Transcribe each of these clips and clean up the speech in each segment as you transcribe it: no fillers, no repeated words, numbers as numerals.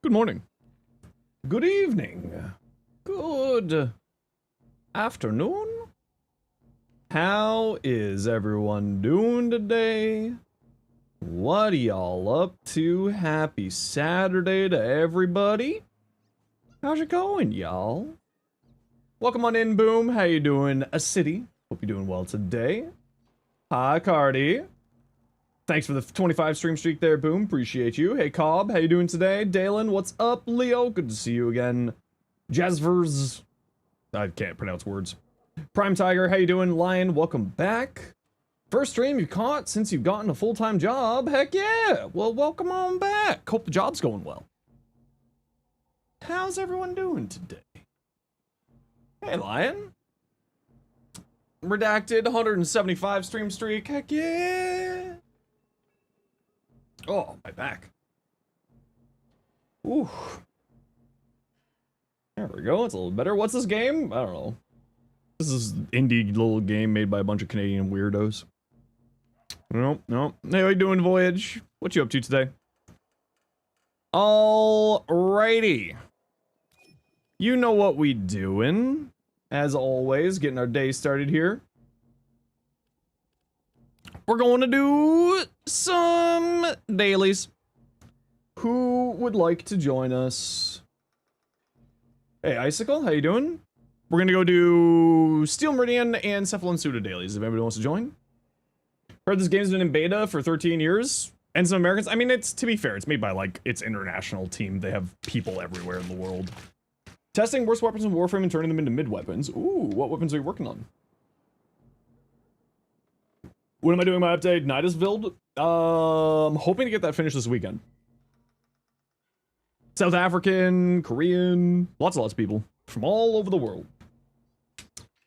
Good morning. Good evening. Good afternoon. How is everyone doing today? What are y'all up to? Happy Saturday to everybody. How's it going, y'all? Welcome on in, Boom. How you doing, a city? Hope you're doing well today. Hi, Cardi. Thanks for the 25 stream streak there, Boom. Appreciate you. Hey, Cobb. How you doing today? Dalen, what's up? Leo, good to see you again. Jasvers. I can't pronounce words. Prime Tiger, how you doing? Lion, welcome back. First stream you've caught since you've gotten a full-time job. Heck yeah. Well, welcome on back. Hope the job's going well. How's everyone doing today? Hey, Lion. Redacted, 175 stream streak. Heck yeah. Oh, my back. Ooh. There we go, it's a little better. What's this game? I don't know. This is an indie little game made by a bunch of Canadian weirdos. Nope. Hey, how you doing, Voyage? What you up to today? Alrighty. You know what we doing. As always, getting our day started here. We're going to do some dailies. Who would like to join us? Hey, Icicle, how you doing? We're gonna go do Steel Meridian and Cephalon Suda dailies, if anybody wants to join. Heard this game's been in beta for 13 years. And some Americans, I mean, it's, to be fair, it's made by, like, its international team. They have people everywhere in the world. Testing worst weapons in Warframe and turning them into mid-weapons. Ooh, what weapons are you working on? What am I doing my update? Nidus build? Hoping to get that finished this weekend. South African, Korean, lots of people from all over the world.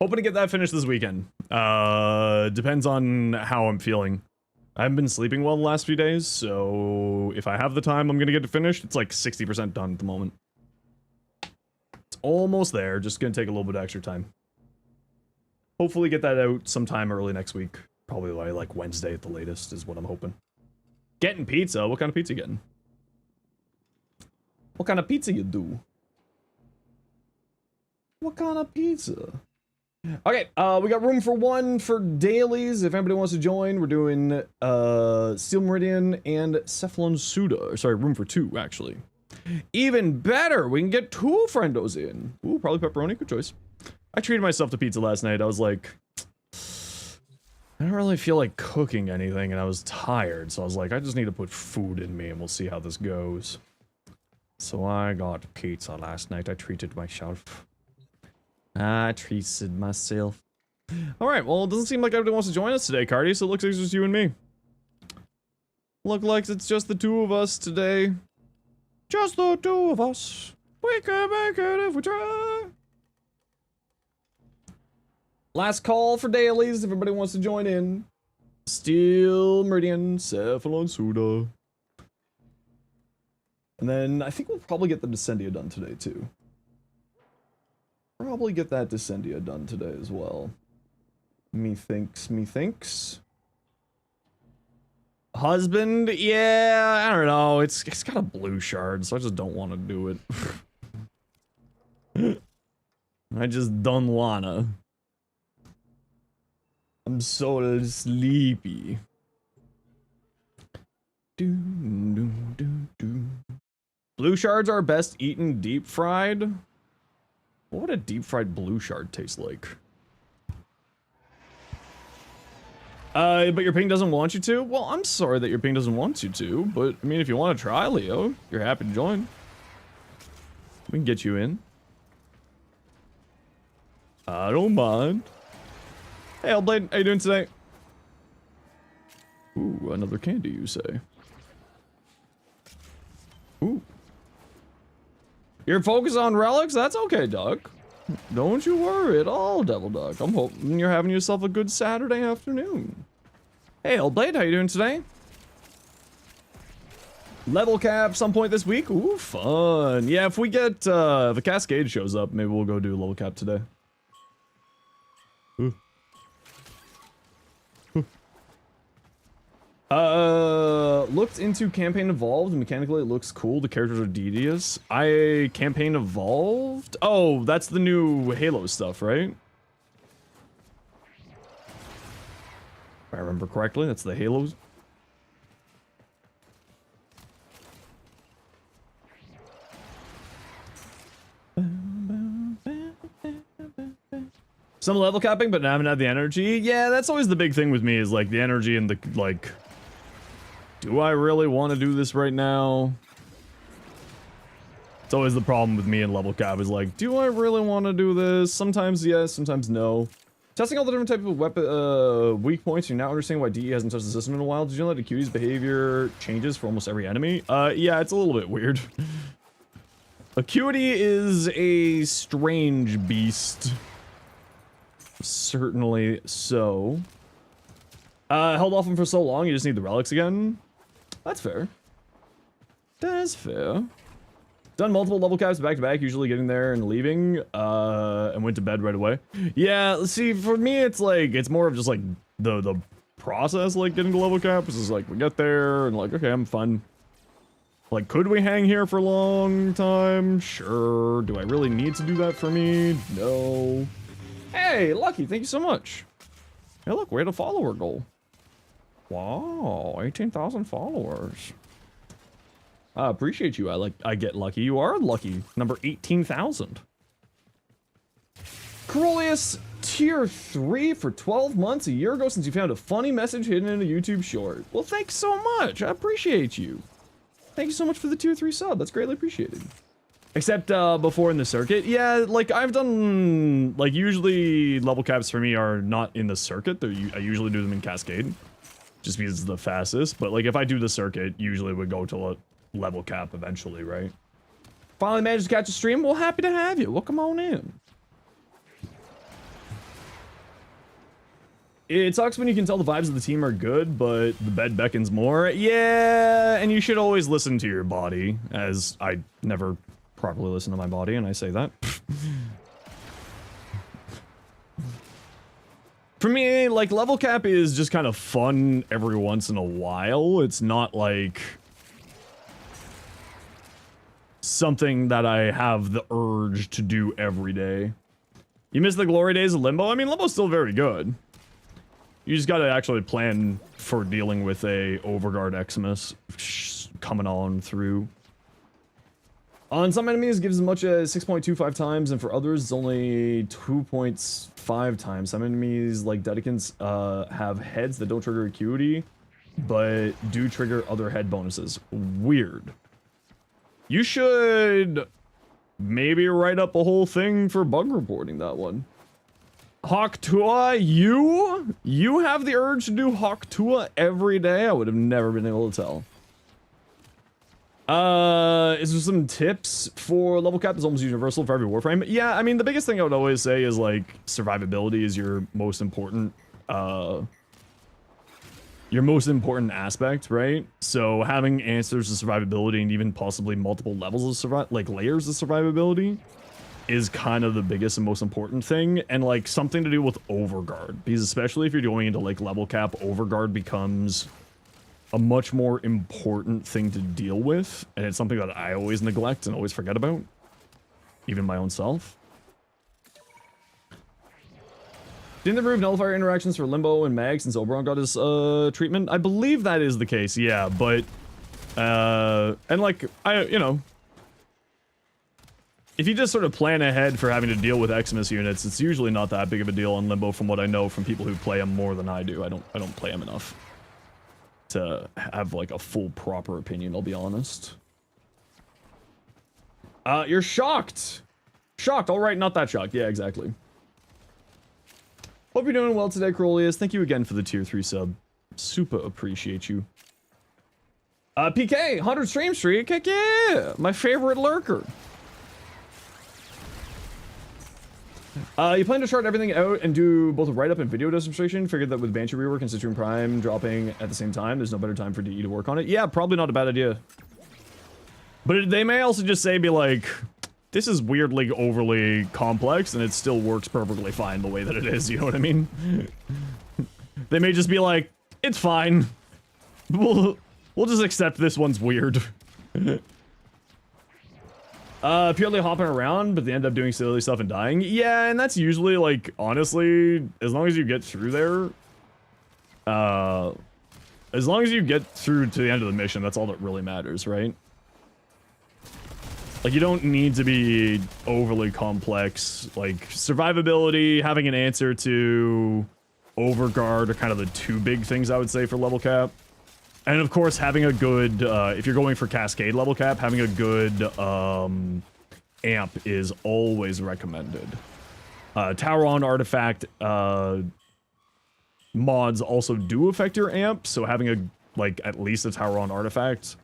Hoping to get that finished this weekend. Depends on how I'm feeling. I haven't been sleeping well the last few days, so if I have the time, I'm gonna get it finished. It's like 60% done at the moment. It's almost there, just gonna take a little bit of extra time. Hopefully get that out sometime early next week. Probably by like Wednesday at the latest is what I'm hoping. Getting pizza? What kind of pizza you getting? What kind of pizza you do? What kind of pizza? Okay, we got room for one for dailies. If anybody wants to join, we're doing Steel Meridian and Cephalon Suda. Sorry, room for two, actually. Even better, we can get two friendos in. Ooh, probably pepperoni, good choice. I treated myself to pizza last night. I was like, I don't really feel like cooking anything, and I was tired, so I was like, I just need to put food in me, and we'll see how this goes. So I got pizza last night. I treated myself. Alright, well, it doesn't seem like everybody wants to join us today, Cardi, so it looks like it's just you and me. Look like it's just the two of us today. Just the two of us. We can make it if we try. Last call for dailies, if everybody wants to join in. Steel Meridian, Cephalon Suda. And then I think we'll probably get the Descendia done today too. Probably get that Descendia done today as well. Methinks. Husband? Yeah, I don't know. It's got a blue shard, so I just don't want to do it. I just don't wanna. I'm so sleepy. Blue shards are best eaten deep fried. What would a deep fried blue shard taste like? But your ping doesn't want you to? Well, I'm sorry that your ping doesn't want you to, but I mean, if you want to try, Leo, you're happy to join. We can get you in. I don't mind. Hey, Hellblade, how you doing today? Ooh, another candy, you say? Ooh. You're focused on relics? That's okay, Duck. Don't you worry at all, Devil Duck. I'm hoping you're having yourself a good Saturday afternoon. Hey, Hellblade, how you doing today? Level cap some point this week? Ooh, fun. Yeah, if we get, if the Cascade shows up, maybe we'll go do level cap today. Ooh. Looked into Campaign Evolved. Mechanically, it looks cool. The characters are tedious. Campaign Evolved? Oh, that's the new Halo stuff, right? If I remember correctly, that's the Halos. Some level capping, but I haven't had the energy. Yeah, that's always the big thing with me, is like the energy and the, like, do I really want to do this right now? It's always the problem with me in level cap, is like, do I really want to do this? Sometimes yes, sometimes no. Testing all the different types of weapon, weak points, you're now understanding why DE hasn't touched the system in a while. Did you know that Acuity's behavior changes for almost every enemy? Yeah, it's a little bit weird. Acuity is a strange beast. Certainly so. Held off him for so long, you just need the relics again? That's fair. That's fair. Done multiple level caps back to back, usually getting there and leaving, and went to bed right away. Yeah, see, for me, it's like, it's more of just like the process, like getting to level caps is like, we get there and like, okay, I'm fun. Like, could we hang here for a long time? Sure. Do I really need to do that for me? No. Hey, Lucky, thank you so much. Hey, look, we had a follower goal. Wow, 18,000 followers. I appreciate you. I get lucky. You are lucky. Number 18,000. Corolius, tier 3 for 12 months a year ago since you found a funny message hidden in a YouTube short. Well, thanks so much. I appreciate you. Thank you so much for the tier 3 sub. That's greatly appreciated. Except before in the circuit. Yeah, like I've done, like usually level caps for me are not in the circuit. I usually do them in Cascade. Just because it's the fastest. But like if I do the circuit, usually would go to a level cap eventually, right? Finally managed to catch a stream. Well, happy to have you. Well, come on in. It sucks when you can tell the vibes of the team are good, but the bed beckons more. Yeah, and you should always listen to your body, as I never properly listen to my body, and I say that. For me, like, level cap is just kind of fun every once in a while. It's not like something that I have the urge to do every day. You miss the glory days of Limbo? I mean, Limbo's still very good. You just gotta actually plan for dealing with a Overguard Eximus coming on through. On some enemies, it gives as much as 6.25 times, and for others, it's only 2.5 times. Some enemies, like Dedicants, have heads that don't trigger Acuity, but do trigger other head bonuses. Weird. You should maybe write up a whole thing for bug reporting that one. Hawk Tua, you have the urge to do Hawk Tua every day? I would have never been able to tell. Is there some tips for level cap? Is almost universal for every Warframe. Yeah, I mean, the biggest thing I would always say is, like, survivability is your most important aspect, right? So having answers to survivability and even possibly multiple levels of layers of survivability is kind of the biggest and most important thing, and like something to do with Overguard, because especially if you're going into like level cap, Overguard becomes a much more important thing to deal with, and it's something that I always neglect and always forget about, even my own self. Didn't they remove nullifier interactions for Limbo and Mag since Oberon got his treatment? I believe that is the case, yeah, but and like you know, if you just sort of plan ahead for having to deal with Eximus units, it's usually not that big of a deal on Limbo from what I know from people who play him more than I do. I don't play him enough to have like a full proper opinion, I'll be honest. You're shocked. Shocked, alright, not that shocked. Yeah, exactly. Hope you're doing well today, Corolius. Thank you again for the tier 3 sub. Super appreciate you. PK, 100 stream streak, heck yeah! My favorite lurker. You plan to chart everything out and do both a write-up and video demonstration? Figured that with Banshee rework and Citrium Prime dropping at the same time, there's no better time for DE to work on it. Yeah, probably not a bad idea. But they may also just say, be like, this is weirdly overly complex and it still works perfectly fine the way that it is, you know what I mean? They may just be like, it's fine. We'll just accept this one's weird. Purely hopping around, but they end up doing silly stuff and dying. Yeah, and that's usually, like, honestly, as long as you get through there, as long as you get through to the end of the mission, that's all that really matters, right? Like, you don't need to be overly complex. Like, survivability, having an answer to overguard are kind of the two big things I would say for level cap. And of course, having a good, if you're going for cascade level cap, having a good amp is always recommended. Tower on artifact mods also do affect your amp, so having a, like, at least a tower on artifact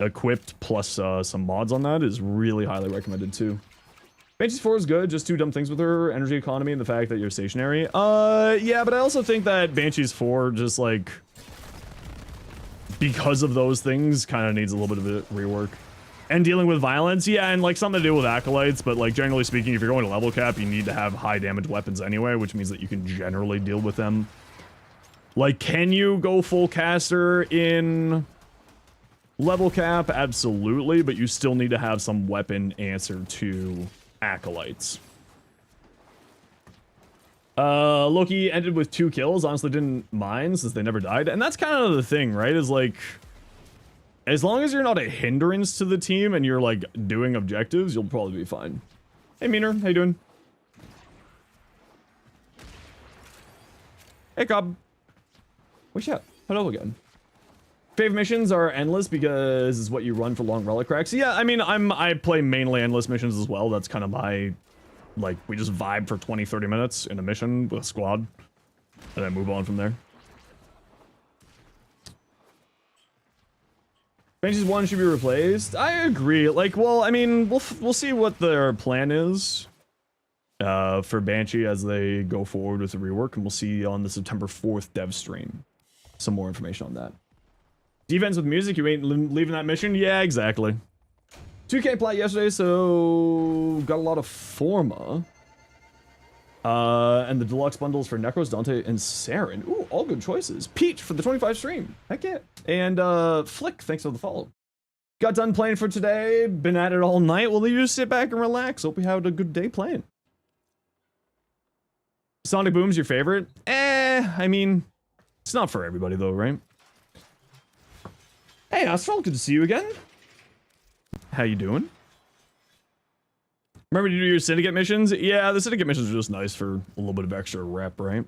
equipped plus some mods on that is really highly recommended too. Banshee's 4 is good, just two dumb things with her energy economy and the fact that you're stationary. Yeah, but I also think that Banshee's 4 just, like, because of those things, kind of needs a little bit of a rework. And dealing with violence, yeah, and, like, something to do with acolytes, but, like, generally speaking, if you're going to level cap, you need to have high damage weapons anyway, which means that you can generally deal with them. Like, can you go full caster in level cap? Absolutely, but you still need to have some weapon answer to acolytes. Loki ended with 2 kills. Honestly, didn't mind since they never died. And that's kind of the thing, right? Is like, as long as you're not a hindrance to the team and you're like doing objectives, you'll probably be fine. Hey, Meaner, how you doing? Hey, Cobb. What's up? Hello again. Favorite missions are endless because it's what you run for long relic cracks. Yeah, I mean, I play mainly endless missions as well. That's kind of my, like, we just vibe for 20-30 minutes in a mission with a squad, and then move on from there. Banshee's 1 should be replaced. I agree. Like, well, I mean, we'll see what their plan is for Banshee as they go forward with the rework, and we'll see on the September 4th dev stream some more information on that. Defense with music, you ain't leaving that mission? Yeah, exactly. 2K plat yesterday, so got a lot of Forma. And the deluxe bundles for Necros, Dante, and Saren. Ooh, all good choices. Peach for the 25 stream. Heck yeah. And Flick, thanks for the follow. Got done playing for today. Been at it all night. Well, you just sit back and relax. Hope you had a good day playing. Sonic Boom's your favorite? I mean, it's not for everybody though, right? Hey, Astral, good to see you again. How you doing? Remember to do your syndicate missions? Yeah, the syndicate missions are just nice for a little bit of extra rep, right?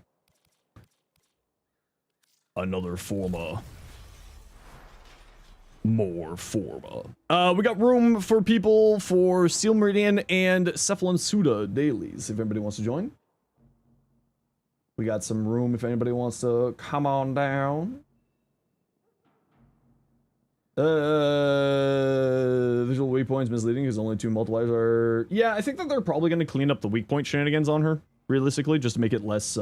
Another Forma. More Forma. We got room for people for Steel Meridian and Cephalon Suda dailies, if anybody wants to join. We got some room if anybody wants to come on down. Visual weak points misleading because only 2 multipliers are... Yeah, I think that they're probably going to clean up the weak point shenanigans on her, realistically, just to make it less,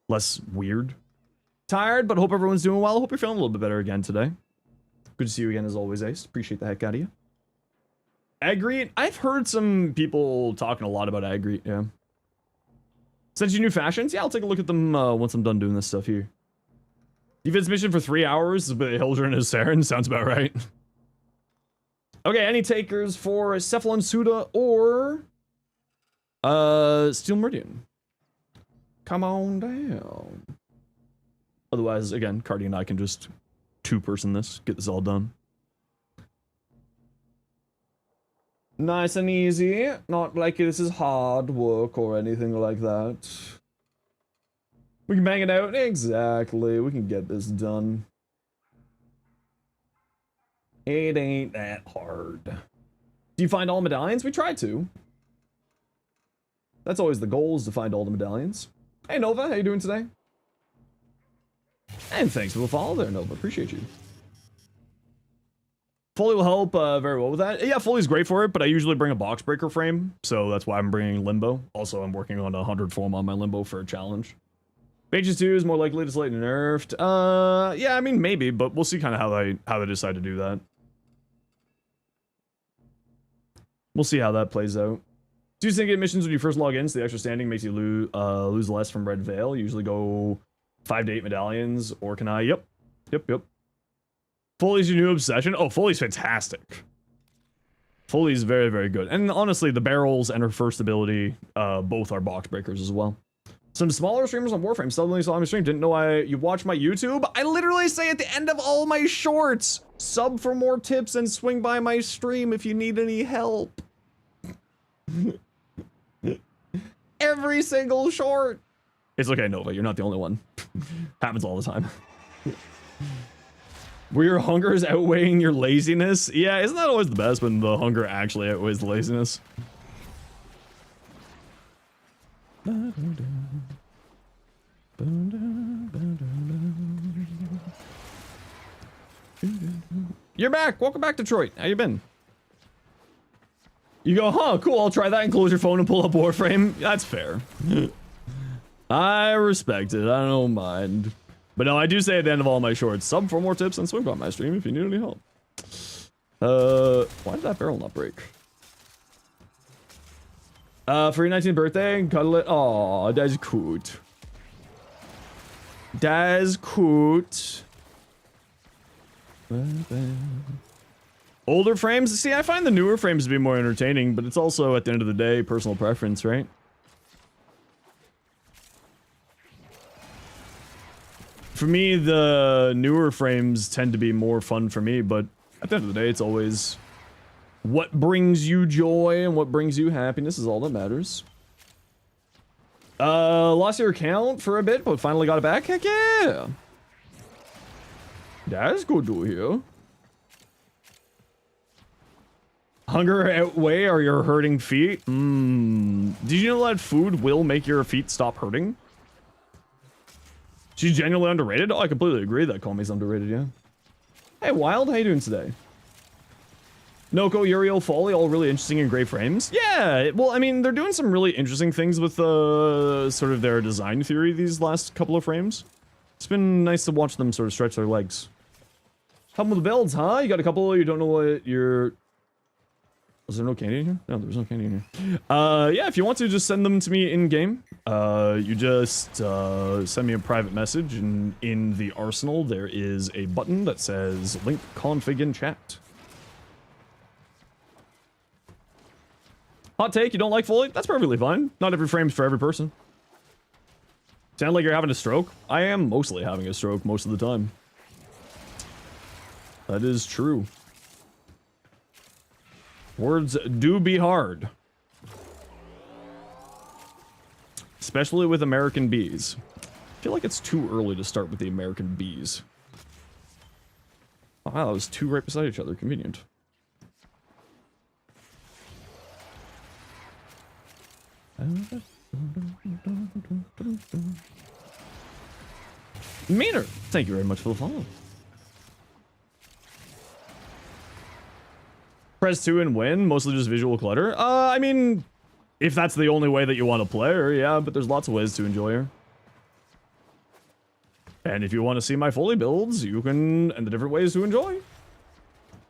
less weird. Tired, but hope everyone's doing well. Hope you're feeling a little bit better again today. Good to see you again as always, Ace. Appreciate the heck out of you. Agreed. I've heard some people talking a lot about Agreed, yeah. Sent you new fashions? Yeah, I'll take a look at them once I'm done doing this stuff here. Defense mission for 3 hours, but Hildren is Saren. Sounds about right. Okay, any takers for Cephalon Suda or Steel Meridian? Come on down. Otherwise, again, Cardi and I can just 2-person this, get this all done. Nice and easy. Not like this is hard work or anything like that. We can bang it out. Exactly. We can get this done. It ain't that hard. Do you find all medallions? We try to. That's always the goal, is to find all the medallions. Hey, Nova. How you doing today? And thanks for the follow there, Nova. Appreciate you. Foley will help very well with that. Yeah, Foley's great for it, but I usually bring a box breaker frame, so that's why I'm bringing Limbo. Also, I'm working on 100 form on my Limbo for a challenge. Pages 2 is more likely to slightly nerfed. Yeah, I mean, maybe, but we'll see kind of how they decide to do that. We'll see how that plays out. 2 syndicate missions when you first log in, so the extra standing makes you lose less from Red Veil. Usually go 5 to 8 medallions, or can I? Yep. Yep. Foley's your new obsession? Oh, Foley's fantastic. Foley's very, very good. And honestly, the barrels and her first ability, both are box breakers as well. Some smaller streamers on Warframe suddenly saw my stream, didn't know you watch my YouTube. I literally say at the end of all my shorts, sub for more tips and swing by my stream if you need any help. Every single short. It's okay, Nova, you're not the only one. Happens all the time. Were your hungers outweighing your laziness? Yeah, isn't that always the best when the hunger actually outweighs the laziness? You're back! Welcome back, Detroit. How you been? You go, huh, cool, I'll try that and close your phone and pull up Warframe. That's fair. I respect it, I don't mind. But no, I do say at the end of all my shorts, sub for more tips and swing by my stream if you need any help. Why did that barrel not break? For your 19th birthday, cuddle it. Aw, that's cute. That's cute. Older frames? See, I find the newer frames to be more entertaining, but it's also, at the end of the day, personal preference, right? For me, the newer frames tend to be more fun for me, but at the end of the day, it's always what brings you joy and what brings you happiness is all that matters. Lost your account for a bit, but finally got it back? Heck yeah! That's good to hear. Hunger outweigh or your hurting feet? Did you know that food will make your feet stop hurting? She's genuinely underrated? Oh, I completely agree that Komi's underrated, yeah. Hey, Wild, how you doing today? Noko, Uriel, Foley, all really interesting and great frames. Yeah, well, I mean, they're doing some really interesting things with sort of their design theory these last couple of frames. It's been nice to watch them sort of stretch their legs. Help with the builds, huh? You got a couple, you don't know what you're... Was there no candy in here? No, there's no candy in here. Yeah, if you want to, just send them to me in-game. You just send me a private message, and in the arsenal, there is a button that says link config in chat. Hot take, you don't like Foley? That's perfectly fine. Not every frame's for every person. Sound like you're having a stroke? I am mostly having a stroke most of the time. That is true. Words do be hard. Especially with American bees. I feel like it's too early to start with the American bees. Oh, wow, those two right beside each other. Convenient. Meaner, thank you very much for the follow. Press 2 and win, mostly just visual clutter. I mean, if that's the only way that you want to play her, yeah, but there's lots of ways to enjoy her. And if you want to see my Foley builds, you can, and the different ways to enjoy,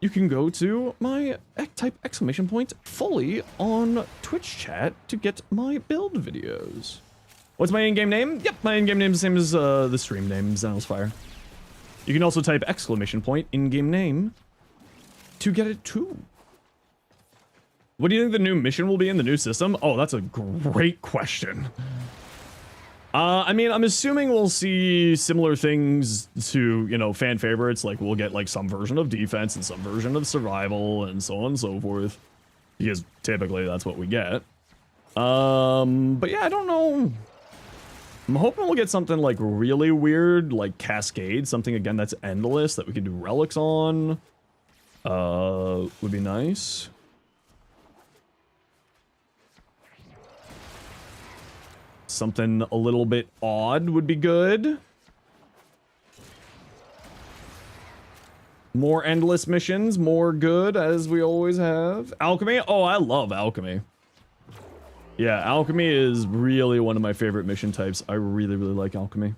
you can go to my type exclamation point Foley on Twitch chat to get my build videos. What's my in-game name? Yep, my in-game name is the same as the stream name, Zenosfire. You can also type exclamation point in-game name to get it too. What do you think the new mission will be in the new system? Oh, that's a great question. I mean, I'm assuming we'll see similar things to, you know, fan favorites. Like, we'll get, like, some version of defense and some version of survival and so on and so forth. Because typically that's what we get. But yeah, I don't know. I'm hoping we'll get something, like, really weird, like Cascade. Something, again, that's endless that we can do relics on. Would be nice. Something a little bit odd would be good. More endless missions, more good, as we always have. Alchemy? Oh, I love alchemy. Yeah, alchemy is really one of my favorite mission types. I really, really like alchemy.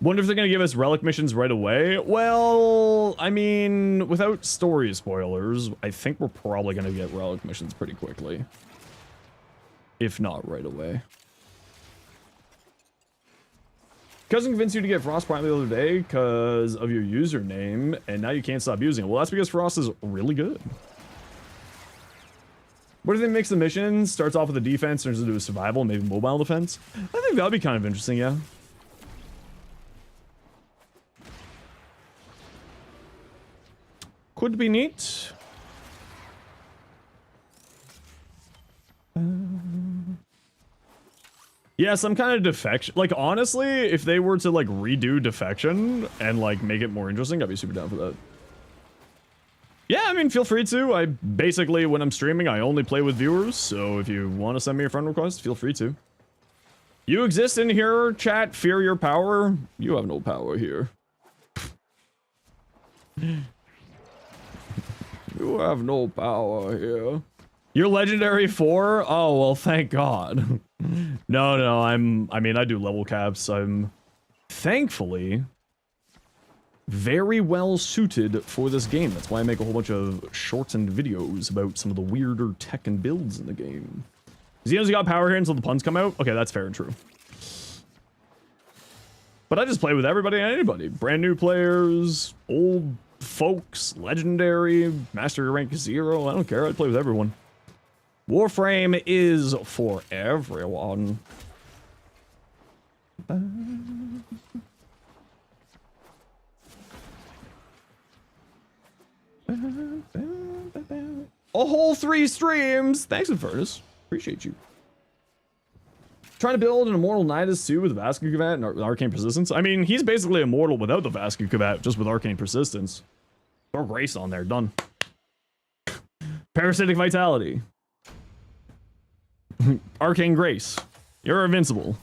Wonder if they're gonna give us relic missions right away? Well, I mean, without story spoilers, I think we're probably gonna get relic missions pretty quickly. if not right away. Cousin convinced you to get Frost Prime the other day because of your username, and now you can't stop using it. Well, that's because Frost is really good. What do you think makes the mission? Starts off with a defense, turns into a survival, maybe mobile defense? I think that would be kind of interesting, yeah. Could be neat. Yeah, some kind of defection. Like, honestly, if they were to, like, redo defection and, like, make it more interesting, I'd be super down for that. Yeah, I mean, feel free to. I basically, when I'm streaming, I only play with viewers, so if you want to send me a friend request, feel free to. You exist in here, chat. Fear your power. You have no power here. You have no power here. You're legendary 4? Oh, well, thank God. No, I mean, I do level caps. I'm thankfully very well suited for this game. That's why I make a whole bunch of shorts and videos about some of the weirder tech and builds in the game. Zenos got power here until the puns come out? Okay, that's fair and true. But I just play with everybody and anybody. Brand new players, old folks, legendary, master rank 0. I don't care. I play with everyone. Warframe is for everyone. A whole 3 streams. Thanks, Infernus. Appreciate you. Trying to build an immortal Nidus too with Vascu Combat and Arcane Persistence. I mean, he's basically immortal without the Vascu Combat, just with Arcane Persistence. Throw Grace on there. Done. Parasitic Vitality. Arcane Grace. You're invincible.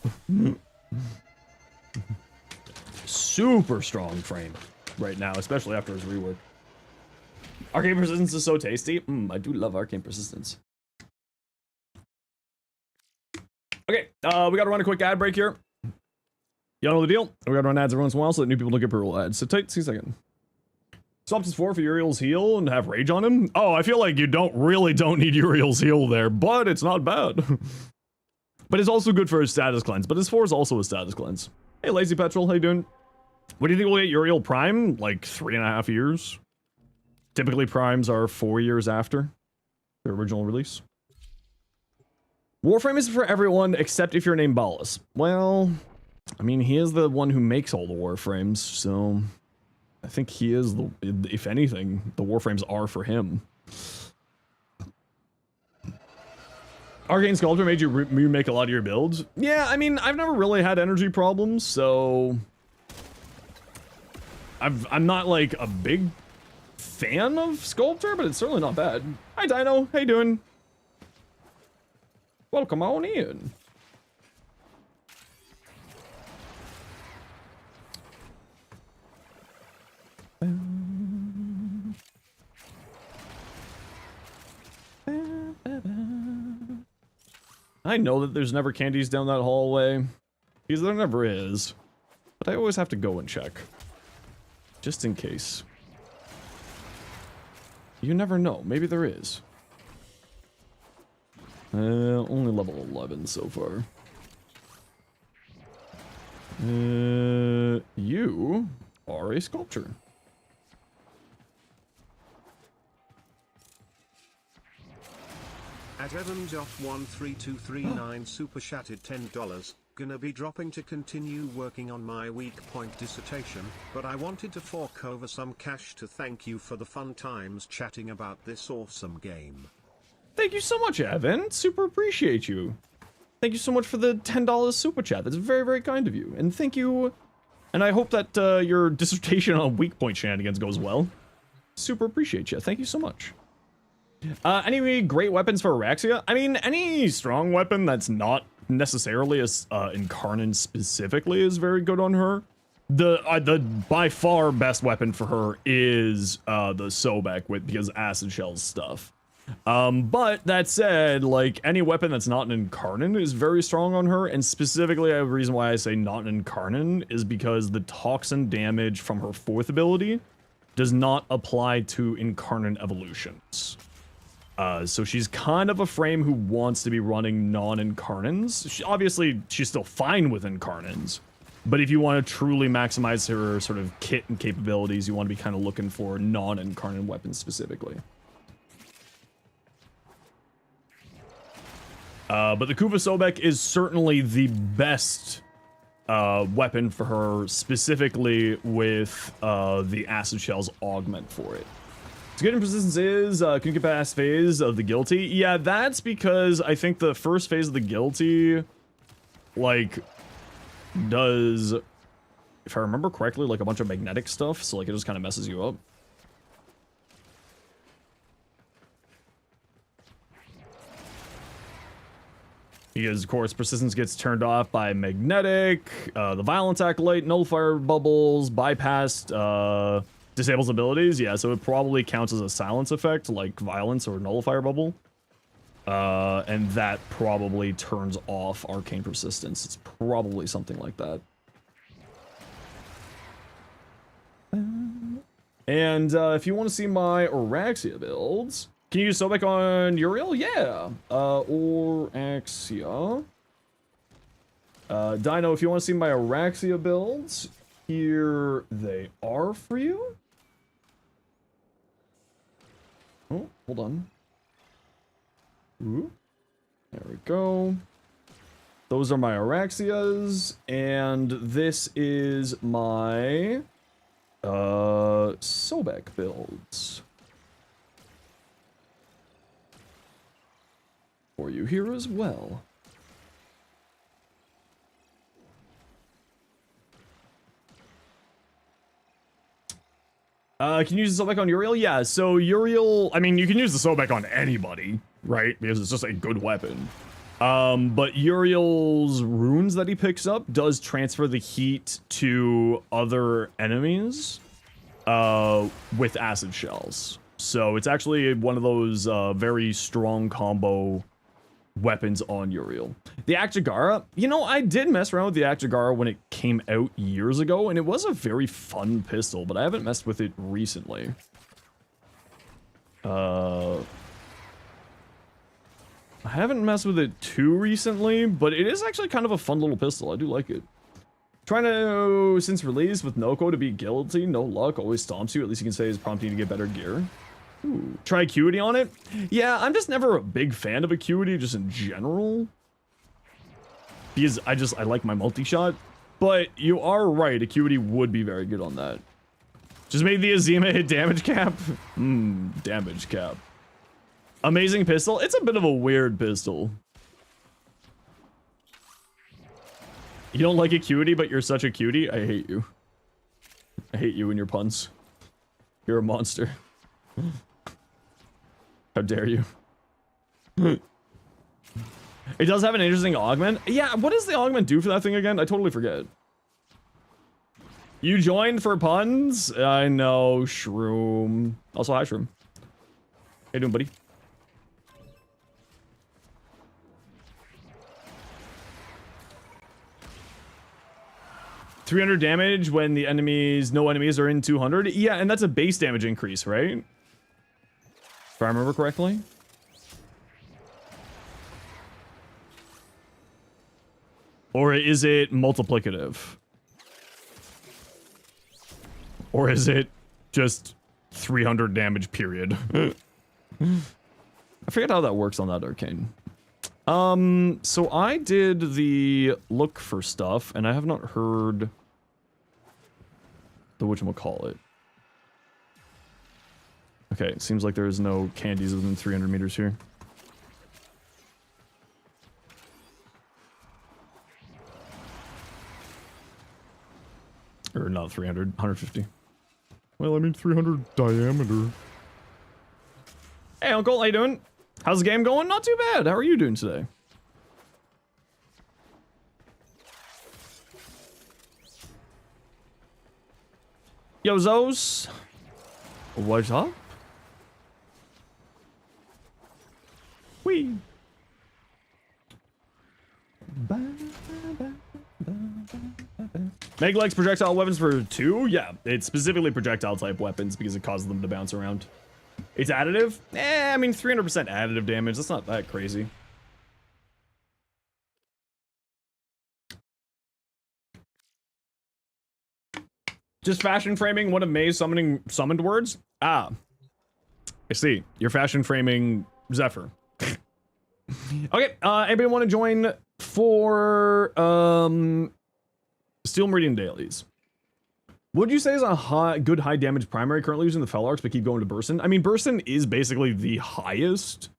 Super strong frame right now, especially after his rework. Arcane Persistence is so tasty. I do love Arcane Persistence. Okay, we gotta run a quick ad break here. Y'all know the deal. We gotta run ads every once in a while so that new people don't get brutal ads. So take 2 seconds. Swap to 4 for Uriel's heal and have rage on him. Oh, I feel like you really don't need Uriel's heal there, but it's not bad. But it's also good for his status cleanse. But his 4 is also a status cleanse. Hey, Lazy Petrol, how you doing? What do you think we'll get Uriel Prime? Like 3.5 years? Typically, primes are 4 years after the original release. Warframe is for everyone except if you're named Ballas. Well, I mean, he is the one who makes all the Warframes, so I think he is the, if anything, the Warframes are for him. Arcane Sculptor made you remake a lot of your builds? Yeah, I mean, I've never really had energy problems, so I'm not like a big fan of Sculptor, but it's certainly not bad. Hi Dino, how you doing? Welcome on in. I know that there's never candies down that hallway, because there never is, but I always have to go and check, just in case. You never know, maybe there is. Only level 11 so far. You are a sculptor. At Evans.13239 super chatted $10. Gonna be dropping to continue working on my weak point dissertation, but I wanted to fork over some cash to thank you for the fun times chatting about this awesome game. Thank you so much, Evan. Super appreciate you. Thank you so much for the $10 super chat. That's very, very kind of you. And thank you. And I hope that your dissertation on weak point shenanigans goes well. Super appreciate you. Thank you so much. Any great weapons for Araxia? I mean, any strong weapon that's not necessarily as Incarnate specifically is very good on her. The by far best weapon for her is the Sobek with because acid shells stuff. But that said, like any weapon that's not an Incarnate is very strong on her, and specifically the reason why I say not an Incarnate is because the toxin damage from her 4th ability does not apply to Incarnate evolutions. So she's kind of a frame who wants to be running non-incarnans. Obviously, she's still fine with incarnans. But if you want to truly maximize her sort of kit and capabilities, you want to be kind of looking for non-incarnate weapons specifically. But the Kuva Sobek is certainly the best weapon for her, specifically with the Acid Shell's augment for it. So good in persistence is, can you get past phase of the Guilty? Yeah, that's because I think the first phase of the Guilty, like, does, if I remember correctly, like a bunch of magnetic stuff, so like it just kind of messes you up. Because, of course, persistence gets turned off by magnetic, the violence acolyte, nullifier bubbles, bypassed, disables abilities. Yeah, so it probably counts as a silence effect, like violence or nullifier bubble. And that probably turns off arcane persistence. It's probably something like that. And if you want to see my Auraxia builds, can you use Sobek on Uriel? Yeah. Auraxia. Dino, if you want to see my Auraxia builds, here they are for you. Oh, hold on. Ooh. There we go. Those are my Auraxias, and this is my Sobek builds for you here as well. Can you use the Sobek on Uriel? Yeah, so Uriel, I mean, you can use the Sobek on anybody, right? Because it's just a good weapon. But Uriel's runes that he picks up does transfer the heat to other enemies with acid shells. So it's actually one of those very strong combo weapons on Uriel. The Akjagara, you know, I did mess around with the Akjagara when it came out years ago, and it was a very fun pistol, but I haven't messed with it recently. I haven't messed with it too recently, but it is actually kind of a fun little pistol. I do like it. Trying to, since release with Noko to be guilty, no luck, always stomps you. At least you can say is prompting to get better gear. Ooh, try Acuity on it? Yeah, I'm just never a big fan of Acuity, just in general. Because I like my multi-shot. But you are right, Acuity would be very good on that. Just made the Azima hit damage cap? Damage cap. Amazing pistol. It's a bit of a weird pistol. You don't like Acuity, but you're such a cutie? I hate you. I hate you and your puns. You're a monster. How dare you? It does have an interesting augment. Yeah, what does the augment do for that thing again? I totally forget. You joined for puns? I know, Shroom. Also, hi, Shroom. How you doing, buddy? $300 damage when the no enemies are in 200. Yeah, and that's a base damage increase, right? If I remember correctly. Or is it multiplicative? Or is it just 300 damage, period? I forget how that works on that arcane. So I did the look for stuff, and I have not heard the whatchamacallit. Okay, it seems like there is no candies within 300 meters here. Or not 300, 150. Well, I mean 300 diameter. Hey, Uncle, how you doing? How's the game going? Not too bad. How are you doing today? Yo, Zos. What's up? Wee. Megalex projectile weapons for 2? Yeah, it's specifically projectile type weapons because it causes them to bounce around. It's additive? I mean, 300% additive damage. That's not that crazy. Just fashion framing one of May's summoned words? Ah. I see. You're fashion framing Zephyr. Okay, anybody want to join for Steel Meridian dailies? What would you say is a good high damage primary currently using the Fel Arcs but keep going to Burson? I mean, Burson is basically the highest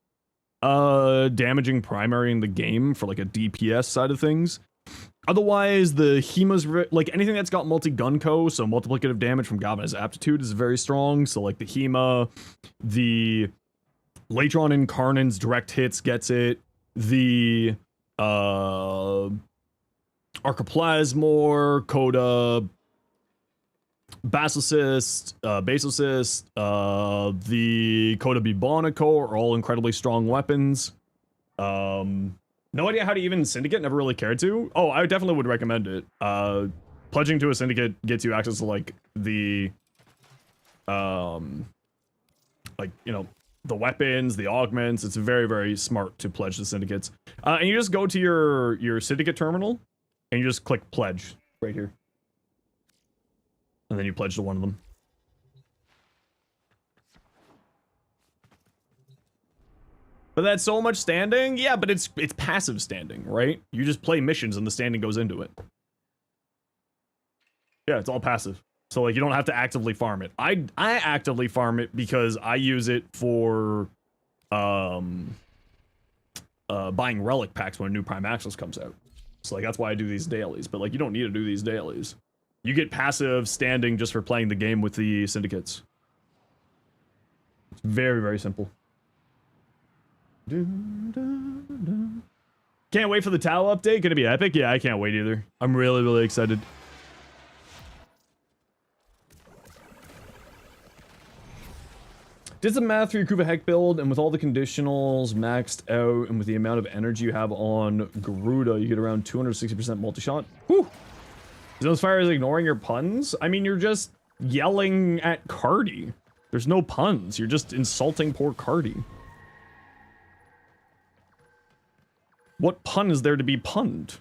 damaging primary in the game for like a DPS side of things. Otherwise, the Hema's, like anything that's got multi-gun co, so multiplicative damage from Galvanized Aptitude is very strong. So like the Hema, the Latron Incarnan's direct hits gets it. The Archoplasmor, Coda, Basicist, Basicist, the Coda Bibonico are all incredibly strong weapons. No idea how to even Syndicate, never really cared to. Oh, I definitely would recommend it. Pledging to a Syndicate gets you access to, like, the, like, you know, the weapons, the augments. It's very, very smart to pledge to Syndicates. And you just go to your Syndicate terminal, and you just click Pledge right here. And then you pledge to one of them. But that's so much standing? Yeah, but it's passive standing, right? You just play missions and the standing goes into it. Yeah, it's all passive. So like you don't have to actively farm it. I actively farm it because I use it for buying relic packs when a new Prime Access comes out. So like that's why I do these dailies. But like you don't need to do these dailies. You get passive standing just for playing the game with the Syndicates. It's very, very simple. Can't wait for the Tau update. Gonna be epic? Yeah, I can't wait either. I'm really, really excited. Did some math for your Kuva Heck build, and with all the conditionals maxed out, and with the amount of energy you have on Garuda, you get around 260% multi-shot. Whew! Zenosfire is ignoring your puns? I mean, you're just yelling at Cardi. There's no puns. You're just insulting poor Cardi. What pun is there to be punned?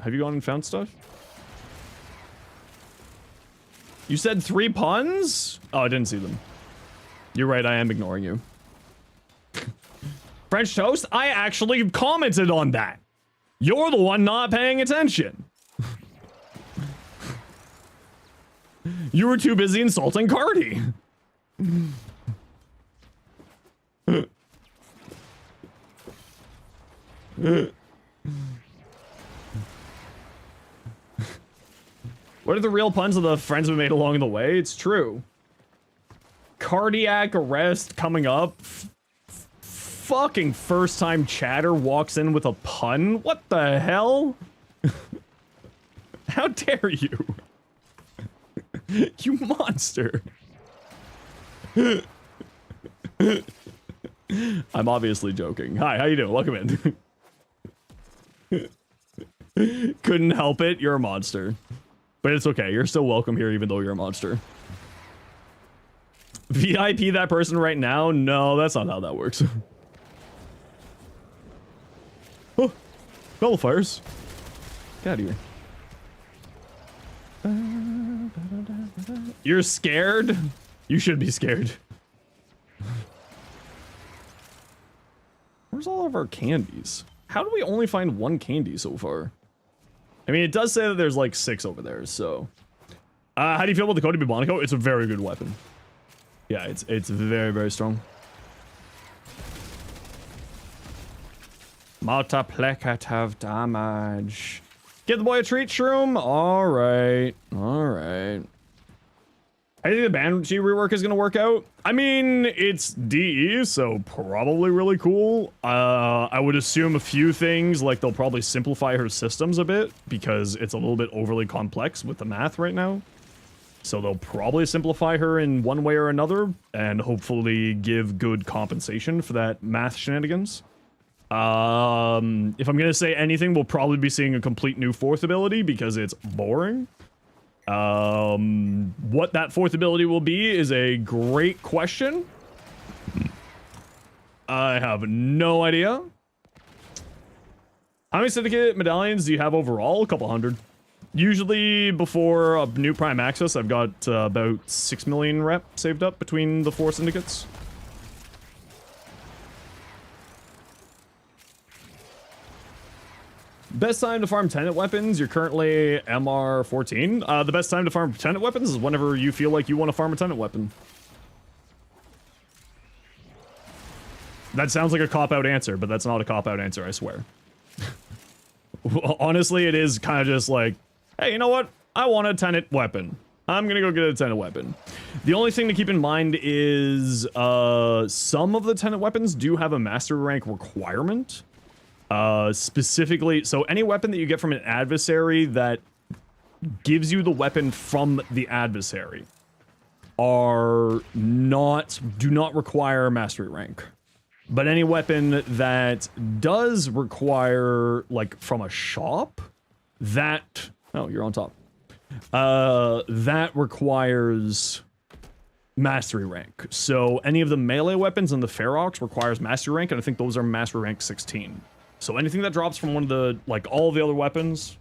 Have you gone and found stuff? You said 3 puns? Oh, I didn't see them. You're right, I am ignoring you. French toast? I actually commented on that. You're the one not paying attention. You were too busy insulting Cardi. What are the real puns of the friends we made along the way? It's true. Cardiac arrest coming up. Fucking first time chatter walks in with a pun. What the hell? How dare you? You monster. I'm obviously joking. Hi, how you doing? Welcome in. Couldn't help it. You're a monster. But it's okay. You're still welcome here even though you're a monster. VIP that person right now? No, that's not how that works. Oh, nullifiers. Get out of here. You're scared? You should be scared. Where's all of our candies? How do we only find 1 candy so far? I mean, it does say that there's like 6 over there, so. How do you feel about the Coda Bibonico? It's a very good weapon. Yeah, it's very, very strong. Multiplicative damage. Give the boy a treat, Shroom? Alright. Alright. I think the Banshee rework is going to work out. I mean, it's DE, so probably really cool. I would assume a few things, like they'll probably simplify her systems a bit, because it's a little bit overly complex with the math right now. So they'll probably simplify her in one way or another, and hopefully give good compensation for that math shenanigans. If I'm going to say anything, we'll probably be seeing a complete new 4th ability, because it's boring. What that fourth ability will be is a great question. I have no idea. How many syndicate medallions do you have overall? A couple hundred. Usually before a new Prime Access, I've got about 6 million rep saved up between the 4 syndicates. Best time to farm tenant weapons, you're currently MR14. The best time to farm tenant weapons is whenever you feel like you want to farm a tenant weapon. That sounds like a cop-out answer, but that's not a cop-out answer, I swear. Honestly, it is kind of just like, hey, you know what? I want a tenant weapon. I'm gonna go get a tenant weapon. The only thing to keep in mind is some of the tenant weapons do have a master rank requirement. Specifically, so any weapon that you get from an adversary that gives you the weapon from the adversary do not require mastery rank. But any weapon that does require, like, from a shop, that... Oh, you're on top. That requires mastery rank. So any of the melee weapons and the Ferox requires mastery rank, and I think those are mastery rank 16. So anything that drops from one of the, like, all the other weapons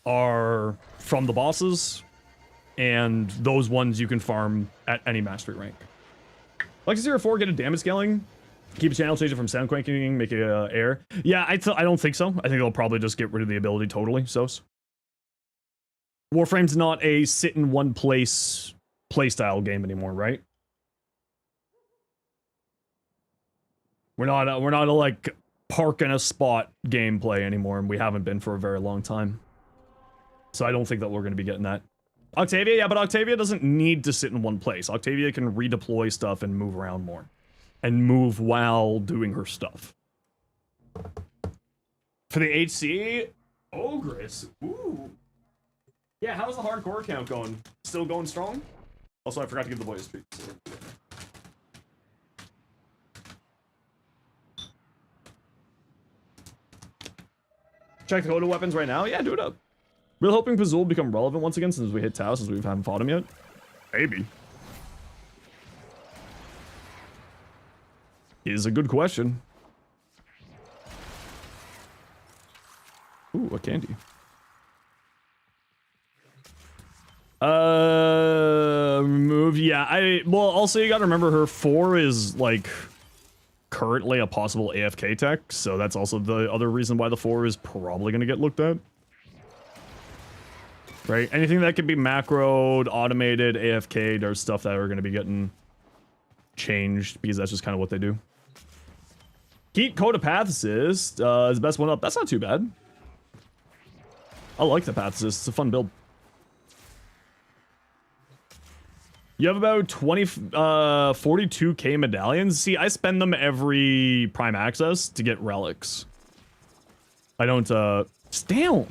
are from the bosses, and those ones you can farm at any mastery rank. Lexus 04, get a damage scaling, keep a channel changer from sound quaking, make it air. Yeah, I don't think so. I think they'll probably just get rid of the ability totally, Sos. Warframe's not a sit in one place playstyle game anymore, right? We're not a like park in a spot gameplay anymore, and we haven't been for a very long time. So I don't think that we're going to be getting that. Octavia, yeah, but Octavia doesn't need to sit in one place. Octavia can redeploy stuff and move around more. And move while doing her stuff. For the HC, Ogress, ooh. Yeah, how's the hardcore count going? Still going strong? Also, I forgot to give the boys a speak. Check the Coda weapons right now? Yeah, do it up. Really hoping Pazul will become relevant once again since we hit Tau, since we haven't fought him yet. Maybe. Is a good question. Ooh, a candy. Remove, yeah, well, also you gotta remember her 4 is, like, currently a possible AFK tech, so that's also the other reason why the 4 is probably gonna get looked at. Right? Anything that can be macroed, automated, AFK'd, are stuff that are gonna be getting changed, because that's just kind of what they do. Heat Coda Path Assist is the best one up. That's not too bad. I like the Path Assist. It's a fun build. You have about 42k medallions. See, I spend them every Prime Access to get relics. I don't, down.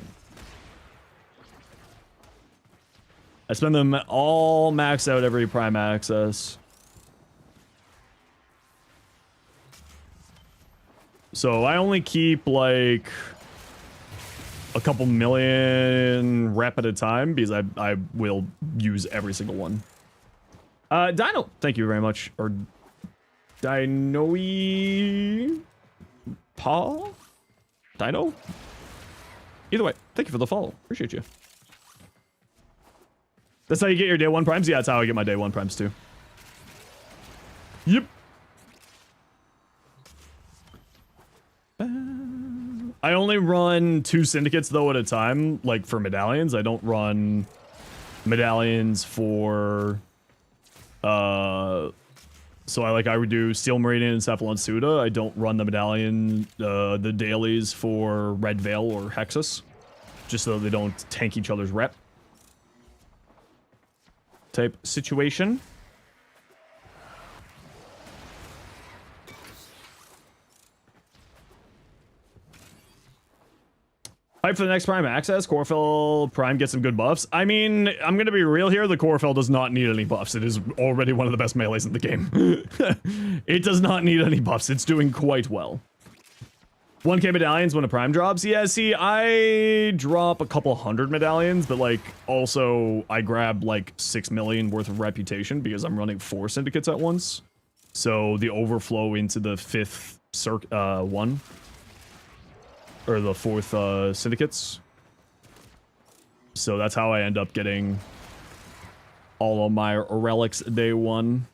I spend them all maxed out every Prime Access. So I only keep, like, a couple million rep at a time because I will use every single one. Dino, thank you very much. Or Dinoe Paul? Dino? Either way, thank you for the follow. Appreciate you. That's how you get your day 1 primes? Yeah, that's how I get my day 1 primes too. Yep. I only run 2 syndicates though at a time, like for medallions. I don't run medallions for so I would do Steel Meridian and Cephalon Suda. I don't run the medallion, the dailies for Red Veil or Hexus, just so they don't tank each other's rep type situation. Hype for the next Prime Access. Chlorophyll Prime gets some good buffs. I mean, I'm gonna be real here. The Chlorophyll does not need any buffs. It is already one of the best melees in the game. It does not need any buffs. It's doing quite well. 1k medallions when a prime drops? Yeah, see, I drop a couple hundred medallions, but like also I grab like 6 million worth of reputation because I'm running 4 syndicates at once. So the overflow into the 5th one or the 4th syndicates. So that's how I end up getting all of my relics day 1.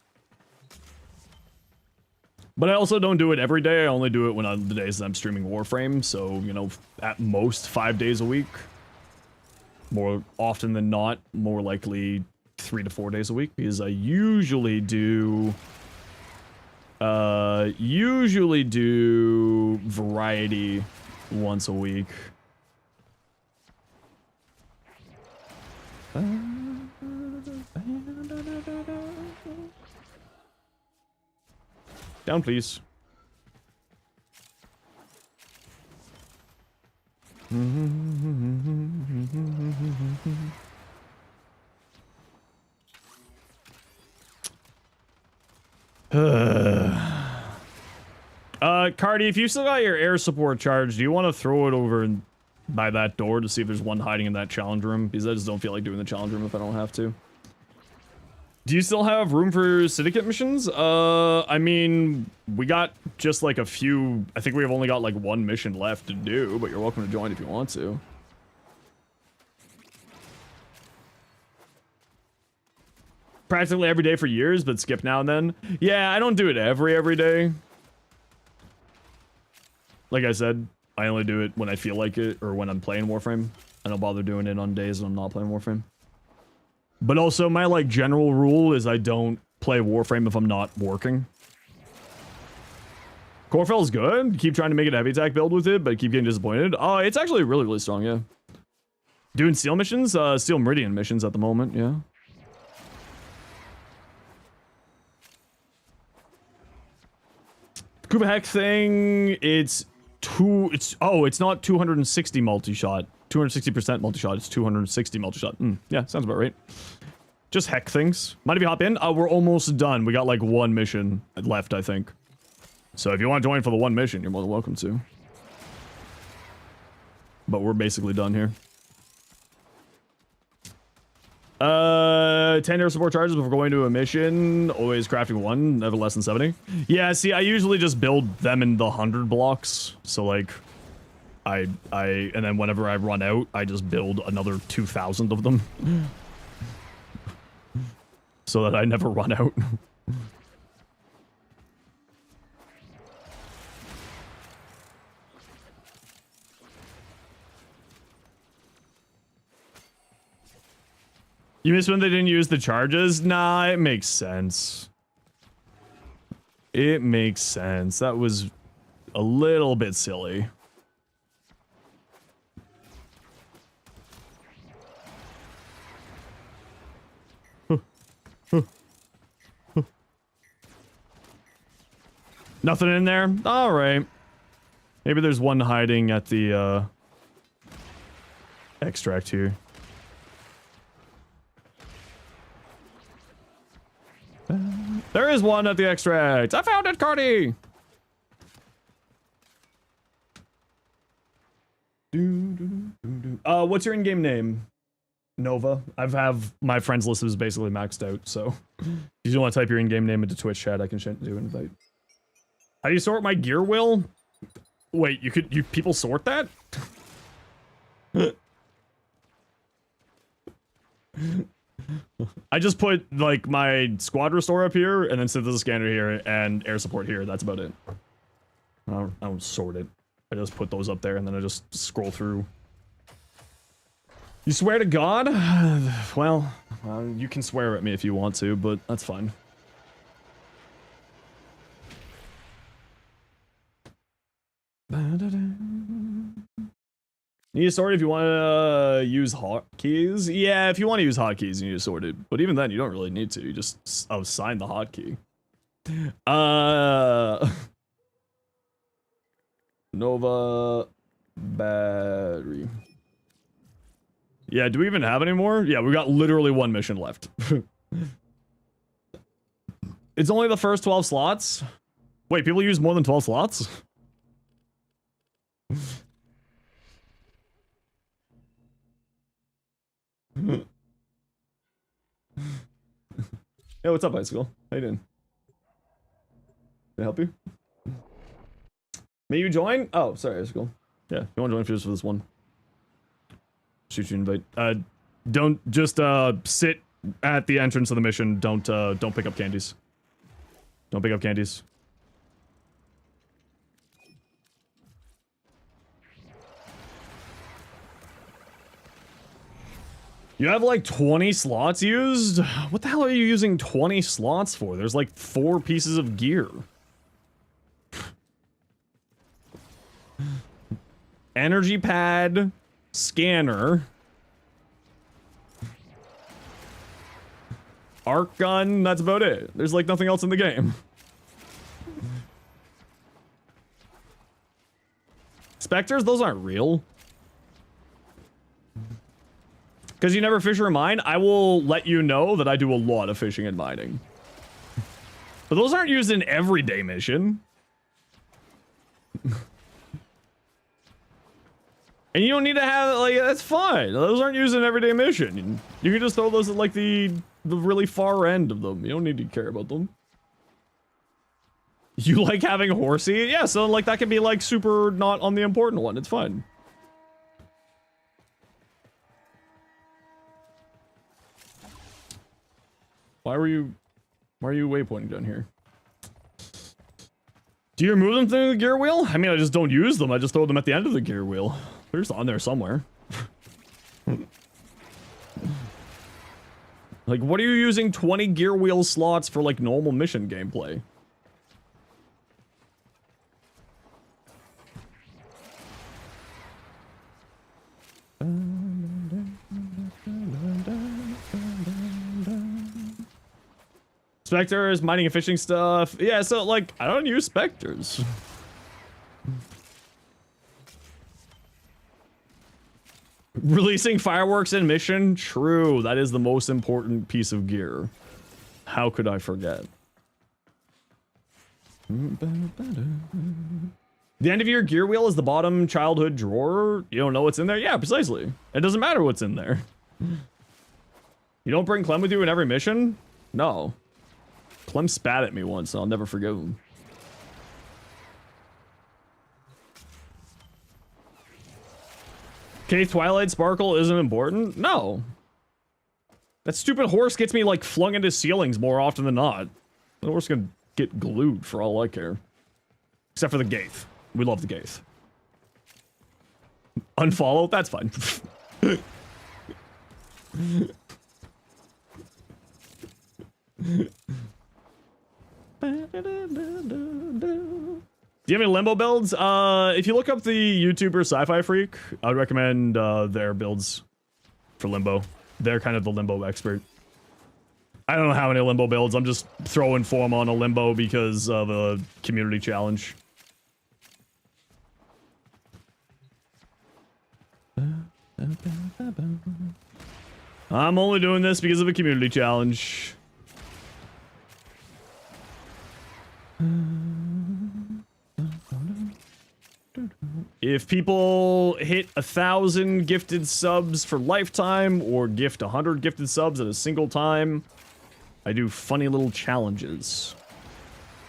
But I also don't do it every day. I only do it when on the days that I'm streaming Warframe. So, you know, at most 5 days a week. More often than not, more likely 3 to 4 days a week. Because I usually do variety once a week. Down, please. Cardi, if you still got your air support charge, do you want to throw it over by that door to see if there's one hiding in that challenge room? Because I just don't feel like doing the challenge room if I don't have to. Do you still have room for syndicate missions? I mean, we got just like a few. I think we have only got like 1 mission left to do, but you're welcome to join if you want to. Practically every day for years, but skip now and then. Yeah, I don't do it every day. Like I said, I only do it when I feel like it or when I'm playing Warframe. I don't bother doing it on days when I'm not playing Warframe. But also, my, like, general rule is I don't play Warframe if I'm not working. Corefell's good. Keep trying to make it a heavy attack build with it, but keep getting disappointed. Oh, it's actually really, really strong, yeah. Doing Steel missions? Steel Meridian missions at the moment, yeah. Kuba Heck thing, it's not 260 multi-shot. 260% multi-shot. It's 260 multi-shot. Yeah, sounds about right. Just heck things. Mind if you hop in? We're almost done. We got like 1 mission left, I think. So if you want to join for the 1 mission, you're more than welcome to. But we're basically done here. 10 air support charges before going to a mission. Always crafting 1, never less than 70. Yeah, see, I usually just build them in the 100 blocks. So like... and then whenever I run out, I just build another 2,000 of them. So that I never run out. You miss when they didn't use the charges? Nah, it makes sense. It makes sense. That was a little bit silly. Nothing in there? Alright. Maybe there's one hiding at the, extract here. There is one at the extract! I found it, Cardi! What's your in-game name? Nova. My friends list is basically maxed out, so... If you want to type your in-game name into Twitch chat, I can do an invite. How do you sort my gear wheel? Wait, people sort that? I just put, like, my squad restore up here, and then synthesis scanner here, and air support here. That's about it. I don't sort it. I just put those up there, and then I just scroll through. You swear to God? Well, you can swear at me if you want to, but that's fine. You need to sort it if you want to use hotkeys. Yeah, if you want to use hotkeys, you need to sort it. But even then, you don't really need to. You just assign the hotkey. Nova battery. Yeah, do we even have any more? Yeah, we got literally 1 mission left. It's only the first 12 slots? Wait, people use more than 12 slots? Hey, what's up, high school? How you doing? Can I help you? May you join? Oh, sorry, high school. Yeah, you want to join for this one? Shoot you invite. Don't just sit at the entrance of the mission. Don't pick up candies. Don't pick up candies. You have like 20 slots used? What the hell are you using 20 slots for? There's like 4 pieces of gear. Energy pad, scanner, arc gun, that's about it. There's like nothing else in the game. Spectres, those aren't real. Because you never fish or mine, I will let you know that I do a lot of fishing and mining. But those aren't used in everyday mission. And you don't need to have, like, that's fine. Those aren't used in everyday mission. You can just throw those at, like, the really far end of them. You don't need to care about them. You like having horsey? Yeah, so, like, that can be, like, super not on the important one. It's fine. Why are you waypointing down here? Do you remove them through the gear wheel? I mean, I just don't use them. I just throw them at the end of the gear wheel. They're just on there somewhere. Like, what are you using 20 gear wheel slots for, like, normal mission gameplay? Spectres, mining and fishing stuff. Yeah, so, like, I don't use specters. Releasing fireworks in mission? True, that is the most important piece of gear. How could I forget? The end of your gear wheel is the bottom childhood drawer? You don't know what's in there? Yeah, precisely. It doesn't matter what's in there. You don't bring Clem with you in every mission? No. Clem spat at me once, so I'll never forgive him. Okay, Twilight Sparkle isn't important? No. That stupid horse gets me, like, flung into ceilings more often than not. The horse can get glued for all I care. Except for the Gaith. We love the Gaith. Unfollow? That's fine. Do you have any Limbo builds? If you look up the YouTuber Sci-Fi Freak, I would recommend their builds for Limbo. They're kind of the Limbo expert. I don't know how many Limbo builds. I'm just throwing form on a Limbo because of a community challenge. I'm only doing this because of a community challenge. If people hit 1,000 gifted subs for lifetime or gift 100 gifted subs at a single time, I do funny little challenges.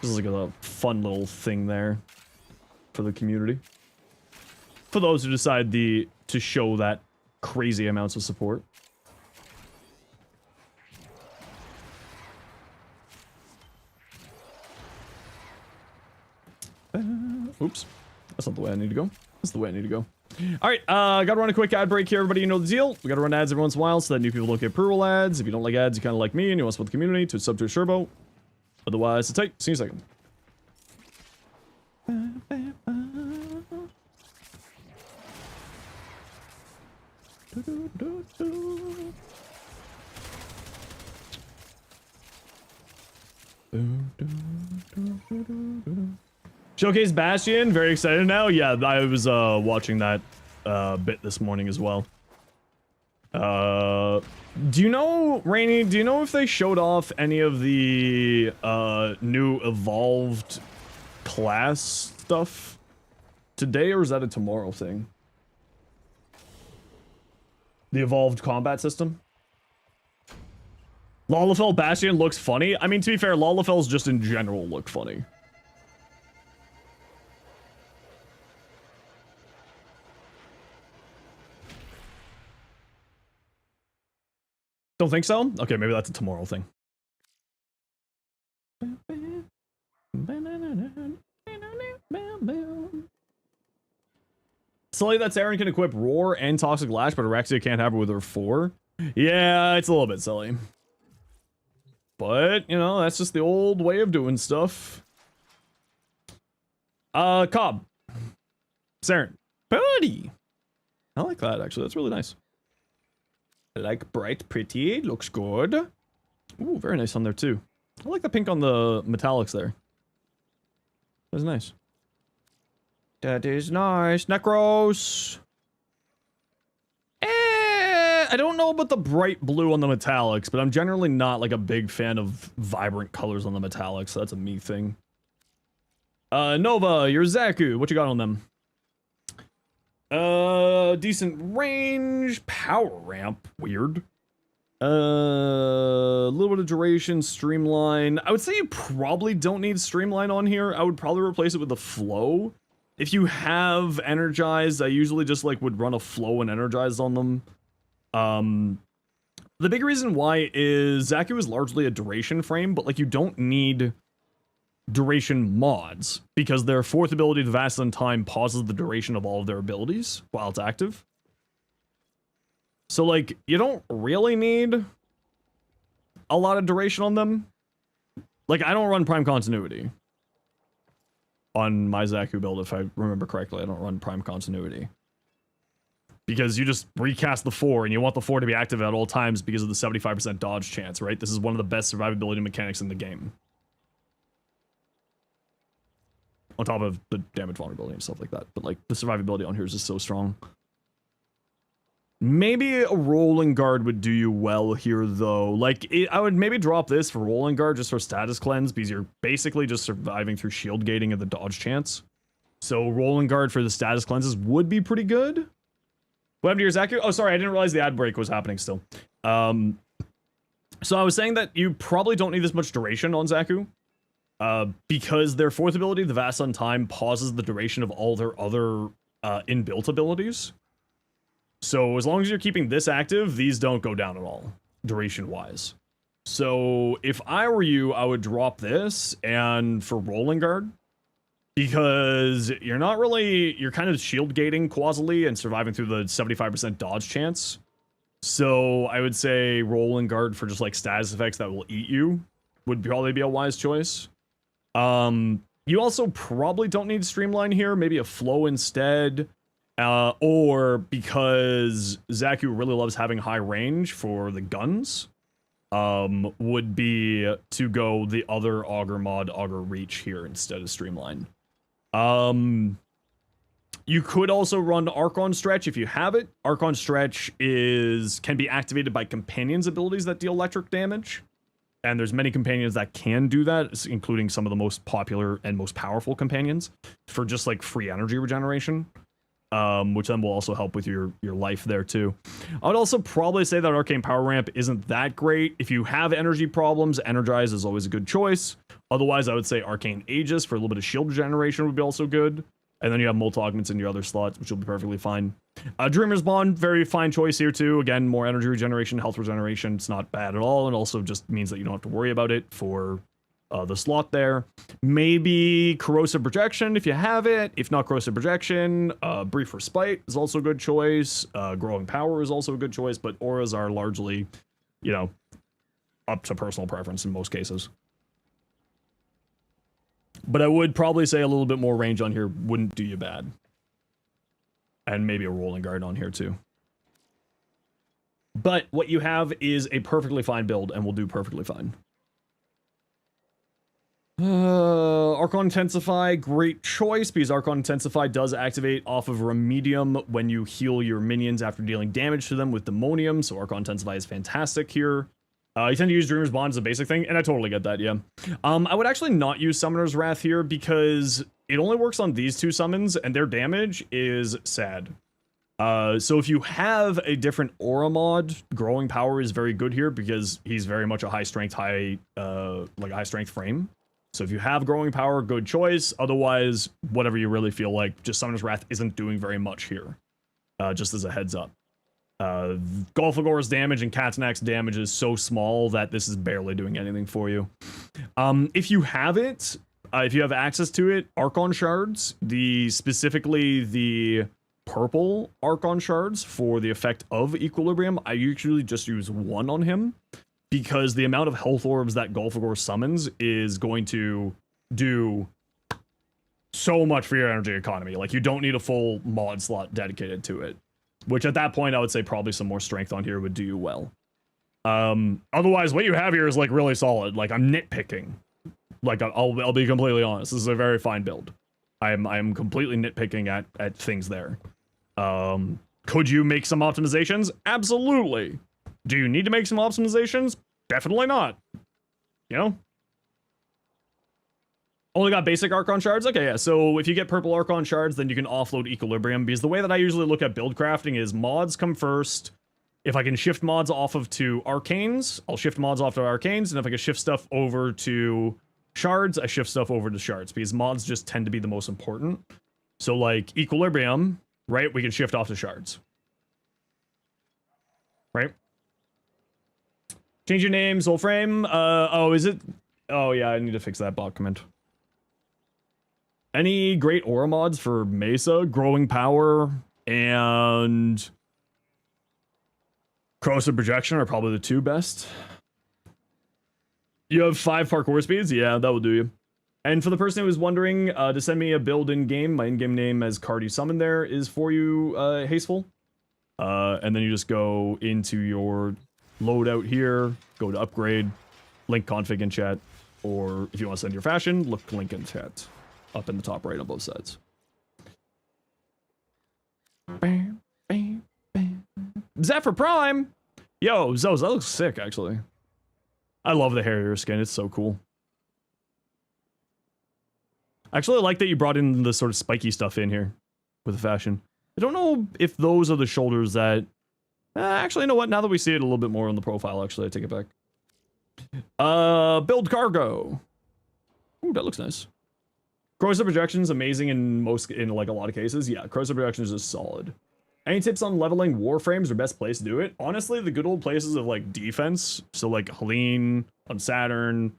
This is like a fun little thing there for the community. For those who decide to show that crazy amounts of support. Oops. That's not the way I need to go. That's the way I need to go. Alright, gotta run a quick ad break here, everybody. You know the deal. We gotta run ads every once in a while so that new people don't get pre-roll ads. If you don't like ads, you kinda like me and you want to support the community, to sub to a Sherbo. Otherwise, it's tight. See you in a second. Showcase Bastion, very excited now. Yeah, I was watching that bit this morning as well. Do you know, Rainy, do you know if they showed off any of the new evolved class stuff? today or is that a tomorrow thing? The evolved combat system? Lalafell Bastion looks funny. I mean, to be fair, Lalafells just in general look funny. Don't think so? Okay, maybe that's a tomorrow thing. Silly that Saren can equip Roar and Toxic Lash, but Arexia can't have her with her 4. Yeah, it's a little bit silly. But, you know, that's just the old way of doing stuff. Cobb. Saren. Buddy. I like that, actually. That's really nice. I like bright, pretty. Looks good. Ooh, very nice on there, too. I like the pink on the metallics there. That's nice. That is nice. Necros. I don't know about the bright blue on the metallics, but I'm generally not like a big fan of vibrant colors on the metallics, so that's a me thing. Nova, your Zaku, what you got on them? Decent range, power ramp, weird. A little bit of duration, streamline. I would say you probably don't need streamline on here. I would probably replace it with the flow. If you have energized, I usually just like would run a flow and energized on them. The big reason why is Zaku is largely a duration frame, but like you don't need duration mods because their 4th ability, the Vast on Time, pauses the duration of all of their abilities while it's active. So like you don't really need a lot of duration on them. Like I don't run Prime Continuity on my Zaku build, if I remember correctly. I don't run Prime Continuity. Because you just recast the 4, and you want the 4 to be active at all times because of the 75% dodge chance, right? This is one of the best survivability mechanics in the game. On top of the damage vulnerability and stuff like that. But, like, the survivability on here is just so strong. Maybe a Rolling Guard would do you well here, though. Like, I would maybe drop this for Rolling Guard just for status cleanse, because you're basically just surviving through shield gating and the dodge chance. So, Rolling Guard for the status cleanses would be pretty good. What happened to your Zaku? Oh, sorry, I didn't realize the ad break was happening still. So I was saying that you probably don't need this much duration on Zaku. Because their 4th ability, the Vast on Time, pauses the duration of all their other inbuilt abilities. So as long as you're keeping this active, these don't go down at all, duration-wise. So if I were you, I would drop this, and for Rolling Guard, because you're not really, you're kind of shield gating quasily and surviving through the 75% dodge chance. So I would say Rolling Guard for just like status effects that will eat you would probably be a wise choice. You also probably don't need Streamline here, maybe a Flow instead. Or because Zaku really loves having high range for the guns, would be to go the other Augur mod, Augur Reach here instead of Streamline. You could also run Archon Stretch if you have it. Archon Stretch can be activated by companions' abilities that deal electric damage. And there's many companions that can do that, including some of the most popular and most powerful companions for just like free energy regeneration. Which then will also help with your life there too. I would also probably say that Arcane Power Ramp isn't that great. If you have energy problems, Energize is always a good choice. Otherwise, I would say Arcane Aegis for a little bit of shield regeneration would be also good. And then you have Molt Augments in your other slots, which will be perfectly fine. Dreamer's Bond, very fine choice here too. Again, more energy regeneration, health regeneration. It's not bad at all, and also just means that you don't have to worry about it for the slot there. Maybe Corrosive Projection if you have it. If not Corrosive Projection, Brief Respite is also a good choice. Growing Power is also a good choice, but auras are largely, you know, up to personal preference in most cases. But I would probably say a little bit more range on here wouldn't do you bad. And maybe a Rolling Guard on here too. But what you have is a perfectly fine build and will do perfectly fine. Archon Intensify, great choice, because Archon Intensify does activate off of Remedium when you heal your minions after dealing damage to them with Demonium, so Archon Intensify is fantastic here. You tend to use Dreamer's Bond as a basic thing, and I totally get that, yeah. I would actually not use Summoner's Wrath here, because it only works on these two summons, and their damage is sad. So if you have a different aura mod, growing power is very good here because he's very much a high strength, high strength frame. So if you have growing power, good choice. Otherwise, whatever you really feel like, just Summoner's Wrath isn't doing very much here. Just as a heads up. Golfagor's damage and Katanak's damage is so small that this is barely doing anything for you. If you have it, if you have access to it, Archon Shards, specifically the purple Archon Shards for the effect of Equilibrium, I usually just use one on him because the amount of health orbs that Golfagor summons is going to do so much for your energy economy. Like, you don't need a full mod slot dedicated to it. Which at that point, I would say probably some more strength on here would do you well. Otherwise, what you have here is like really solid. Like, I'm nitpicking. Like, I'll be completely honest. This is a very fine build. I'm completely nitpicking at things there. Could you make some optimizations? Absolutely. Do you need to make some optimizations? Definitely not. You know? Only got basic Archon Shards? Okay, yeah, so if you get purple Archon Shards, then you can offload Equilibrium, because the way that I usually look at build crafting is mods come first. If I can shift mods off to Arcanes, I'll shift mods off to Arcanes, and if I can shift stuff over to Shards, I shift stuff over to Shards, because mods just tend to be the most important. So, like, Equilibrium, right, we can shift off to Shards. Right? Change your name, Warframe. Oh, is it? Oh, yeah, I need to fix that bot comment. Any great aura mods for Mesa, Growing Power, and Corrosive Projection are probably the two best. You have 5 parkour speeds? Yeah, that will do you. And for the person who was wondering to send me a build in-game, my in-game name as Cardi Summon there is for you, Hasteful. And then you just go into your loadout here, go to upgrade, link config in chat, or if you want to send your fashion, look link in chat. Up in the top right on both sides. Bam, bam, bam. Zephyr Prime! Yo, Zos, that looks sick, actually. I love the Harrier skin, it's so cool. I actually like that you brought in the sort of spiky stuff in here with the fashion. I don't know if those are the shoulders that... actually, you know what? Now that we see it a little bit more on the profile, actually, I take it back. Build cargo. Ooh, that looks nice. Corrosive Projection is amazing in like a lot of cases. Yeah, Corrosive Projection is just solid. Any tips on leveling Warframes or best place to do it? Honestly, the good old places of like defense, so like Helene on Saturn,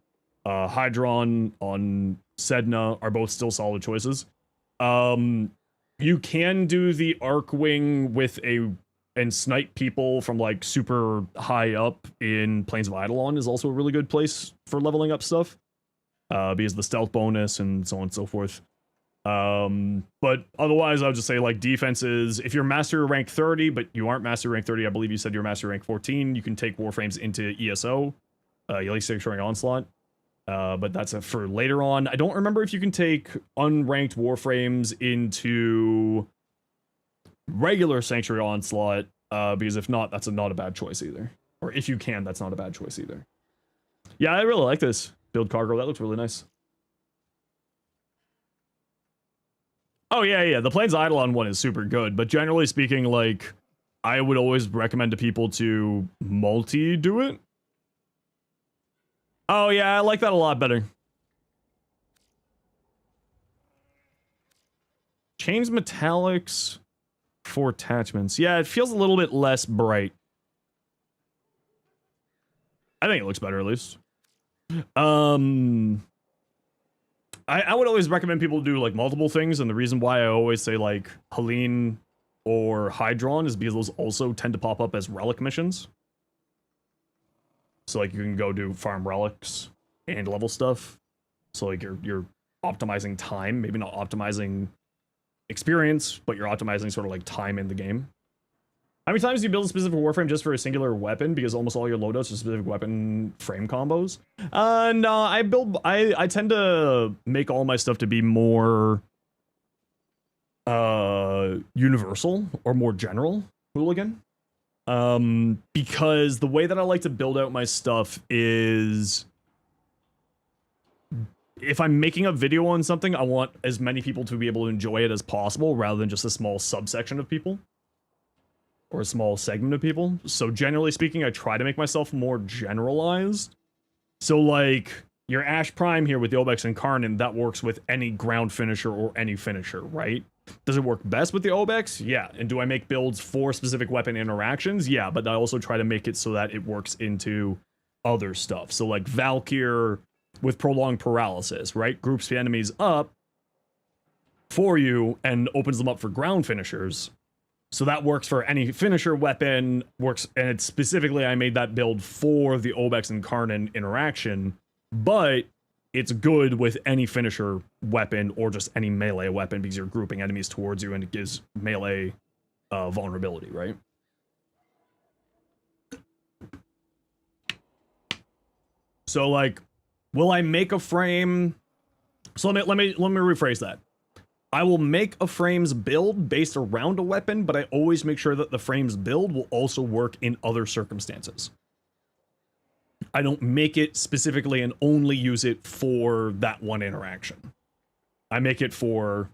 Hydron on Sedna are both still solid choices. You can do the Arcwing with and snipe people from like super high up in Plains of Eidolon is also a really good place for leveling up stuff. Because the stealth bonus and so on and so forth. But otherwise, I would just say, like, defenses, if you're master rank 30, but you aren't master rank 30, I believe you said you're master rank 14, you can take Warframes into ESO, Elite Sanctuary Onslaught. But that's for later on. I don't remember if you can take unranked Warframes into regular Sanctuary Onslaught, because if not, that's not a bad choice either. Or if you can, that's not a bad choice either. Yeah, I really like this. Build cargo, that looks really nice. Oh, yeah, the Plains Eidolon one is super good, but generally speaking, like, I would always recommend to people to multi-do it. Oh, yeah, I like that a lot better. Change metallics for attachments. Yeah, it feels a little bit less bright. I think it looks better, at least. I would always recommend people do like multiple things, and the reason why I always say like Helene or Hydron is because those also tend to pop up as relic missions. So like you can go do farm relics and level stuff. So like you're optimizing time, maybe not optimizing experience, but you're optimizing sort of like time in the game. How many times do you build a specific Warframe just for a singular weapon? Because almost all your loadouts are specific weapon frame combos. No, I tend to make all my stuff to be more universal or more general hooligan. Because the way that I like to build out my stuff is if I'm making a video on something, I want as many people to be able to enjoy it as possible rather than just a small subsection of people. Or a small segment of people. So generally speaking, I try to make myself more generalized. So like, your Ash Prime here with the Obex and Karnan, that works with any ground finisher or any finisher, right? Does it work best with the Obex? Yeah. And do I make builds for specific weapon interactions? Yeah, but I also try to make it so that it works into other stuff. So like Valkyr with prolonged paralysis, right? Groups the enemies up for you and opens them up for ground finishers. So that works for any finisher weapon, works, and it's specifically I made that build for the Obex and Karnan interaction, but it's good with any finisher weapon or just any melee weapon because you're grouping enemies towards you and it gives melee vulnerability, right? So like, will I make a frame? So let me rephrase that. I will make a frame's build based around a weapon, but I always make sure that the frame's build will also work in other circumstances. I don't make it specifically and only use it for that one interaction. I make it for,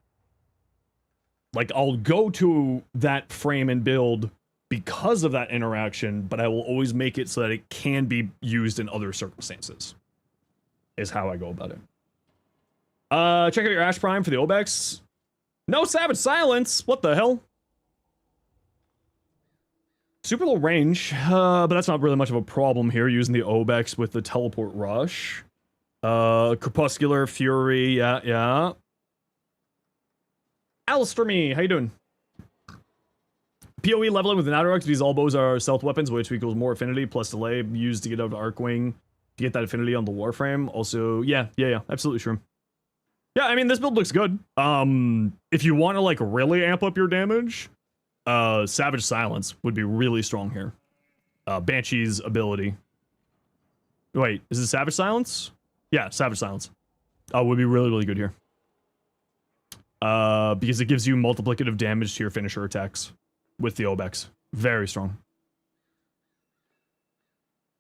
like, I'll go to that frame and build because of that interaction, but I will always make it so that it can be used in other circumstances, is how I go about it. Check out your Ash Prime for the Obex. No Savage Silence! What the hell? Super low range, but that's not really much of a problem here, using the Obex with the Teleport Rush. Crepuscular Fury, yeah. Alistair, how you doing? PoE leveling with an Outer Arcs, these all bows are stealth weapons, which equals more affinity plus delay used to get out of Arcwing to get that affinity on the Warframe. Also, yeah, absolutely true. Yeah, I mean, this build looks good. If you want to, like, really amp up your damage, Savage Silence would be really strong here. Banshee's ability. Wait, is it Savage Silence? Yeah, Savage Silence. Would be really, really good here. Because it gives you multiplicative damage to your finisher attacks with the Obex. Very strong.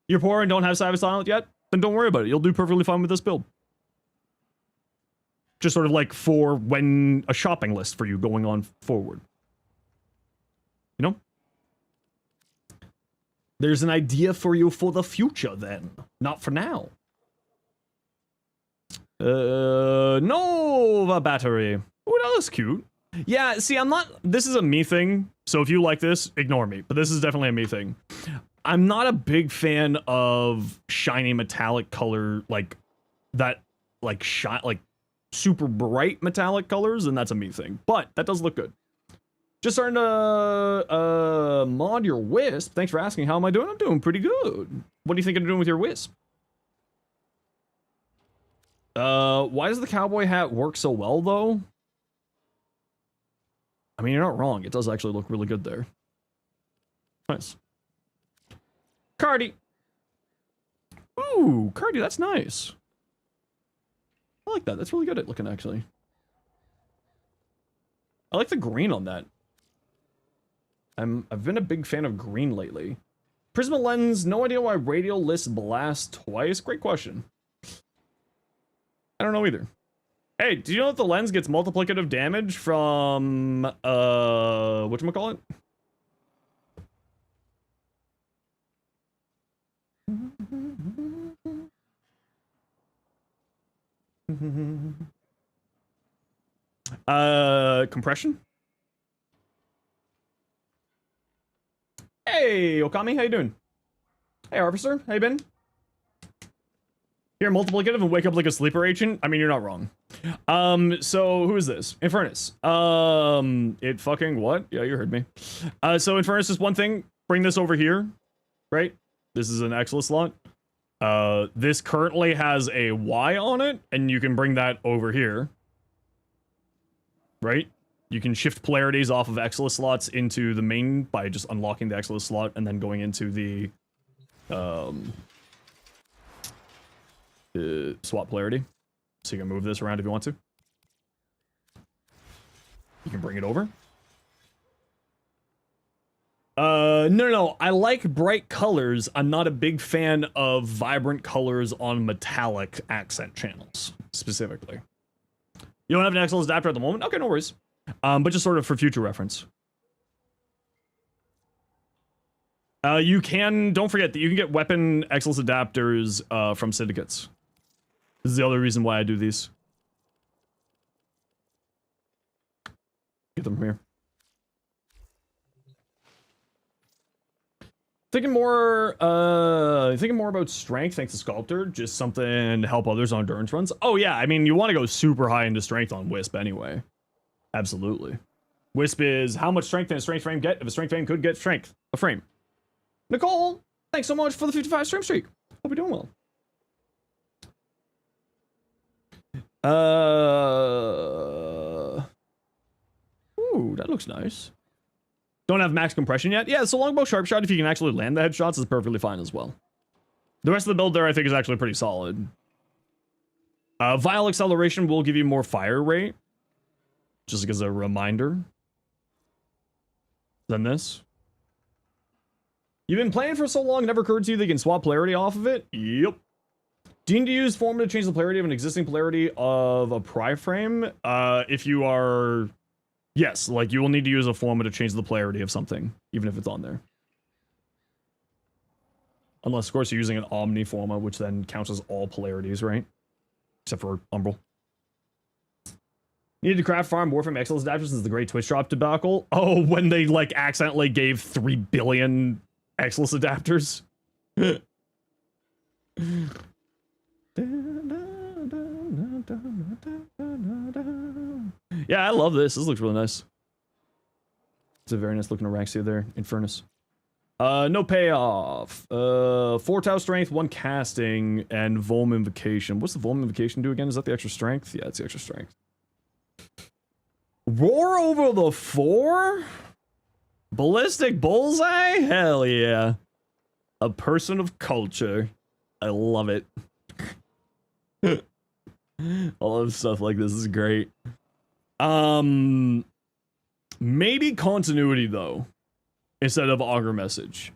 You're poor and don't have Savage Silence yet? Then don't worry about it. You'll do perfectly fine with this build. Just sort of like for when a shopping list for you going on forward. You know? There's an idea for you for the future then. Not for now. Nova battery. Oh, that looks cute. Yeah, see, I'm not... This is a me thing, so if you like this, ignore me. But this is definitely a me thing. I'm not a big fan of shiny metallic color, like, that, like, super bright metallic colors, and that's a me thing. But that does look good. Just starting to mod your Wisp. Thanks for asking. How am I doing? I'm doing pretty good. What do you think I'm doing with your Wisp? Why does the cowboy hat work so well, though? I mean, you're not wrong. It does actually look really good there. Nice. Cardi. Ooh, Cardi, that's nice. I like that. That's really good at looking, actually. I like the green on that. I've been a big fan of green lately. Prisma Lens, no idea why Radial lists Blast twice. Great question. I don't know either. Hey, do you know that the lens gets multiplicative damage from, whatchamacallit? Compression? Hey, Okami, how you doing? Hey, Officer, how you been? You're multiplicative and wake up like a sleeper agent? I mean, you're not wrong. So who is this? Infernus. It fucking what? Yeah, you heard me. So Infernus is one thing. Bring this over here, right? This is an Exilus slot. This currently has a Y on it, and you can bring that over here. Right? You can shift polarities off of Exilus slots into the main by just unlocking the Exilus slot and then going into the swap polarity. So you can move this around if you want to. You can bring it over. No. I like bright colors. I'm not a big fan of vibrant colors on metallic accent channels, specifically. You don't have an XLS adapter at the moment? Okay, no worries. But just sort of for future reference. You can, don't forget that you can get weapon XLS adapters from syndicates. This is the other reason why I do these. Get them from here. Thinking more about strength thanks to Sculptor, just something to help others on endurance runs. Oh yeah, I mean, you want to go super high into strength on Wisp anyway. Absolutely. Wisp is how much strength can a strength frame get if a strength frame could get strength, a frame. Nicole, thanks so much for the 55 stream streak. Hope you're doing well. Ooh, that looks nice. Don't have max compression yet? Yeah, so longbow sharp shot, if you can actually land the headshots, is perfectly fine as well. The rest of the build there, I think, is actually pretty solid. Vial acceleration will give you more fire rate. Just as a reminder. Than this. You've been playing for so long, it never occurred to you that you can swap polarity off of it? Yep. Do you need to use form to change the polarity of an existing polarity of a pry frame? If you are... Yes, like you will need to use a forma to change the polarity of something, even if it's on there. Unless, of course, you're using an Omni forma, which then counts as all polarities, right? Except for Umbral. Needed to craft farm Warframe XLS adapters since the Great Twitch Drop debacle. Oh, when they, like, accidentally gave 3 billion XLS adapters. Yeah, I love this. This looks really nice. It's a very nice looking Araxia there in Furnace. No payoff. 4 Tau strength, 1 casting, and Volm Invocation. What's the Volm Invocation do again? Is that the extra strength? Yeah, it's the extra strength. Roar over the 4? Ballistic Bullseye? Hell yeah. A person of culture. I love it. I love stuff like this. This is great. Maybe continuity though, instead of augur message.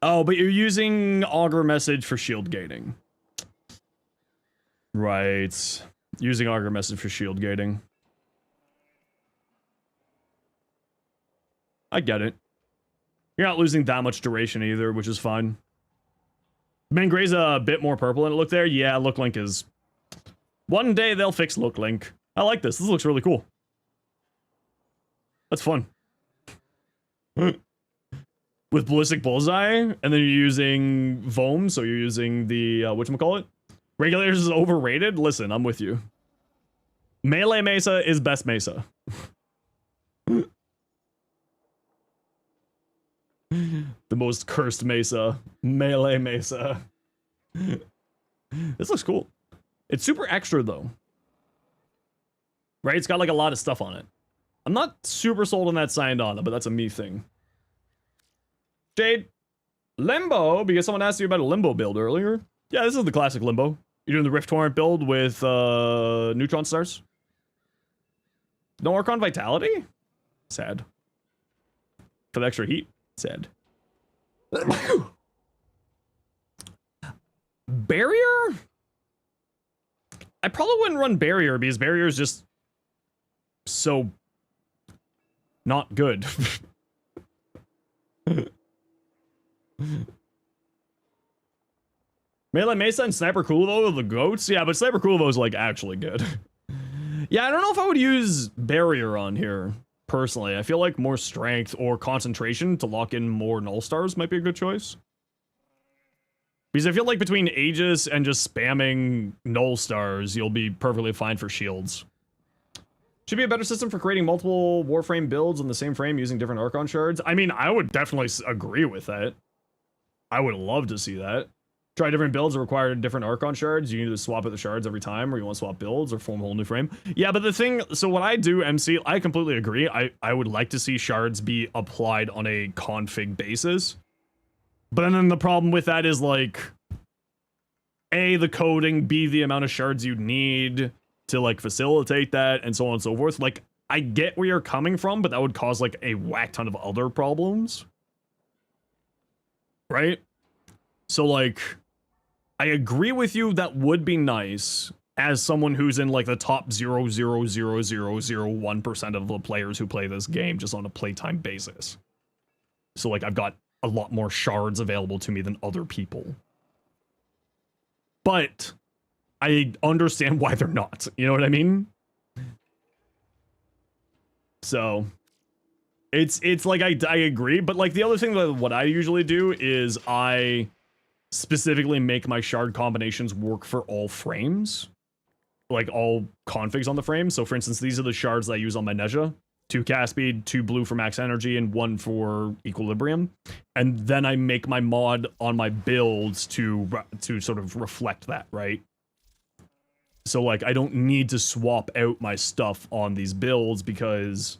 Oh, but you're using augur message for shield gating. Right. Using augur message for shield gating. I get it. You're not losing that much duration either, which is fine. Mangray's a bit more purple in it. Look there. Yeah, Look Link is... One day they'll fix Look Link. I like this. This looks really cool. That's fun. With Ballistic Bullseye, and then you're using Vohm, so you're using the, whatchamacallit? Regulators is overrated? Listen, I'm with you. Melee Mesa is best Mesa. The most cursed Mesa. Melee Mesa. This looks cool. It's super extra, though. Right? It's got, like, a lot of stuff on it. I'm not super sold on that signed on, but that's a me thing. Jade. Limbo, because someone asked you about a Limbo build earlier. Yeah, this is the classic Limbo. You're doing the Rift Torrent build with, Neutron Stars. No Archon Vitality? Sad. For the extra heat? Sad. Barrier? I probably wouldn't run Barrier because Barrier is just so not good. Melee Mesa and Sniper Kulovo are the goats? Yeah, but Sniper Kulovo is like actually good. Yeah, I don't know if I would use Barrier on here, personally. I feel like more strength or concentration to lock in more Null Stars might be a good choice. Because I feel like between Aegis and just spamming Null Stars, you'll be perfectly fine for shields. Should be a better system for creating multiple Warframe builds on the same frame using different Archon shards. I mean, I would definitely agree with that. I would love to see that. Try different builds that require different Archon shards. You need to swap out the shards every time, or you want to swap builds, or form a whole new frame. Yeah, but the thing, so when I do MC, I completely agree. I would like to see shards be applied on a config basis. But then the problem with that is like, A, the coding, B, the amount of shards you need to like facilitate that, and so on and so forth. Like, I get where you're coming from, but that would cause like a whack ton of other problems. Right? So like, I agree with you, that would be nice as someone who's in like the top 0.00001% of the players who play this game just on a playtime basis. So like, I've got a lot more shards available to me than other people. But I understand why they're not. You know what I mean? So it's like I agree, but like the other thing that what I usually do is I specifically make my shard combinations work for all frames, like all configs on the frame. So for instance, these are the shards that I use on my Nezha: 2 cast speed, 2 blue for max energy, and 1 for equilibrium. And then I make my mod on my builds to sort of reflect that, right? So like, I don't need to swap out my stuff on these builds because,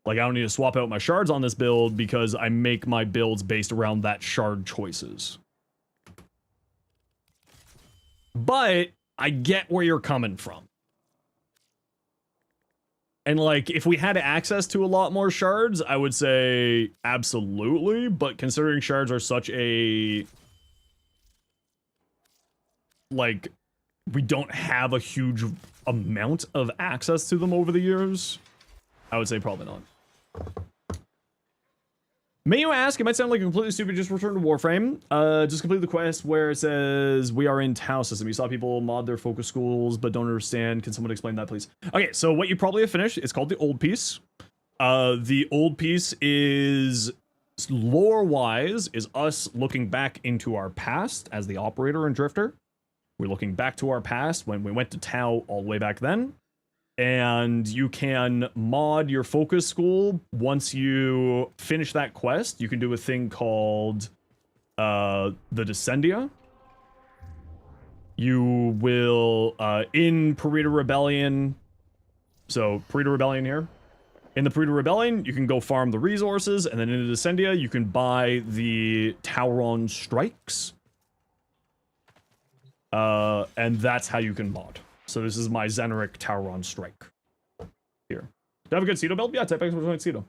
like, I don't need to swap out my shards on this build because I make my builds based around that shard choices. But I get where you're coming from. And like, if we had access to a lot more shards, I would say absolutely, but considering shards are such a, like, we don't have a huge amount of access to them over the years, I would say probably not. May you ask, it might sound like completely stupid, just return to Warframe. Just complete the quest where it says we are in Tau system. You saw people mod their focus schools, but don't understand. Can someone explain that, please? Okay, so what you probably have finished, it's called the Old Piece. The Old Piece is, lore-wise, is us looking back into our past as the operator and drifter. We're looking back to our past when we went to Tau all the way back then. And you can mod your focus school. Once you finish that quest, you can do a thing called the Descendia. You will, in Purita Rebellion, so Purita Rebellion here. In the Purita Rebellion, you can go farm the resources, and then in the Descendia, you can buy the Tauron Strikes. And that's how you can mod. So this is my Zeneric Tauron Strike. Here. Do I have a good Cedo build? Yeah, type X with Cedo.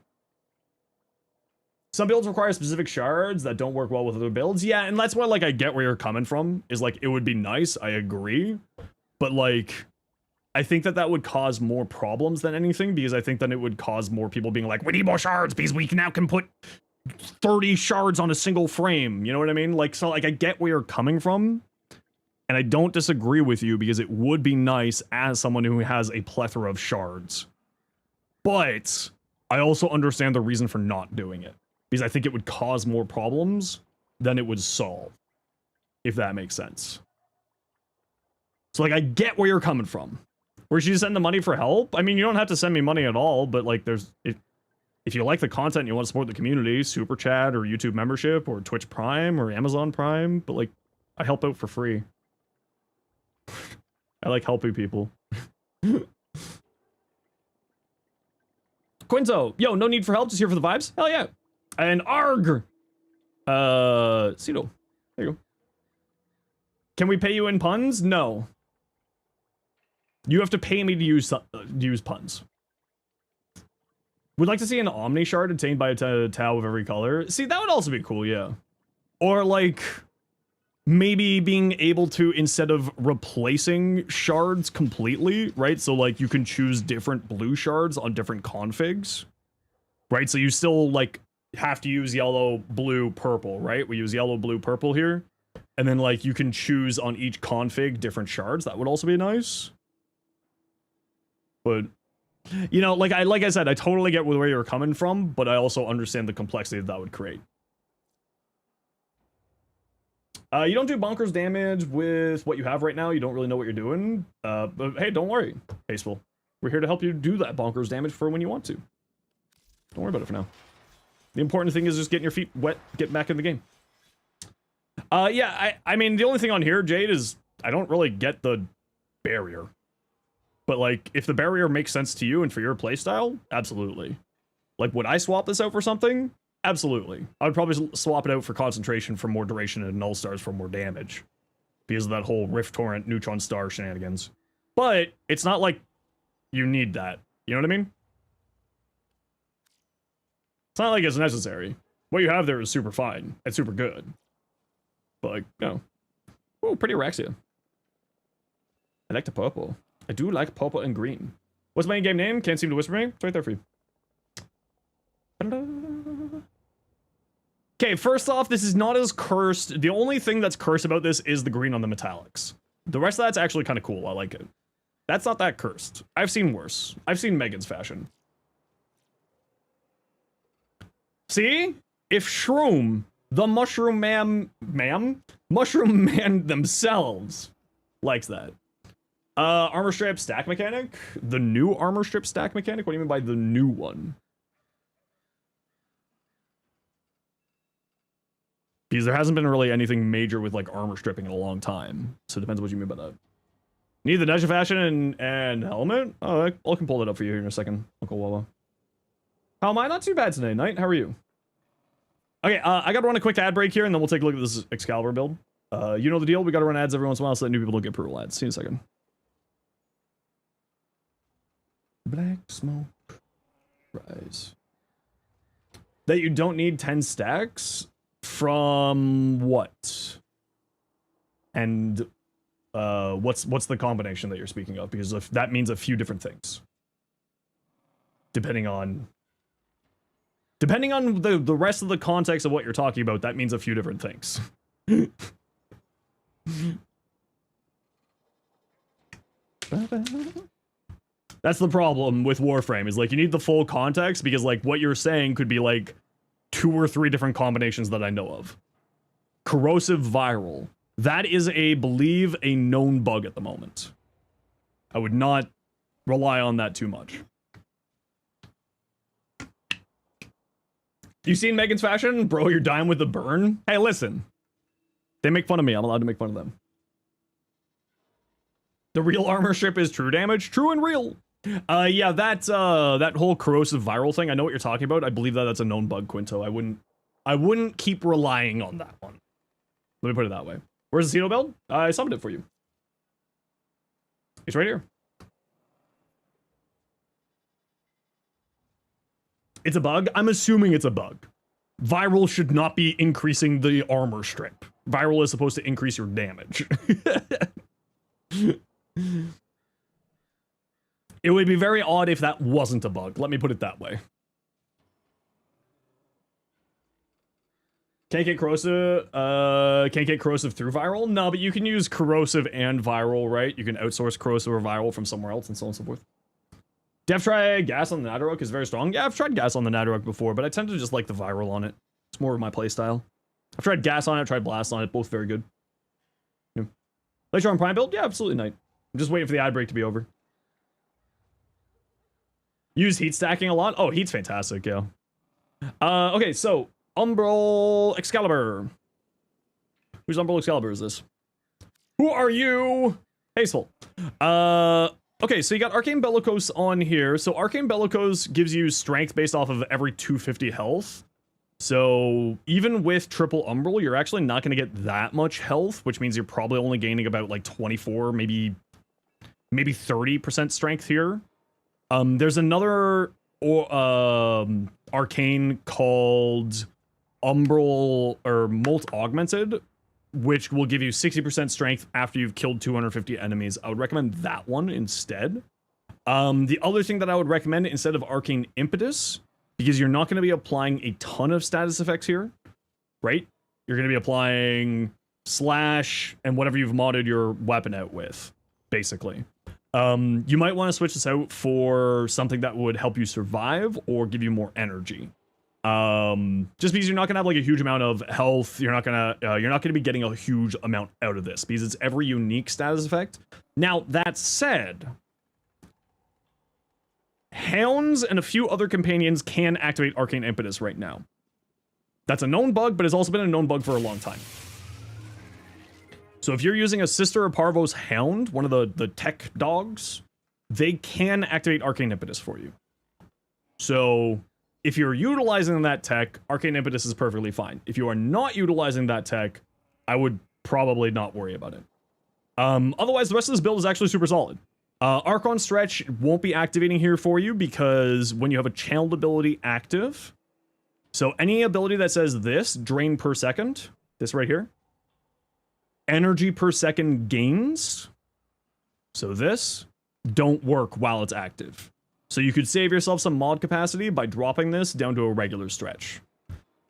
Some builds require specific shards that don't work well with other builds. Yeah, and that's why, like, I get where you're coming from. Is like, it would be nice, I agree. But, like, I think that would cause more problems than anything, because I think then it would cause more people being like, we need more shards, because we now can put 30 shards on a single frame. You know what I mean? Like, so, like, I get where you're coming from. And I don't disagree with you, because it would be nice as someone who has a plethora of shards. But I also understand the reason for not doing it, because I think it would cause more problems than it would solve, if that makes sense. So, like, I get where you're coming from. Where should you send the money for help? I mean, you don't have to send me money at all, but, like, there's... If you like the content and you want to support the community, Super Chat or YouTube membership or Twitch Prime or Amazon Prime, but, like, I help out for free. I like helping people. Quinto, yo, no need for help, just here for the vibes. Hell yeah. And Arg. Cedo. There you go. Can we pay you in puns? No. You have to pay me to use puns. Would like to see an Omni shard obtained by a Tau of every color. See, that would also be cool, yeah. Or like, maybe being able to, instead of replacing shards completely, right? So like, you can choose different blue shards on different configs, right? So you still like have to use yellow, blue, purple, right? We use yellow, blue, purple here. And then like, you can choose on each config different shards. That would also be nice. But, you know, like I said, I totally get where you're coming from, but I also understand the complexity that would create. You don't do bonkers damage with what you have right now. You don't really know what you're doing. But hey, don't worry, Paceful. We're here to help you do that bonkers damage for when you want to. Don't worry about it for now. The important thing is just getting your feet wet, getting back in the game. Yeah, I mean, the only thing on here, Jade, is I don't really get the barrier. But, like, if the barrier makes sense to you and for your playstyle, absolutely. Like, would I swap this out for something? Absolutely. I would probably swap it out for concentration for more duration and null stars for more damage. Because of that whole Rift Torrent, Neutron Star shenanigans. But, it's not like you need that. You know what I mean? It's not like it's necessary. What you have there is super fine. It's super good. But, like, no. Oh, pretty Araxia. I like the purple. I do like purple and green. What's my in-game name? Can't seem to whisper me. It's right there for you. Okay, first off, this is not as cursed. The only thing that's cursed about this is the green on the metallics. The rest of that's actually kind of cool. I like it. That's not that cursed. I've seen worse. I've seen Megan's fashion. See? If Shroom, the mushroom mushroom man themselves likes that. Armor strip stack mechanic? The new armor strip stack mechanic? What do you mean by the new one? Because there hasn't been really anything major with like armor stripping in a long time. So it depends what you mean by that. Need the Dungeon Fashion and helmet? Oh, I can pull it up for you here in a second, Uncle Wawa. How am I? Not too bad today, Knight. How are you? Okay, I gotta run a quick ad break here, and then we'll take a look at this Excalibur build. You know the deal. We gotta run ads every once in a while so that new people don't get brutal ads. See you in a second. Black smoke. Rise. That you don't need 10 stacks? From what? And what's the combination that you're speaking of? Because if that means a few different things. Depending on the rest of the context of what you're talking about, that means a few different things. That's the problem with Warframe, is like you need the full context, because like what you're saying could be like 2 or 3 different combinations that I know of. Corrosive viral. That is believe a known bug at the moment. I would not rely on that too much. You seen Megan's fashion? Bro, you're dying with the burn? Hey, listen. They make fun of me. I'm allowed to make fun of them. The real armor strip is true damage. True and real. Yeah, that whole corrosive viral thing, I know what you're talking about. I believe that's a known bug, Quinto. I wouldn't keep relying on that one. Let me put it that way. Where's the Zeno build? I summoned it for you. It's right here. It's a bug? I'm assuming it's a bug. Viral should not be increasing the armor strip. Viral is supposed to increase your damage. It would be very odd if that wasn't a bug. Let me put it that way. Can't get corrosive through viral? No, but you can use corrosive and viral, right? You can outsource corrosive or viral from somewhere else and so on and so forth. Dev try gas on the Nadorok is very strong. Yeah, I've tried gas on the Nadorok before, but I tend to just like the viral on it. It's more of my playstyle. I've tried gas on it, tried blast on it, both very good. Yeah. Later on Prime build? Yeah, absolutely, Knight. I'm just waiting for the ad break to be over. Use heat stacking a lot? Oh, heat's fantastic, yeah. Okay, so Umbral Excalibur. Whose Umbral Excalibur is this? Who are you? Hasteful. Okay, so you got Arcane Bellicose on here. So Arcane Bellicose gives you strength based off of every 250 health. So even with triple Umbral, you're actually not going to get that much health, which means you're probably only gaining about like 24, maybe 30% strength here. There's another arcane called Umbral or Molt Augmented, which will give you 60% strength after you've killed 250 enemies. I would recommend that one instead. The other thing that I would recommend instead of Arcane Impetus, because you're not going to be applying a ton of status effects here, right? You're going to be applying slash and whatever you've modded your weapon out with, basically. You might want to switch this out for something that would help you survive or give you more energy. Just because you're not gonna have like a huge amount of health, you're not gonna be getting a huge amount out of this because it's every unique status effect. Now that said, Hounds and a few other companions can activate Arcane Impetus right now. That's a known bug, but it's also been a known bug for a long time. So if you're using a Sister of Parvo's Hound, one of the tech dogs, they can activate Arcane Impetus for you. So if you're utilizing that tech, Arcane Impetus is perfectly fine. If you are not utilizing that tech, I would probably not worry about it. Otherwise, the rest of this build is actually super solid. Archon Stretch won't be activating here for you because when you have a channeled ability active, So any ability that says this, drain per second, this right here, energy per second gains, so this, don't work while it's active. So you could save yourself some mod capacity by dropping this down to a regular stretch.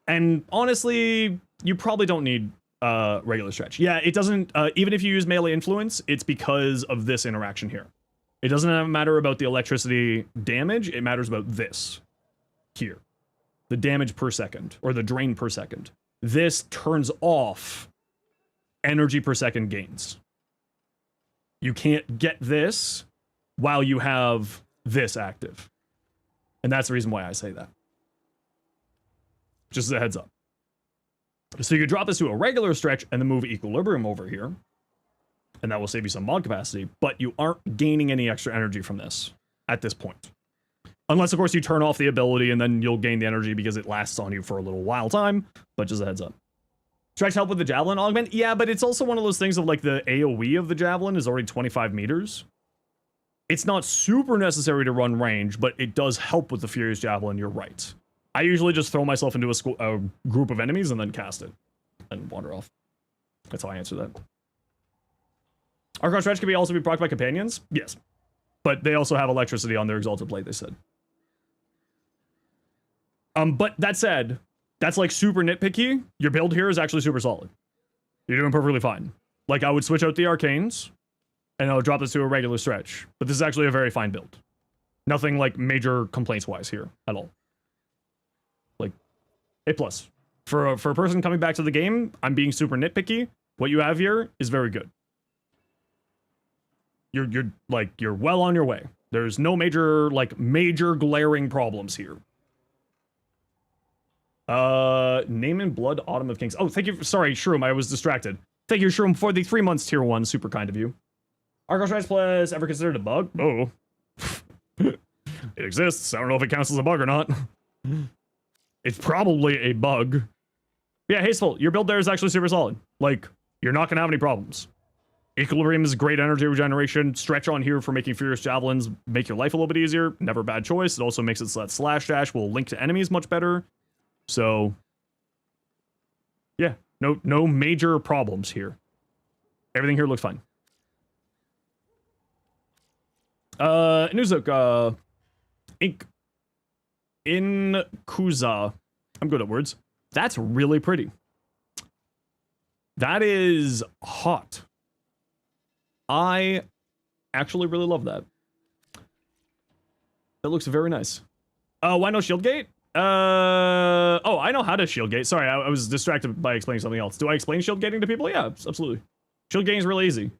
And honestly, you probably don't need regular stretch. Yeah, it doesn't, even if you use melee influence, it's because of this interaction here. It doesn't matter about the electricity damage, it matters about this here. The damage per second, or the drain per second. This turns off energy per second gains. You can't get this while you have this active. And that's the reason why I say that. Just as a heads up. So you could drop this to a regular stretch and then move equilibrium over here. And that will save you some mod capacity, but you aren't gaining any extra energy from this at this point. Unless, of course, you turn off the ability and then you'll gain the energy because it lasts on you for a little while time, but just a heads up. Stretch help with the javelin augment? Yeah, but it's also one of those things of like the AoE of the javelin is already 25 meters. It's not super necessary to run range, but it does help with the Furious Javelin, you're right. I usually just throw myself into a group of enemies and then cast it. And wander off. That's how I answer that. Archon Stretch can also be procced by companions? Yes. But they also have electricity on their Exalted Blade, they said. But that said, that's like super nitpicky. Your build here is actually super solid. You're doing perfectly fine. Like, I would switch out the Arcanes, and I would drop this to a regular stretch. But this is actually a very fine build. Nothing, like, major complaints-wise here, at all. Like, A+. For a person coming back to the game, I'm being super nitpicky. What you have here is very good. You're well on your way. There's no major glaring problems here. Name and Blood, Autumn of Kings. Oh, thank you. Sorry, Shroom, I was distracted. Thank you, Shroom, for the 3 months tier 1. Super kind of you. Archon Strikes Plus ever considered a bug? Oh. It exists. I don't know if it counts as a bug or not. It's probably a bug. Yeah, Hasteful, your build there is actually super solid. Like, you're not gonna have any problems. Equilibrium is great energy regeneration. Stretch on here for making Furious Javelins make your life a little bit easier. Never a bad choice. It also makes it so that slash dash will link to enemies much better. So, yeah, no major problems here. Everything here looks fine. Nuzuk, in Kuza. I'm good at words. That's really pretty. That is hot. I actually really love that. That looks very nice. Why no shield gate? Oh, I know how to shield gate. Sorry, I was distracted by explaining something else. Do I explain shield gating to people? Yeah, absolutely. Shield gating is really easy.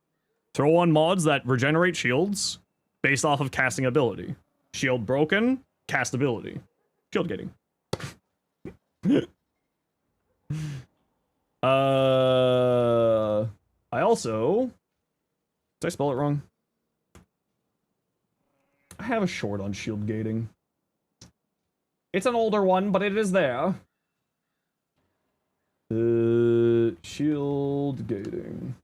Throw on mods that regenerate shields based off of casting ability. Shield broken, cast ability. Shield gating. I also... Did I spell it wrong? I have a short on shield gating. It's an older one, but it is there. Shield gating.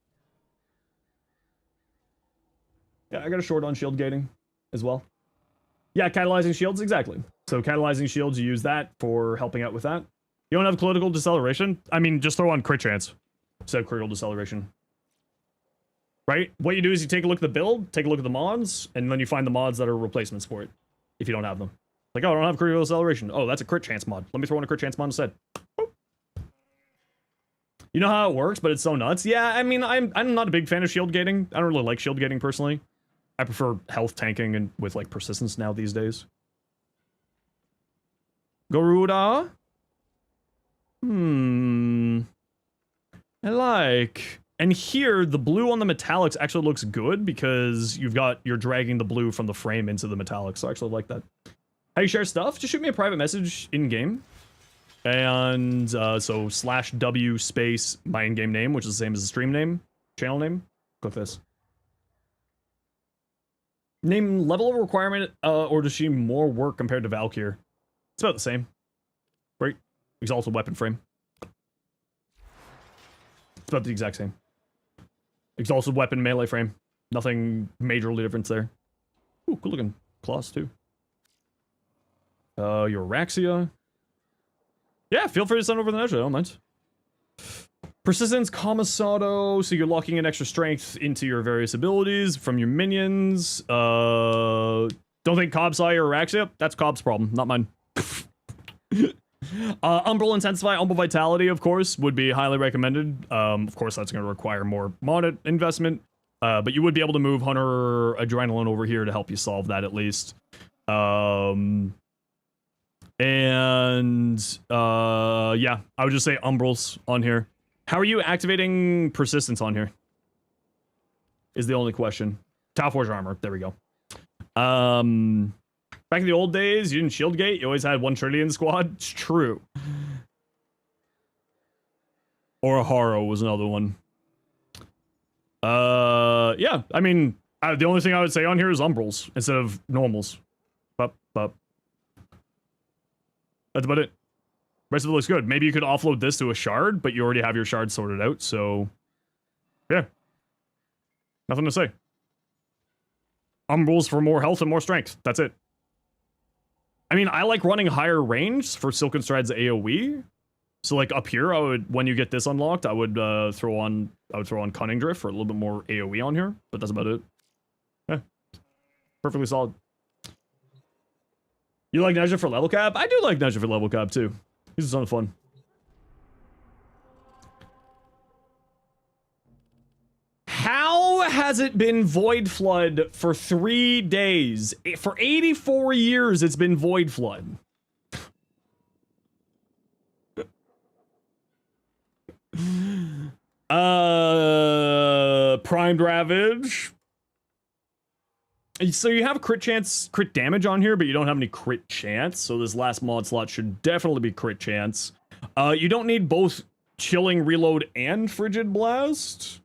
Yeah, I got a short on shield gating as well. Yeah, catalyzing shields, exactly. So catalyzing shields, you use that for helping out with that. You don't have critical deceleration? I mean, just throw on crit chance instead of critical deceleration. Right? What you do is you take a look at the build, take a look at the mods, and then you find the mods that are replacements for it, if you don't have them. Like, oh, I don't have critical acceleration. Oh, that's a crit chance mod. Let me throw in a crit chance mod instead. Boop. You know how it works, but it's so nuts. Yeah, I mean, I'm not a big fan of shield gating. I don't really like shield gating personally. I prefer health tanking and with like persistence now these days. Garuda. I like. And here, the blue on the metallics actually looks good because you're dragging the blue from the frame into the metallics. So I actually like that. How you share stuff? Just shoot me a private message in-game. And so /W space my in-game name, which is the same as the stream name, channel name. Click this. Name level of requirement, or does she more work compared to Valkyr? It's about the same. Right? Exalted weapon frame. It's about the exact same. Exalted weapon melee frame. Nothing majorly different there. Ooh, good looking claws too. Your Araxia. Yeah, feel free to send over the nudge. I don't mind. Persistence, Kamisado, so you're locking in extra strength into your various abilities from your minions. Don't think Cobb saw your Araxia? That's Cobb's problem, not mine. Umbral Intensify, Umbral Vitality, of course, would be highly recommended. Of course, that's going to require more mod investment. But you would be able to move Hunter Adrenaline over here to help you solve that at least. Yeah, I would just say Umbrals on here. How are you activating Persistence on here? Is the only question. Tau Forge Armor, there we go. Back in the old days, you didn't shield gate, you always had 1 Trillion squad. It's true. Or Haro was another one. Yeah, I mean, the only thing I would say on here is Umbrals instead of normals. But that's about it. Rest of it looks good. Maybe you could offload this to a shard, but you already have your shard sorted out, so yeah. Nothing to say. Umbrals for more health and more strength. That's it. I mean, I like running higher range for Silken Stride's AoE. So like up here, I would, when you get this unlocked, I would throw on Cunning Drift for a little bit more AoE on here, but that's about it. Yeah. Perfectly solid. You like Nezha for level cap? I do like Nezha for level cap too. He's a ton of fun. How has it been Void Flood for 3 days? For 84 years, it's been Void Flood. Primed Ravage. So you have crit damage on here, but you don't have any crit chance. So this last mod slot should definitely be crit chance. You don't need both Chilling Reload and Frigid Blast.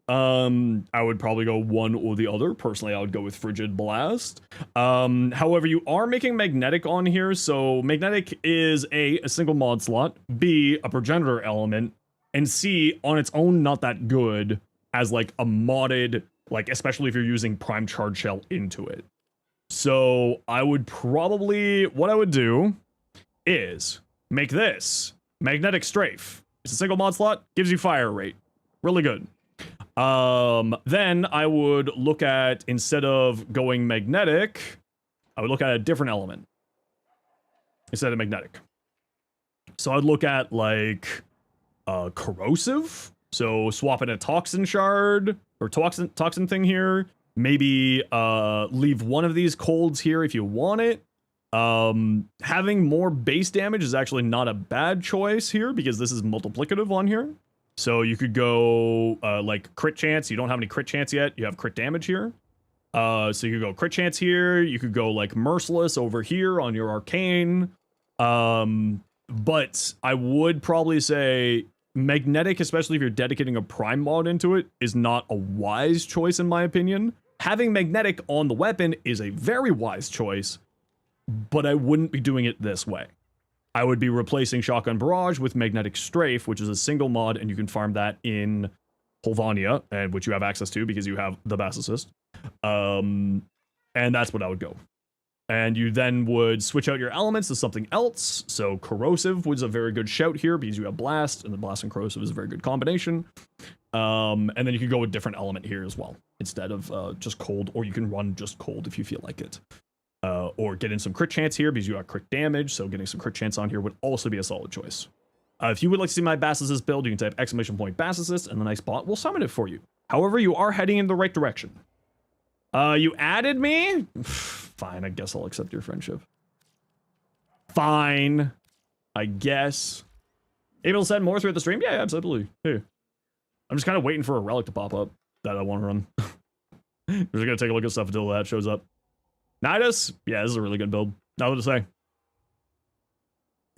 I would probably go one or the other. Personally, I would go with Frigid Blast. However, you are making Magnetic on here. So Magnetic is A, single mod slot, B, a progenitor element, and C, on its own, not that good as like a modded, like especially if you're using Prime Charge Shell into it. So I would probably, what I would do is make this Magnetic Strafe. It's a single mod slot, gives you fire rate. Really good. Then I would look at, instead of going magnetic, I would look at a different element instead of magnetic. So I'd look at like corrosive. So swap in a toxin shard or toxin thing here. Maybe leave one of these colds here if you want it. Having more base damage is actually not a bad choice here because this is multiplicative on here. So you could go like crit chance. You don't have any crit chance yet. You have crit damage here. So you could go crit chance here. You could go like merciless over here on your arcane. But I would probably say magnetic, especially if you're dedicating a prime mod into it, is not a wise choice in my opinion. Having magnetic on the weapon is a very wise choice, but I wouldn't be doing it this way. I would be replacing Shotgun Barrage with Magnetic Strafe, which is a single mod, and you can farm that in Holvania, and which you have access to because you have the Bass Assist. And that's what I would go. And you then would switch out your elements to something else. So Corrosive was a very good shout here because you have Blast, and the Blast and Corrosive is a very good combination. And then you could go with different element here as well, instead of just Cold, or you can run just Cold if you feel like it. Or get in some crit chance here because you got crit damage, so getting some crit chance on here would also be a solid choice. If you would like to see my Bass Assist build, you can type ! Bass Assist and the nice bot will summon it for you. However, you are heading in the right direction. You added me? Fine, I guess I'll accept your friendship. Fine, I guess. Able to send more throughout the stream? Yeah, absolutely. Hey. I'm just kind of waiting for a relic to pop up that I want to run. We're just gonna take a look at stuff until that shows up. Nidus? Yeah, this is a really good build. Nothing to say.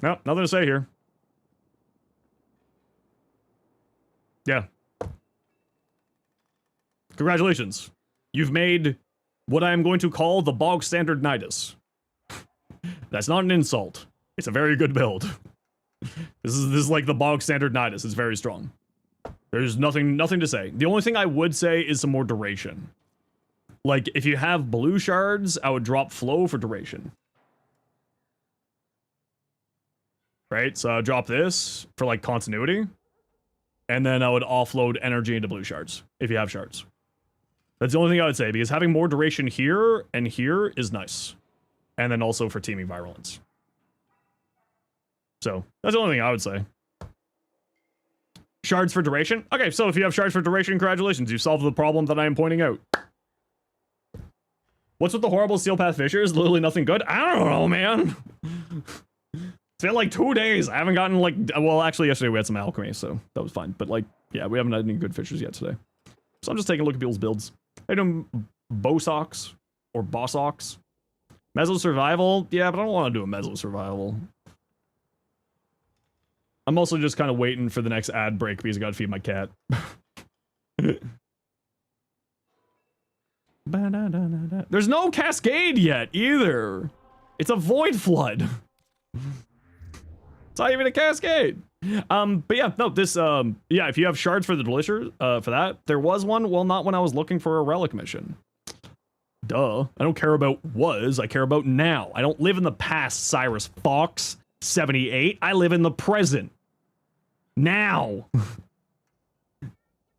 No, nothing to say here. Yeah. Congratulations. You've made what I am going to call the bog standard Nidus. That's not an insult. It's a very good build. This is like the bog standard Nidus. It's very strong. There's nothing to say. The only thing I would say is some more duration. Like, if you have blue shards, I would drop flow for duration. right? So I would drop this for like continuity, and then I would offload energy into blue shards if you have shards. That's the only thing I would say, because having more duration here and here is nice. And then also for teaming virulence. So that's the only thing I would say. Shards for duration? Okay, so if you have shards for duration, congratulations, you solved the problem that I am pointing out. What's with the horrible steel path fissures? Literally nothing good? I don't know, man. It's been like 2 days. I haven't gotten like, well, actually yesterday we had some alchemy, so that was fine. But like, yeah, we haven't had any good fissures yet today. So I'm just taking a look at people's builds. I do Bosox or Bossox. Meso survival? Yeah, but I don't want to do a Meso survival. I'm also just kind of waiting for the next ad break because I gotta feed my cat. There's no cascade yet either. It's a void flood. It's not even a cascade. But yeah, no, this, yeah, if you have shards for the delicious, for that, there was one, well, not when I was looking for a relic mission. Duh. I don't care about was, I care about now. I don't live in the past, Cyrus Fox 78. I live in the present. Now.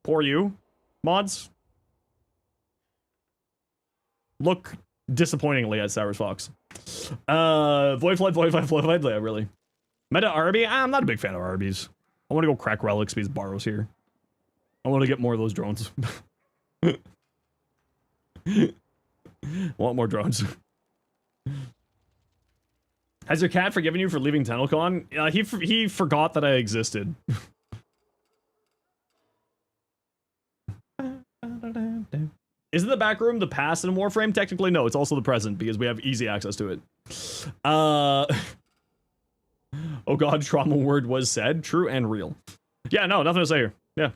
Poor you. Mods. Look disappointingly at Cyrus Fox. Void Flood, yeah, really. Meta Arby? I'm not a big fan of Arby's. I want to go crack relics because Barrow's here. I want to get more of those drones. Want more drones. Has your cat forgiven you for leaving TennoCon? He forgot that I existed. Isn't the back room the past in Warframe? Technically, no. It's also the present because we have easy access to it. Oh god, trauma word was said. True and real. Yeah, no, nothing to say here. Yeah.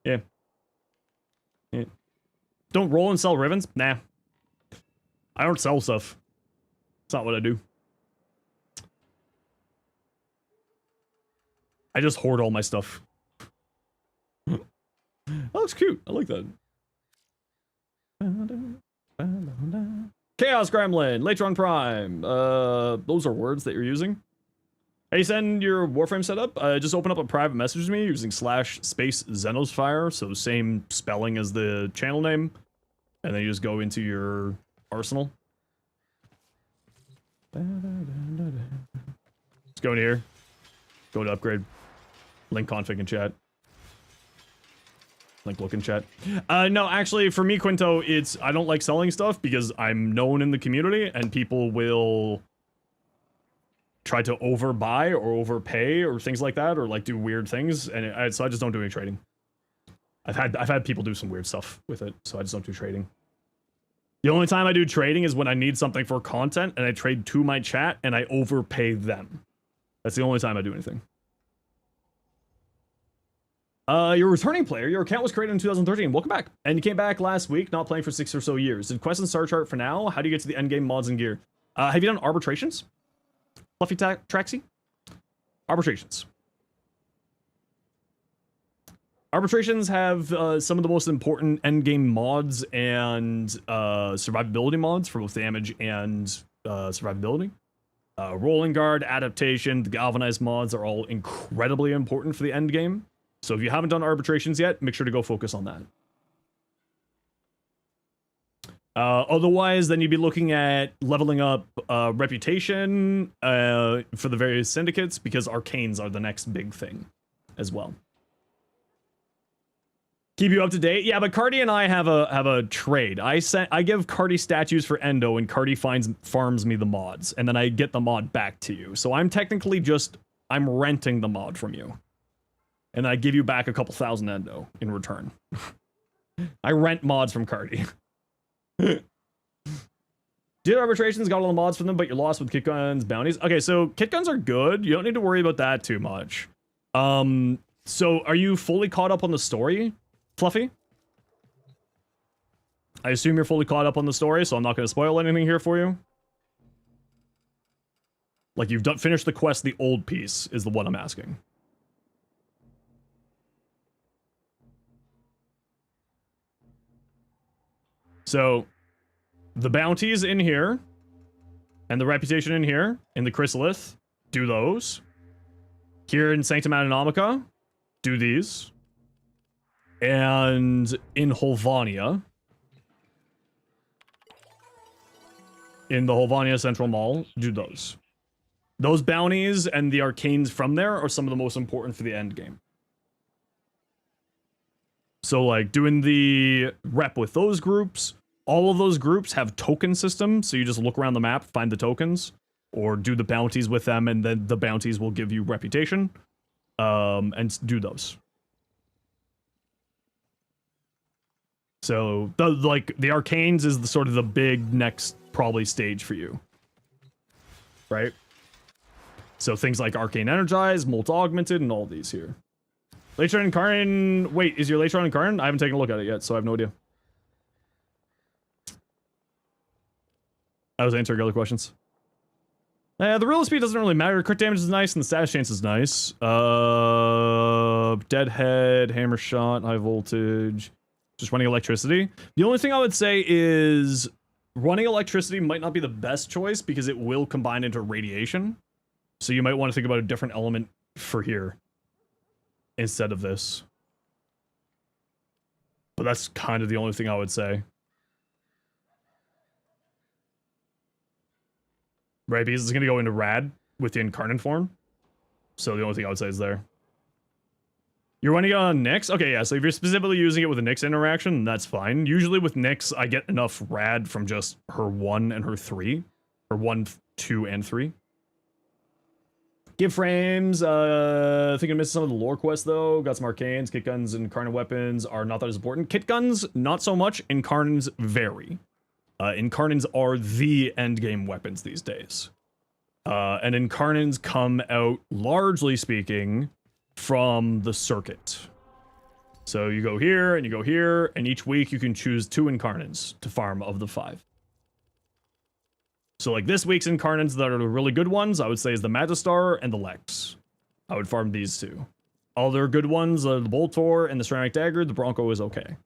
Yeah. Yeah. Don't roll and sell ribbons? Nah. I don't sell stuff. It's not what I do. I just hoard all my stuff. That looks cute. I like that. Chaos Gremlin, Latron Prime. Those are words that you're using. Hey, send your Warframe setup. Just open up a private message to me using / space Zenosfire, so same spelling as the channel name, and then you just go into your arsenal. Let's go in here. Go to upgrade. Link config in chat. Link look in chat. No, actually, for me, Quinto, it's I don't like selling stuff because I'm known in the community and people will try to overbuy or overpay or things like that, or like do weird things, and so I just don't do any trading. I've had people do some weird stuff with it, so I just don't do trading. The only time I do trading is when I need something for content and I trade to my chat and I overpay them. That's the only time I do anything. You're a returning player. Your account was created in 2013. Welcome back. And you came back last week, not playing for 6 or so years. Did quest and star chart for now? How do you get to the endgame mods and gear? Have you done arbitrations? Fluffy Traxy? Arbitrations. Arbitrations have some of the most important endgame mods and survivability mods for both damage and survivability. Rolling Guard, Adaptation, the Galvanized mods are all incredibly important for the endgame. So if you haven't done arbitrations yet, make sure to go focus on that. Otherwise, then you'd be looking at leveling up reputation for the various syndicates, because arcanes are the next big thing as well. Keep you up to date. Yeah, but Cardi and I have a trade. I give Cardi statues for Endo, and Cardi farms me the mods, and then I get the mod back to you. So I'm technically I'm renting the mod from you, and I give you back a couple thousand Endo in return. I rent mods from Cardi. Did arbitrations, got all the mods from them, but you're lost with kit guns bounties. Okay, so kit guns are good. You don't need to worry about that too much. So are you fully caught up on the story, Fluffy? I assume you're fully caught up on the story, so I'm not going to spoil anything here for you. Like, you've finished the quest, the old piece, is the one I'm asking. So, the bounties in here, and the reputation in here, in the Chrysalith, do those. Here in Sanctum Anonomica, do these. And in Holvania, in the Holvania Central Mall, do those. Those bounties and the arcanes from there are some of the most important for the end game. So, like, doing the rep with those groups, all of those groups have token systems, so you just look around the map, find the tokens, or do the bounties with them, and then the bounties will give you reputation, and do those. So, the arcanes is the sort of the big next, probably, stage for you. Right? So things like Arcane Energize, Molt Augmented, and all these here. Latron Incarnate... Wait, is your Latron Incarnate? I haven't taken a look at it yet, so I have no idea. I was answering other questions. The real speed doesn't really matter. Crit damage is nice, and the status chance is nice. Deadhead, Hammer Shot, High Voltage. Just running Electricity. The only thing I would say is... running Electricity might not be the best choice, because it will combine into Radiation. So you might want to think about a different element for here instead of this. But that's kind of the only thing I would say. Right, because it's going to go into Rad with the Incarnate form. So the only thing I would say is there. You're running it on Nyx? Okay, yeah, so if you're specifically using it with a Nyx interaction, that's fine. Usually with Nyx, I get enough Rad from just her 1 and her 3. Or 1, 2, and 3. Give frames, I think I missed some of the lore quests though. Got some arcanes, kit guns, and incarnate weapons are not that as important. Kit guns, not so much. Incarnates vary. Incarnates are the endgame weapons these days. And incarnates come out, largely speaking, from the circuit. So you go here, and you go here, and each week you can choose 2 incarnates to farm of the 5. So, like, this week's incarnates that are the really good ones, I would say, is the Magistar and the Lex. I would farm these 2. Other good ones are the Boltor and the Ceramic Dagger. The Bronco is okay.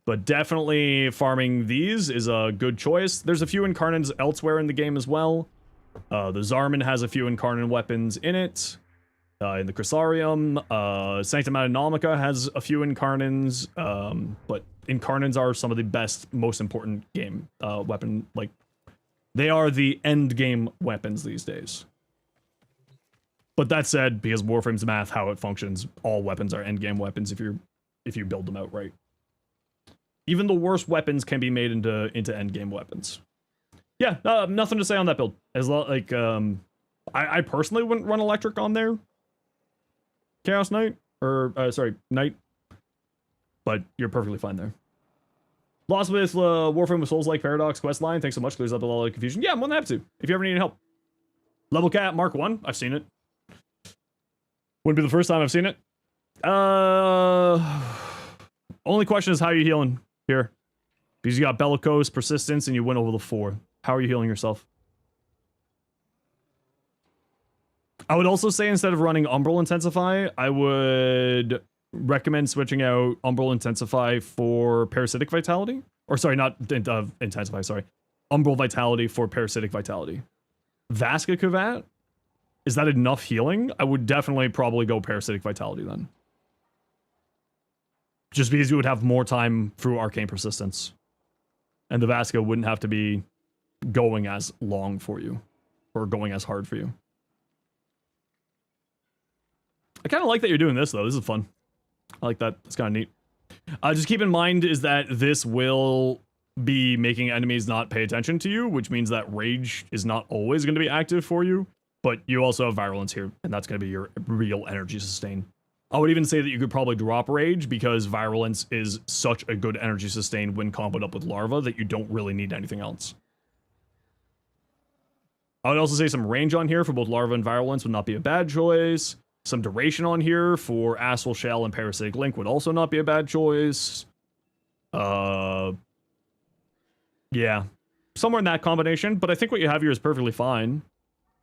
But definitely farming these is a good choice. There's a few incarnates elsewhere in the game as well. The Zarman has a few incarnate weapons in it. In the Chrysarium. Sanctum Anonomica has a few incarnates. But incarnates are some of the best, most important game weapon, like, they are the end game weapons these days. But that said, because Warframe's math, how it functions, all weapons are end game weapons if you build them out right. Even the worst weapons can be made into end game weapons. Yeah, nothing to say on that build. As like I personally wouldn't run electric on there. Chaos Knight or sorry, Knight. But you're perfectly fine there. Lost with Warframe with Souls-like Paradox questline. Thanks so much. Clears up a lot of confusion. Yeah, I'm more than happy to. If you ever need help. Level Cap Mark 1. I've seen it. Wouldn't be the first time I've seen it. Only question is how you healing here. Because you got Bellicose, Persistence, and you went over the 4. How are you healing yourself? I would also say instead of running Umbral Intensify, I would recommend switching out Umbral Intensify for Parasitic Vitality. Or sorry, not Intensify, sorry. Umbral Vitality for Parasitic Vitality. Vasca Kavat? Is that enough healing? I would definitely probably go Parasitic Vitality then. Just because you would have more time through Arcane Persistence. And the Vasca wouldn't have to be going as long for you. Or going as hard for you. I kind of like that you're doing this though. This is fun. I like that. It's kind of neat. Just keep in mind is that this will be making enemies not pay attention to you, which means that Rage is not always going to be active for you, but you also have Virulence here, and that's going to be your real energy sustain. I would even say that you could probably drop Rage because Virulence is such a good energy sustain when comboed up with Larva that you don't really need anything else. I would also say some range on here for both Larva and Virulence would not be a bad choice. Some duration on here for Astral Shell and Parasitic Link would also not be a bad choice. Yeah. Somewhere in that combination, but I think what you have here is perfectly fine.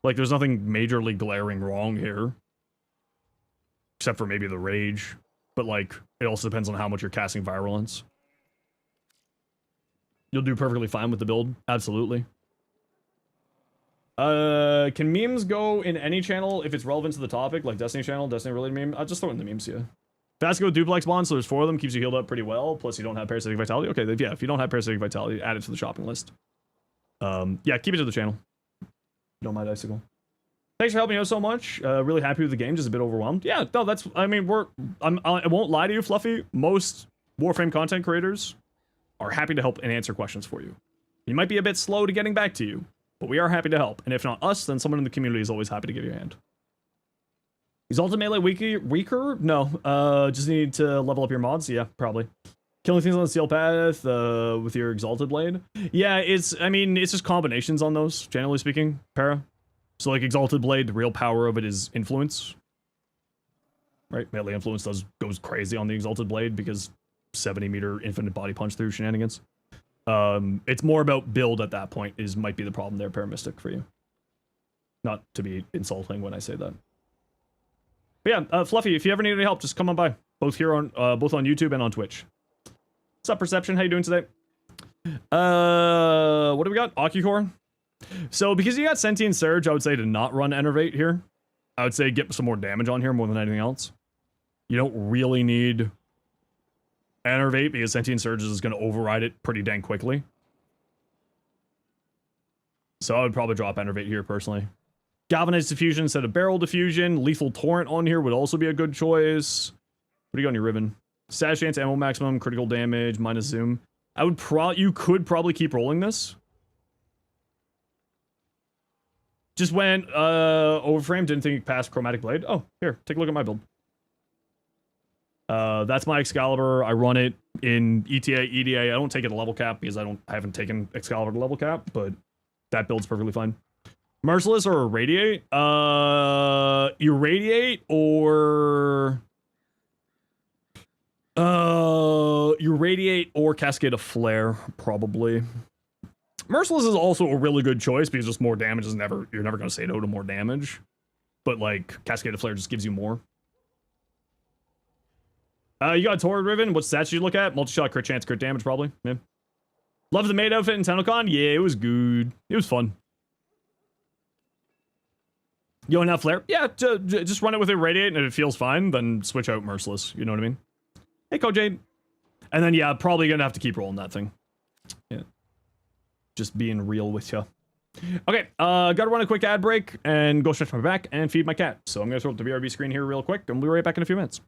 Like, there's nothing majorly glaring wrong here. Except for maybe the Rage. But, like, it also depends on how much you're casting Virulence. You'll do perfectly fine with the build. Absolutely. Can memes go in any channel if it's relevant to the topic, like Destiny channel, Destiny related meme? I'll just throw it in the memes, yeah. Fast go duplex bond, so there's 4 of them, keeps you healed up pretty well, plus you don't have parasitic vitality. Okay, yeah, if you don't have parasitic vitality, add it to the shopping list. Yeah, keep it to the channel. Don't mind Icicle. Thanks for helping out so much. Really happy with the game, just a bit overwhelmed. Yeah, no, that's, I mean, I won't lie to you, Fluffy. Most Warframe content creators are happy to help and answer questions for you. You might be a bit slow to getting back to you, but we are happy to help. And if not us, then someone in the community is always happy to give you a hand. Is ultimate melee weaker? No. Just need to level up your mods? Yeah, probably. Killing things on the steel path with your exalted blade? Yeah, it's just combinations on those, generally speaking, para. So like exalted blade, the real power of it is influence. Right? Melee influence goes crazy on the exalted blade because 70-meter infinite body punch through shenanigans. It's more about build at that point might be the problem there, Paramystic, for you. Not to be insulting when I say that. But yeah, Fluffy, if you ever need any help, just come on by. Both here on both on YouTube and on Twitch. What's up, Perception? How you doing today? What do we got? Ocucore. So because you got Sentient Surge, I would say to not run Enervate here. I would say get some more damage on here more than anything else. You don't really need Enervate because Sentient Surge is going to override it pretty dang quickly. So I would probably drop Enervate here personally. Galvanized Diffusion instead of Barrel Diffusion. Lethal Torrent on here would also be a good choice. What do you got on your ribbon? Stash chance, ammo maximum, critical damage, minus zoom. You could probably keep rolling this. Just went Overframe, didn't think you passed Chromatic Blade. Oh, here, take a look at my build. That's my Excalibur. I run it in ETA, EDA. I don't take it to level cap because I haven't taken Excalibur to level cap, but that build's perfectly fine. Merciless or Irradiate? Irradiate or... Irradiate or Cascade of Flare, probably. Merciless is also a really good choice because just more damage is you're never going to say no to more damage. But like, Cascade of Flare just gives you more. You got Torrid Riven. What stats you look at? Multi-shot, crit chance, crit damage, probably. Yeah. Love the maid outfit in TennoCon? Yeah, it was good. It was fun. You don't have Flare? Yeah, just run it with Irradiate, and if it feels fine, then switch out Merciless. You know what I mean? Hey, Kojade. And then, yeah, probably gonna have to keep rolling that thing. Yeah. Just being real with you. Okay, gotta run a quick ad break and go stretch my back and feed my cat. So I'm gonna throw up the BRB screen here real quick, and we'll be right back in a few minutes.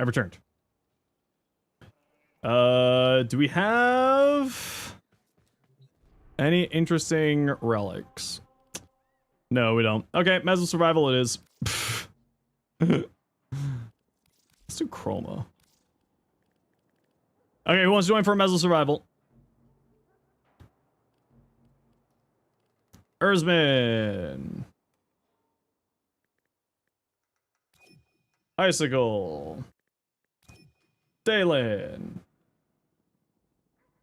I returned. Do we have any interesting relics? No, we don't. Okay, Meso Survival it is. Let's do Chroma. Okay, who wants to join for Meso Survival? Erzman. Icicle. Dalen.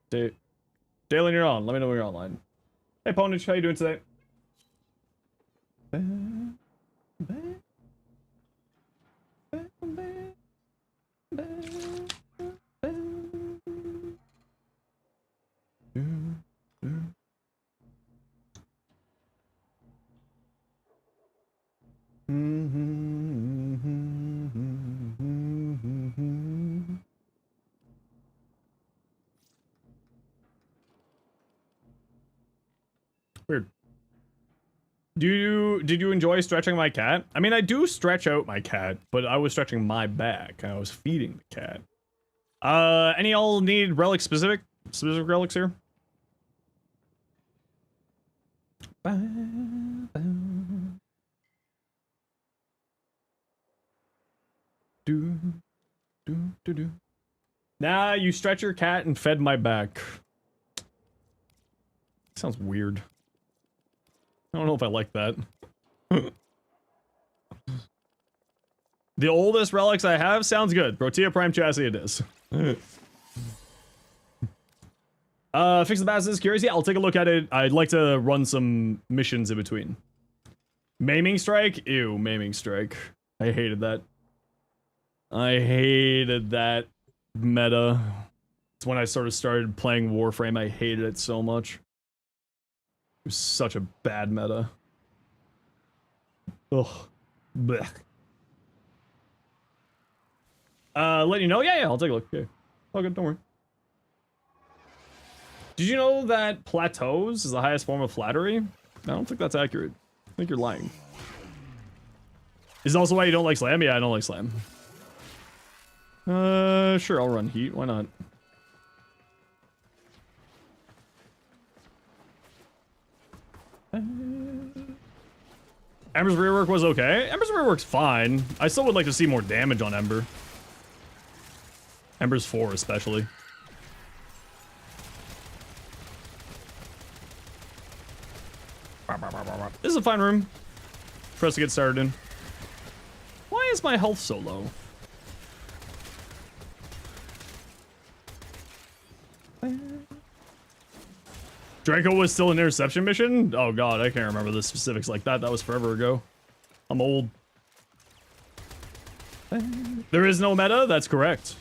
Dalen, you're on. Let me know when you're online. Hey, Ponage, how you doing today? Weird. Did you enjoy stretching my cat? I mean, I do stretch out my cat, but I was stretching my back. I was feeding the cat. Any y'all need relic specific relics here? Nah, you stretch your cat and fed my back. Sounds weird. I don't know if I like that. The oldest relics I have sounds good. Protea Prime Chassis it is. Fix the Basilisk Curiosity. I'll take a look at it. I'd like to run some missions in between. Maiming Strike? Ew, Maiming Strike. I hated that. I hated that meta. It's when I sort of started playing Warframe. I hated it so much. It was such a bad meta. Ugh. Blech. Let you know? Yeah, I'll take a look. Okay. Oh, good, don't worry. Did you know that plateaus is the highest form of flattery? I don't think that's accurate. I think you're lying. Is also why you don't like Slam? Yeah, I don't like Slam. Sure, I'll run Heat. Why not? Ember's rework was okay. Ember's rework's fine. I still would like to see more damage on Ember. Ember's 4 especially. This is a fine room for us to get started in. Why is my health so low? Draco was still an interception mission? Oh god, I can't remember the specifics like that. That was forever ago. I'm old. There is no meta? That's correct.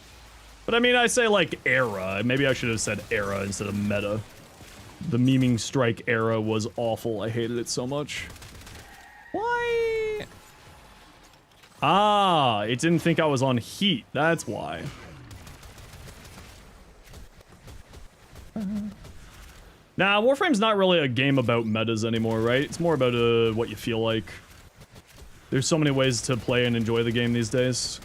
But I mean, I say like era. Maybe I should have said era instead of meta. The Memeing Strike era was awful. I hated it so much. Why? Ah, it didn't think I was on Heat. That's why. Nah, Warframe's not really a game about metas anymore, right? It's more about what you feel like. There's so many ways to play and enjoy the game these days.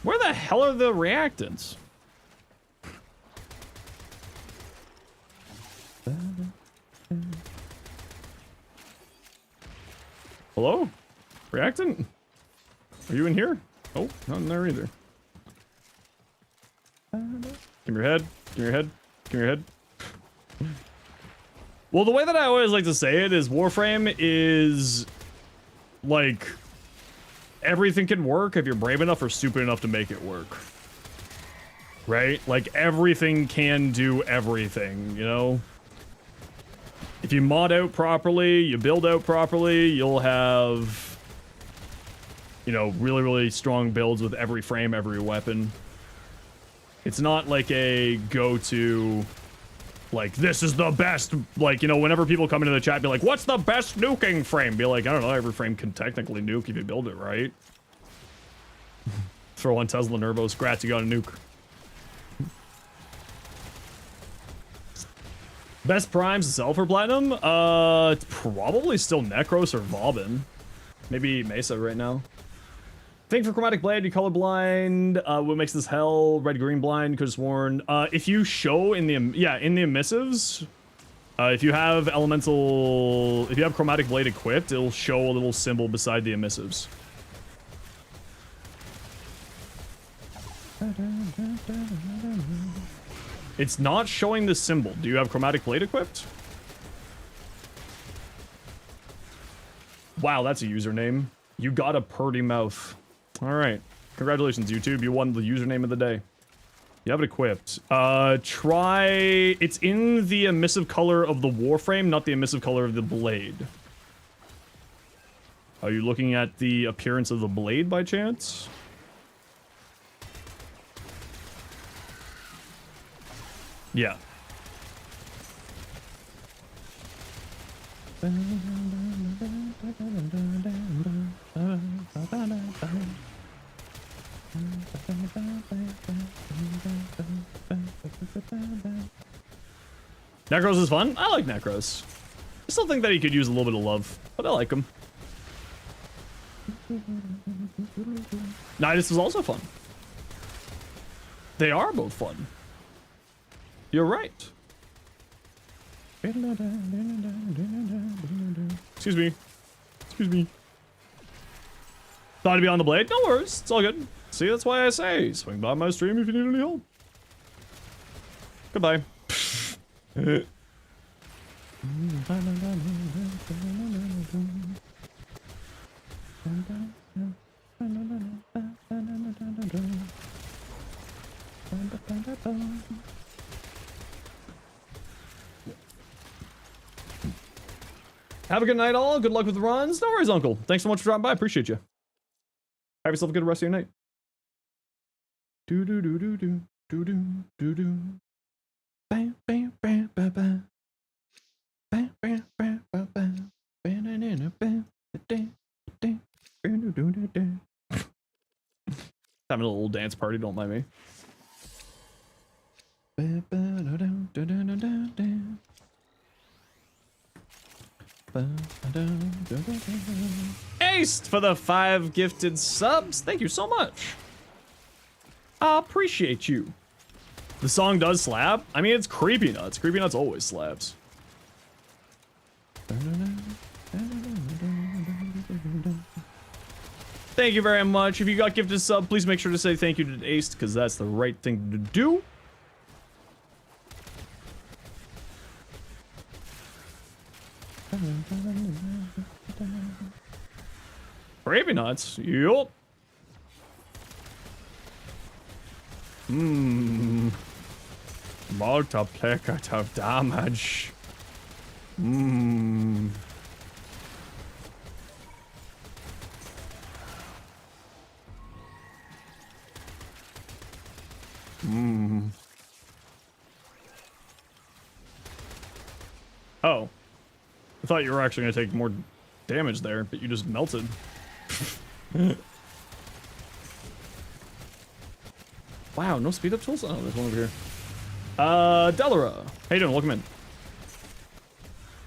Where the hell are the reactants? Hello? Reactant? Are you in here? Oh, not in there either. Give me your head. Give me your head. Give me your head. Well, the way that I always like to say it is Warframe is like everything can work if you're brave enough or stupid enough to make it work. Right? Like everything can do everything, you know? If you mod out properly, you build out properly, you'll have, you know, really, really strong builds with every frame, every weapon. It's not like a go-to, like, this is the best, like, you know, whenever people come into the chat, be like, what's the best nuking frame? Be like, I don't know, every frame can technically nuke if you build it right. Throw on Tesla Nervo, scratch, you got a nuke. Best primes to sell for platinum? It's probably still Necros or Vauban. Maybe Mesa right now. Thank for chromatic blade. You colorblind. What makes this hell? Red green blind. Could have sworn. If you show in the in the emissives, if you have elemental, if you have chromatic blade equipped, it'll show a little symbol beside the emissives. It's not showing the symbol. Do you have chromatic blade equipped? Wow, that's a username. You got a purty mouth. All right. Congratulations, YouTube. You won the username of the day. You have it equipped. Try... It's in the emissive color of the Warframe, not the emissive color of the blade. Are you looking at the appearance of the blade by chance? Yeah. Necros is fun. I like Necros. I still think that he could use a little bit of love, but I like him. Nidus is also fun. They are both fun. You're right. Excuse me. Excuse me. Thought to be on the blade? No worries. It's all good. See, that's why I say, swing by my stream if you need any help. Goodbye. Have a good night, all. Good luck with the runs. No worries, Uncle. Thanks so much for dropping by. Appreciate you. Have yourself a good rest of your night. Do do do do do do do do do. Bam bam bam bam bam. Bam bam bam bam bam. Bam bam bam. Having a little dance party. Don't mind me. Aced for the 5 gifted subs. Thank you so much. I appreciate you. The song does slap. I mean, it's Creepy Nuts. Creepy Nuts always slaps. Thank you very much. If you got gifted sub, please make sure to say thank you to Aced, because that's the right thing to do. Creepy Nuts. Yup. Multiplicative damage. Oh. I thought you were actually going to take more damage there, but you just melted. Wow, no speed up tools? Oh, there's one over here. Delara. How you doing? Welcome in.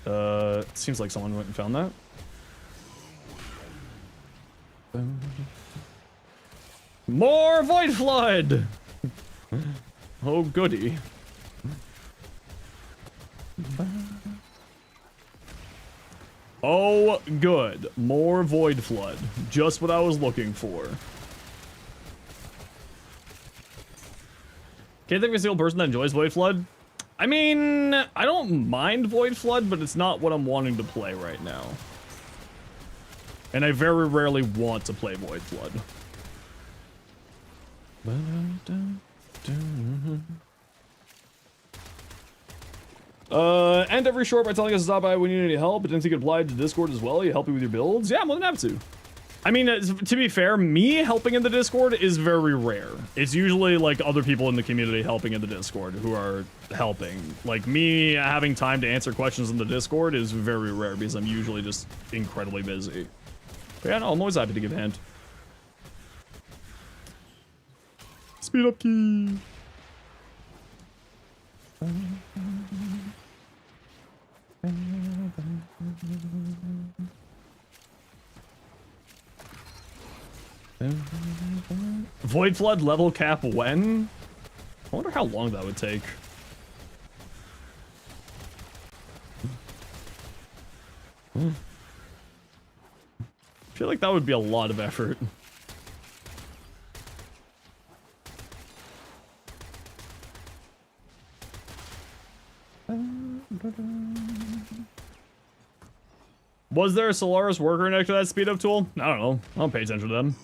It seems like someone went and found that. More Void Flood! Oh, goody. Oh, good. More Void Flood. Just what I was looking for. Can't think of a single person that enjoys Void Flood. I mean, I don't mind Void Flood, but it's not what I'm wanting to play right now. And I very rarely want to play Void Flood. End every short by telling us to stop by when you need any help, but didn't think it applied to Discord as well. You help you with your builds? Yeah, I'm more than happy to. I mean, to be fair, me helping in the Discord is very rare. It's usually like other people in the community helping in the Discord who are helping. Like me having time to answer questions in the Discord is very rare because I'm usually just incredibly busy. But yeah, no, I'm always happy to give a hand. Speed up key. Void Flood level cap when? I wonder how long that would take. I feel like that would be a lot of effort. Was there a Solaris worker next to that speed up tool? I don't know. I don't pay attention to them.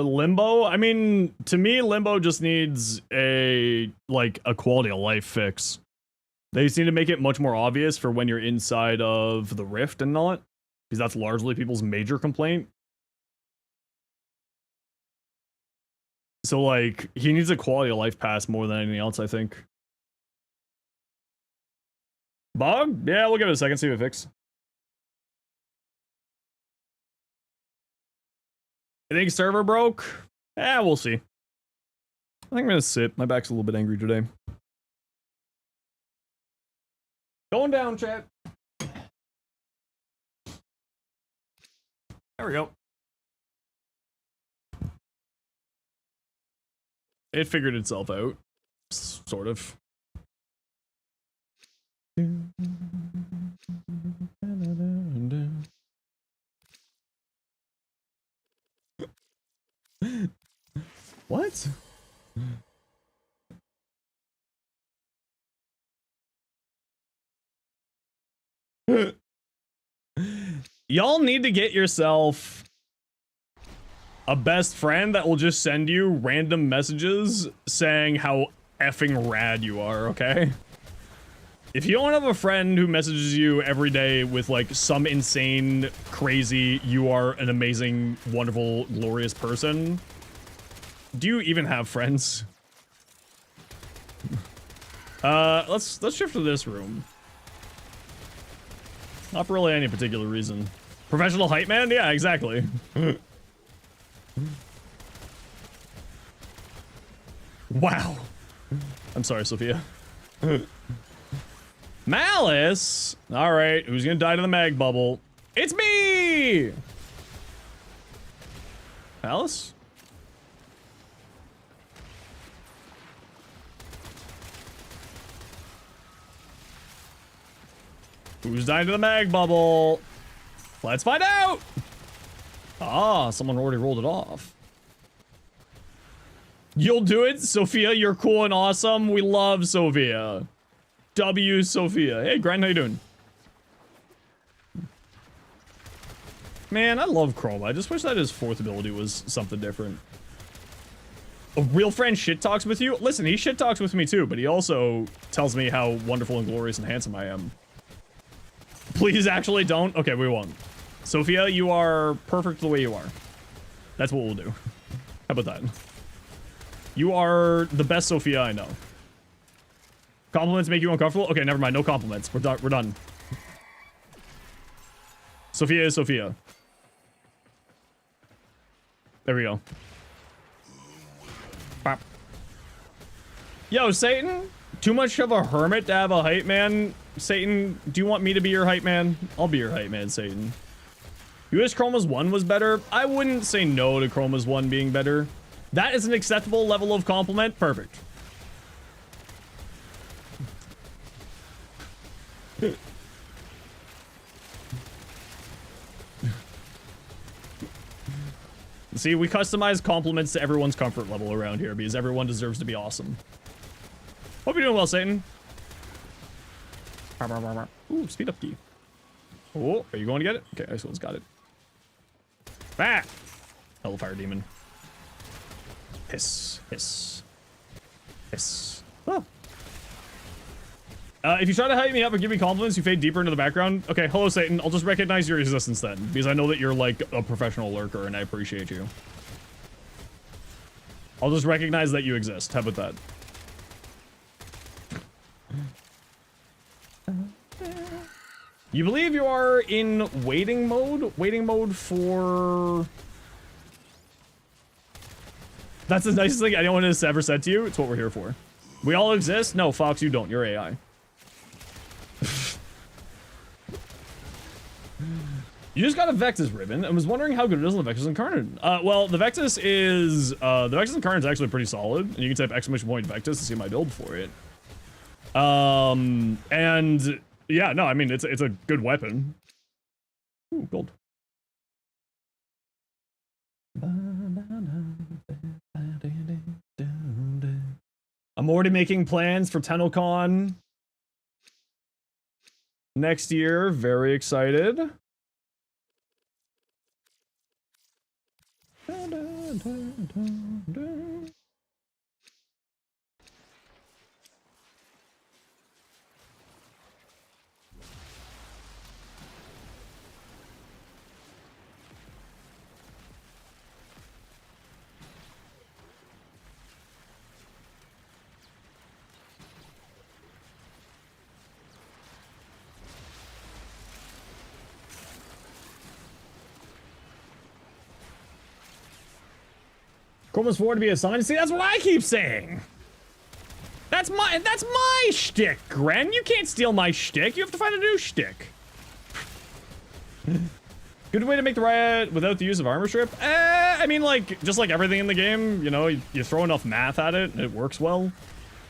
Limbo? I mean, to me, Limbo just needs a quality of life fix. They just need to make it much more obvious for when you're inside of the Rift and not, because that's largely people's major complaint. So, like, he needs a quality of life pass more than anything else, I think. Bog? Yeah, we'll give it a second, see if it fixes. I think server broke? Yeah, we'll see. I think I'm gonna sit. My back's a little bit angry today. Going down, chat. There we go. It figured itself out. Sort of. What? Y'all need to get yourself a best friend that will just send you random messages saying how effing rad you are, okay? If you don't have a friend who messages you every day with like some insane, crazy, you are an amazing, wonderful, glorious person, do you even have friends? Let's shift to this room. Not for really any particular reason. Professional hype man? Yeah, exactly. Wow. I'm sorry, Sophia. Malice? Alright, who's gonna die to the mag bubble? It's me! Malice? Who's dying to the mag bubble? Let's find out! Ah, someone already rolled it off. You'll do it, Sophia. You're cool and awesome. We love Sophia. W Sophia. Hey, Grind, how you doing? Man, I love Chroma. I just wish that his fourth ability was something different. A real friend shit talks with you? Listen, he shit talks with me too, but he also tells me how wonderful and glorious and handsome I am. Please actually don't. Okay, we won't. Sophia, you are perfect the way you are. That's what we'll do. How about that? You are the best Sophia I know. Compliments make you uncomfortable? Okay, never mind. No compliments. We're done. We're done. Sophia is Sophia. There we go. Bop. Yo, Satan? Too much of a hermit to have a hype man? Satan, do you want me to be your hype man? I'll be your hype man, Satan. You wish Chroma's 1 was better? I wouldn't say no to Chroma's 1 being better. That is an acceptable level of compliment. Perfect. See, we customize compliments to everyone's comfort level around here because everyone deserves to be awesome. Hope you're doing well, Satan. Ooh, speed up key. Oh, are you going to get it? Okay, this one's got it. Ah! Hellfire demon. Hiss, hiss, hiss. Oh. If you try to hype me up or give me compliments, you fade deeper into the background. Okay, hello Satan. I'll just recognize your existence then, because I know that you're like a professional lurker and I appreciate you. I'll just recognize that you exist. How about that? You believe you are in waiting mode? Waiting mode for... That's the nicest thing anyone has ever said to you. It's what we're here for. We all exist? No, Fox, you don't. You're AI. You just got a Vectis ribbon and was wondering how good it is on the Vectis Incarnate. Well, the Vectis is, the Vectis Incarnate is actually pretty solid. And you can type exclamation point Vectis to see my build for it. And yeah, no, I mean, it's a good weapon. Ooh, gold. I'm already making plans for TennoCon next year. Very excited. Chroma's 4 to be assigned. See, that's what I keep saying. That's my shtick, Gren. You can't steal my shtick. You have to find a new shtick. Good way to make the riot without the use of armor strip. I mean, like, just like everything in the game, you know, you throw enough math at it, and it works well.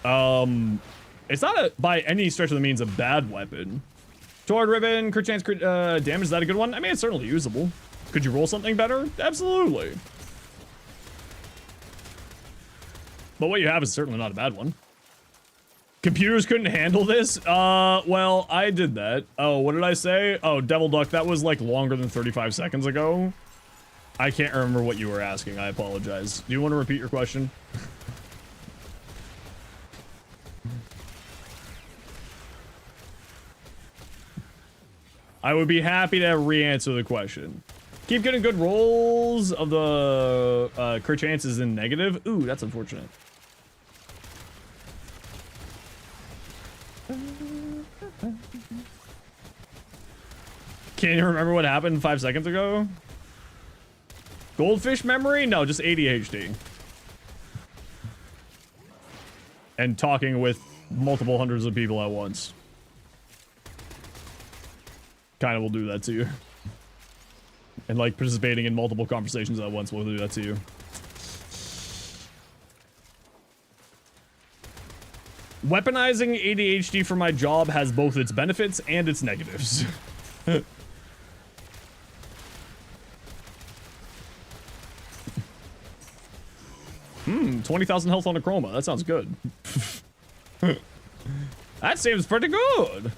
It's not by any stretch of the means a bad weapon. Sword ribbon, crit chance, crit damage. Is that a good one? I mean, it's certainly usable. Could you roll something better? Absolutely. But what you have is certainly not a bad one. Computers couldn't handle this? Well, I did that. Oh, what did I say? Oh, Devil Duck, that was like longer than 35 seconds ago. I can't remember what you were asking. I apologize. Do you want to repeat your question? I would be happy to re-answer the question. Keep getting good rolls of the crit chances in negative. Ooh, that's unfortunate. Can you remember what happened 5 seconds ago? Goldfish memory? No, just ADHD. And talking with multiple hundreds of people at once. Kind of will do that to you. And like participating in multiple conversations at once will do that to you. Weaponizing ADHD for my job has both its benefits and its negatives. 20,000 health on a Chroma. That sounds good. That seems pretty good.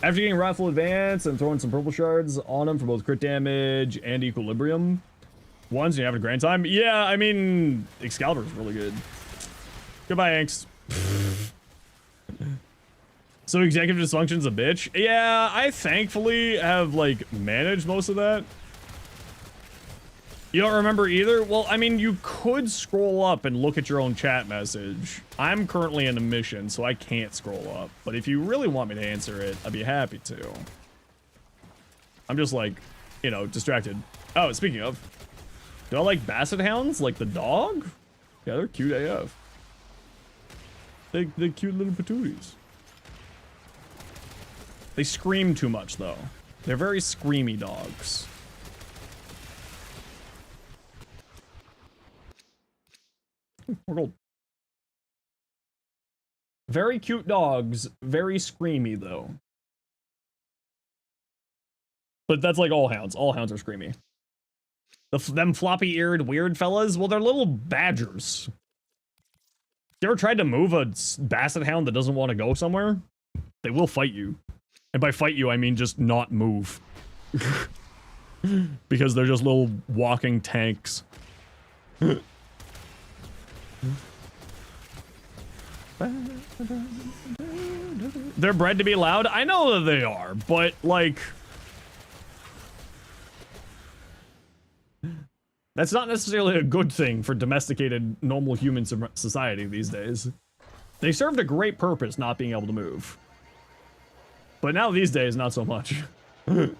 After getting Rifle Advance and throwing some purple shards on him for both crit damage and equilibrium ones, you having a grand time? Yeah, I mean, Excalibur's really good. Goodbye, Angst. So executive dysfunction's a bitch? Yeah, I thankfully have, like, managed most of that. You don't remember either? Well, I mean, you could scroll up and look at your own chat message. I'm currently in a mission, so I can't scroll up. But if you really want me to answer it, I'd be happy to. I'm just, like, you know, distracted. Oh, speaking of, do I like basset hounds? Like the dog? Yeah, they're cute AF. They're cute little patooties. They scream too much, though. They're very screamy dogs. We're gold. Very cute dogs, very screamy though. But that's like all hounds. All hounds are screamy. Them floppy-eared weird fellas, well, they're little badgers. You ever tried to move a basset hound that doesn't want to go somewhere? They will fight you. And by fight you, I mean just not move. Because they're just little walking tanks. They're bred to be loud. I know that they are, but like, that's not necessarily a good thing for domesticated normal human society these days. They served a great purpose not being able to move. But now these days, not so much. You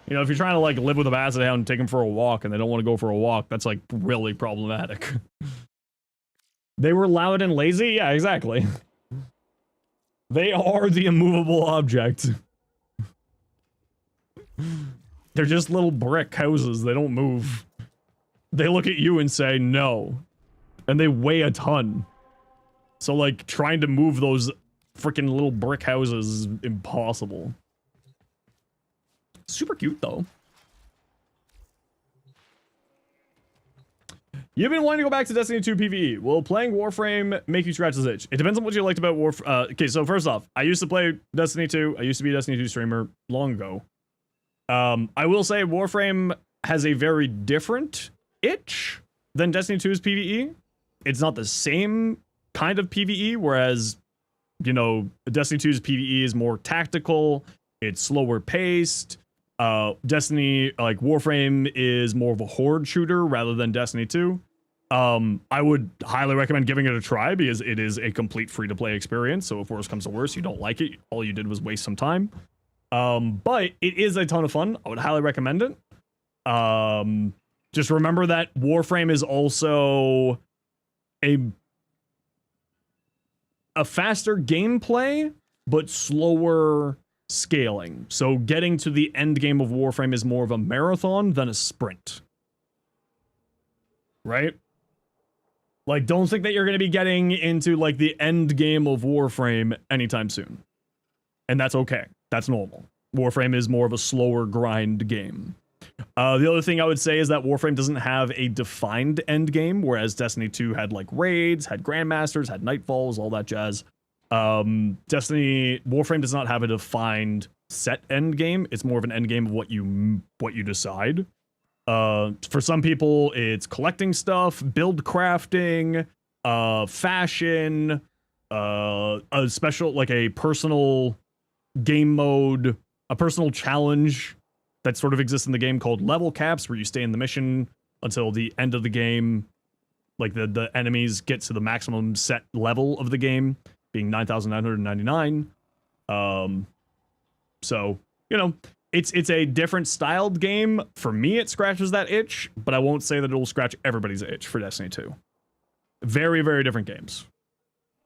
know, if you're trying to like live with a basset hound and take them for a walk and they don't want to go for a walk, that's like really problematic. They were loud and lazy? Yeah, exactly. They are the immovable object. They're just little brick houses. They don't move. They look at you and say no. And they weigh a ton. So like trying to move those freaking little brick houses is impossible. Super cute though. You've been wanting to go back to Destiny 2 PvE. Will playing Warframe make you scratch this itch? It depends on what you liked about Warframe. Okay, so first off, I used to play Destiny 2. I used to be a Destiny 2 streamer long ago. I will say Warframe has a very different itch than Destiny 2's PvE. It's not the same kind of PvE, whereas, you know, Destiny 2's PvE is more tactical. It's slower paced. Destiny, like Warframe, is more of a horde shooter rather than Destiny 2. I would highly recommend giving it a try because it is a complete free-to-play experience. So if worse comes to worse, you don't like it, all you did was waste some time. But it is a ton of fun. I would highly recommend it. Just remember that Warframe is also a faster gameplay, but slower scaling. So getting to the end game of Warframe is more of a marathon than a sprint. Right? Like, don't think that you're going to be getting into, like, the end game of Warframe anytime soon. And that's okay. That's normal. Warframe is more of a slower grind game. The other thing I would say is that Warframe doesn't have a defined end game, whereas Destiny 2 had, like, raids, had Grandmasters, had Nightfalls, all that jazz. Warframe does not have a defined set end game. It's more of an end game of what you decide. For some people, it's collecting stuff, build crafting, fashion, a special, like a personal game mode, a personal challenge that sort of exists in the game called level caps, where you stay in the mission until the end of the game. Like the enemies get to the maximum set level of the game, being 9,999. So, you know, it's a different styled game. For me, it scratches that itch, but I won't say that it will scratch everybody's itch for Destiny 2. Very, very different games.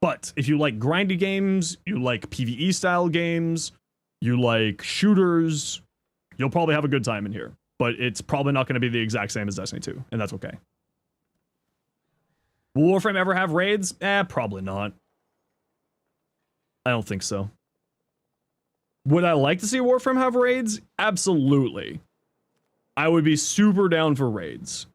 But if you like grindy games, you like PvE style games, you like shooters, you'll probably have a good time in here. But it's probably not going to be the exact same as Destiny 2, and that's okay. Will Warframe ever have raids? Probably not. I don't think so. Would I like to see Warframe have raids? Absolutely. I would be super down for raids.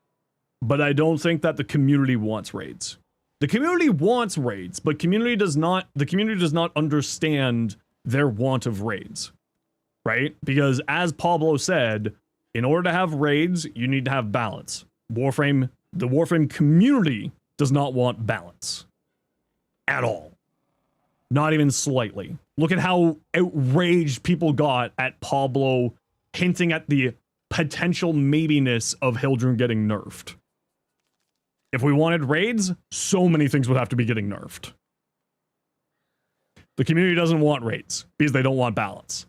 But I don't think that the community wants raids. The community wants raids, but the community does not understand their want of raids. Right? Because as Pablo said, in order to have raids, you need to have balance. The Warframe community does not want balance. At all. Not even slightly. Look at how outraged people got at Pablo hinting at the potential maybiness of Hildrun getting nerfed. If we wanted raids, so many things would have to be getting nerfed. The community doesn't want raids because they don't want balance.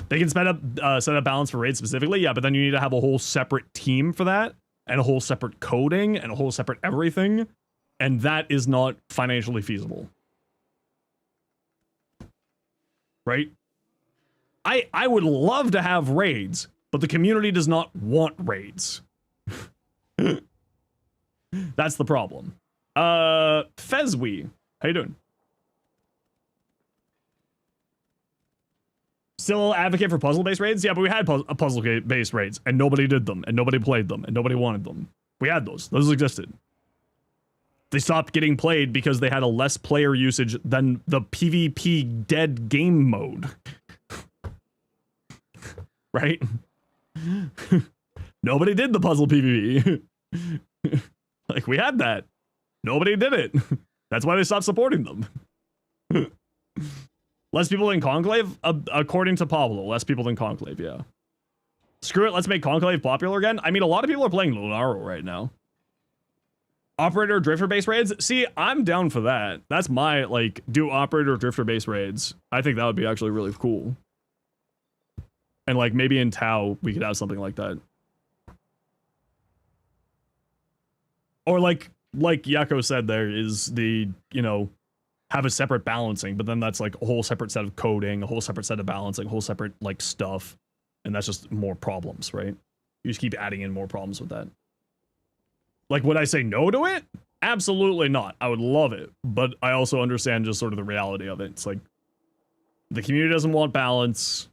They can set up balance for raids specifically, yeah, but then you need to have a whole separate team for that, and a whole separate coding, and a whole separate everything, and that is not financially feasible. Right? I would love to have raids, but the community does not want raids. That's the problem. Fezwe, how you doing? Still advocate for puzzle-based raids? Yeah, but we had puzzle-based raids, and nobody did them, and nobody played them, and nobody wanted them. We had those. Those existed. They stopped getting played because they had a less player usage than the PvP dead game mode. Right? Nobody did the puzzle PvP. Like, we had that. Nobody did it. That's why they stopped supporting them. Less people in Conclave? According to Pablo, less people than Conclave, yeah. Screw it, let's make Conclave popular again. I mean, a lot of people are playing Lunaro right now. Operator Drifter base raids? See, I'm down for that. That's my, like, do Operator Drifter base raids. I think that would be actually really cool. And, like, maybe in Tau, we could have something like that. Or, like Yako said, there is the, you know, have a separate balancing, but then that's, like, a whole separate set of coding, a whole separate set of balancing, a whole separate, like, stuff. And that's just more problems, right? You just keep adding in more problems with that. Like, would I say no to it? Absolutely not. I would love it. But I also understand just sort of the reality of it. It's like, the community doesn't want balance.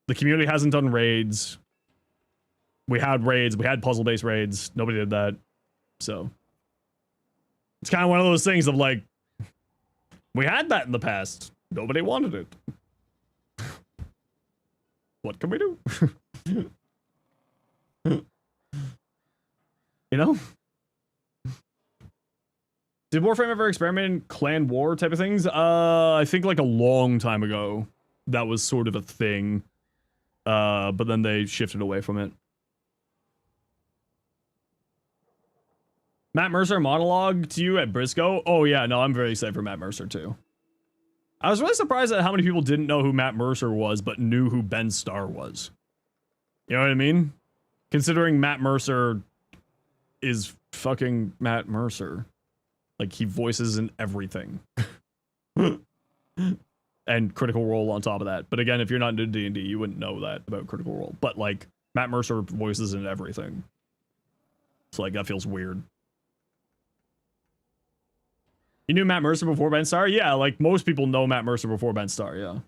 The community hasn't done raids. We had raids. We had puzzle-based raids. Nobody did that. So, it's kind of one of those things of like, we had that in the past. Nobody wanted it. What can we do? You know? Did Warframe ever experiment in clan war type of things? I think like a long time ago, that was sort of a thing. But then they shifted away from it. Matt Mercer monologue to you at Briscoe? Oh yeah, no, I'm very excited for Matt Mercer too. I was really surprised at how many people didn't know who Matt Mercer was, but knew who Ben Starr was. You know what I mean? Considering Matt Mercer is fucking Matt Mercer. Like, he voices in everything. And Critical Role on top of that. But again, if you're not into D&D, you wouldn't know that about Critical Role. But, like, Matt Mercer voices in everything. So, like, that feels weird. You knew Matt Mercer before Ben Starr? Yeah, like, most people know Matt Mercer before Ben Starr, yeah.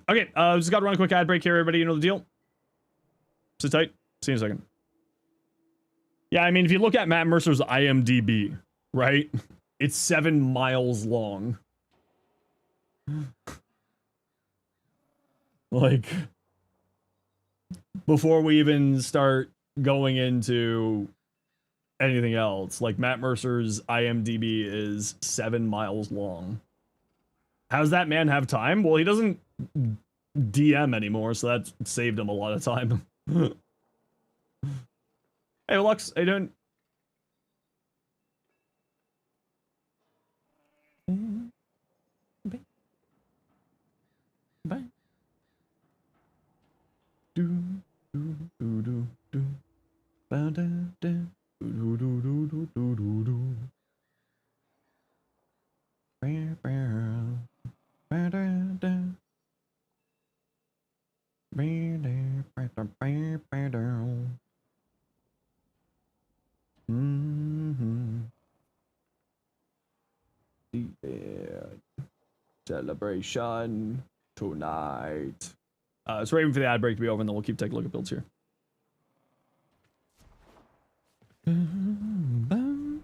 Okay, just gotta run a quick ad break here, everybody. You know the deal? Sit tight. See you in a second. Yeah, I mean, if you look at Matt Mercer's IMDb, right? It's 7 miles long. Like, before we even start going into anything else, like, Matt Mercer's IMDb is 7 miles long. How does that man have time? Well, he doesn't DM anymore, so that saved him a lot of time. Hey, Lux, how you doing? Bye. Do do do do do. Ba da da. Do do do do do do do. Ba ba. Ba da da. Ba da ba da ba ba da. Yeah. Celebration tonight. It's waiting for the ad break to be over, and then we'll keep taking a look at builds here. Do you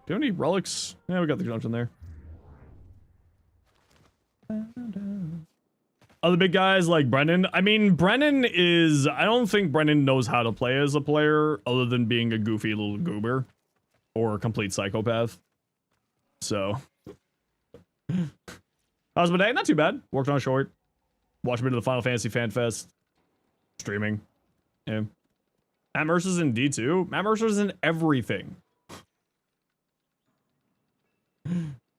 have any relics? Yeah, we got the junction there. Other big guys like Brennan. I mean, Brennan is... I don't think Brennan knows how to play as a player, other than being a goofy little goober. Or a complete psychopath. So... How's my day? Not too bad. Worked on a short. Watched a bit of the Final Fantasy Fan Fest. Streaming. Yeah. Matt Mercer's in D2. Matt Mercer's in everything.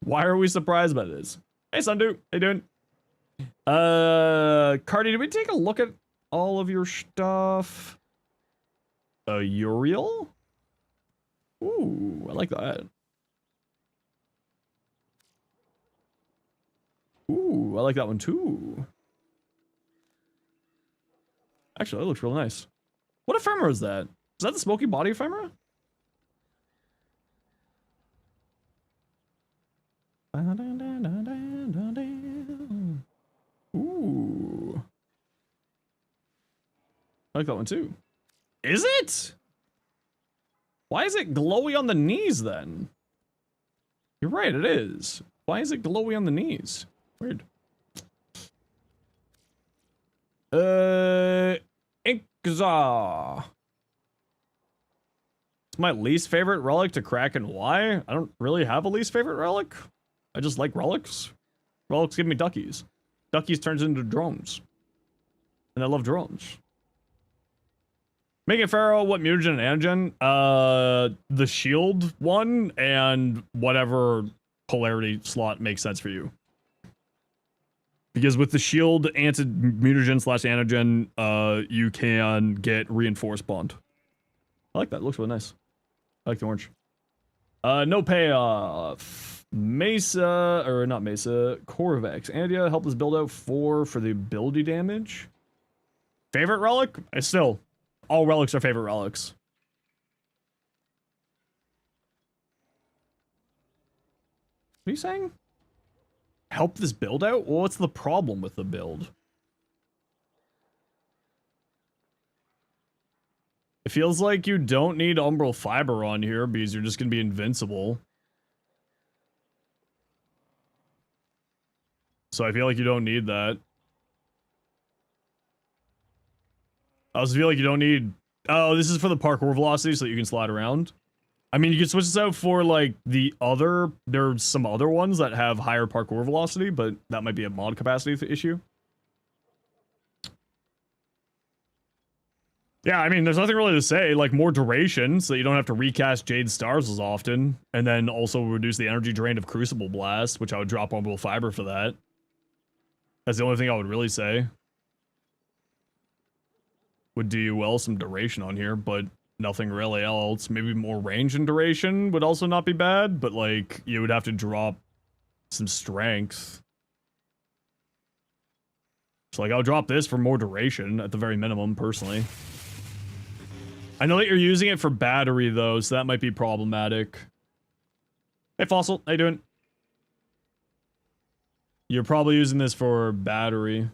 Why are we surprised by this? Hey, Sundu. How you doing? Cardi, did we take a look at all of your stuff? Uriel? Ooh, I like that. Ooh, I like that one too. Actually, that looks real nice. What ephemera is that? Is that the smoky body ephemera? Ooh. I like that one too. Is it? Why is it glowy on the knees then? You're right, it is. Why is it glowy on the knees? Weird. Inkza. It's my least favorite relic to crack, and why? I don't really have a least favorite relic. I just like relics. Relics give me duckies. Duckies turns into drones. And I love drones. Make it Pharaoh, what mutagen and antigen? The shield one, and whatever polarity slot makes sense for you. Because with the shield mutagen slash antigen, you can get reinforced bond. I like that. It looks really nice. I like the orange. No payoff. Mesa, or not Mesa, Corvex. Andia, help us build out 4 for the ability damage. Favorite relic? Still, all relics are favorite relics. What are you saying? Help this build out? Well, what's the problem with the build? It feels like you don't need Umbral Fiber on here because you're just going to be invincible. So I feel like you don't need that. I also feel like you don't need... Oh, this is for the parkour velocity so that you can slide around. I mean, you can switch this out for, like, the other... There's some other ones that have higher parkour velocity, but that might be a mod capacity issue. Yeah, I mean, there's nothing really to say. Like, more duration, so that you don't have to recast Jade Stars as often. And then also reduce the energy drain of Crucible Blast, which I would drop Umbral Fiber for that. That's the only thing I would really say. Would do you well some duration on here, but nothing really else. Maybe more range and duration would also not be bad, but like you would have to drop some strength. So like I'll drop this for more duration at the very minimum, personally. I know that you're using it for battery though, so that might be problematic. Hey Fossil, how you doing? You're probably using this for battery.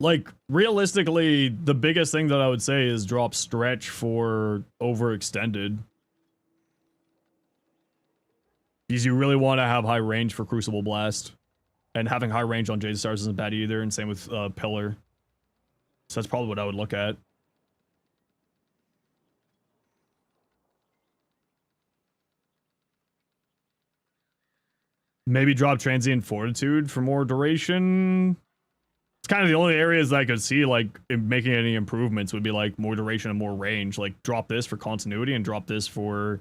Like, realistically, the biggest thing that I would say is drop stretch for overextended. Because you really want to have high range for Crucible Blast. And having high range on Jade Stars isn't bad either, and same with Pillar. So that's probably what I would look at. Maybe drop Transient Fortitude for more duration. It's kind of the only areas that I could see, like, making any improvements would be, like, more duration and more range. Like, drop this for continuity and drop this for...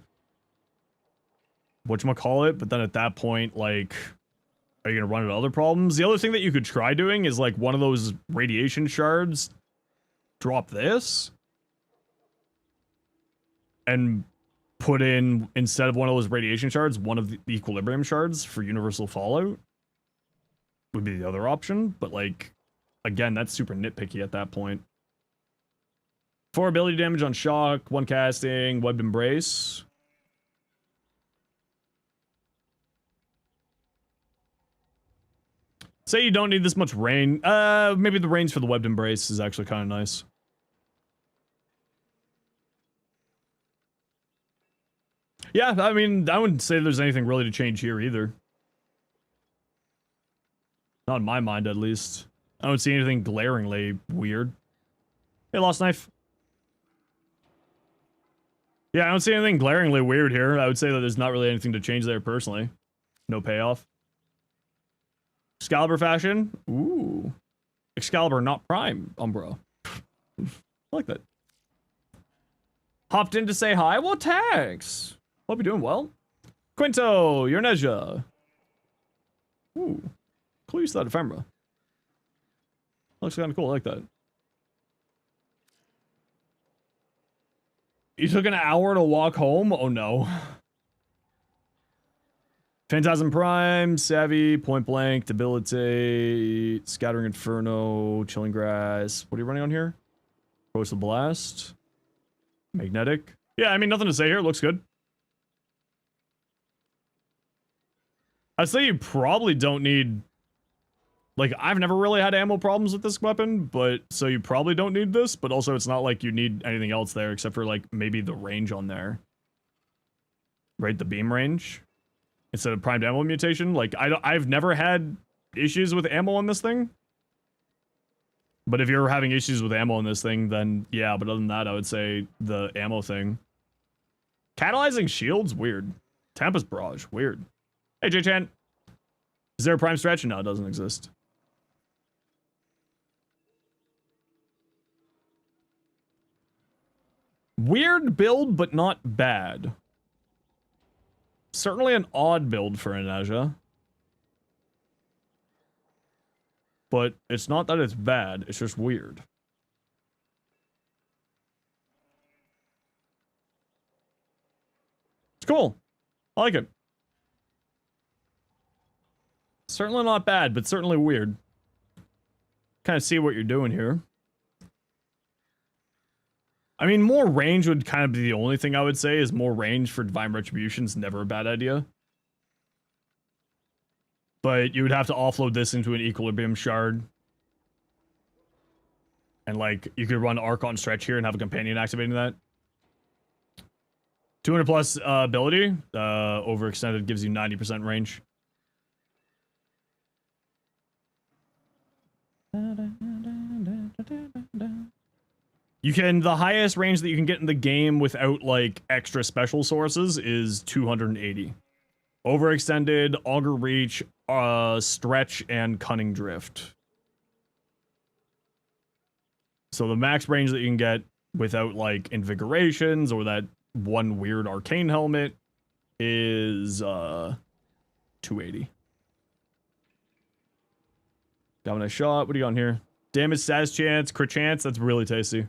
whatchamacallit? But then at that point, like... are you gonna run into other problems? The other thing that you could try doing is, like, one of those radiation shards. Drop this. And put in, instead of one of those radiation shards, one of the equilibrium shards for universal fallout. Would be the other option, but, like... again, that's super nitpicky at that point. 4 ability damage on shock, 1 casting, webbed embrace. Say you don't need this much rain. Maybe the range for the webbed embrace is actually kind of nice. Yeah, I mean, I wouldn't say there's anything really to change here either. Not in my mind, at least. I don't see anything glaringly weird. Hey, Lost Knife. Yeah, I don't see anything glaringly weird here. I would say that there's not really anything to change there personally. No payoff. Excalibur fashion. Ooh. Excalibur, not Prime, Umbra. I like that. Hopped in to say hi. Well, thanks. Hope you're doing well. Quinto, Yernesia. Ooh. Cool use of that ephemera. Looks kind of cool. I like that. You took an hour to walk home? Oh no. Phantasm Prime, Savvy, Point Blank, Debilitate, Scattering Inferno, Chilling Grass. What are you running on here? Corrosive Blast. Magnetic. Yeah, I mean, nothing to say here. Looks good. I'd say you probably don't need... like, I've never really had ammo problems with this weapon, but... so you probably don't need this, but also it's not like you need anything else there except for, like, maybe the range on there. Right? The beam range? Instead of primed ammo mutation. Like, I've never had issues with ammo on this thing. But if you're having issues with ammo in this thing, then yeah, but other than that, I would say the ammo thing. Catalyzing shields? Weird. Tempest Barrage? Weird. Hey, J-Chan. Is there a prime stretch? No, it doesn't exist. Weird build, but not bad. Certainly an odd build for an Aja. But it's not that it's bad, it's just weird. It's cool. I like it. Certainly not bad, but certainly weird. Kind of see what you're doing here. I mean, more range would kind of be the only thing I would say is more range for Divine Retribution is never a bad idea. But you would have to offload this into an Equilibrium Shard. And like, you could run Archon Stretch here and have a companion activating that. 200 plus ability, overextended gives you 90% range. You can, the highest range that you can get in the game without like extra special sources is 280. Overextended, Augur Reach, Stretch, and Cunning Drift. So the max range that you can get without like Invigorations or that one weird arcane helmet is 280. Got a shot. What do you got in here? Damage, status chance, crit chance. That's really tasty.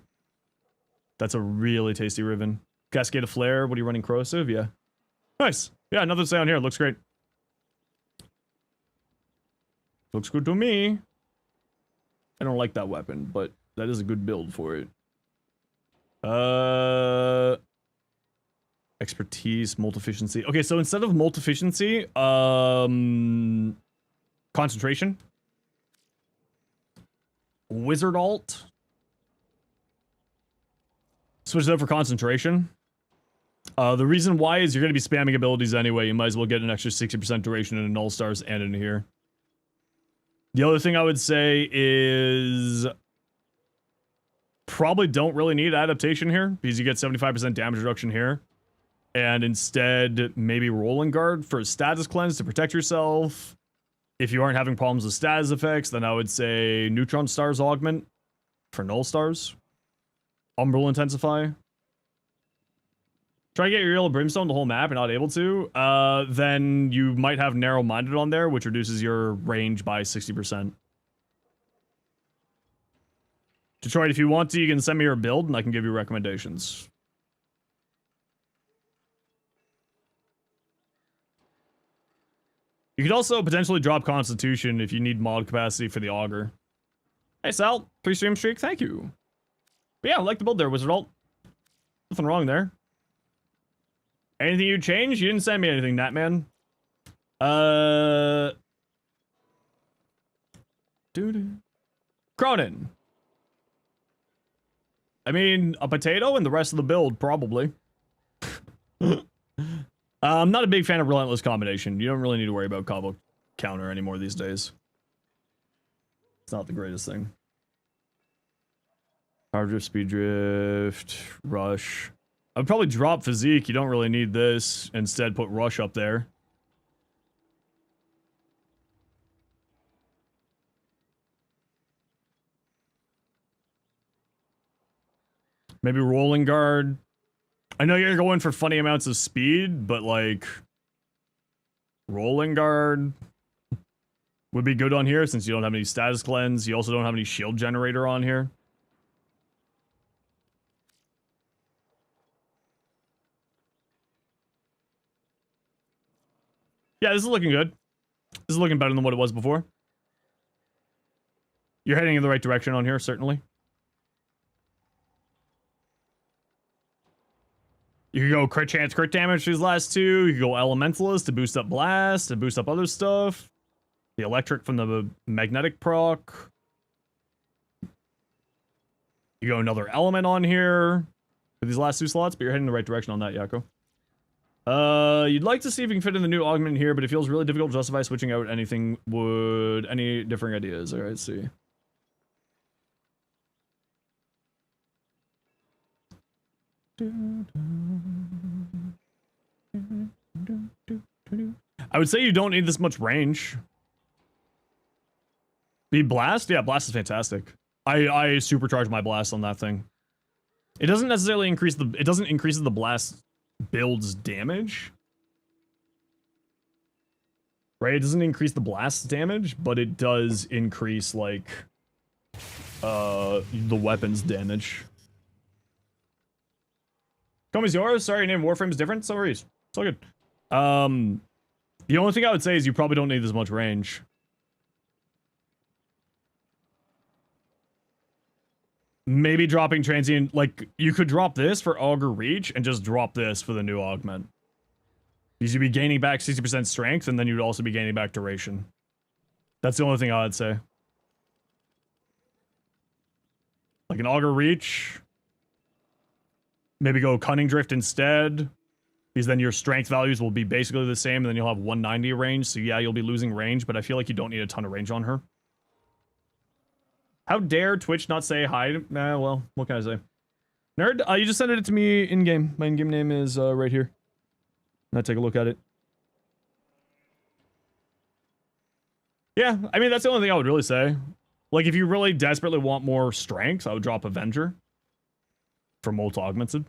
That's a really tasty ribbon. Cascade of Flare. What are you running? Corrosive? Yeah. Nice. Yeah, nothing to say on here. Looks great. Looks good to me. I don't like that weapon, but that is a good build for it. Expertise, multi-efficiency. Okay, so instead of multi-efficiency, concentration. Wizard alt. Switch it up for concentration. The reason why is you're going to be spamming abilities anyway. You might as well get an extra 60% duration in Null Stars and in here. The other thing I would say is probably don't really need adaptation here because you get 75% damage reduction here. And instead, maybe Rolling Guard for a status cleanse to protect yourself. If you aren't having problems with status effects, then I would say Neutron Stars Augment for Null Stars. Umbral Intensify. Try to get your Yellow Brimstone the whole map and not able to, then you might have Narrow Minded on there, which reduces your range by 60%. Detroit, if you want to, you can send me your build and I can give you recommendations. You could also potentially drop Constitution if you need mod capacity for the Augur. Hey Sal, 3 stream streak, thank you. But yeah, I like the build there, Wizard Alt. Nothing wrong there. Anything you change? You didn't send me anything, Natman. Cronin. I mean, a potato and the rest of the build, probably. I'm not a big fan of Relentless Combination. You don't really need to worry about combo counter anymore these days. It's not the greatest thing. Power Drift, Speed Drift, Rush. I'd probably drop Physique. You don't really need this. Instead, put Rush up there. Maybe Rolling Guard. I know you're going for funny amounts of speed, but like Rolling Guard would be good on here since you don't have any status cleanse. You also don't have any shield generator on here. Yeah, this is looking good. This is looking better than what it was before. You're heading in the right direction on here, certainly. You can go crit chance, crit damage these last two. You can go Elementalist to boost up Blast, to boost up other stuff. The Electric from the Magnetic proc. You go another Element on here for these last 2 slots, but you're heading in the right direction on that, Yako. You'd like to see if you can fit in the new augment here, but it feels really difficult to justify switching out anything. Would any differing ideas? All right, let's see. I would say you don't need this much range. The blast? Yeah, blast is fantastic. I supercharge my blast on that thing. It doesn't necessarily increase the... It doesn't increase the blast build's damage. Right? It doesn't increase the blast damage, but it does increase, like... the weapon's damage. Come as yours. Sorry, your name Warframe is different. So worries. It's all good. The only thing I would say is you probably don't need as much range. Maybe dropping transient, like, you could drop this for Augur Reach and just drop this for the new augment. Because you'd be gaining back 60% strength, and then you'd also be gaining back duration. That's the only thing I would say. Like an Augur Reach. Maybe go Cunning Drift instead. Because then your strength values will be basically the same, and then you'll have 190 range. So yeah, you'll be losing range, but I feel like you don't need a ton of range on her. How dare Twitch not say hi? Well, what can I say? Nerd, you just sent it to me in-game. My in-game name is right here. Now take a look at it. Yeah, I mean, that's the only thing I would really say. Like, if you really desperately want more strength, I would drop Avenger. For Molt Augmented.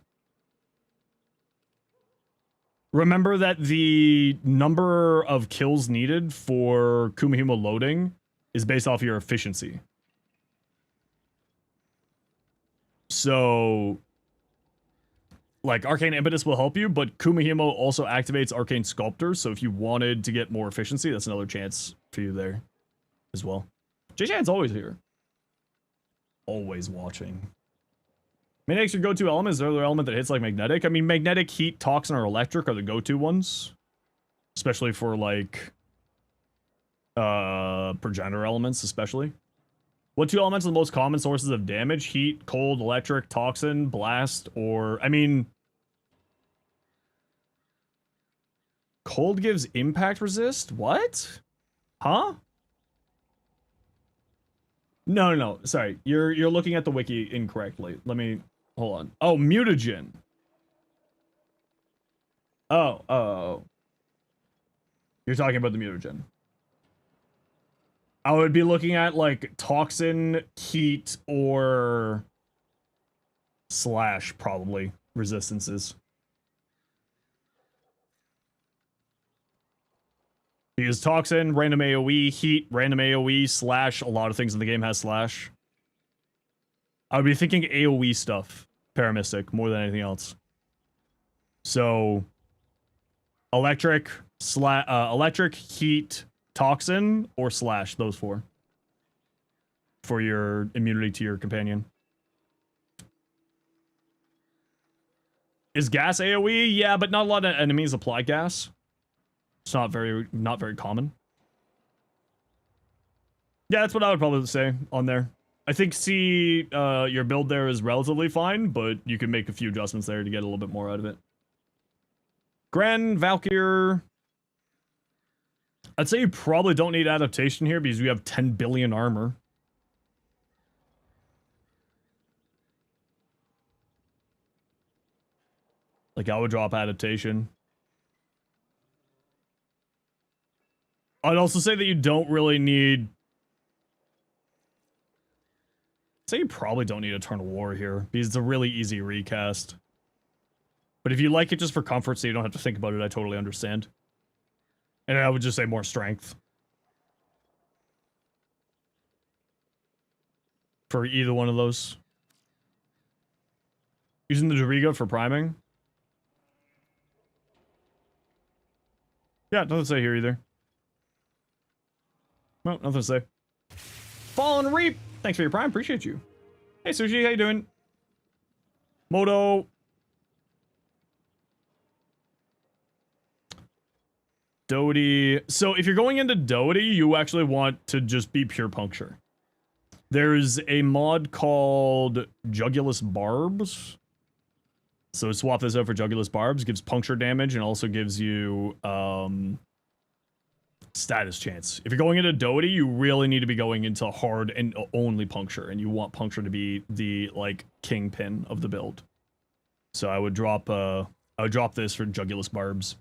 Remember that the number of kills needed for Kumihimo loading is based off your efficiency. So, like, Arcane Impetus will help you, but Kumihimo also activates Arcane Sculptor, so if you wanted to get more efficiency, that's another chance for you there as well. J-Chan's always here. Always watching. Magnetics your go-to element. Is there another element that hits like magnetic? I mean, magnetic, heat, toxin, or electric are the go-to ones. Especially for, like, progenitor elements, especially. What two elements are the most common sources of damage? Heat, cold, electric, toxin, blast, or... I mean... Cold gives impact resist? What? Huh? No. Sorry. You're looking at the wiki incorrectly. Let me... Hold on. Oh, mutagen. Oh. You're talking about the mutagen. I would be looking at, like, toxin, heat, or... slash, probably, resistances. Because toxin, random AoE, heat, random AoE, slash, a lot of things in the game has slash. I would be thinking AoE stuff, Paramystic, more than anything else. So, electric, heat, toxin, or slash, those four. For your immunity to your companion. Is gas AoE? Yeah, but not a lot of enemies apply gas. It's not very common. Yeah, that's what I would probably say on there. I think your build there is relatively fine, but you can make a few adjustments there to get a little bit more out of it. Gren, Valkyr. I'd say you probably don't need adaptation here because we have 10 billion armor. Like, I would drop adaptation. I'd also say that you don't really need... I'd say you probably don't need Eternal War here, because it's a really easy recast. But if you like it just for comfort so you don't have to think about it, I totally understand. And I would just say more strength. For either one of those. Using the Doriga for priming. Yeah, nothing to say here either. Well, nothing to say. Fallen Reap! Thanks for your prime, appreciate you. Hey Sushi, how you doing? Moto. Doty. So if you're going into Doty, you actually want to just be pure puncture. There's a mod called Jugulus Barbs. So swap this out for Jugulus Barbs, gives puncture damage and also gives you status chance. If you're going into Doty, you really need to be going into hard and only puncture, and you want puncture to be the, like, kingpin of the build. So I would drop this for Jugulus Barbs.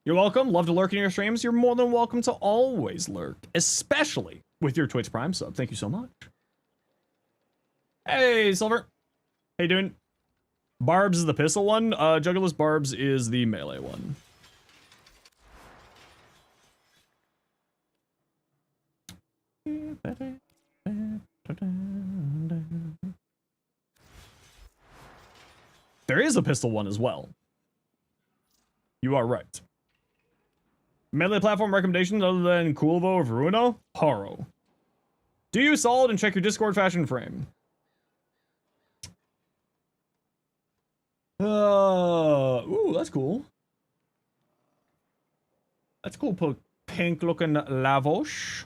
You're welcome. Love to lurk in your streams. You're more than welcome to always lurk, especially with your Twitch Prime sub. Thank you so much. Hey, Silver. How you doing? Barbs is the pistol one. Jugulus Barbs is the melee one. There is a pistol one as well. You are right. Melee platform recommendations other than Kulvo or Veruna? Haro. Do you solid and check your Discord fashion frame? Ooh, that's cool. That's cool. Pink looking Lavosh.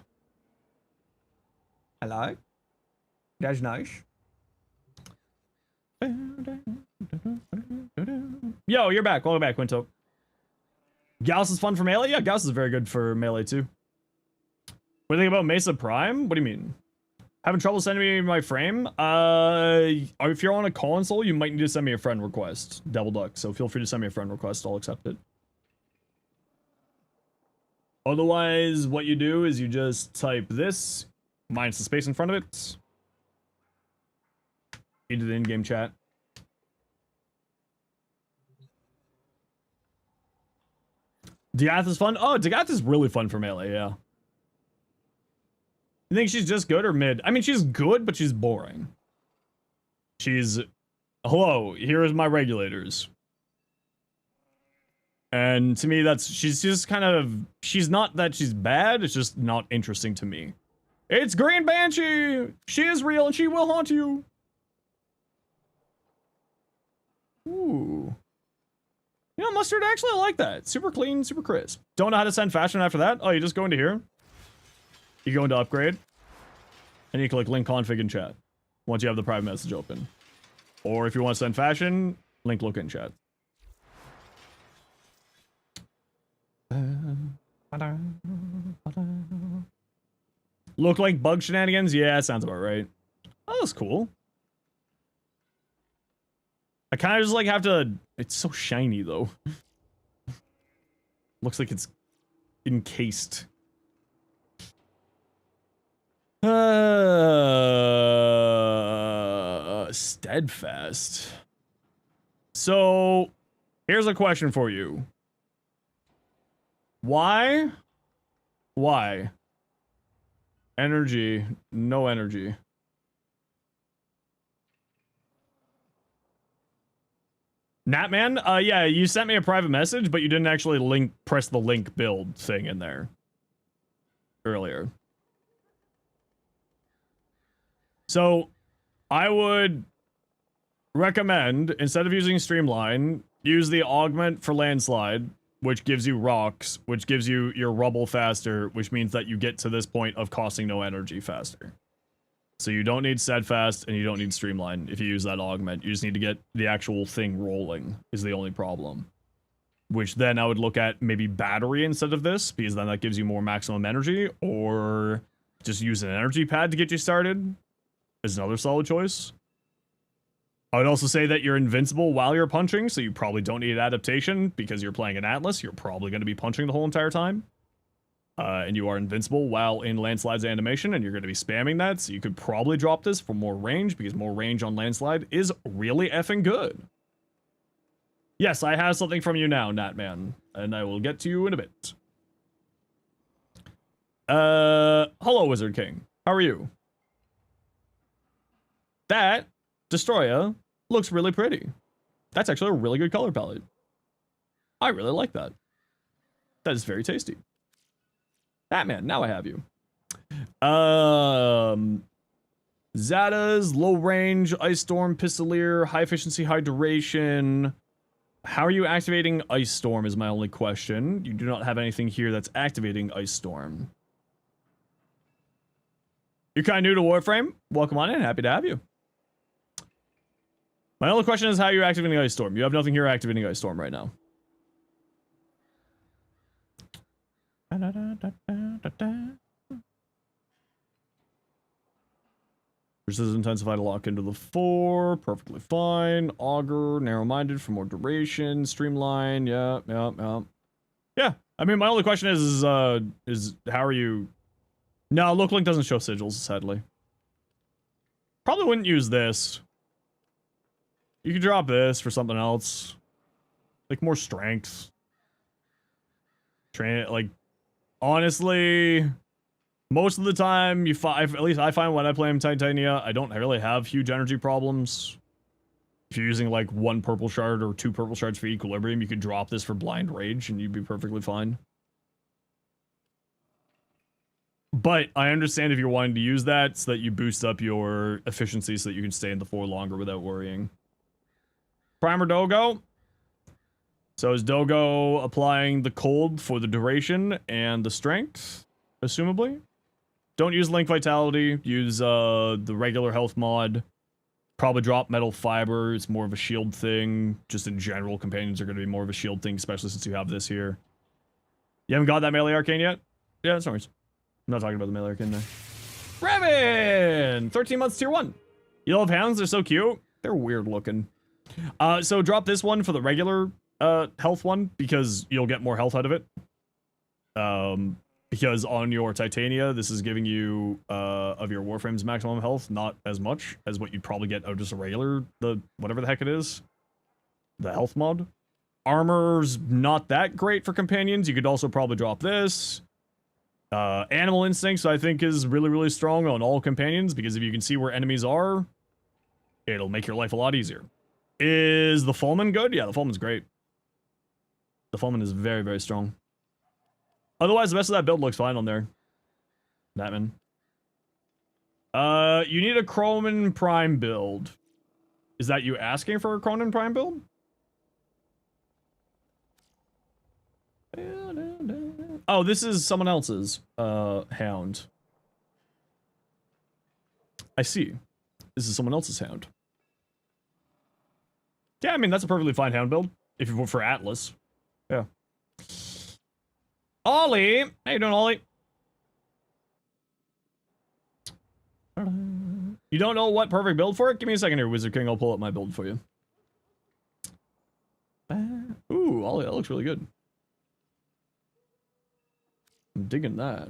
I like. That's nice. Yo, you're back. Welcome back, Quinto. Gauss is fun for melee? Yeah, Gauss is very good for melee too. What do you think about Mesa Prime? What do you mean? Having trouble sending me my frame? If you're on a console, you might need to send me a friend request. Double duck, so feel free to send me a friend request. I'll accept it. Otherwise, what you do is you just type this minus the space in front of it into the in-game chat. Diath is fun? Oh, Diath is really fun for melee, yeah. You think she's just good or mid? I mean, she's good, but she's boring. She's... Hello, here's my regulators. And to me, that's... She's just kind of... She's not that she's bad, it's just not interesting to me. It's Green Banshee! She is real and she will haunt you! Ooh. You know, Mustard, actually I like that. Super clean, super crisp. Don't know how to send fashion after that? Oh, you just go into here. You go into upgrade. And you click link config in chat. Once you have the private message open. Or if you want to send fashion, link look in chat. Look like bug shenanigans? Yeah, sounds about right. Oh, that's cool. I kind of just like have to... It's so shiny though. Looks like it's encased. Steadfast. So, here's a question for you. Why? Energy. No energy. Natman? Yeah, you sent me a private message, but you didn't actually press the link build thing in there. Earlier. So, I would recommend, instead of using Streamline, use the augment for landslide, which gives you rocks, which gives you your rubble faster, which means that you get to this point of costing no energy faster. So you don't need steadfast and you don't need streamline if you use that augment. You just need to get the actual thing rolling is the only problem. Which then I would look at maybe battery instead of this, because then that gives you more maximum energy, or just use an energy pad to get you started is another solid choice. I would also say that you're invincible while you're punching, so you probably don't need adaptation because you're playing an Atlas. You're probably going to be punching the whole entire time. And you are invincible while in Landslide's animation, and you're going to be spamming that, so you could probably drop this for more range, because more range on Landslide is really effing good. Yes, I have something from you now, Natman, and I will get to you in a bit. Hello, Wizard King. How are you? That Destroyer looks really pretty. That's actually a really good color palette. I really like that. That is very tasty. Batman, now I have you. Zata's low range, Ice Storm, Pistolier, high efficiency, high duration. How are you activating Ice Storm is my only question. You do not have anything here that's activating Ice Storm. You're kind of new to Warframe. Welcome on in. Happy to have you. My only question is how you're activating Ice Storm. You have nothing here activating Ice Storm right now. There's Precision Intensify to lock into the 4. Perfectly fine. Augur, narrow-minded for more duration. Streamline, yeah. Yeah, I mean, my only question is how are you... No, Local Link doesn't show sigils, sadly. Probably wouldn't use this. You could drop this for something else. Like, more strength. Like, honestly... Most of the time, at least I find when I play in Titania, I don't really have huge energy problems. If you're using like 1 purple shard or 2 purple shards for equilibrium, you could drop this for blind rage and you'd be perfectly fine. But I understand if you're wanting to use that so that you boost up your efficiency so that you can stay in the 4 longer without worrying. Primer Dogo. So is Dogo applying the cold for the duration and the strength, assumably? Don't use Link Vitality, use the regular health mod. Probably drop Metal Fiber, it's more of a shield thing. Just in general, companions are going to be more of a shield thing, especially since you have this here. You haven't got that melee arcane yet? Yeah, that's no worries. I'm not talking about the melee arcane now. Revan! 13 months tier 1. You love hounds, they're so cute. They're weird looking. So drop this one for the regular health one, because you'll get more health out of it. Because on your Titania, this is giving you, of your Warframe's maximum health, not as much as what you'd probably get out of just a regular, whatever the heck it is. The health mod. Armor's not that great for companions. You could also probably drop this. Animal Instincts, I think, is really, really strong on all companions, because if you can see where enemies are, it'll make your life a lot easier. Is the Fulman good? Yeah, the Fulman's great. The Fulman is very, very strong. Otherwise, the rest of that build looks fine on there. Batman. You need a Cronin Prime build. Is that you asking for a Cronin Prime build? Oh, this is someone else's, hound. I see. This is someone else's hound. Yeah, I mean, that's a perfectly fine hound build. If you vote for Atlas. Yeah. Ollie! How you doing, Ollie? You don't know what perfect build for it? Give me a second here, Wizard King. I'll pull up my build for you. Ooh, Ollie, that looks really good. I'm digging that.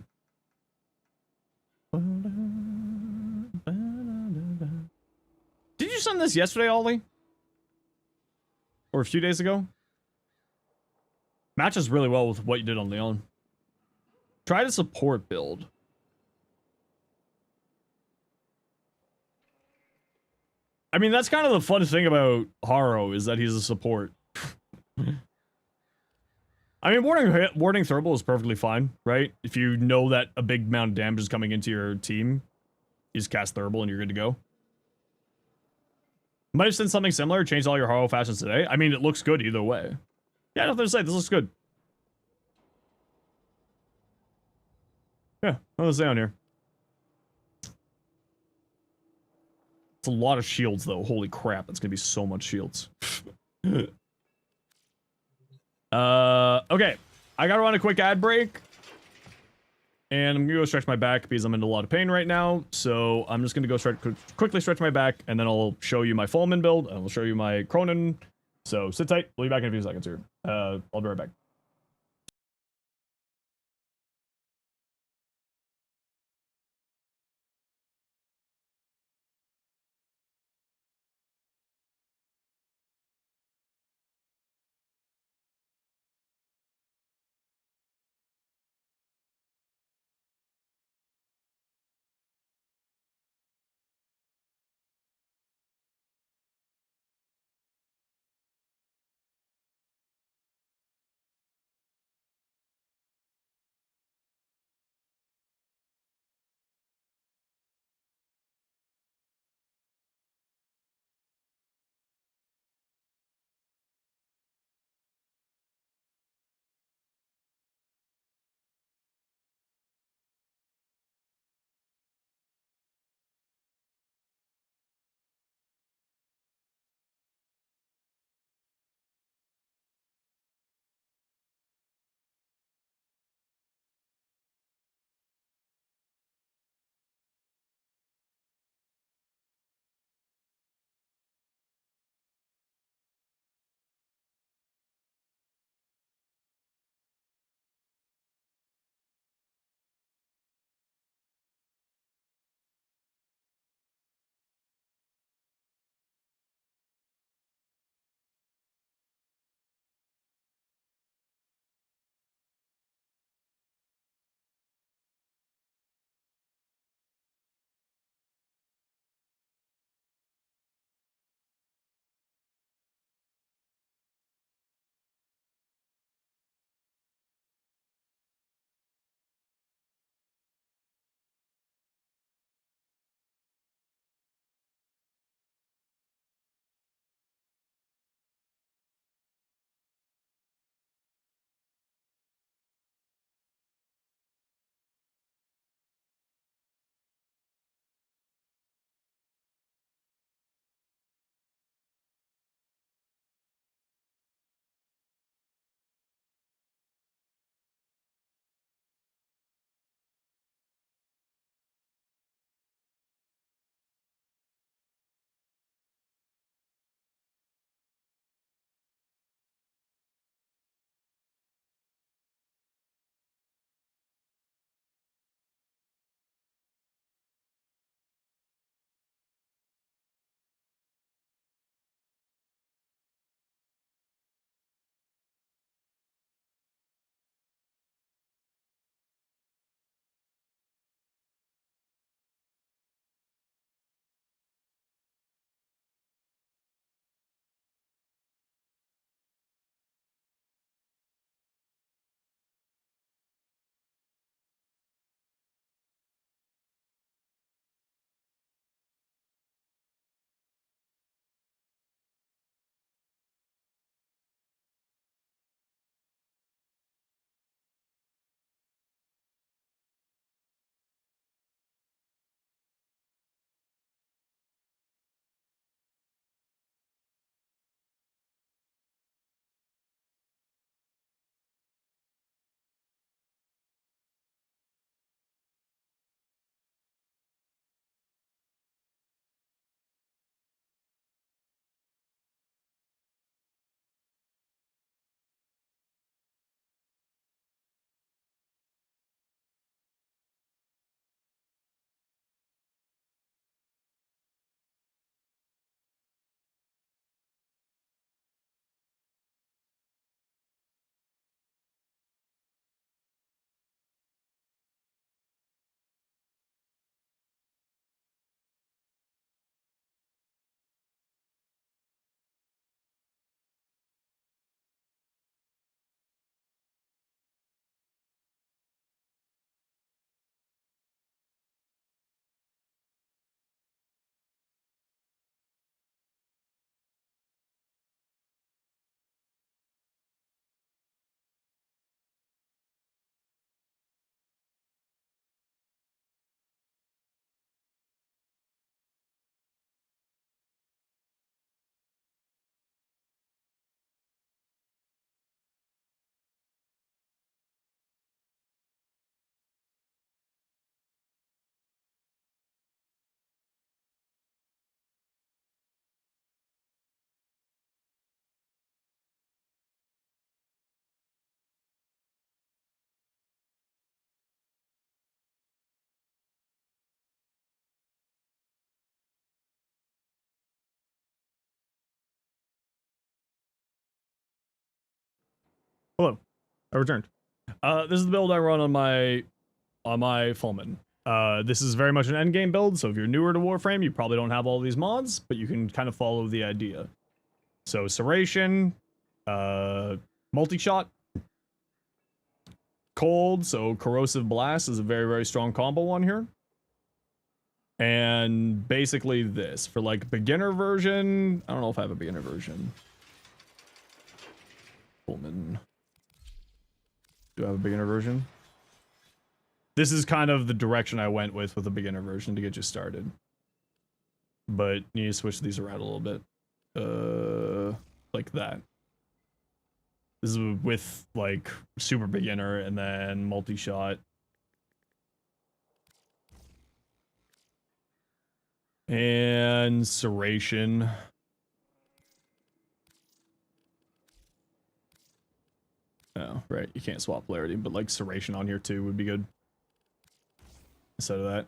Did you send this yesterday, Ollie? Or a few days ago? Matches really well with what you did on Leon. Try to support build. I mean, that's kind of the fun thing about Haro, is that he's a support. I mean, warding Thermal is perfectly fine, right? If you know that a big amount of damage is coming into your team, you just cast Thermal and you're good to go. Might have seen something similar, changed all your Haro fashions today. I mean, it looks good either way. Yeah, nothing to say, this looks good. Yeah, nothing to say on here. It's a lot of shields, though. Holy crap, that's gonna be so much shields. Okay. I gotta run a quick ad break. And I'm gonna go stretch my back because I'm in a lot of pain right now. So I'm just gonna go quickly stretch my back, and then I'll show you my Fulman build, and I'll show you my Cronin. So sit tight. We'll be back in a few seconds here. I'll be right back. Hello. I returned. This is the build I run on my Fulman. This is very much an endgame build, so if you're newer to Warframe, you probably don't have all these mods, but you can kind of follow the idea. So, Serration, multi-shot, cold, so corrosive blast is a very, very strong combo on here. And basically this. For like beginner version, I don't know if I have a beginner version. Pullman. Do I have a beginner version? This is kind of the direction I went with the beginner version to get you started. But you need to switch these around a little bit. Like that. This is with like super beginner and then multi-shot. And Serration. Oh, right. You can't swap polarity, but like Serration on here too would be good. Instead of that.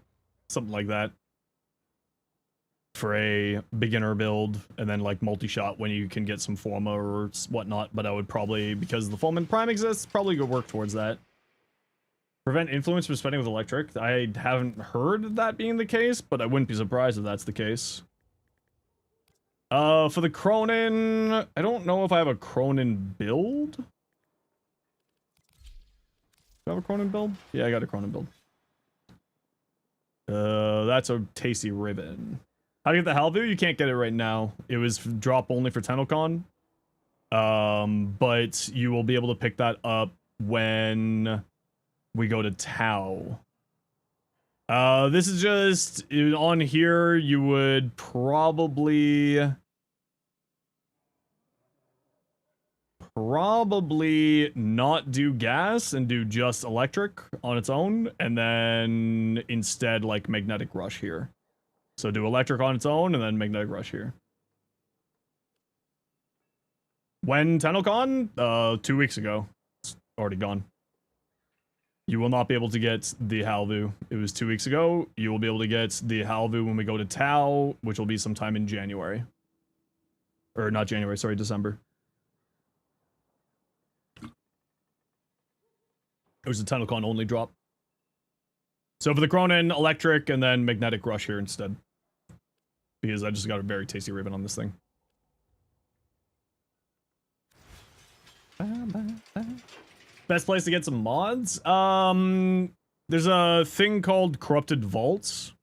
Something like that. For a beginner build, and then like multi-shot when you can get some Forma or whatnot, but I would probably, because the Fulman Prime exists, probably go work towards that. Prevent influence from spreading with electric. I haven't heard that being the case, but I wouldn't be surprised if that's the case. For the Cronin, I don't know if I have a Cronin build. Do I have a Cronin build? Yeah, I got a Cronin build. That's a tasty ribbon. How do you get the Halvu? You can't get it right now. It was drop only for TennoCon. But you will be able to pick that up when we go to Tau. This is just on here. You would probably not do gas and do just electric on its own, and then instead like magnetic rush here. So do electric on its own and then magnetic rush here. When TennoCon? 2 weeks ago. It's already gone. You will not be able to get the Halvu. It was 2 weeks ago. You will be able to get the Halvu when we go to Tau, which will be sometime in January. Or not January, sorry, December. It was a TennoCon only drop. So for the Cronin, electric, and then magnetic rush here instead. Because I just got a very tasty ribbon on this thing. Best place to get some mods? There's a thing called Corrupted Vaults.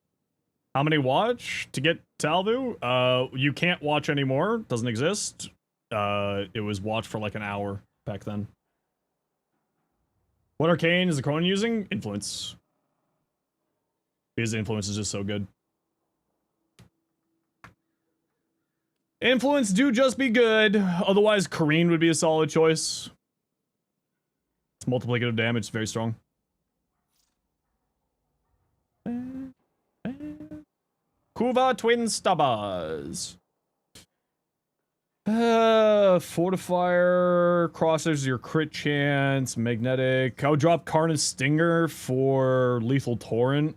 How many watch to get Talvu? You can't watch anymore. Doesn't exist. It was watched for like an hour back then. What arcane is the Cronin using? Influence. Because influence is just so good. Influence do just be good. Otherwise, Kareen would be a solid choice. It's multiplicative damage, it's very strong. Kuva Twin Stubbers. Fortifier, crosses your crit chance, magnetic. I would drop Karna's Stinger for Lethal Torrent.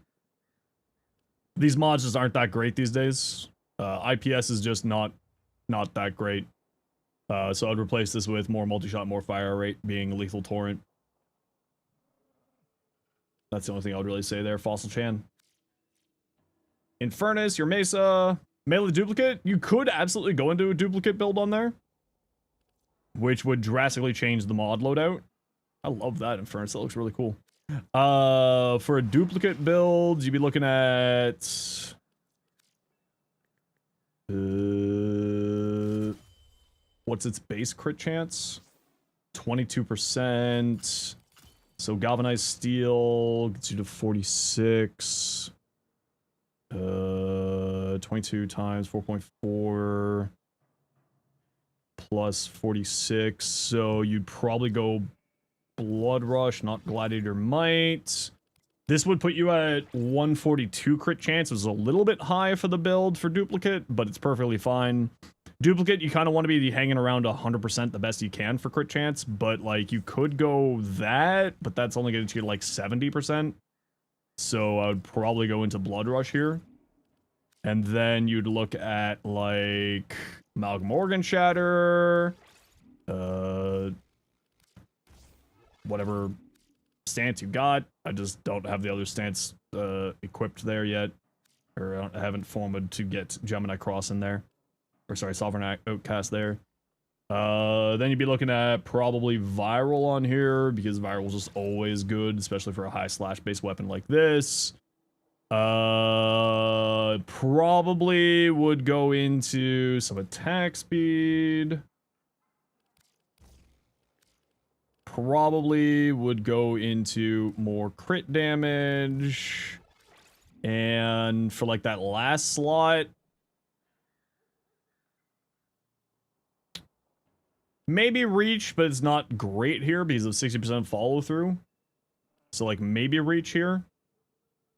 These mods just aren't that great these days. IPS is just not that great. So I'd replace this with more multi-shot, more fire rate, being Lethal Torrent. That's the only thing I would really say there. Fossil Chan. Infernus, your Mesa. Melee Duplicate. You could absolutely go into a duplicate build on there, which would drastically change the mod loadout. I love that Infernus. That looks really cool. For a duplicate build, you'd be looking at... what's its base crit chance? 22%. So galvanized steel gets you to 46. 22 times 4.4 plus 46. So you'd probably go Blood Rush, not Gladiator Might. This would put you at 142 crit chance. It was a little bit high for the build for duplicate, but it's perfectly fine. Duplicate, you kind of want to be hanging around 100% the best you can for crit chance, but like you could go that, but that's only going to get you like 70%. So I would probably go into Blood Rush here. And then you'd look at like Amalgam Organ Shatter, whatever stance you got. I just don't have the other stance equipped there yet. Or I haven't formed to get Gemini Cross in there. Or sorry, Sovereign Outcast there. Then you'd be looking at probably Viral on here, because Viral's just always good, especially for a high slash-based weapon like this. Probably would go into some attack speed. Probably would go into more crit damage. And for like that last slot, maybe Reach, but it's not great here because of 60% follow through. So like maybe Reach here.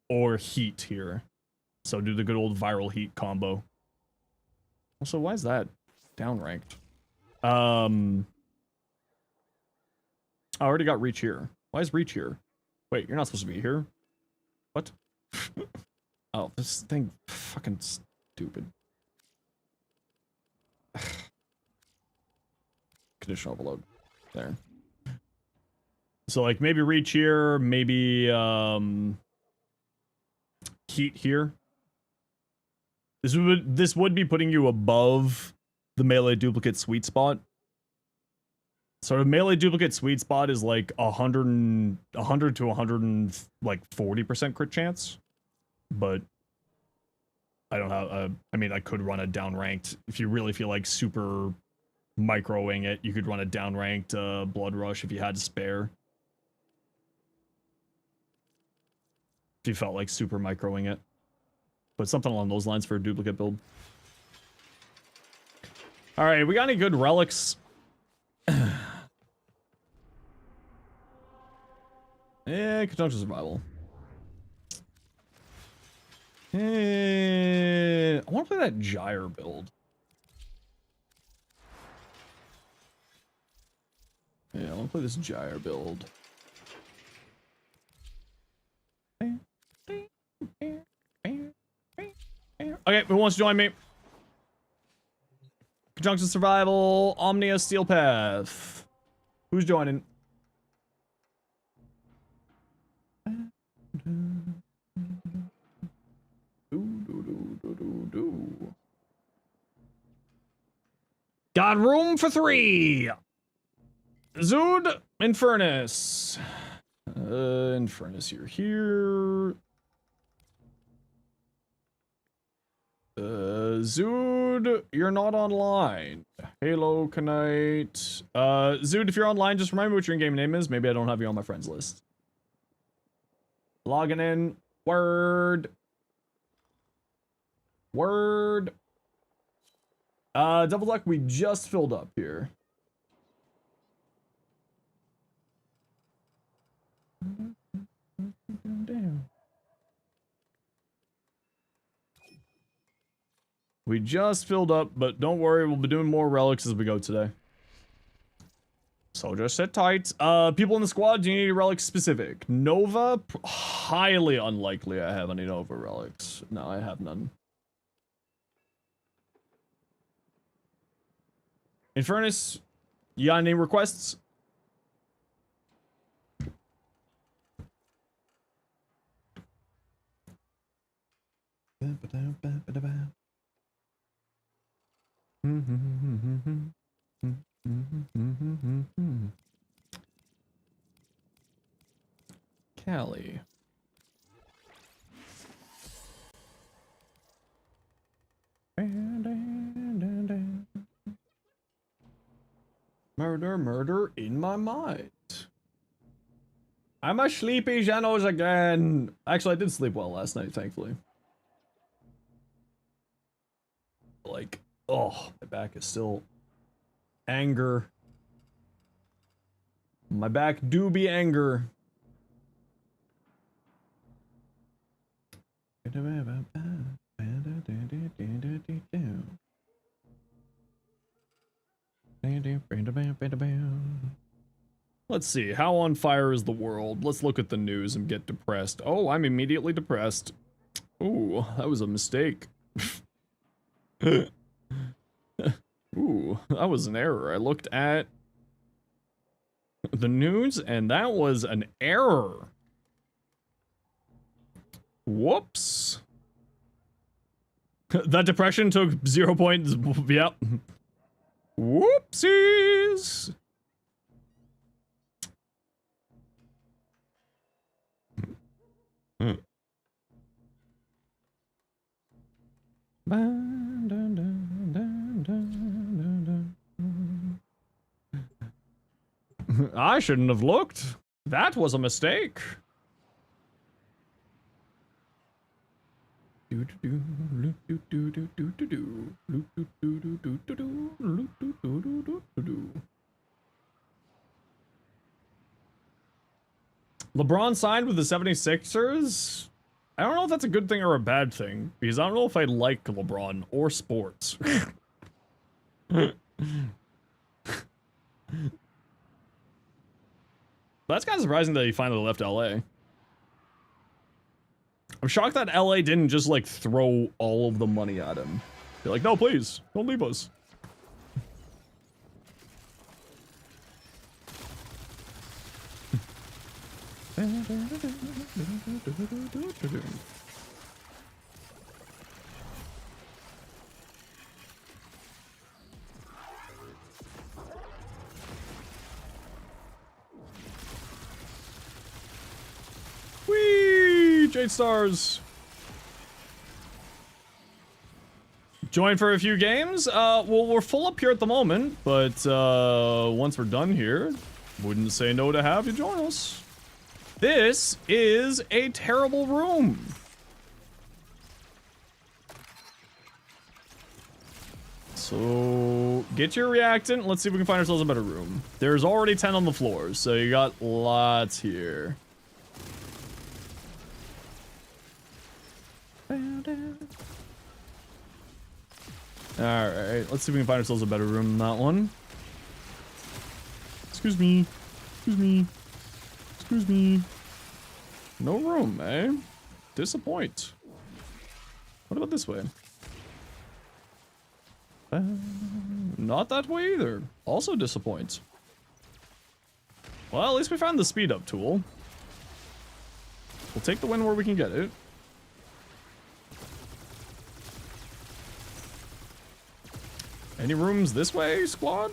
Or Heat here. So do the good old Viral Heat combo. Also, why is that downranked? I already got Reach here. Why is Reach here? Wait, you're not supposed to be here. What? Oh, this thing fucking stupid. Conditional overload. There. So like maybe Reach here, maybe Heat here. This would be putting you above the melee duplicate sweet spot. Sort of melee duplicate sweet spot is like 100 to 140% crit chance. But I don't have I mean I could run a downranked if you really feel like super microing it, you could run a downranked Blood Rush if you had to spare. If you felt like super microing it. But something along those lines for a duplicate build. Alright, we got any good relics? Yeah, Conjunction Survival. I want to play that Gyre build. Yeah, I want to play this Gyre build. Okay, who wants to join me? Conjunction Survival, Omnia Steel Path. Who's joining? Got room for 3. Zood, Infernus. Infernus, you're here. Zood, you're not online. Halo, Knight. Zood, if you're online, just remind me what your in-game name is. Maybe I don't have you on my friends list. Logging in. Word. Word. Double Luck, we just filled up here. We just filled up, but don't worry, we'll be doing more relics as we go today. So just sit tight. People in the squad, do you need relics specific? Nova? Highly unlikely I have any Nova relics. No, I have none. Infernus, you got any requests? Callie. Murder, murder in my mind. I'm a sleepy Janos again. Actually, I did sleep well last night, thankfully. Like, oh, my back is still anger. My back do be anger. Let's see, how on fire is the world? Let's look at the news and get depressed. Oh, I'm immediately depressed. Ooh, that was a mistake. Ooh, that was an error. I looked at the news, and that was an error. Whoops. That depression took 0 points. Yep. Whoopsies. I shouldn't have looked. That was a mistake. LeBron signed with the 76ers? I don't know if that's a good thing or a bad thing, because I don't know if I like LeBron or sports. That's kind of surprising that he finally left LA. I'm shocked that LA didn't just like throw all of the money at him. They're like, no, please, don't leave us. Whee! Jade stars. Join for a few games? Well, we're full up here at the moment, but once we're done here, wouldn't say no to have you join us. This is a terrible room. So, get your reactant. Let's see if we can find ourselves a better room. There's already 10 on the floor, so you got lots here. Alright, let's see if we can find ourselves a better room than that one. Excuse me. Excuse me. Excuse me. No room, eh? Disappoint. What about this way? Not that way either. Also disappoint. Well, at least we found the speed up tool. We'll take the win where we can get it. Any rooms this way, squad?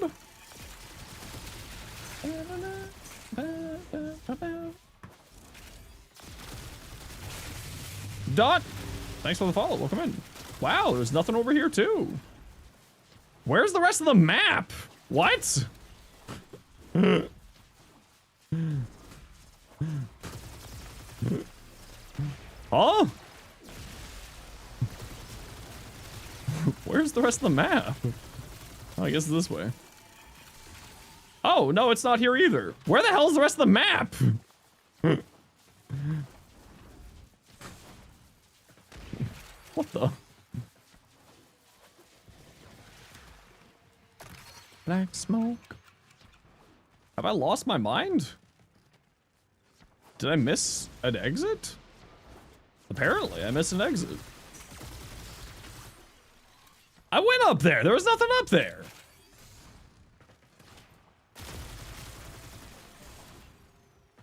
Dot! Thanks for the follow. Welcome in. Wow, there's nothing over here, too. Where's the rest of the map? What? Huh? Where's the rest of the map? Oh, I guess it's this way. Oh, no, it's not here either. Where the hell is the rest of the map? What the? Black smoke. Have I lost my mind? Did I miss an exit? Apparently, I missed an exit. I went up there. There was nothing up there.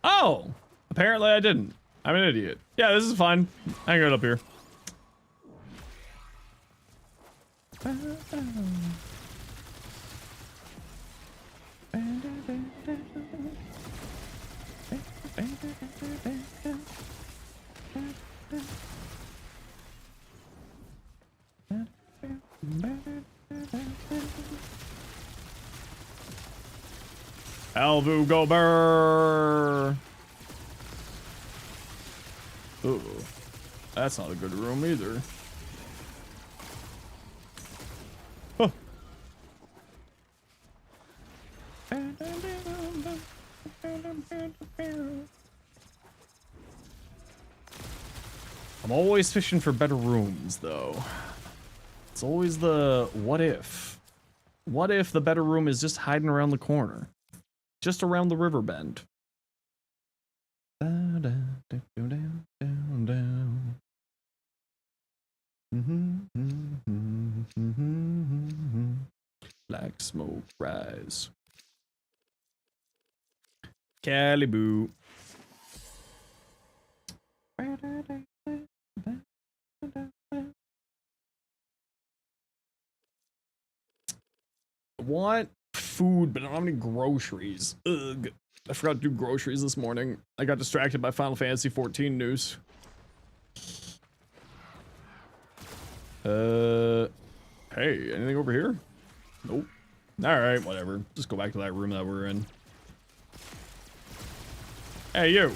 Oh, apparently I didn't. I'm an idiot. Yeah, this is fine. I can get up here. Alvu go burr. Ooh, that's not a good room either. Huh. I'm always fishing for better rooms, though. It's always the what if. What if the better room is just hiding around the corner? Just around the river bend. Black smoke rise. Caliboo. Want food, but I don't have any groceries. Ugh. I forgot to do groceries this morning. I got distracted by Final Fantasy 14 news. Hey, anything over here? Nope. Alright, whatever. Just go back to that room that we're in. Hey, you.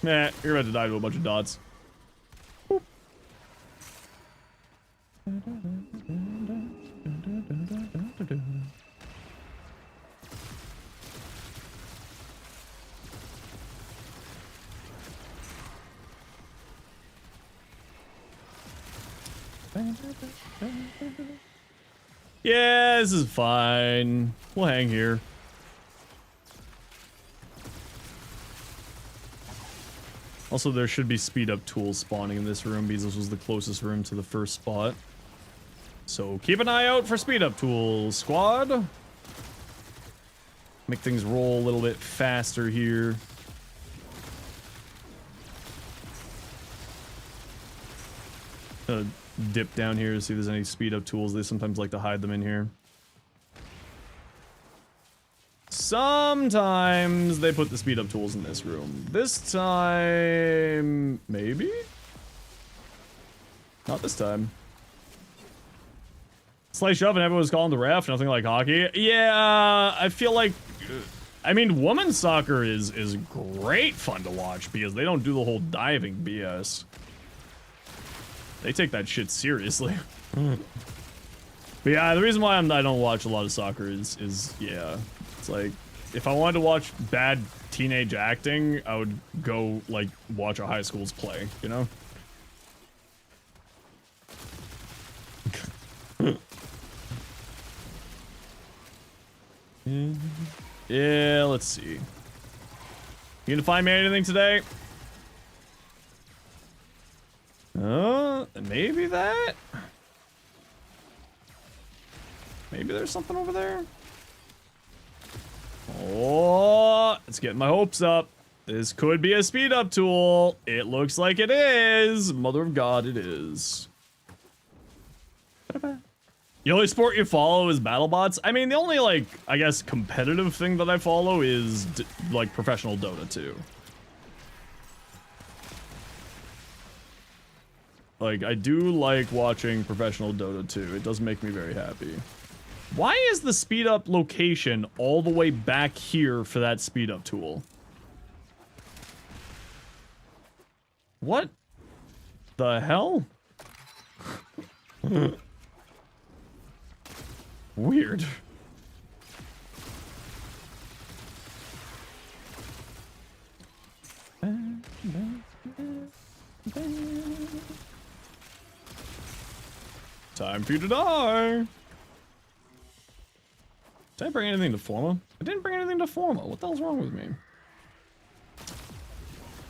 Nah, you're about to die to a bunch of dots. Boop. Yeah, this is fine. We'll hang here. Also, there should be speed up tools spawning in this room because this was the closest room to the first spot. So keep an eye out for speed up tools, squad. Make things roll a little bit faster here. Dip down here to see if there's any speed up tools. They sometimes like to hide them in here. Sometimes they put the speed up tools in this room. This time, maybe? Not this time. Slice shove and everyone's calling the ref, nothing like hockey. Yeah, I feel like, I mean, women's soccer is great fun to watch because they don't do the whole diving BS. They take that shit seriously. But yeah, the reason why I don't watch a lot of soccer is yeah, it's like, if I wanted to watch bad teenage acting, I would go, like, watch a high school's play, you know? Yeah, let's see. You gonna find me anything today? Maybe that? Maybe there's something over there? Oh, it's getting my hopes up. This could be a speed up tool. It looks like it is. Mother of God, it is. The only sport you follow is BattleBots? I mean, the only, like, I guess competitive thing that I follow is, like, professional Dota 2. Like, I do like watching professional Dota 2. It does make me very happy. Why is the speed up location all the way back here for that speed up tool? What the hell? Weird. Time for you to die. Did I bring anything to Forma? I didn't bring anything to Forma. What the hell's wrong with me?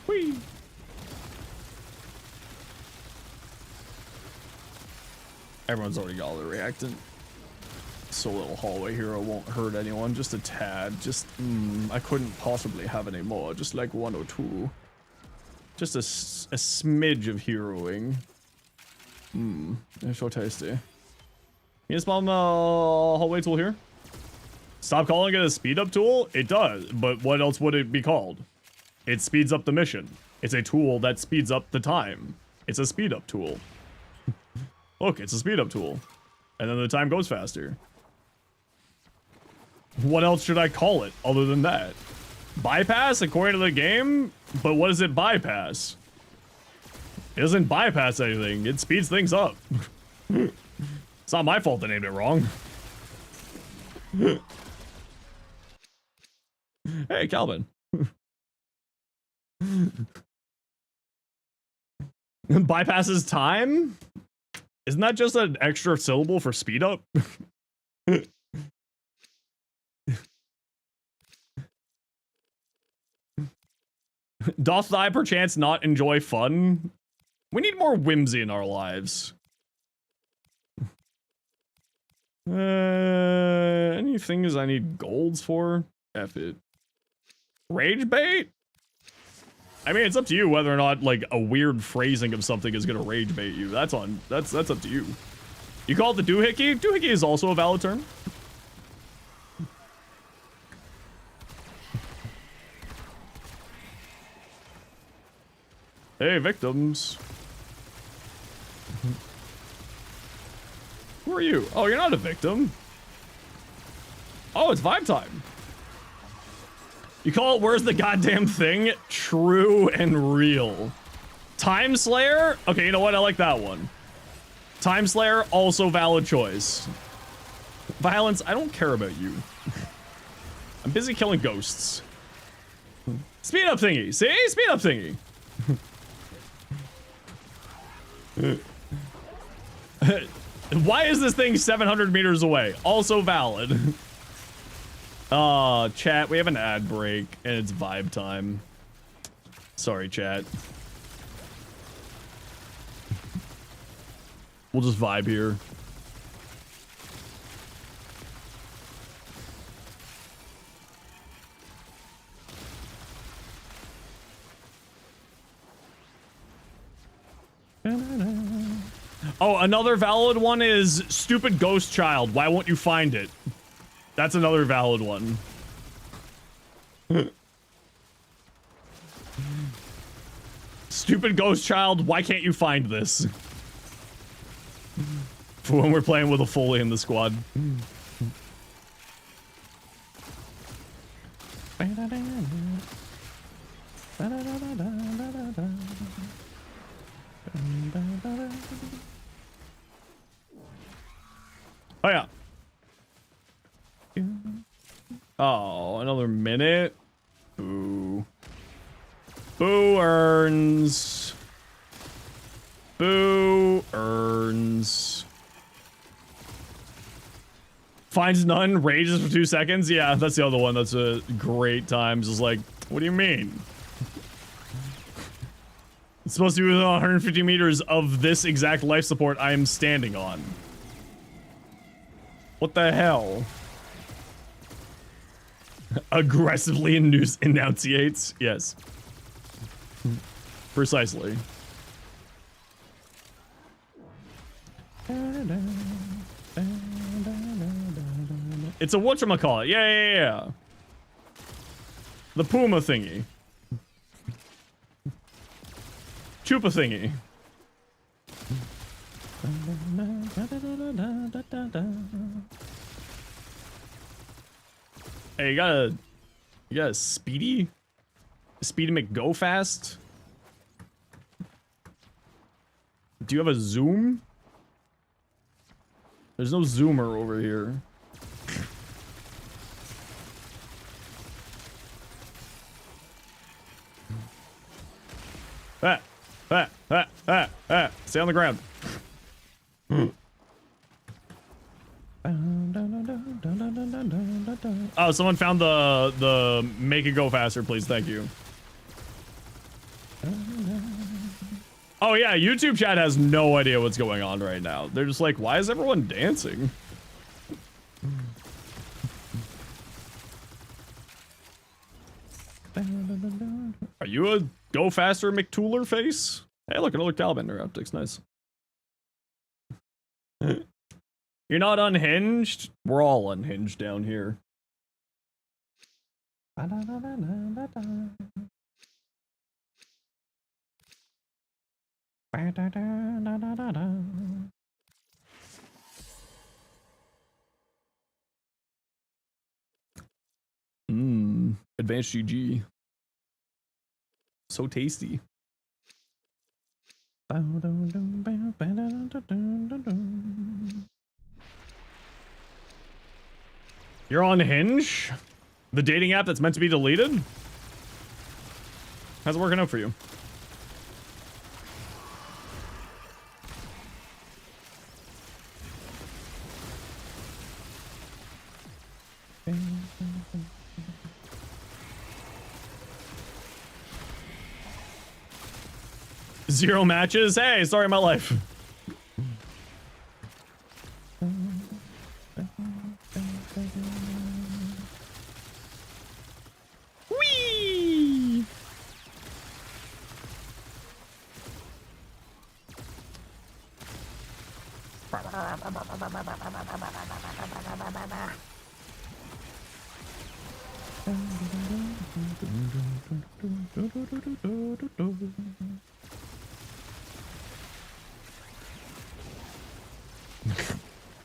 Whee! Everyone's already got all the reactant. So little hallway hero won't hurt anyone. Just a tad. Just, I couldn't possibly have any more. Just like 1 or 2. Just a smidge of heroing. They're so tasty. You spawn the hallway tool here? Stop calling it a speed up tool? It does, but what else would it be called? It speeds up the mission. It's a tool that speeds up the time. It's a speed up tool. Look, it's a speed up tool. And then the time goes faster. What else should I call it other than that? Bypass according to the game? But what does it bypass? It doesn't bypass anything. It speeds things up. It's not my fault they named it wrong. Hey, Calvin. Bypasses time? Isn't that just an extra syllable for speed up? Doth thy perchance not enjoy fun? We need more whimsy in our lives. Any things I need golds for? F it. Rage bait? I mean, it's up to you whether or not, like, a weird phrasing of something is gonna rage bait you. That's up to you. You call it the doohickey? Doohickey is also a valid term. Hey, victims. Who are you? Oh, you're not a victim. Oh, it's vibe time. You call it where's the goddamn thing? True and real. Time Slayer? Okay, you know what? I like that one. Time Slayer, also valid choice. Violence, I don't care about you. I'm busy killing ghosts. Speed up thingy. See? Speed up thingy. Why is this thing 700 meters away? Also valid. Chat, we have an ad break, and it's vibe time. Sorry, chat. We'll just vibe here. Oh, another valid one is stupid ghost child. Why won't you find it? That's another valid one. Stupid ghost child, why can't you find this? For when we're playing with a Foley in the squad. Oh yeah. Oh, another minute. Boo. Boo earns. Boo earns. Finds none, rages for 2 seconds. Yeah, that's the other one. That's a great times. Is like, what do you mean? It's supposed to be within 150 meters of this exact life support I am standing on. What the hell? Aggressively enunciates. Yes. Precisely. It's a whatchamacallit. Yeah. The Puma thingy. Chupa thingy. Hey, you got a speedy McGo fast? Do you have a zoom? There's no zoomer over here. Stay on the ground. Oh, someone found the make it go faster, please. Thank you. Oh yeah, YouTube chat has no idea what's going on right now. They're just like, why is everyone dancing? Are you a go faster McTooler face? Hey, look, another Calbender optics. Nice. You're not unhinged? We're all unhinged down here. Advanced GG. So tasty. You're on Hinge? The dating app that's meant to be deleted? How's it working out for you? Zero matches? Hey, story of my life.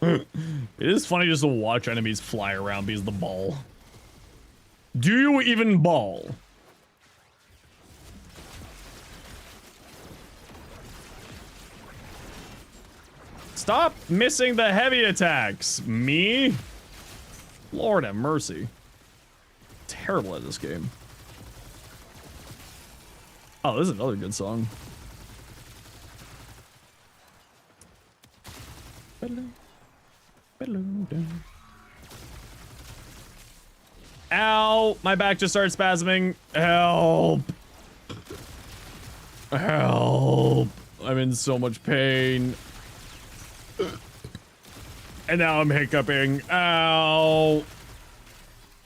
It is funny just to watch enemies fly around because of the ball. Do you even ball? Stop missing the heavy attacks, me. Lord have mercy. Terrible at this game. Oh, this is another good song. Ow! My back just started spasming. Help! Help! I'm in so much pain. And now I'm hiccuping. Ow!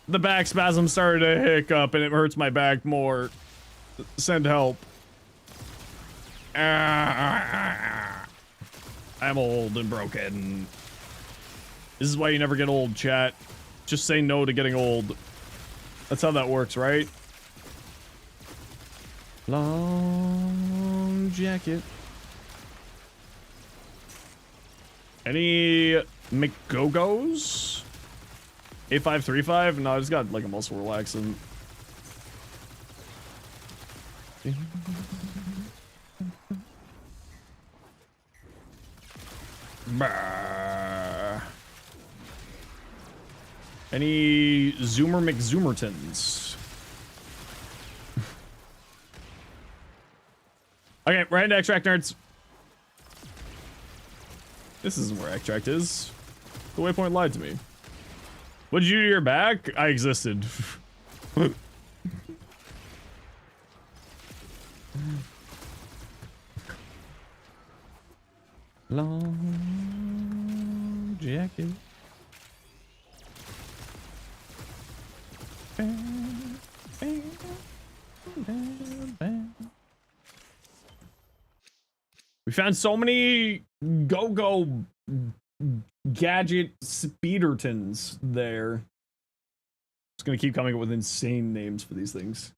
The back spasm started to hiccup and it hurts my back more. Send help. I'm old and broken. This is why you never get old, chat. Just say no to getting old. That's how that works, right? Long jacket. Any McGogos? 8535? No, I just got like a muscle relaxant. Bah. Any Zoomer McZoomertons? Okay, we're heading to extract, nerds. This isn't where extract is. The waypoint lied to me. What'd you do to your back? I existed. Long jacket. We found so many go-go gadget speedertons there. It's gonna keep coming up with insane names for these things.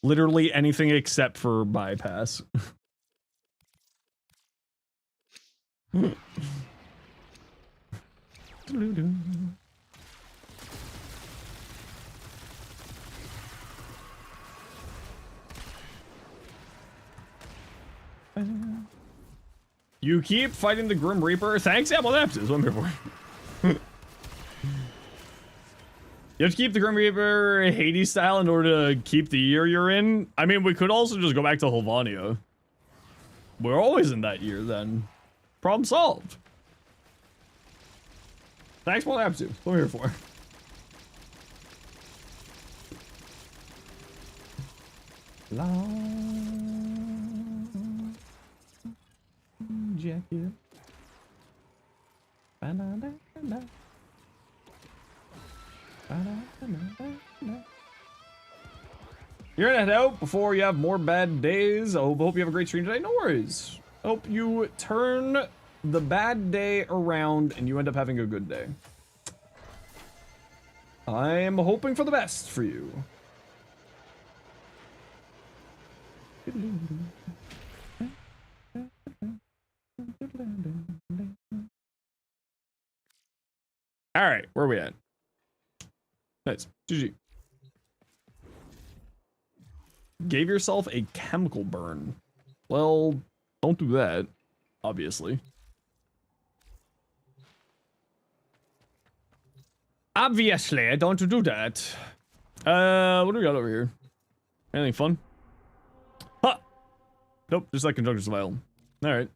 Literally anything except for bypass. You keep fighting the Grim Reaper? Thanks, yeah, well, that's what I'm here for. You have to keep the Grim Reaper Hades style in order to keep the year you're in? I mean, we could also just go back to Helvania. We're always in that year, then. Problem solved. Thanks, well, that's what I'm here for. Long jacket. Ba-da-da-da-da. Ba-da-da-da-da. You're gonna head out before you have more bad days. I hope you have a great stream today. No worries. Hope you turn the bad day around and you end up having a good day. I'm hoping for the best for you. All right, where are we at? Nice. GG. Gave yourself a chemical burn. Well, don't do that, obviously. Obviously, I don't do that. What do we got over here? Anything fun? Huh! Nope, just like conjunctive vial. Alright.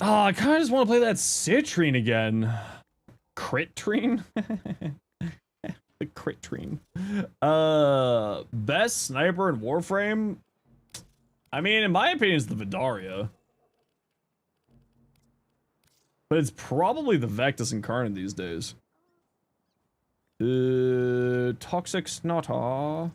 Oh, I kind of just want to play that citrine again. Critrine? The Critrine. Best sniper in Warframe? I mean, in my opinion, it's the Vidaria. But it's probably the Vectus Incarnate these days. Toxic Snotter.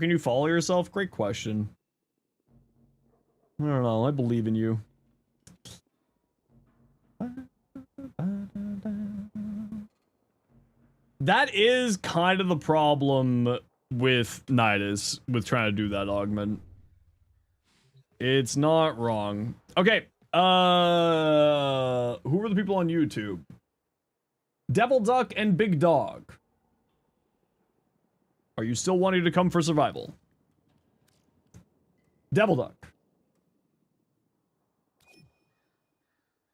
can you follow yourself? Great question. I don't know. I believe in you. That is kind of the problem with Nidus, with trying to do that augment. It's not wrong. Okay, who are the people on YouTube? Devil Duck and Big Dog. Are you still wanting to come for survival? Devil Duck.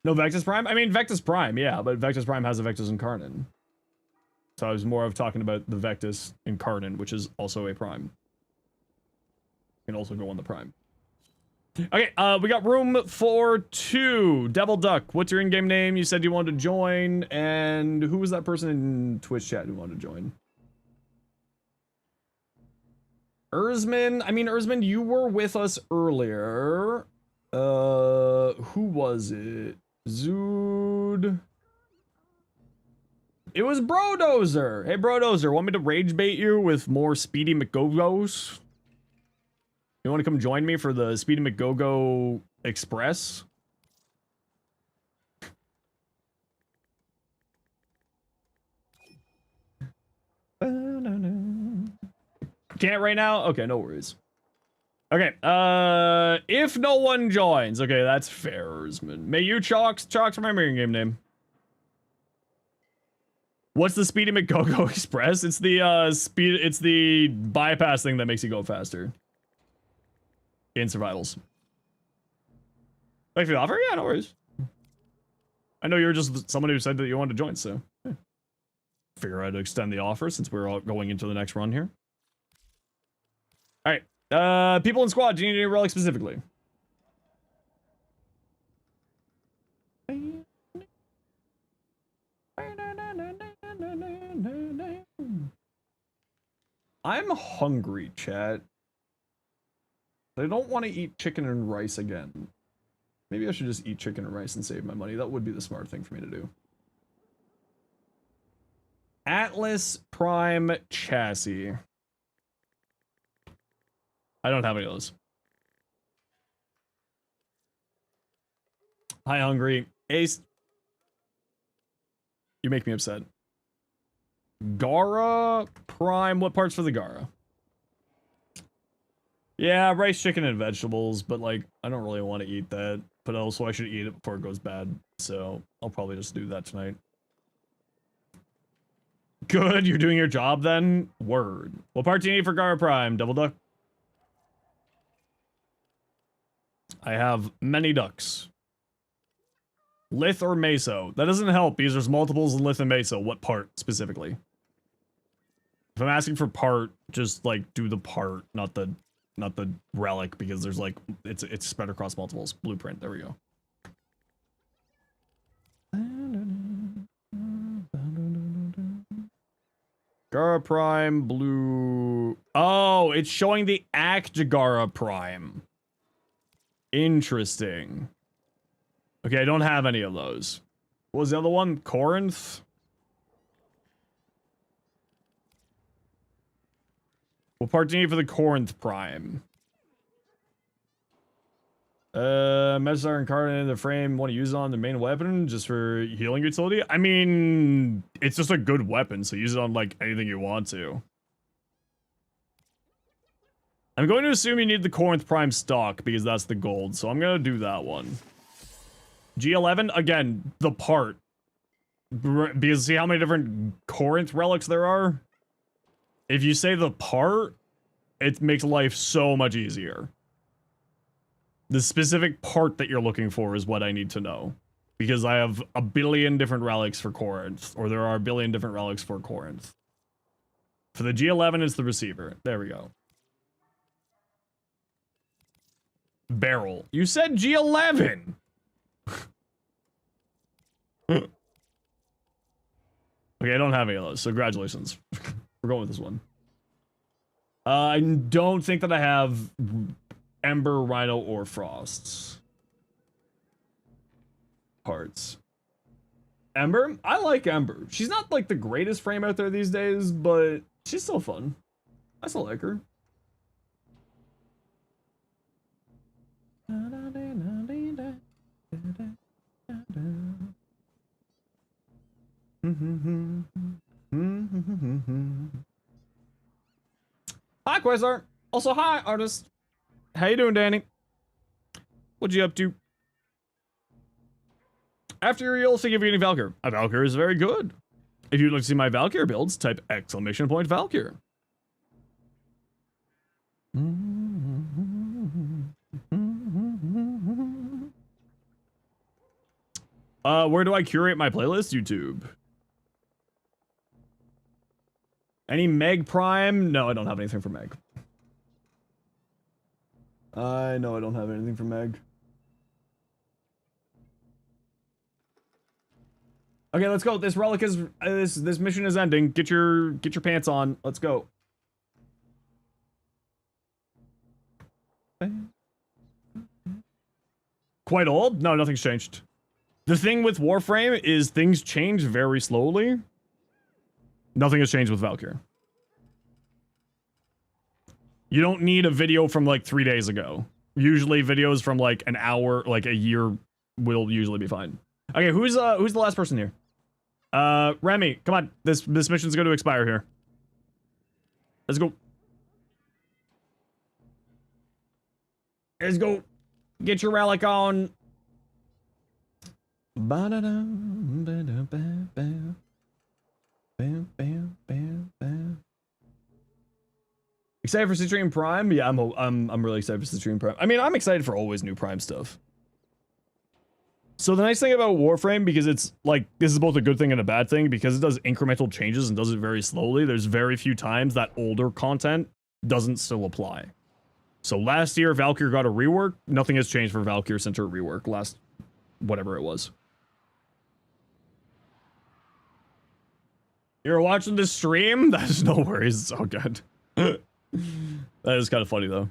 No Vectus Prime? I mean, Vectus Prime, yeah, but Vectus Prime has a Vectus Incarnate. So I was more of talking about the Vectus Incarnate, which is also a Prime. Can also go on the Prime. Okay, we got room for 2. Devil Duck, what's your in-game name? You said you wanted to join, and who was that person in Twitch chat who wanted to join? Erzman, I mean, Erzman, you were with us earlier. Who was it? Zood. It was Brodozer. Hey, Brodozer, want me to rage bait you with more Speedy McGogos? You want to come join me for the Speedy McGogo Express? Can't right now? Okay, no worries. Okay, if no one joins, okay, that's fairsman. May you Chalks remember your game name. What's the Speedy McGogo Express? It's the it's the bypass thing that makes you go faster. In survivals. Thanks for the offer? Yeah, no worries. I know you're just someone who said that you wanted to join, so yeah. Figure I'd extend the offer since we're all going into the next run here. Alright. People in squad, do you need any relic specifically? I'm hungry, chat. I don't want to eat chicken and rice again. Maybe I should just eat chicken and rice and save my money. That would be the smart thing for me to do. Atlas Prime Chassis. I don't have any of those. Hi, hungry. Ace. You make me upset. Gara Prime. What parts for the Gara? Yeah, rice, chicken, and vegetables, but like, I don't really want to eat that. But also, I should eat it before it goes bad. So, I'll probably just do that tonight. Good, you're doing your job then? Word. What part do you need for Gara Prime? Double duck? I have many ducks. Lith or Meso? That doesn't help because there's multiples in Lith and Meso. What part specifically? If I'm asking for part, just like do the part, not the relic, because there's like it's spread across multiples. Blueprint. There we go. Gara Prime blue. Oh, it's showing the Act Gara Prime. Interesting. Okay, I don't have any of those. What was the other one? Corinth? What part do you need for the Corinth Prime? Metastar Incarnate in the frame. Want to use it on the main weapon just for healing utility? I mean, it's just a good weapon, so use it on like anything you want to. I'm going to assume you need the Corinth Prime stock because that's the gold, so I'm going to do that one. G11, again, the part. Because see how many different Corinth relics there are? If you say the part, it makes life so much easier. The specific part that you're looking for is what I need to know. Because I have a billion different relics for Corinth, or there are a billion different relics for Corinth. For the G11, it's the receiver. There we go. Barrel. You said G11! Okay, I don't have any of those, so congratulations. We're going with this one. I don't think that I have Ember, Rhino, or Frosts. Parts. Ember? I like Ember. She's not like the greatest frame out there these days, but she's still fun. I still like her. Hi, Quasar. Also, hi, artist. How you doing, Danny? What you up to? After you'll think of getting Valkyr. A Valkyr is very good. If you'd like to see my Valkyr builds, type !Valkyr. Where do I curate my playlist? YouTube. Any Meg Prime? No, I don't have anything for Meg. I know I don't have anything for Meg. Okay, let's go. This relic is this mission is ending. Get your pants on. Let's go. Quite old? No, nothing's changed. The thing with Warframe is things change very slowly. Nothing has changed with Valkyr. You don't need a video from like 3 days ago. Usually videos from like an hour, like a year will usually be fine. Okay, who's the last person here? Remy, come on. This mission's going to expire here. Let's go. Let's go. Get your relic on. Excited for Citrine Prime? Yeah, I'm really excited for Citrine Prime. I mean, I'm excited for always new Prime stuff. So the nice thing about Warframe, because it's like, this is both a good thing and a bad thing, because it does incremental changes and does it very slowly, there's very few times that older content doesn't still apply. So last year, Valkyr got a rework. Nothing has changed for Valkyr since her rework last, whatever it was. You're watching the stream? That's no worries, it's all good. That is kind of funny though.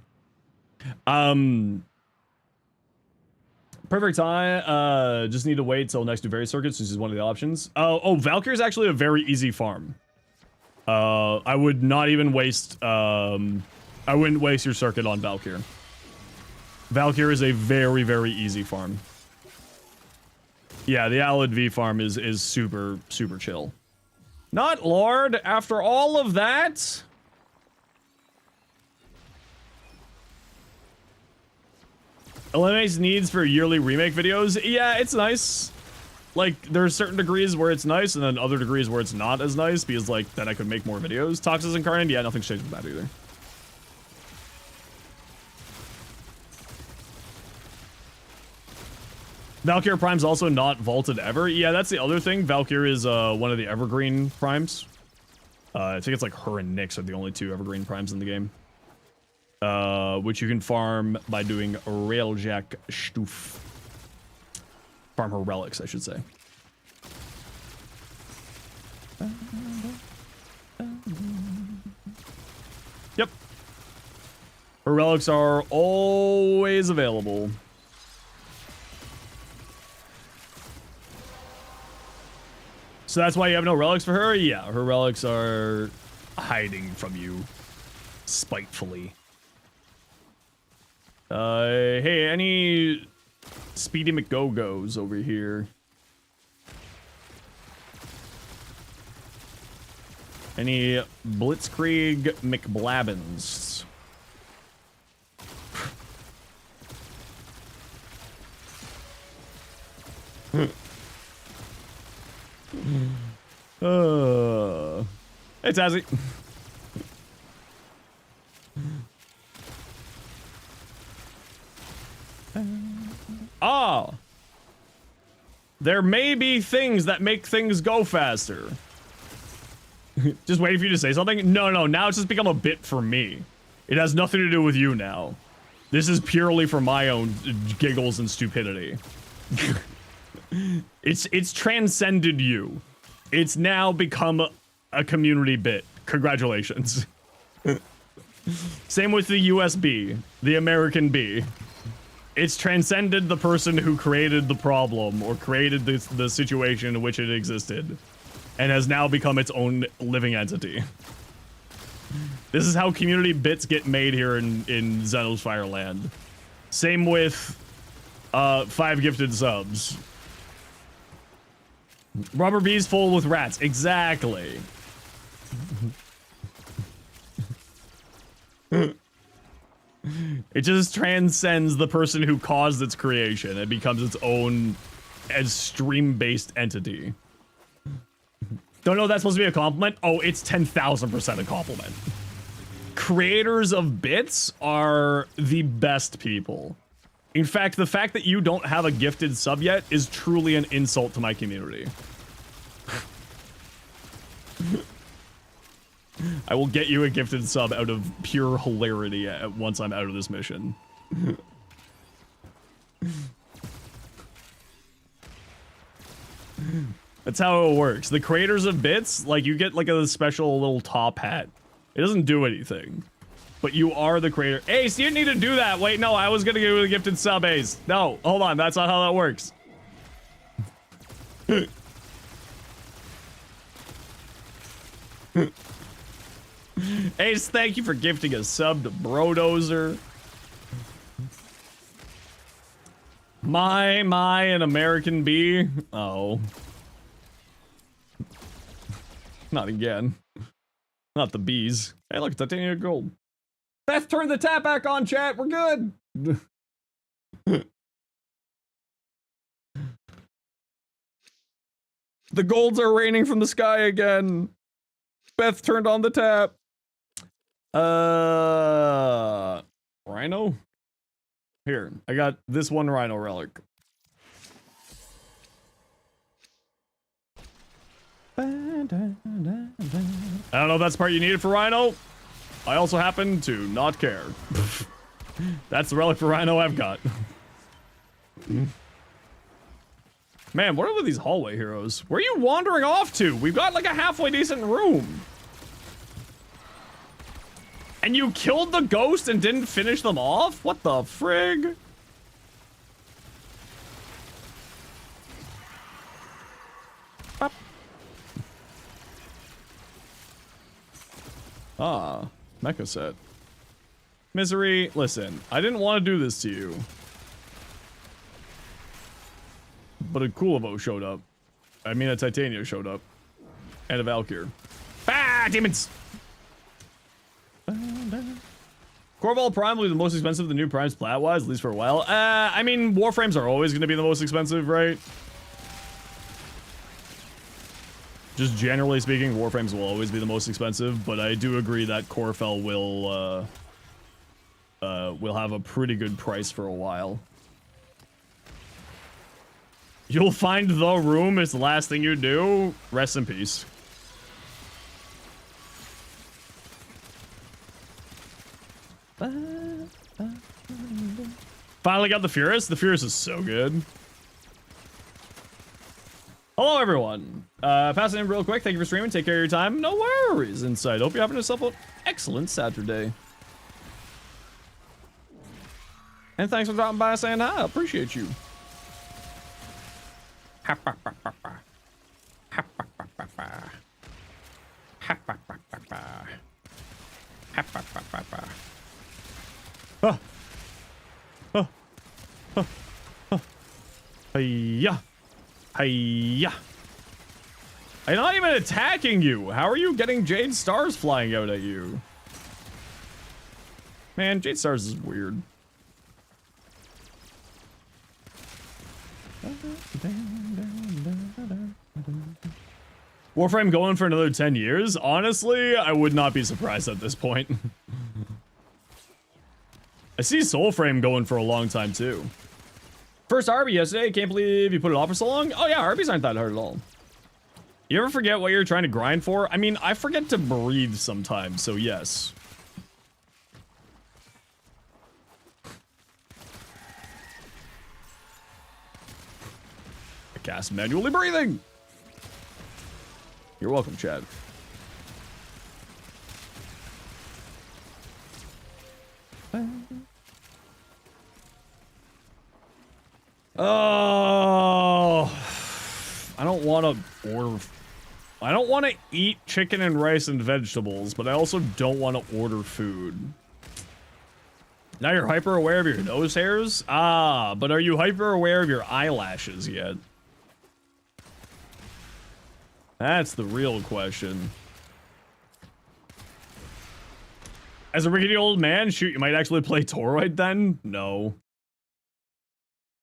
Perfect time. Just need to wait till next to various circuits. This is one of the options. Oh, Valkyr is actually a very easy farm. I would not even waste. I wouldn't waste your circuit on Valkyr. Valkyr is a very, very easy farm. Yeah, the Alid V farm is super, super chill. Not Lord. After all of that. Eliminates needs for yearly remake videos. Yeah, it's nice. Like, there are certain degrees where it's nice, and then other degrees where it's not as nice, because, like, then I could make more videos. Toxis Incarnate, yeah, nothing's changed with that either. Valkyr Prime's also not vaulted ever. Yeah, that's the other thing. Valkyr is one of the evergreen primes. I think it's like her and Nyx are the only two evergreen primes in the game. Which you can farm by doing Railjack Stuf. Farm her relics, I should say. Yep. Her relics are always available. So that's why you have no relics for her? Yeah, her relics are hiding from you. Spitefully. Hey, any Speedy McGo-Go's over here? Any Blitzkrieg McBlabbins? Hey, Tazzy. Ah, there may be things that make things go faster. Just waiting for you to say something? No, now it's just become a bit for me. It has nothing to do with you now. This is purely for my own giggles and stupidity. It's transcended you. It's now become a community bit. Congratulations. Same with the USB, the American B. It's transcended the person who created the problem or created the situation in which it existed and has now become its own living entity. This is how community bits get made here in Zenosfire land. Same with 5 gifted subs. Rubber bees full with rats. Exactly. It just transcends the person who caused its creation. It becomes its own as stream-based entity. Don't know if that's supposed to be a compliment? Oh, it's 10,000% a compliment. Creators of bits are the best people. In fact, the fact that you don't have a gifted sub yet is truly an insult to my community. I will get you a gifted sub out of pure hilarity once I'm out of this mission. That's how it works. The creators of bits, like, you get like a special little top hat. It doesn't do anything. But you are the creator. Ace, you didn't need to do that. Wait, no, I was gonna give you a gifted sub, Ace. No, hold on, that's not how that works. Ace, thank you for gifting a sub to Brodozer. An American bee. Oh. Not again. Not the bees. Hey, look, titanium gold. Beth, turn the tap back on, chat. We're good. The golds are raining from the sky again. Beth turned on the tap. Rhino? Here, I got this one rhino relic. I don't know if that's the part you needed for rhino. I also happen to not care. That's the relic for rhino I've got. Man, what are with these hallway heroes? Where are you wandering off to? We've got like a halfway decent room. And you killed the ghost and didn't finish them off? What the frig? Bop. Ah, mecha set. Misery, listen, I didn't want to do this to you. But a Kulavo showed up. I mean, a Titania showed up. And a Valkyr. Ah, demons! Corval Prime will be the most expensive of the new primes plat-wise, at least for a while. I mean, Warframes are always going to be the most expensive, right? Just generally speaking, Warframes will always be the most expensive, but I do agree that Corfel will have a pretty good price for a while. You'll find the room is the last thing you do. Rest in peace. Finally got the Furious. The Furious is so good. Hello, everyone. Passing in real quick. Thank you for streaming. Take care of your time. No worries, Inside. Hope you're having yourself an excellent Saturday. And thanks for dropping by and saying hi. I appreciate you. Hiya. Hiya. I'm not even attacking you. How are you getting Jade Stars flying out at you? Man, Jade Stars is weird. Warframe going for another 10 years? Honestly, I would not be surprised at this point. I see Soulframe going for a long time too. First Arby yesterday, can't believe you put it off for so long. Oh yeah, Arby's aren't that hard at all. You ever forget what you're trying to grind for? I mean, I forget to breathe sometimes, so yes. I cast manually breathing. You're welcome, Chad. Oh, I don't want to order. I don't want to eat chicken and rice and vegetables, but I also don't want to order food. Now you're hyper aware of your nose hairs? Ah, but are you hyper aware of your eyelashes yet? That's the real question. As a rickety old man, shoot, you might actually play Toroid then? No.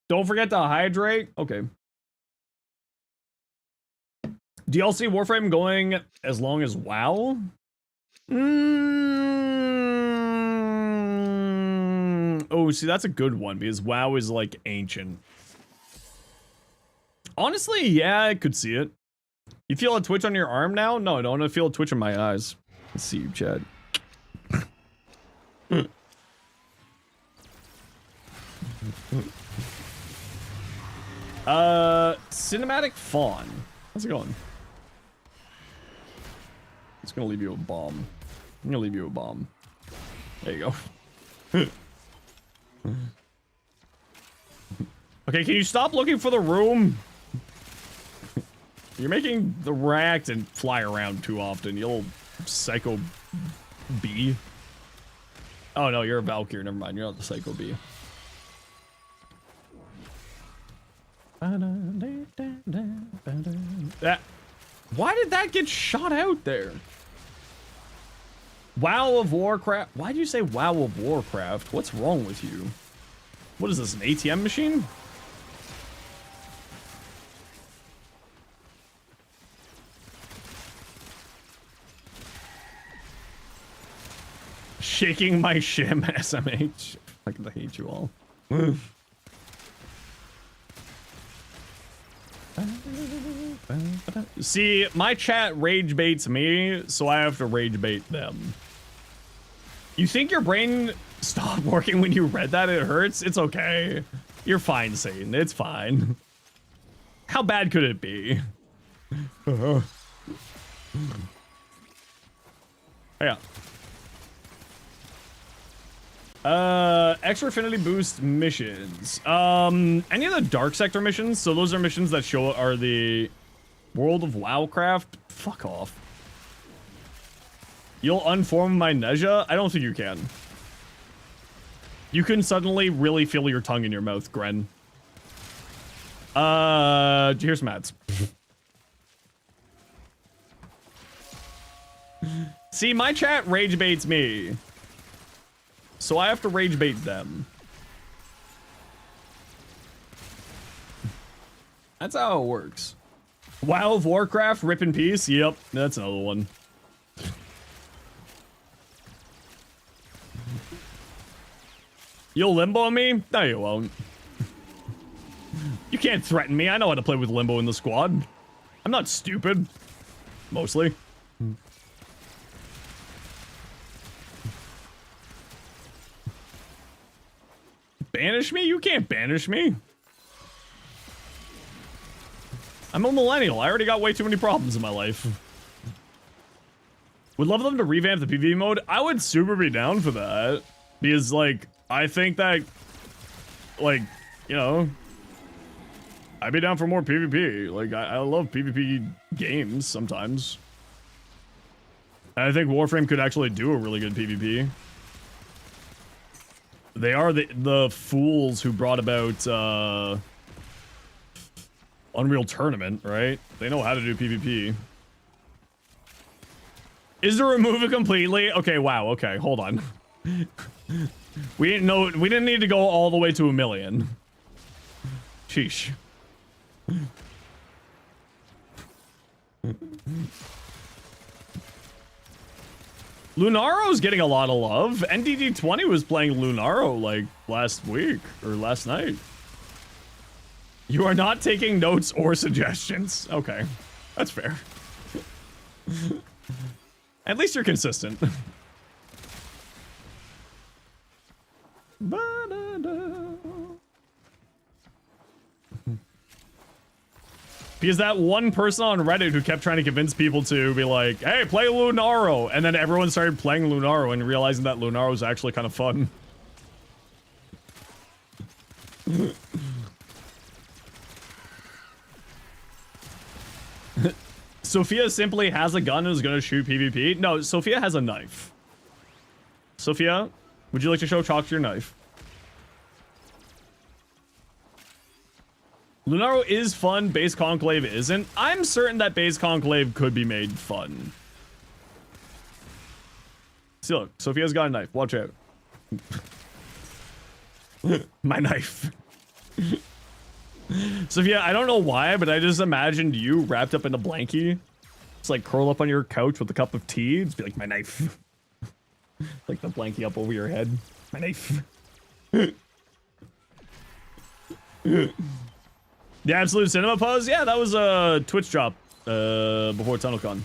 Don't forget to hydrate. Okay. Do y'all see Warframe going as long as WoW? Oh, see, that's a good one because WoW is like ancient. Honestly, yeah, I could see it. You feel a twitch on your arm now? No, I don't. I feel a twitch in my eyes. Let's see you, Chad. Cinematic Fawn. How's it going? It's gonna leave you a bomb. I'm gonna leave you a bomb. There you go. Okay, can you stop looking for the room? You're making the reactant fly around too often, you little psycho bee. Oh no, you're a Valkyrie, never mind, you're not the psycho bee. That, why did that get shot out there? WoW of Warcraft? Why'd you say WoW of Warcraft? What's wrong with you? What is this, an ATM machine? Shaking my shim, SMH. I hate you all. See, my chat rage baits me, so I have to rage bait them. You think your brain stopped working when you read that? It hurts? It's okay. You're fine, Satan. It's fine. How bad could it be? Yeah. Extra affinity boost missions. Any of the dark sector missions? So those are missions that are the World of Wowcraft. Fuck off. You'll unform my Neja? I don't think you can. You can suddenly really feel your tongue in your mouth, Gren. Here's Matt's. See, my chat rage baits me. So I have to rage bait them. That's how it works. WoW of Warcraft, rip in peace. Yep, that's another one. You'll limbo me? No, you won't. You can't threaten me. I know how to play with limbo in the squad. I'm not stupid. Mostly. Banish me? You can't banish me. I'm a millennial. I already got way too many problems in my life. Would love them to revamp the PvP mode. I would super be down for that. Because, like, I think that, like, you know, I'd be down for more PvP. Like, I love PvP games sometimes. And I think Warframe could actually do a really good PvP. They are the fools who brought about Unreal Tournament, right? They know how to do PvP. Is to remove it completely? Okay, wow, okay, hold on. We didn't need to go all the way to 1 million. Sheesh. Lunaro's getting a lot of love. NDD20 was playing Lunaro like last week or last night. You are not taking notes or suggestions. Okay, that's fair. At least you're consistent. Because that one person on Reddit who kept trying to convince people to be like, hey, play Lunaro. And then everyone started playing Lunaro and realizing that Lunaro was actually kind of fun. Sophia simply has a gun and is going to shoot PvP. No, Sophia has a knife. Sophia, would you like to show Chalk your knife? Lunaro is fun, Base Conclave isn't. I'm certain that Base Conclave could be made fun. See, look, Sophia's got a knife. Watch out. My knife. Sophia, I don't know why, but I just imagined you wrapped up in a blankie. Just like curl up on your couch with a cup of tea. Just be like, my knife. Like the blankie up over your head. My knife. The Absolute Cinema pause? Yeah, that was a Twitch drop before TunnelCon.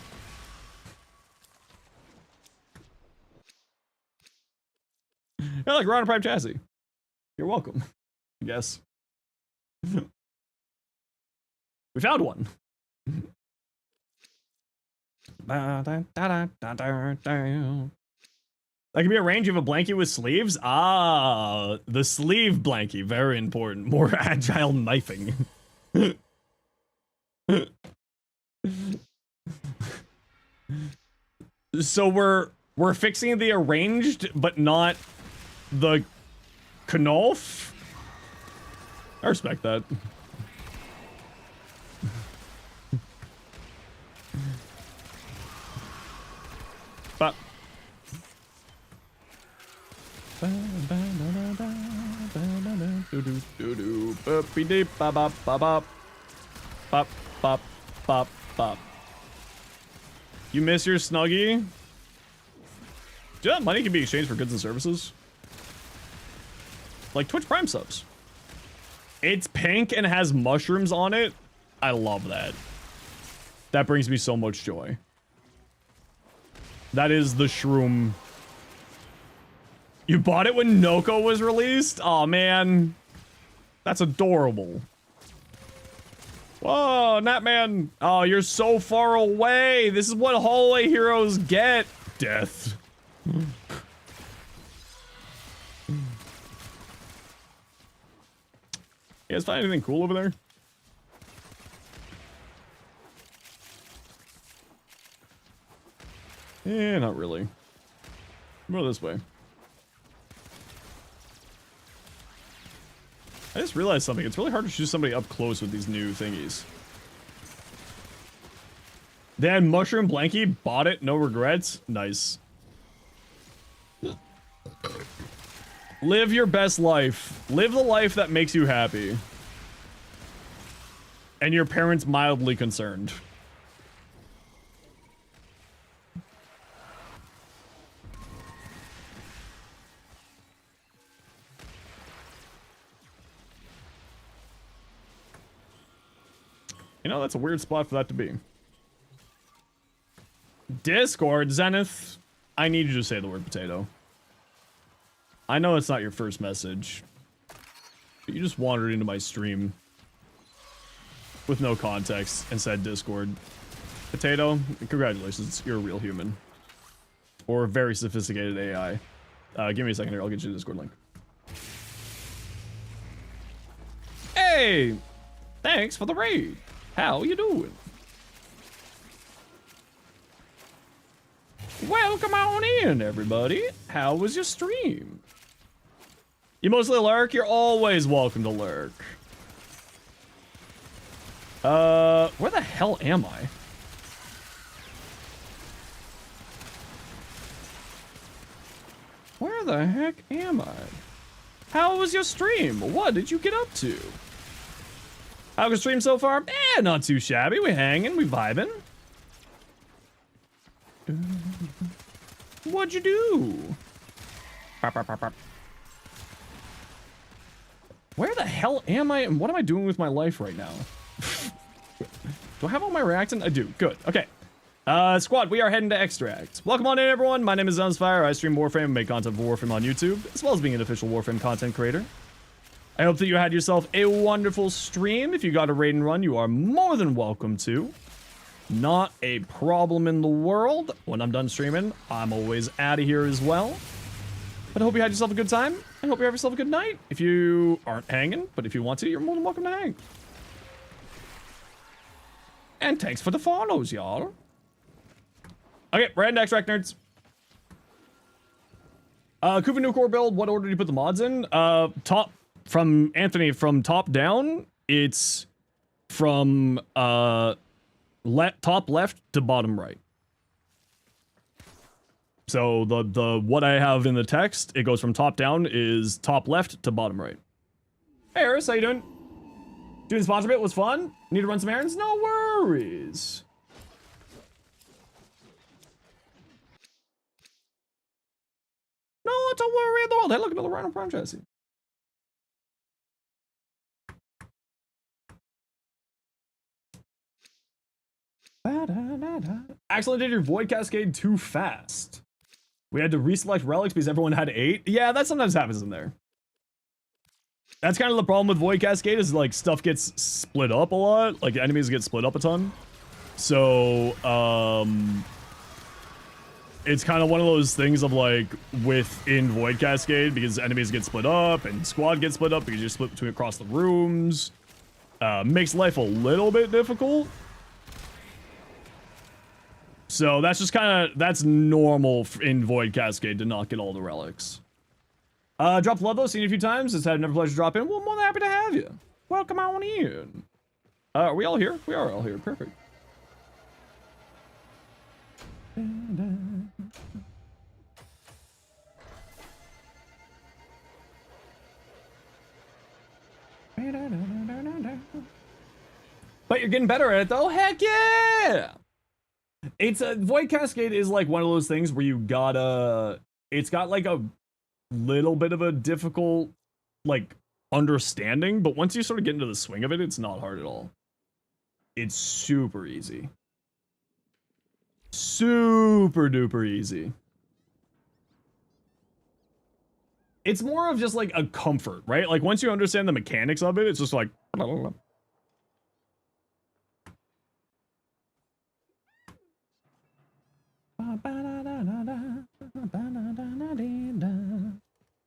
Yeah, like, we're on a Prime chassis. You're welcome, I guess. We found one. That could be a range of a blankie with sleeves. Ah, the sleeve blankie, very important. More agile knifing. So we're fixing the arranged, but not the Knolf. I respect that. But you miss your Snuggie? Do you know that money can be exchanged for goods and services? Like Twitch Prime subs. It's pink and has mushrooms on it. I love that. That brings me so much joy. That is the shroom. You bought it when Noko was released? Aw, man. That's adorable. Whoa, Natman. Oh, you're so far away. This is what hallway heroes get. Death. You guys find anything cool over there? Yeah, not really. Go this way. I just realized something. It's really hard to shoot somebody up close with these new thingies. They had Mushroom Blankie, bought it, no regrets. Nice. Live your best life. Live the life that makes you happy. And your parents mildly concerned. You know, that's a weird spot for that to be. Discord, Zenith. I need you to say the word potato. I know it's not your first message, but you just wandered into my stream with no context and said Discord. Potato, congratulations, you're a real human. Or a very sophisticated AI. Give me a second here, I'll get you the Discord link. Hey! Thanks for the raid. How you doing? Welcome on in, everybody. How was your stream? You mostly lurk? You're always welcome to lurk. Where the hell am I? Where the heck am I? How was your stream? What did you get up to? How's your stream so far? Eh, not too shabby. We hanging, we vibing. What'd you do? Where the hell am I and what am I doing with my life right now? Do I have all my reacting? I do. Good. Okay. Squad, we are heading to Extract. Welcome on in, everyone. My name is Zenosfire. I stream Warframe and make content for Warframe on YouTube, as well as being an official Warframe content creator. I hope that you had yourself a wonderful stream. If you got a raid and run, you are more than welcome to. Not a problem in the world. When I'm done streaming, I'm always out of here as well. But I hope you had yourself a good time. I hope you have yourself a good night. If you aren't hanging, but if you want to, you're more than welcome to hang. And thanks for the follows, y'all. Okay, we're heading to Extract, nerds. Kuva new core build, what order do you put the mods in? Top, from Anthony, from top down, it's from top left to bottom right. So the what I have in the text, it goes from top down is top left to bottom right. Hey Eris, how you doing? Doing the sponsor bit was fun. Need to run some errands? No worries. Not to worry in the world. Hey, look, another Rhino Prime chassis. Accidentally did your Void Cascade too fast. We had to reselect relics because everyone had 8. Yeah, that sometimes happens in there. That's kind of the problem with Void Cascade is like stuff gets split up a lot. Like enemies get split up a ton. So, it's kind of one of those things of like within Void Cascade because enemies get split up and squad gets split up because you're split between across the rooms. Makes life a little bit difficult. So that's just kind of, that's normal in Void Cascade to not get all the relics. Dropped love though, seen you a few times. It's had never pleasure to drop in. Well, more than happy to have you. Welcome on in. Are we all here? We are all here. Perfect. But you're getting better at it though. Heck yeah! It's a Void Cascade is like one of those things where you gotta. It's got like a little bit of a difficult like understanding, but once you sort of get into the swing of it, it's not hard at all. It's super easy. Super duper easy. It's more of just like a comfort, right? Like once you understand the mechanics of it, it's just like blah, blah, blah.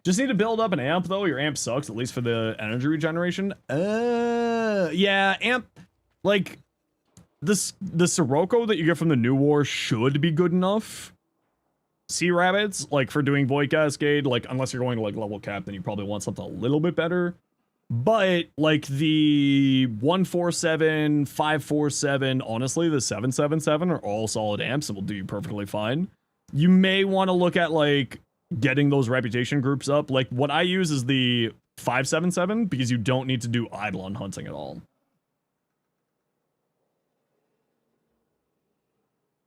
Just need to build up an amp though. Your amp sucks, at least for the energy regeneration. Yeah, amp like the Sirocco that you get from the New War should be good enough. Sea Rabbits, like for doing Void Cascade, like unless you're going to like level cap, then you probably want something a little bit better. But like the 147, 547, honestly, the 777 are all solid amps and will do you perfectly fine. You may want to look at like getting those reputation groups up. Like what I use is the 577 because you don't need to do Eidolon hunting at all.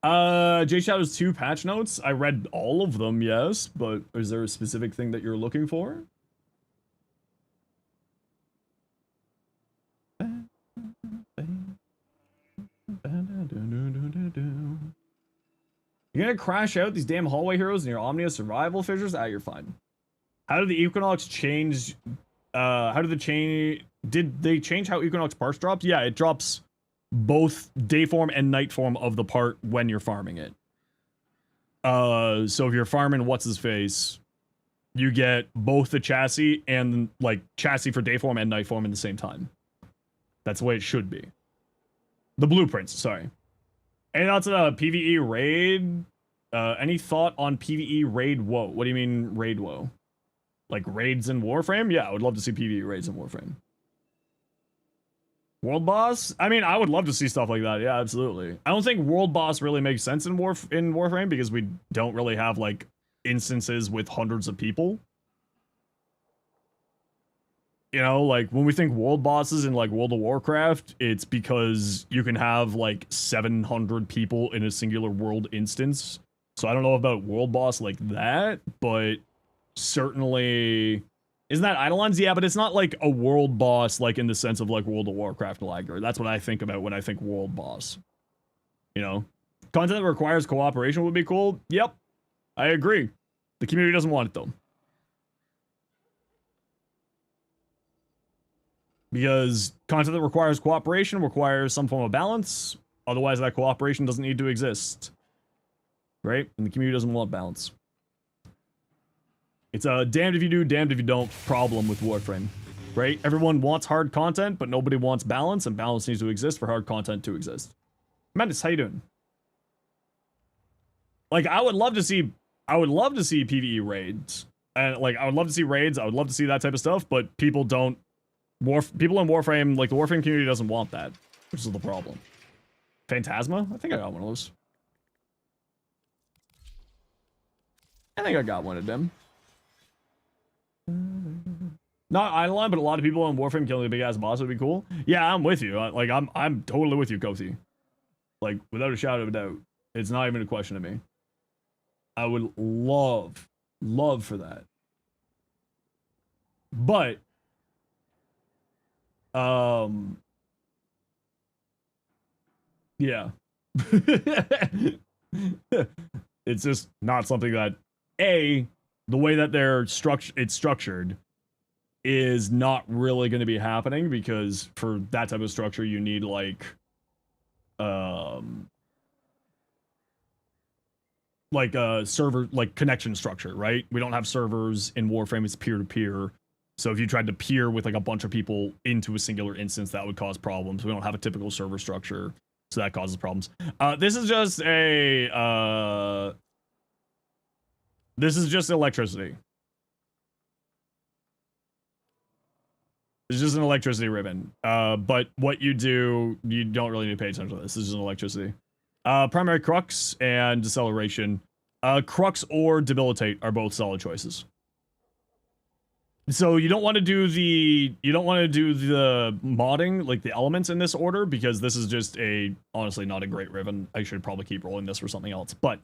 J Shadow's 2 patch notes. I read all of them, yes, but is there a specific thing that you're looking for? You're gonna crash out these damn hallway heroes in your Omnia survival fissures? Ah, you're fine. How did the Equinox change? Did they change how Equinox parts drops? Yeah, it drops both day form and night form of the part when you're farming it. So if you're farming what's his face, you get both the chassis and like chassis for day form and night form in the same time. That's the way it should be. The blueprints, sorry. Any thoughts on a PvE raid? Any thought on PvE raid woe? What do you mean raid woe? Like raids in Warframe? Yeah, I would love to see PvE raids in Warframe. World boss? I mean, I would love to see stuff like that. Yeah, absolutely. I don't think world boss really makes sense in Warframe because we don't really have like instances with hundreds of people. You know, like when we think world bosses in like World of Warcraft, it's because you can have like 700 people in a singular world instance. So I don't know about world boss like that, but certainly... Isn't that Eidolons? Yeah, but it's not like a world boss like in the sense of like World of Warcraft Liger. That's what I think about when I think world boss. You know? Content that requires cooperation would be cool. Yep. I agree. The community doesn't want it though. Because content that requires cooperation requires some form of balance. Otherwise, that cooperation doesn't need to exist. Right? And the community doesn't want balance. It's a damned if you do, damned if you don't problem with Warframe. Right? Everyone wants hard content, but nobody wants balance, and balance needs to exist for hard content to exist. Mendes, how you doing? Like, I would love to see PvE raids. And, like, I would love to see raids, I would love to see that type of stuff, but people don't people in Warframe, like the Warframe community doesn't want that, which is the problem. Phantasma? I think I got one of those. I think I got one of them. Not Eidolon, but a lot of people in Warframe killing a big ass boss would be cool. Yeah, I'm with you. Like I'm totally with you, Kothi. Like without a shadow of a doubt. It's not even a question to me. I would love for that. But yeah. It's just not something that the way that it's structured is not really going to be happening, because for that type of structure you need like a server, like connection structure, right? We don't have servers in Warframe, it's peer-to-peer. So if you tried to peer with like a bunch of people into a singular instance, that would cause problems. We don't have a typical server structure, so that causes problems. This is just electricity. It's just an electricity ribbon. But what you do, you don't really need to pay attention to this. This is an electricity. Primary Crux and Deceleration. Crux or Debilitate are both solid choices. So you don't want to do the modding, like the elements in this order, because this is just honestly not a great ribbon. I should probably keep rolling this for something else, but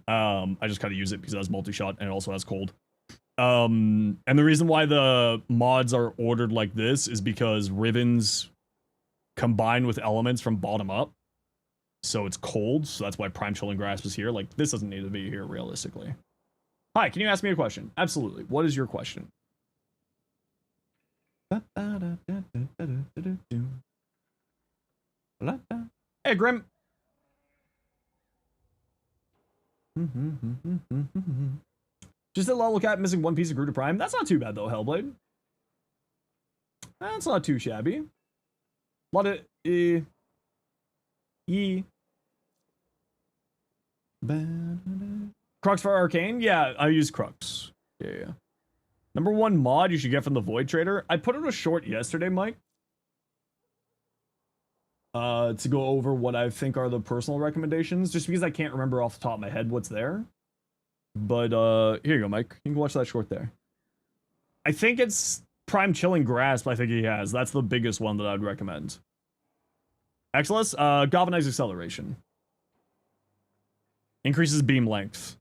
I just kind of use it because it has multi-shot and it also has cold. And the reason why the mods are ordered like this is because ribbons combine with elements from bottom up. So it's cold, so that's why Prime Chilling Grasp is here. Like, this doesn't need to be here, realistically. Hi, can you ask me a question? Absolutely. What is your question? Hey, Grim. Just a level cap missing one piece of Grew to Prime. That's not too bad, though, Hellblade. That's not too shabby. A lot of... Crux for Arcane? Yeah, I use Crux. Yeah. Number one mod you should get from the Void Trader. I put out a short yesterday, Mike. To go over what I think are the personal recommendations, just because I can't remember off the top of my head what's there. But here you go, Mike. You can watch that short there. I think it's Prime Chilling Grasp, I think he has. That's the biggest one that I'd recommend. Exilus, Galvanized Acceleration. Increases beam length.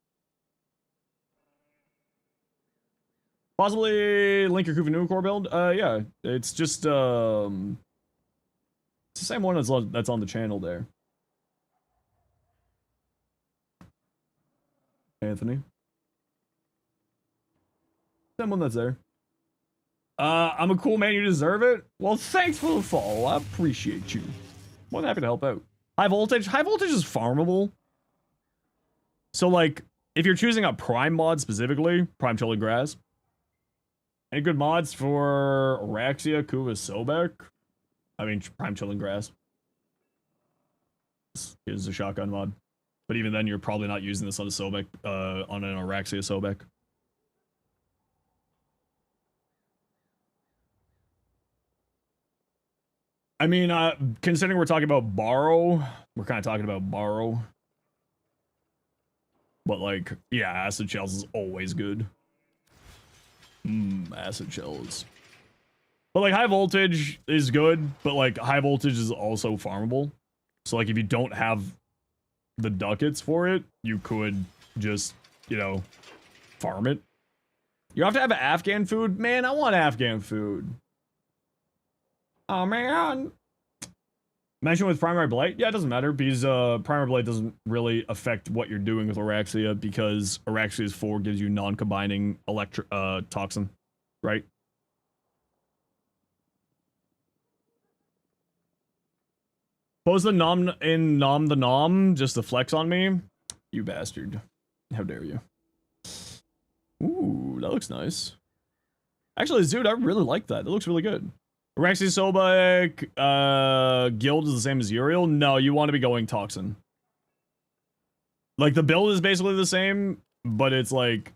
Possibly link your Kufa core build. Yeah, it's just it's the same one that's on the channel there. Anthony. Same one that's there. I'm a cool man, you deserve it. Well, thanks for the follow. I appreciate you. More than happy to help out. High voltage is farmable. So like, if you're choosing a prime mod specifically, Prime Chilling Grass. Any good mods for Araxia, Kuva, Sobek? I mean, Prime Chilling Grass. This is a shotgun mod. But even then, you're probably not using this on a Sobek, on an Araxia Sobek. I mean, considering we're talking about Borrow, we're kind of talking about Borrow. But like, yeah, Acid Shells is always good. Acid Shells. But like, High Voltage is good, but like, High Voltage is also farmable. So like, if you don't have the ducats for it, you could just, you know, farm it. You have to have Afghan food? Man, I want Afghan food. Oh man. Mention with Primary Blight? Yeah, it doesn't matter, because Primary Blight doesn't really affect what you're doing with Araxia, because Araxia's 4 gives you non-combining toxin, right? Pose the nom in nom the nom just to flex on me? You bastard. How dare you. Ooh, that looks nice. Actually, dude, I really like that. It looks really good. Araxia Sobek, guild is the same as Uriel? No, you want to be going Toxin. Like, the build is basically the same, but it's like,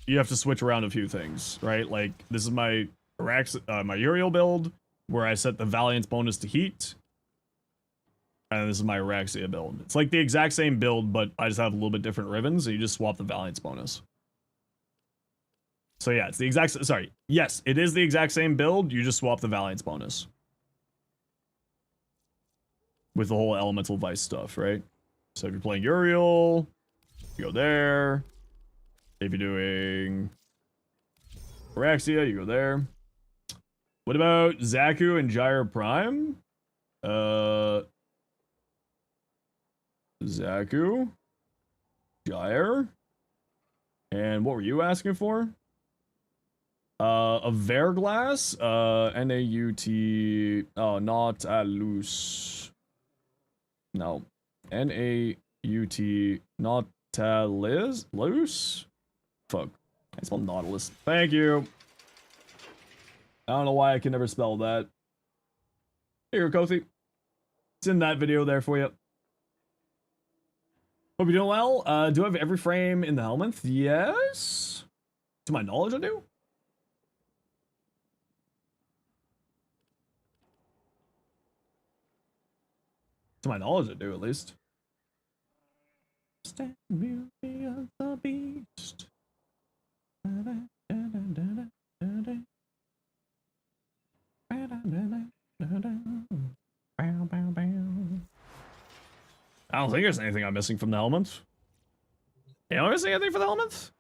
you have to switch around a few things, right? Like, this is my my Uriel build, where I set the Valiance bonus to heat. And this is my Araxia build. It's like the exact same build, but I just have a little bit different ribbons, so you just swap the Valiance bonus. So yeah, it's the exact, sorry. Yes, it is the exact same build, you just swap the Valiance bonus. With the whole Elemental Vice stuff, right? So if you're playing Uriel, you go there. If you're doing Araxia, you go there. What about Zaku and Gyre Prime? Zaku, Gyre, and what were you asking for? A Verglass, N-A-U-T, oh, not loose. No, N-A-U-T, Nautilus, loose? Fuck, I spelled Nautilus. Thank you. I don't know why I can never spell that. Here, Kothi. It's in that video there for you. Hope you're doing well. Do I have every frame in the helmet? Yes. To my knowledge, I do. To my knowledge, I do, at least. Stand beauty of the beast. I don't think there's anything I'm missing from the helmets. You know, missing anything for the helmets?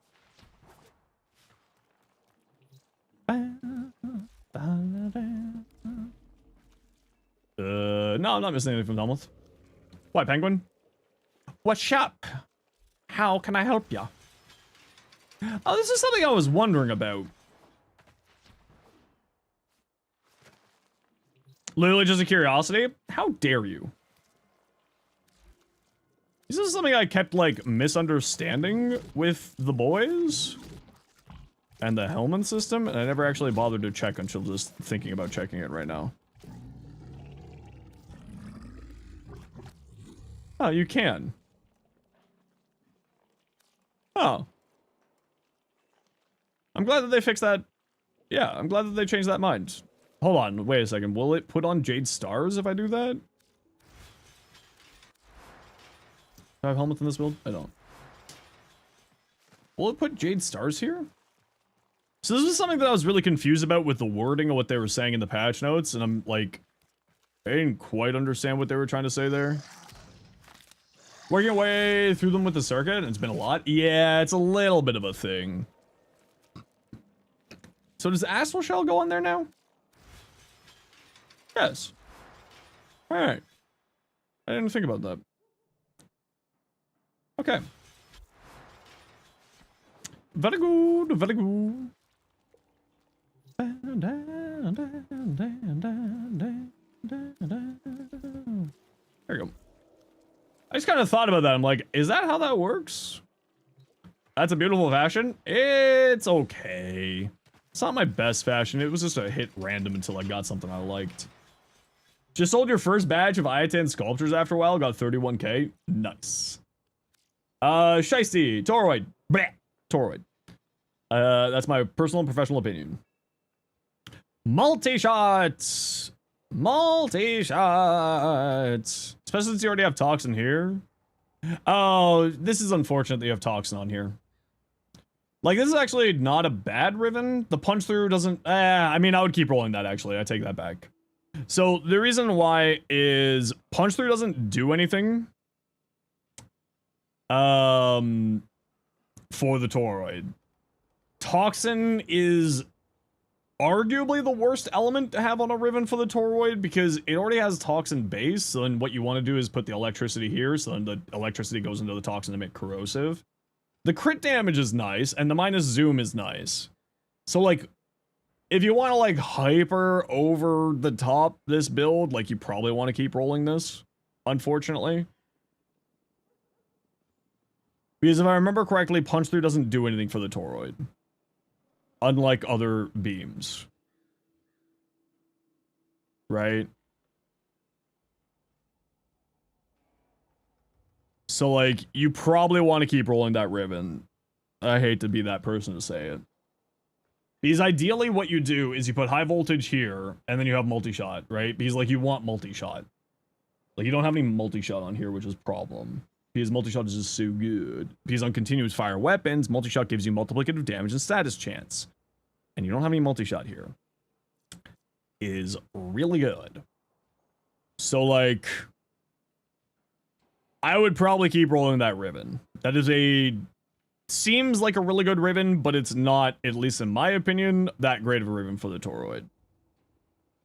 No, I'm not missing anything from the helmets. Why, Penguin? What's up? How can I help ya? Oh, this is something I was wondering about. Literally just a curiosity. How dare you? This is something I kept, like, misunderstanding with the boys and the helmet system, and I never actually bothered to check until just thinking about checking it right now. Oh, you can. Oh. I'm glad that they fixed that. Yeah, I'm glad that they changed that mind. Hold on, wait a second. Will it put on Jade Stars if I do that? Do I have helmets in this build? I don't. Will it put Jade Stars here? So this is something that I was really confused about with the wording of what they were saying in the patch notes, and I'm like, I didn't quite understand what they were trying to say there. Working your way through them with the circuit, and it's been a lot. Yeah, it's a little bit of a thing. So does Astral Shell go on there now? Yes. Alright. I didn't think about that. Okay. Very good, very good. There you go. I just kind of thought about that. I'm like, is that how that works? That's a beautiful fashion. It's okay. It's not my best fashion. It was just a hit random until I got something I liked. Just sold your first batch of I-10 sculptures after a while. Got 31k. Nice. Shiesty. Toroid. Bleh. Toroid. That's my personal and professional opinion. Multi-shots. Multi-shots. Especially since you already have Toxin here. Oh, this is unfortunate that you have Toxin on here. Like, this is actually not a bad Riven. The punch through doesn't... I mean, I would keep rolling that, actually. I take that back. So, the reason why is punch through doesn't do anything. For the Toroid. Toxin is arguably the worst element to have on a Riven for the Toroid because it already has Toxin base. So then what you want to do is put the electricity here. So then the electricity goes into the Toxin to make corrosive. The crit damage is nice, and the minus zoom is nice. So, like, if you want to, like, hyper over the top this build, like, you probably want to keep rolling this, unfortunately. Because if I remember correctly, punch through doesn't do anything for the Toroid. Unlike other beams. Right? So, like, you probably want to keep rolling that Riven. I hate to be that person to say it. Because ideally what you do is you put high voltage here, and then you have multi-shot, right? Because, like, you want multi-shot. Like, you don't have any multi-shot on here, which is a problem. Because multi-shot is just so good. Because on continuous fire weapons, multi-shot gives you multiplicative damage and status chance. And you don't have any multi-shot here. Is really good. So, like, I would probably keep rolling that ribbon. That is a... Seems like a really good ribbon, but it's not, at least in my opinion, that great of a ribbon for the toroid.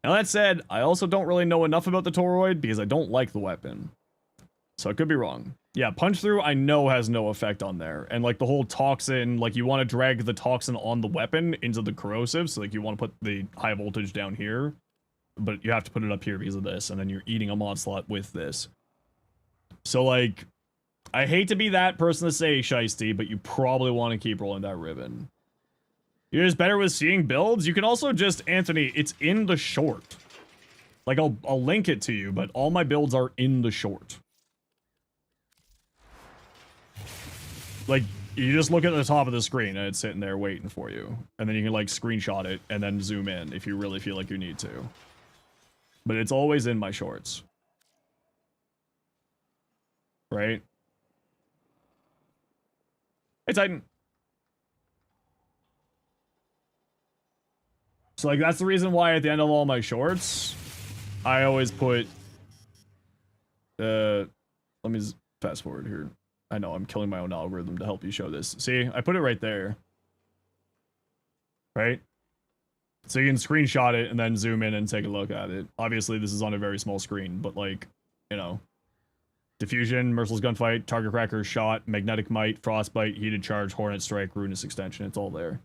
Now that said, I also don't really know enough about the toroid because I don't like the weapon. So I could be wrong. Yeah, punch through I know has no effect on there. And like the whole toxin, like you want to drag the toxin on the weapon into the corrosive. So like you want to put the high voltage down here. But you have to put it up here because of this. And then you're eating a mod slot with this. So like, I hate to be that person to say shiesty, but you probably want to keep rolling that ribbon. You're just better with seeing builds. You can also just, Anthony, it's in the short. Like, I'll link it to you, but all my builds are in the short. Like, you just look at the top of the screen and it's sitting there waiting for you. And then you can, like, screenshot it and then zoom in if you really feel like you need to. But it's always in my shorts. Right? Hey, Titan. So, like, that's the reason why at the end of all my shorts, I always put, let me fast forward here. I know, I'm killing my own algorithm to help you show this. See, I put it right there. Right? So you can screenshot it and then zoom in and take a look at it. Obviously, this is on a very small screen, but, like, you know. Diffusion, Merciless Gunfight, Target Cracker, Shot, Magnetic Might, Frostbite, Heated Charge, Hornet Strike, Ruinous Extension. It's all there.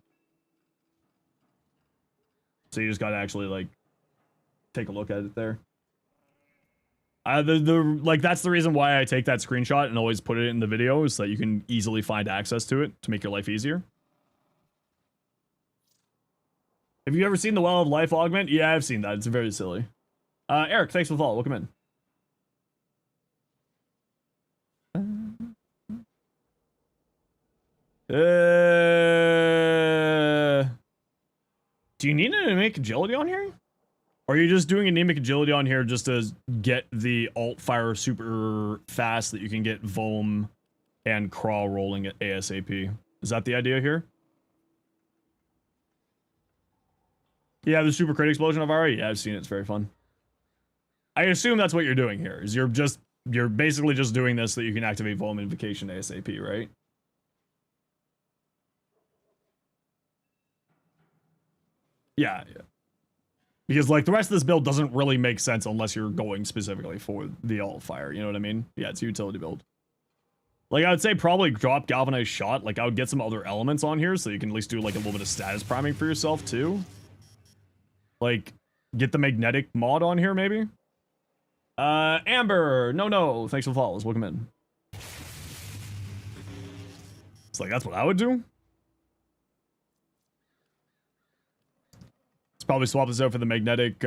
So you just gotta actually, like, take a look at it there. Like, that's the reason why I take that screenshot and always put it in the video, so that you can easily find access to it to make your life easier. Have you ever seen the Well of Life augment? Yeah, I've seen that. It's very silly. Eric, thanks for the follow. Welcome in. Do you need an anemic agility on here? Or are you just doing anemic agility on here just to get the alt fire super fast that you can get Vom and Crawl rolling at ASAP? Is that the idea here? Yeah, the super crit explosion of RA? Yeah, I've seen it. It's very fun. I assume that's what you're doing here, is you're basically just doing this so that you can activate Vom Invocation ASAP, right? Yeah, yeah. Because, like, the rest of this build doesn't really make sense unless you're going specifically for the alt fire, you know what I mean? Yeah, it's a utility build. Like, I would say probably drop Galvanized Shot. Like, I would get some other elements on here so you can at least do, like, a little bit of status priming for yourself, too. Like, get the magnetic mod on here, maybe? Amber! No, thanks for the follows. Welcome in. It's like, that's what I would do? Let's probably swap this out for the magnetic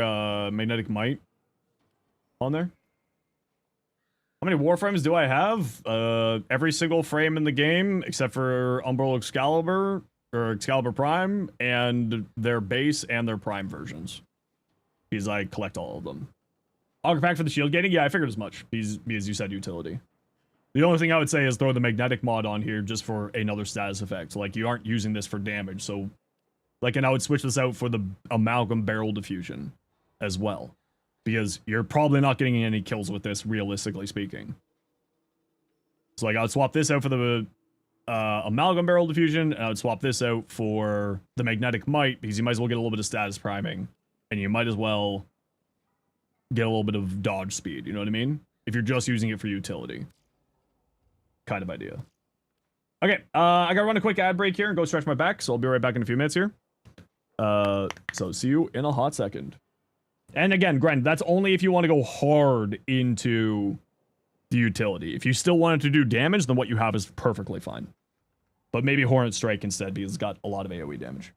might on there. How many Warframes do I have? Every single frame in the game, except for Umbral Excalibur, or Excalibur Prime, and their base and their Prime versions. Because I collect all of them. Auger Pack for the shield gating? Yeah, I figured as much, because you said utility. The only thing I would say is throw the magnetic mod on here just for another status effect. Like, you aren't using this for damage, so... Like, and I would switch this out for the Amalgam Barrel Diffusion as well. Because you're probably not getting any kills with this, realistically speaking. So, like, I would swap this out for the Amalgam Barrel Diffusion, and I would swap this out for the Magnetic Might, because you might as well get a little bit of status priming. And you might as well get a little bit of dodge speed, you know what I mean? If you're just using it for utility. Kind of idea. Okay, I gotta run a quick ad break here and go stretch my back, so I'll be right back in a few minutes here. So see you in a hot second. And again, granted, that's only if you want to go hard into the utility. If you still wanted to do damage, then what you have is perfectly fine. But maybe Hornet Strike instead, because it's got a lot of AoE damage.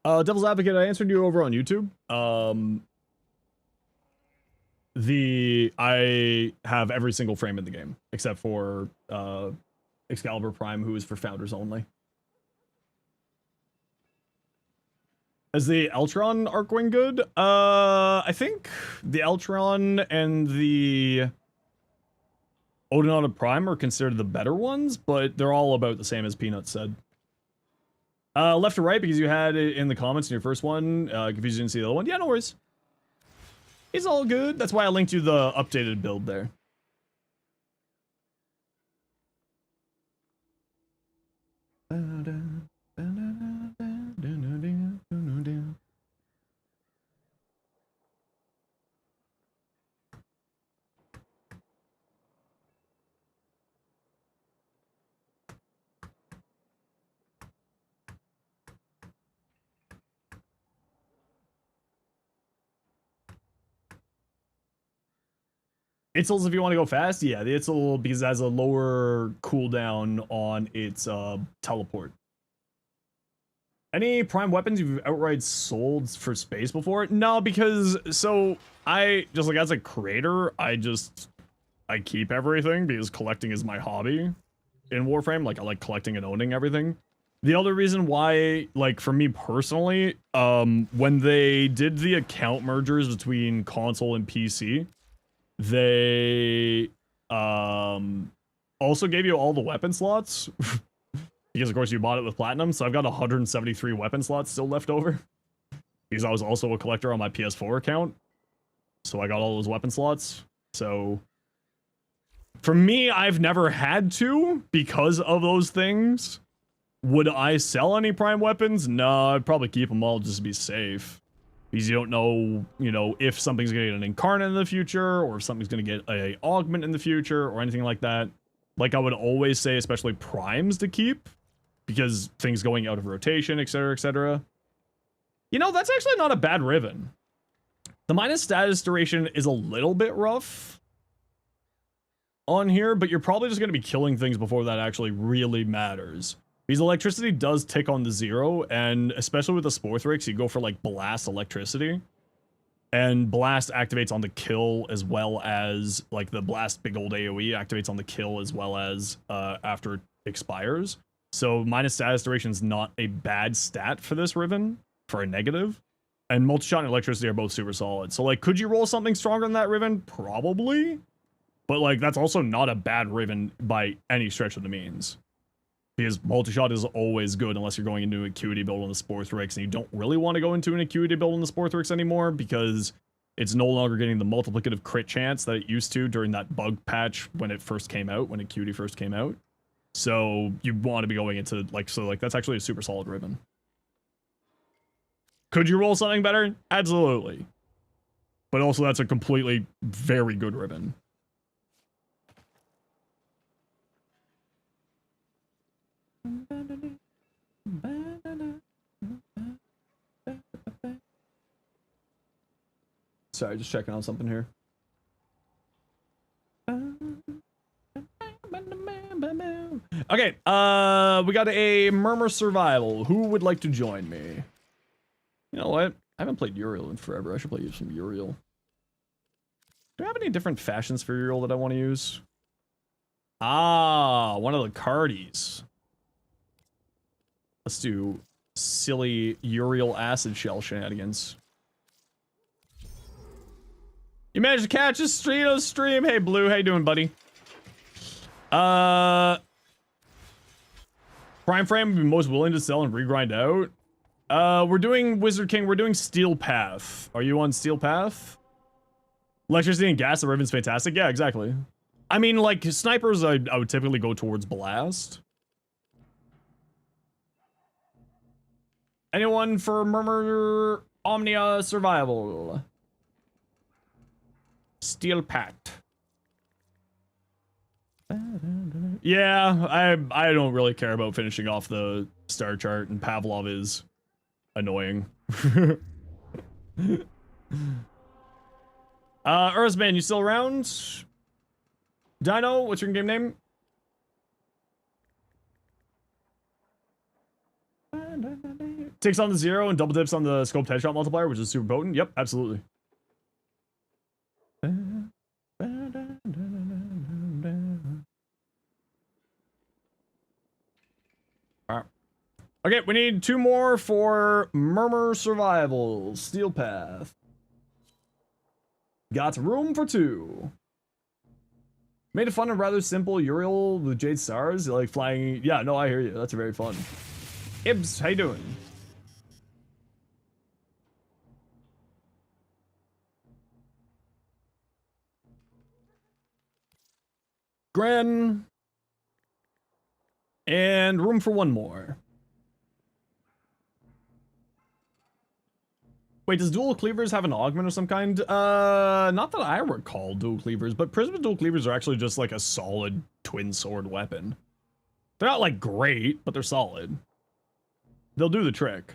Devil's Advocate, I answered you over on YouTube. I have every single frame in the game except for Excalibur Prime, who is for founders only. Is the Eltron arc going good? I think the Eltron and the Odinata Prime are considered the better ones, but they're all about the same as Peanut said. Left to right because you had it in the comments in your first one. Confused you didn't see the other one. Yeah, no worries. It's all good. That's why I linked you the updated build there. Itzels, if you want to go fast, yeah, the Itzel, because it has a lower cooldown on its teleport. Any prime weapons you've outright sold for space before? No, because, so, I, just like, as a creator, I keep everything, because collecting is my hobby in Warframe. Like, I like collecting and owning everything. The other reason why, like, for me personally, when they did the account mergers between console and PC, they also gave you all the weapon slots because of course you bought it with platinum, so I've got 173 weapon slots still left over because I was also a collector on my PS4 account, so I got all those weapon slots. So for me, I've never had to because of those things. Would I sell any prime weapons? No, I'd probably keep them all just to be safe. Because you don't know, you know, if something's going to get an incarnate in the future, or if something's going to get a augment in the future, or anything like that. Like I would always say, especially primes to keep, because things going out of rotation, etc., etc. You know, that's actually not a bad Riven. The minus status duration is a little bit rough on here, but you're probably just going to be killing things before that actually really matters. Because electricity does tick on the 0, and especially with the Sporthrix, you go for like blast electricity. And blast activates on the kill as well as, like the blast big old AoE activates on the kill as well as after it expires. So minus status duration is not a bad stat for this Riven, for a negative. And multi-shot and electricity are both super solid. So like, could you roll something stronger than that Riven? Probably. But like, that's also not a bad Riven by any stretch of the means. Because multi-shot is always good unless you're going into an acuity build on the Sporthrix, and you don't really want to go into an acuity build on the Sporthrix anymore because it's no longer getting the multiplicative crit chance that it used to during that bug patch when it first came out, when acuity first came out. So you want to be going into like, so like that's actually a super solid Riven. Could you roll something better? Absolutely. But also that's a completely very good Riven. Sorry, just checking on something here. Okay, we got a Murmur Survival. Who would like to join me? You know what? I haven't played Uriel in forever. I should play some Uriel. Do I have any different fashions for Uriel that I want to use? Ah, one of the cardies. Let's do silly Uriel acid shell shenanigans. You managed to catch a stream. Hey, Blue, how you doing, buddy? Prime Frame would be most willing to sell and regrind out. We're doing Wizard King. We're doing Steel Path. Are you on Steel Path? Electricity and gas, the Riven's fantastic. Yeah, exactly. I mean, like, snipers, I would typically go towards Blast. Anyone for Murmur Omnia Survival? Steel Pact. Yeah, I don't really care about finishing off the star chart, and Pavlov is annoying. Earthman, you still around? Dino, what's your game name? Takes on the 0 and double dips on the scoped headshot multiplier, which is super potent. Yep, absolutely. Alright. Okay, we need 2 more for Murmur Survival. Steel Path. Got room for 2. Made it fun and rather simple. Uriel with Jade Stars, like flying. Yeah, no, I hear you. That's very fun. Ibs, how you doing? Gren. And room for 1 more. Wait, does dual cleavers have an augment of some kind? Not that I recall dual cleavers, but Prism dual cleavers are actually just like a solid twin sword weapon. They're not like great, but they're solid. They'll do the trick.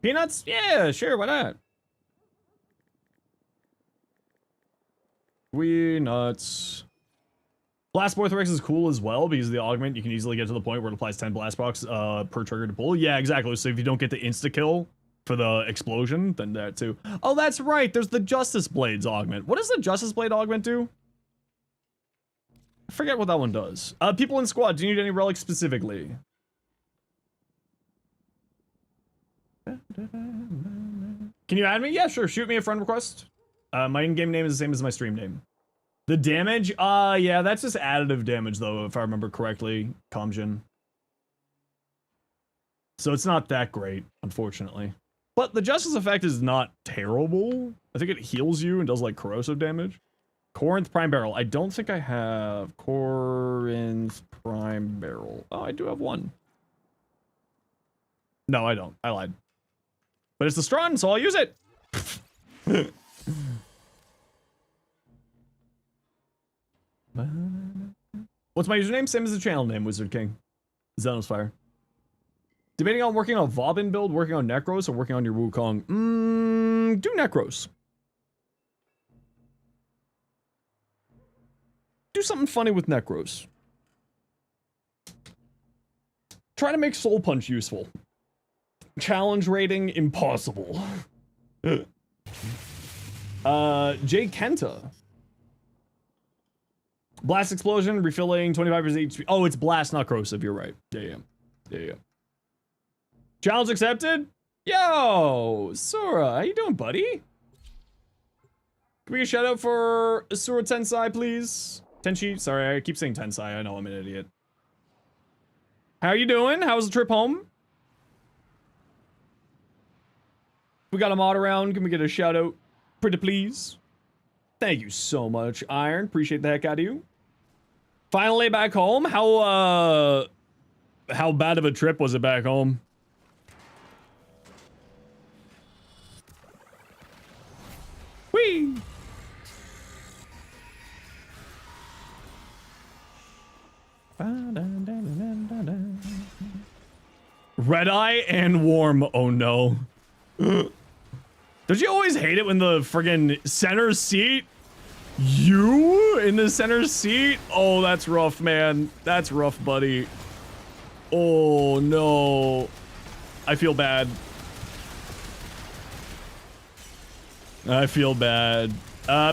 Peanuts? Yeah, sure, why not? Peanuts. Blast Vortex is cool as well because of the augment. You can easily get to the point where it applies 10 blast box per trigger to pull. Yeah, exactly. So if you don't get the insta kill for the explosion, then that too. Oh, that's right. There's the Justice Blades augment. What does the Justice Blade augment do? I forget what that one does. People in squad, do you need any relics specifically? Can you add me? Yeah, sure. Shoot me a friend request. My in-game name is the same as my stream name. The damage? Yeah, that's just additive damage, though, if I remember correctly, Comjin. So it's not that great, unfortunately. But the Justice effect is not terrible. I think it heals you and does, like, corrosive damage. Corinth Prime Barrel. I don't think I have Corinth Prime Barrel. Oh, I do have one. No, I don't. I lied. But it's the Strun, so I'll use it. What's my username? Same as the channel name, Wizard King. Zenosfire. Debating on working on Vauban build, working on Necros, or working on your Wukong. Do Necros. Do something funny with Necros. Try to make Soul Punch useful. Challenge rating, impossible. Jay Kenta. Blast Explosion, refilling 25% HP. Oh, it's Blast, not Corrosive, you're right. Yeah. Challenge accepted? Yo, Sora, how you doing, buddy? Can we get a shout out for Sora Tensai, please? Tenchi, sorry, I keep saying Tensai, I know I'm an idiot. How you doing? How was the trip home? We got a mod around, can we get a shout out? Pretty please. Thank you so much, Iron. Appreciate the heck out of you. Finally back home. How bad of a trip was it back home? Whee! Red Eye and Warm. Oh no. Don't you always hate it when the friggin' center seat? You in the center seat? Oh, that's rough, man. That's rough, buddy. Oh, no. I feel bad. I feel bad.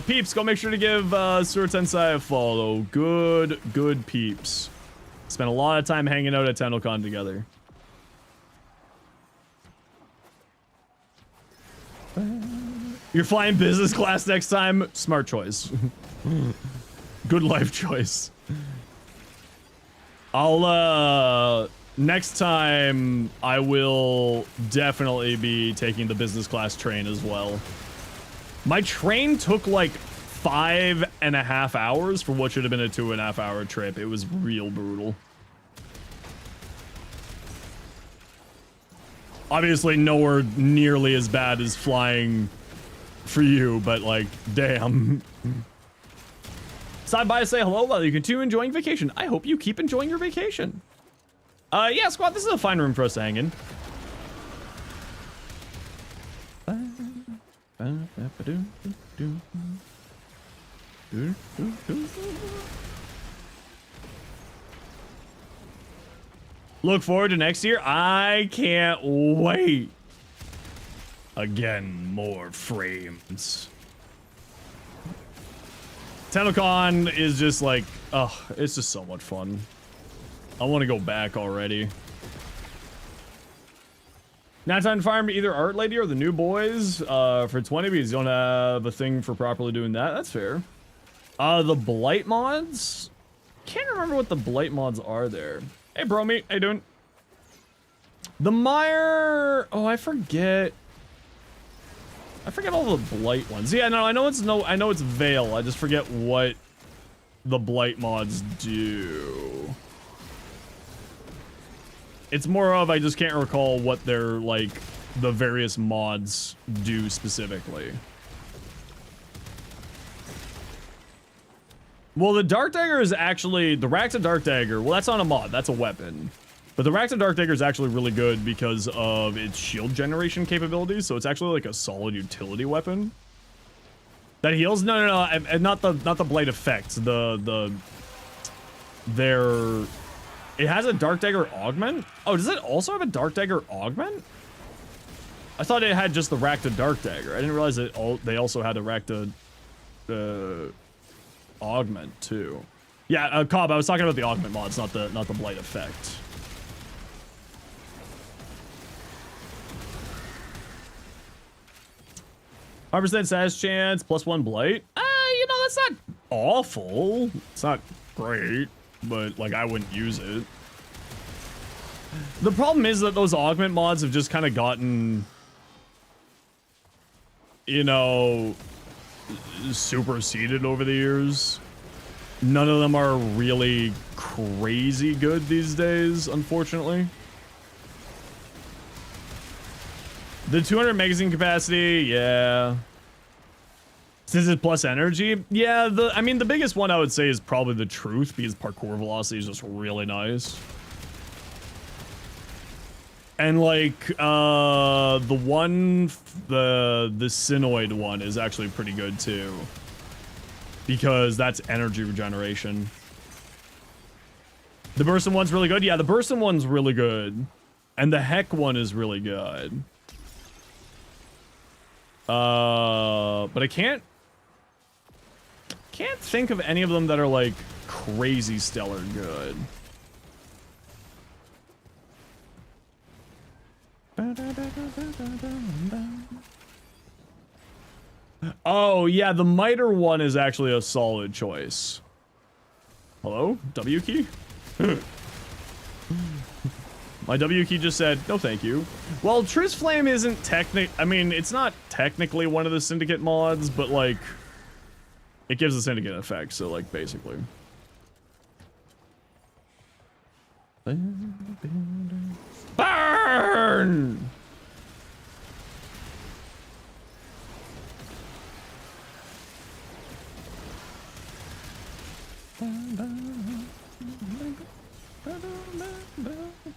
Peeps, go make sure to give Sura Tensai a follow. Good peeps. Spent a lot of time hanging out at TennoCon together. You're flying business class next time? Smart choice. Good life choice. I'll, next time, I will definitely be taking the business class train as well. My train took like 5.5 hours for what should have been a 2.5 hour trip. It was real brutal. Obviously nowhere nearly as bad as flying for you, but like, damn. Stop by to say hello while you continue enjoying vacation. I hope you keep enjoying your vacation. Yeah, squad, this is a fine room for us to hang in. Look forward to next year. I can't wait. Again, more frames. TennoCon is just like, oh, it's just so much fun. I want to go back already. Now time to farm either Art Lady or the new boys for 20 because you don't have a thing for properly doing that. That's fair. The Blight mods? Can't remember what the Blight mods are there. Hey, bro, meat. How you doing? The Mire. Oh, I forget. I forget all the Blight ones. Yeah, no, I know it's Veil. I just forget what the Blight mods do. It's more of I just can't recall what their like the various mods do specifically. Well, the Dark Dagger is actually the Rax of Dark Dagger. Well, that's not a mod. That's a weapon. But the Rax of Dark Dagger is actually really good because of its shield generation capabilities. So it's actually like a solid utility weapon that heals. No, not the blade effects. It has a Dark Dagger augment. Oh, does it also have a Dark Dagger augment? I thought it had just the Rack to Dark Dagger. I didn't realize that they also had a Rack to augment too. Yeah, Cobb, I was talking about the augment mods, not the blight effect. % sash chance, +1 blight. You know, that's not awful. It's not great, but like I wouldn't use it. The problem is that those augment mods have just kind of gotten, you know, superseded over the years. None of them are really crazy good these days, unfortunately. The 200 magazine capacity, yeah. Since it's plus energy, yeah, I mean, the biggest one I would say is probably the Truth, because parkour velocity is just really nice. And like, the Synoid one is actually pretty good too. Because that's energy regeneration. The Bursum one's really good. Yeah, the Bursum one's really good. And the Heck one is really good. But I can't think of any of them that are like crazy stellar good. Oh, yeah, the Miter one is actually a solid choice. Hello? W key? My W key just said, no thank you. Well, Triss Flame isn't I mean, it's not technically one of the Syndicate mods, but like, it gives the Syndicate effect, so like, basically. Burn!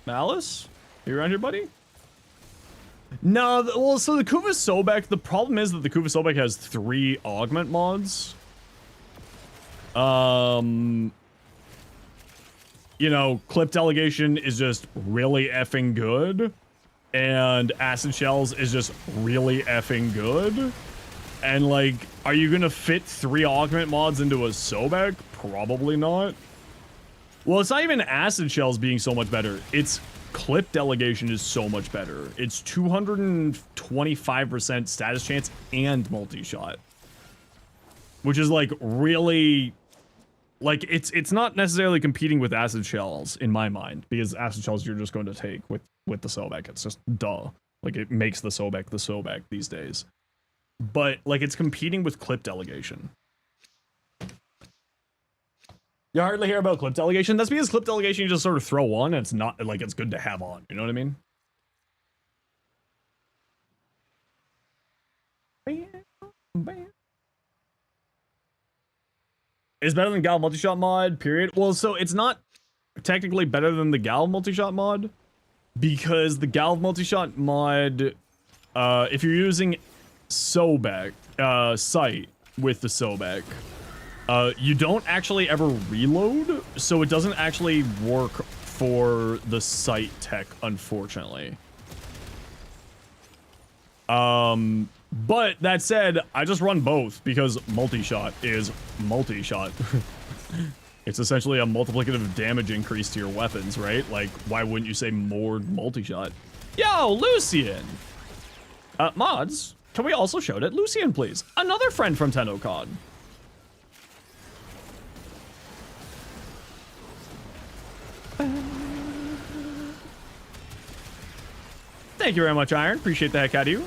Malice? Are you around here, buddy? No, well, so the Kuva Sobek, the problem is that the Kuva Sobek has 3 augment mods. You know, Clip Delegation is just really effing good. And Acid Shells is just really effing good. And like, are you gonna fit 3 augment mods into a Sobek? Probably not. Well, it's not even Acid Shells being so much better. It's Clip Delegation is so much better. It's 225% status chance and multi-shot. Which is like really... Like, it's not necessarily competing with Acid Shells in my mind. Because Acid Shells you're just going to take with the Sobek. It's just duh. Like, it makes the Sobek these days. But, like, it's competing with Clip Delegation. You hardly hear about Clip Delegation. That's because Clip Delegation you just sort of throw on, and it's not, like, it's good to have on. You know what I mean? It's better than Gal Multishot mod, period. Well, so it's not technically better than the Gal Multishot mod, because the Gal Multishot mod, if you're using Sobek, Sight with the Sobek, you don't actually ever reload, so it doesn't actually work for the sight tech, unfortunately. But that said, I just run both because multi-shot is multi-shot. It's essentially a multiplicative damage increase to your weapons, right? Like, why wouldn't you say more multi-shot? Yo, Lucian! Mods, can we also shout at Lucian, please? Another friend from TennoCon. Thank you very much, Iron. Appreciate the heck out of you.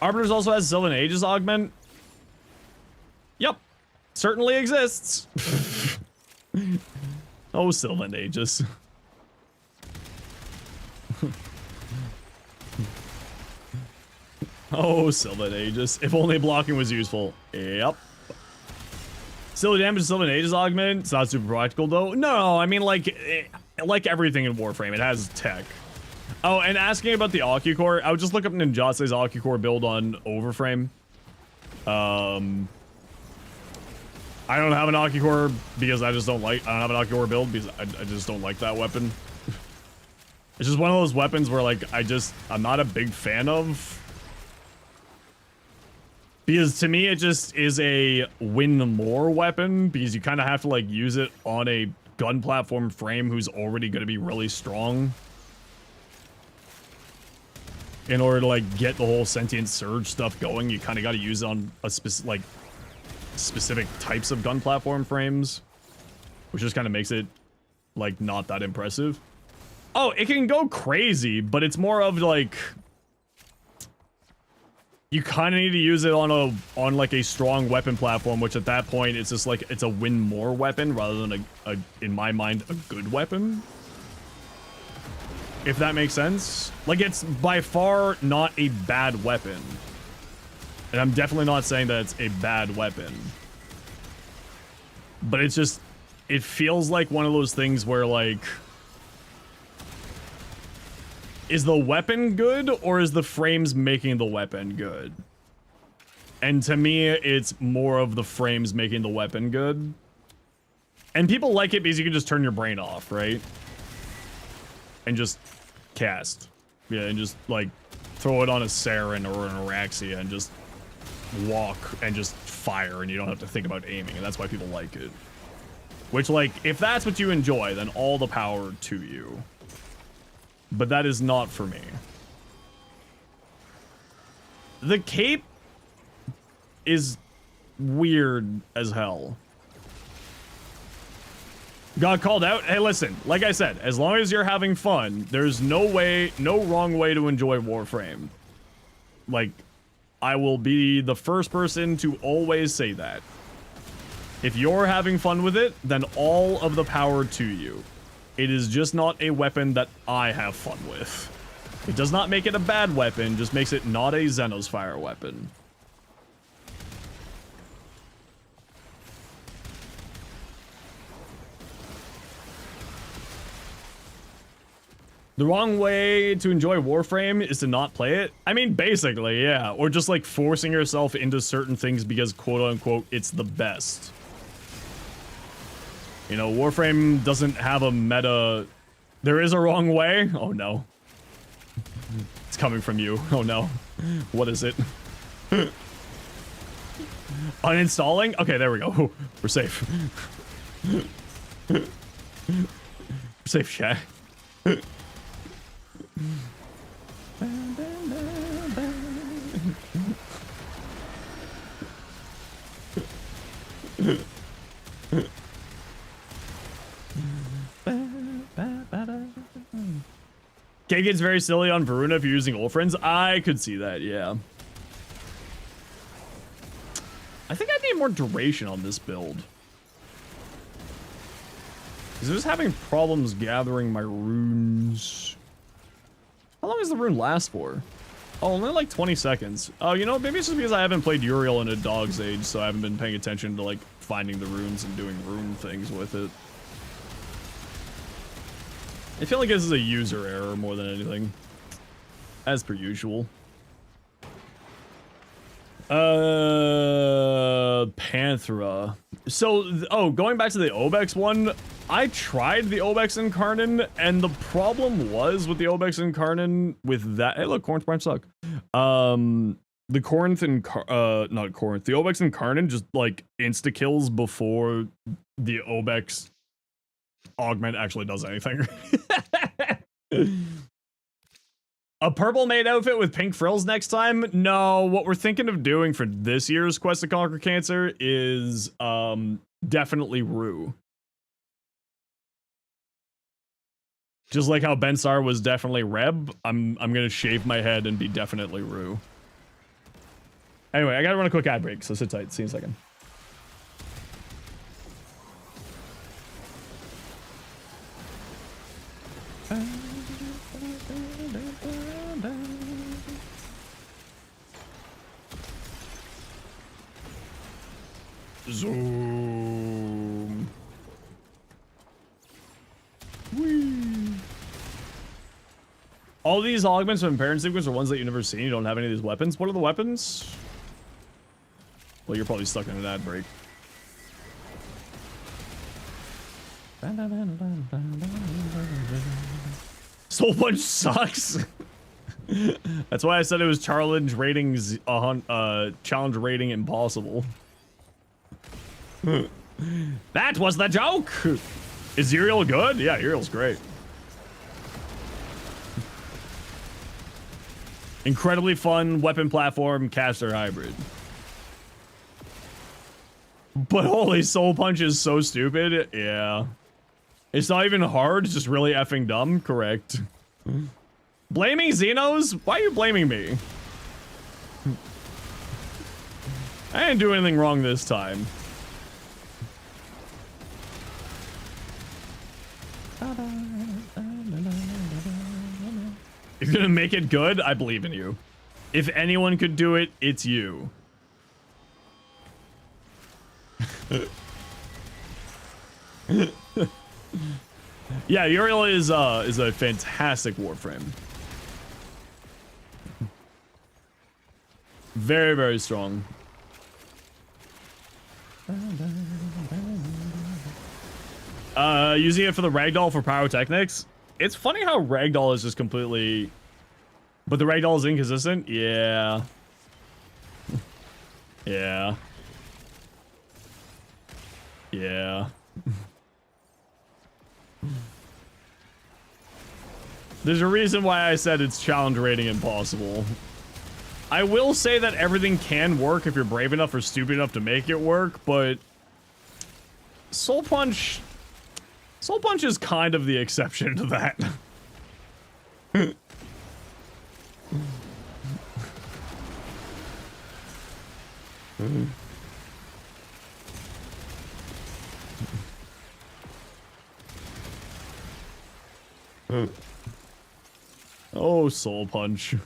Arbiters also has Sylvan Aegis augment. Yep. Certainly exists. Oh, Sylvan Aegis. Oh, Sylvan Aegis. If only blocking was useful. Yep. Still damage to Sylvan Aegis augment. It's not super practical though. No, I mean like everything in Warframe, it has tech. Oh, and asking about the Occucore, I would just look up Ninjase's Occucore build on Overframe. I don't have an Occucore because I don't have an Occucore build because I just don't like that weapon. It's just one of those weapons where like I'm not a big fan of. Because to me, it just is a win more weapon because you kind of have to like use it on a gun platform frame who's already going to be really strong in order to like get the whole sentient surge stuff going. You kind of got to use it on a specific types of gun platform frames, which just kind of makes it like not that impressive. Oh, it can go crazy, but it's more of like you kind of need to use it on like a strong weapon platform, which at that point it's just like it's a win more weapon rather than a in my mind a good weapon. If that makes sense. Like it's by far not a bad weapon. And I'm definitely not saying that it's a bad weapon. But it's just it feels like one of those things where like is the weapon good or is the frames making the weapon good? And to me, it's more of the frames making the weapon good. And people like it because you can just turn your brain off, right? And just cast. Yeah, and just like throw it on a Saren or an Araxia and just walk and just fire and you don't have to think about aiming. And that's why people like it. Which, like, if that's what you enjoy, then all the power to you. But that is not for me. The cape is weird as hell. Got called out? Hey, listen, like I said, as long as you're having fun, there's no wrong way to enjoy Warframe. Like, I will be the first person to always say that. If you're having fun with it, then all of the power to you. It is just not a weapon that I have fun with. It does not make it a bad weapon, just makes it not a Zenosfire weapon. The wrong way to enjoy Warframe is to not play it? I mean, basically, yeah. Or just like forcing yourself into certain things because quote-unquote it's the best. You know, Warframe doesn't have a meta. There is a wrong way? Oh no. It's coming from you. Oh no. What is it? Uninstalling? Okay, there we go. We're safe. We're safe, chat. K gets very silly on Varuna if you're using Ulfrins. I could see that, yeah. I think I need more duration on this build. Because I was having problems gathering my runes. How long does the rune last for? Oh, only like 20 seconds. Oh, you know, maybe it's just because I haven't played Uriel in a dog's age, so I haven't been paying attention to like finding the runes and doing rune things with it. I feel like this is a user error more than anything. As per usual. Panthera. So, going back to the Obex one, I tried the Obex Incarnon, and the problem was with the Obex Incarnon with that. Hey, look, Corinth Prime suck. The Corinth and not Corinth, the Obex Incarnon just like insta kills before the Obex augment actually does anything. A purple maid outfit with pink frills next time? No, what we're thinking of doing for this year's Quest to Conquer Cancer is definitely Rue. Just like how Bensar was definitely Reb, I'm gonna shave my head and be definitely Rue. Anyway, I gotta run a quick ad break, so sit tight. See you in a second. Zoom. Whee. All these augments from Parent Sequence are ones that you've never seen. You don't have any of these weapons. What are the weapons? Well, you're probably stuck in an ad break. Soul Punch sucks. That's why I said it was challenge ratings, challenge rating impossible. That was the joke. Is Uriel good? Yeah, Uriel's great. Incredibly fun weapon platform caster hybrid. But holy, Soul Punch is so stupid. Yeah. It's not even hard, it's just really effing dumb. Correct. Blaming Zenos? Why are you blaming me? I didn't do anything wrong this time. You're gonna make it good? I believe in you. If anyone could do it, it's you. Yeah, Uriel is a fantastic Warframe. Very, very strong. Using it for the ragdoll for pyrotechnics. It's funny how ragdoll is just completely... But the ragdoll is inconsistent? Yeah. Yeah. Yeah. There's a reason why I said it's challenge rating impossible. I will say that everything can work if you're brave enough or stupid enough to make it work, but... Soul Punch is kind of the exception to that. Oh, Soul Punch.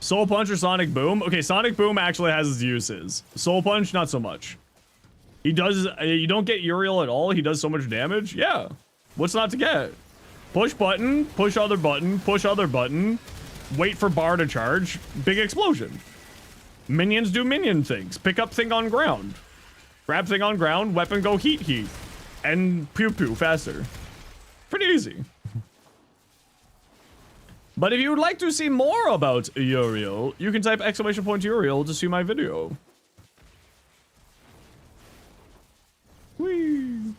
Soul Punch or Sonic Boom? Okay, Sonic Boom actually has its uses. Soul Punch, not so much. He does, you don't get Uriel at all, he does so much damage? Yeah. What's not to get? Push button, push other button, push other button, wait for bar to charge, big explosion. Minions do minion things. Pick up thing on ground. Grab thing on ground, weapon go heat. And pew pew faster. Pretty easy. But if you would like to see more about Uriel, you can type !Uriel to see my video. Whee!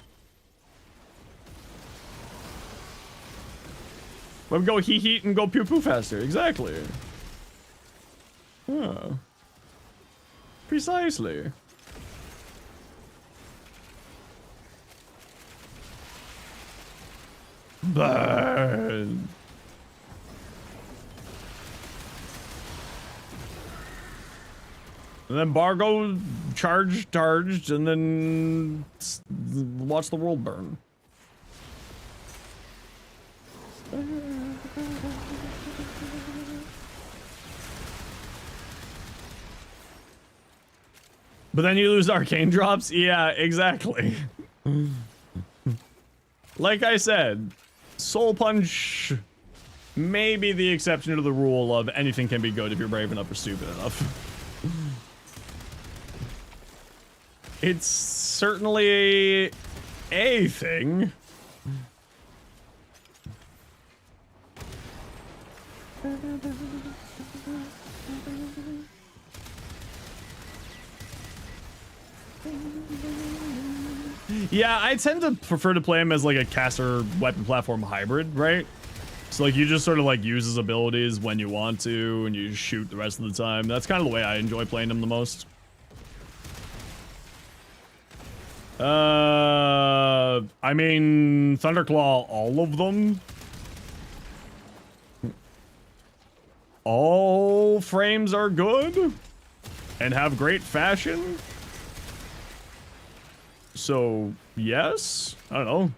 We'll go heat and go pew pew faster. Exactly. Yeah. Precisely. Burn. And then Bargo charged, and then watch the world burn. But then you lose arcane drops? Yeah, exactly. Like I said, Soul Punch may be the exception to the rule of anything can be good if you're brave enough or stupid enough. It's certainly a thing. Yeah, I tend to prefer to play him as like a caster weapon platform hybrid, right? So like you just sort of like use his abilities when you want to and you shoot the rest of the time. That's kind of the way I enjoy playing him the most. I mean, Thunderclaw, all of them. All frames are good and have great fashion. So, yes? I don't know.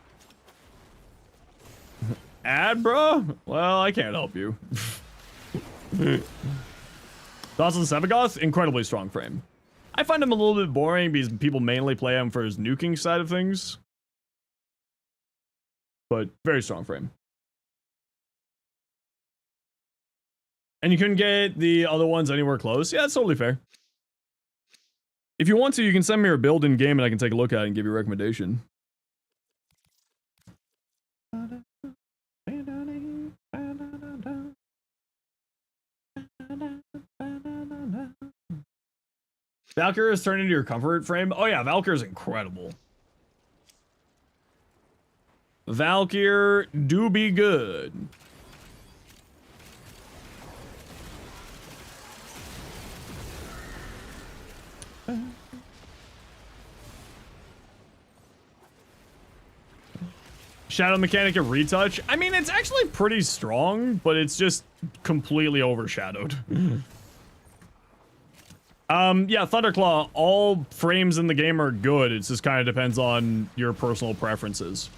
Adbra? Well, I can't help you. Thoughts on Sevagoth? Incredibly strong frame. I find him a little bit boring because people mainly play him for his nuking side of things. But very strong frame. And you couldn't get the other ones anywhere close? Yeah, that's totally fair. If you want to, you can send me your build in game and I can take a look at it and give you a recommendation. Valkyr has turned into your comfort frame? Oh yeah, Valkyr is incredible. Valkyr do be good. Shadow mechanic and retouch? I mean, it's actually pretty strong, but it's just completely overshadowed. Yeah, Thunderclaw, all frames in the game are good. It just kind of depends on your personal preferences.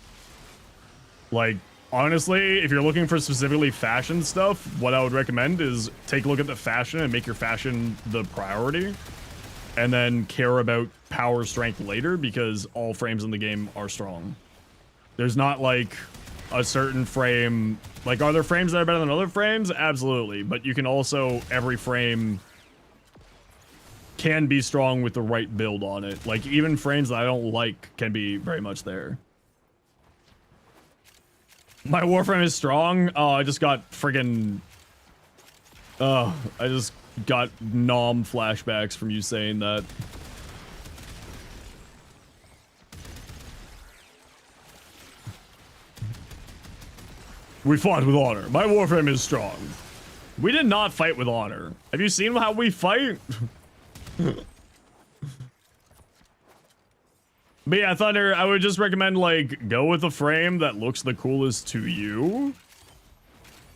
Like, honestly, if you're looking for specifically fashion stuff, what I would recommend is take a look at the fashion and make your fashion the priority. And then care about power strength later, because all frames in the game are strong. There's not like a certain frame, like are there frames that are better than other frames? Absolutely, but you can also, every frame can be strong with the right build on it. Like even frames that I don't like can be very much there. My Warframe is strong? Oh, I just got friggin'... Oh, I just got nom flashbacks from you saying that. We fought with honor. My Warframe is strong. We did not fight with honor. Have you seen how we fight? But yeah, Thunder, I would just recommend, like, go with a frame that looks the coolest to you.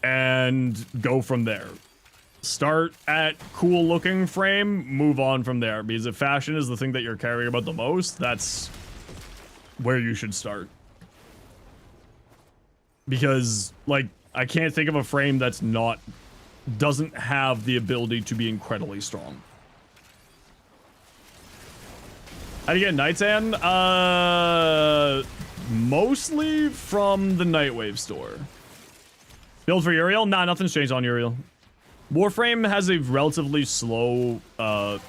And go from there. Start at cool looking frame, move on from there. Because if fashion is the thing that you're caring about the most, that's where you should start. Because, like, I can't think of a frame that's not... doesn't have the ability to be incredibly strong. How do you get Nightsan? Mostly from the Nightwave store. Build for Uriel? Nah, nothing's changed on Uriel. Warframe has a relatively slow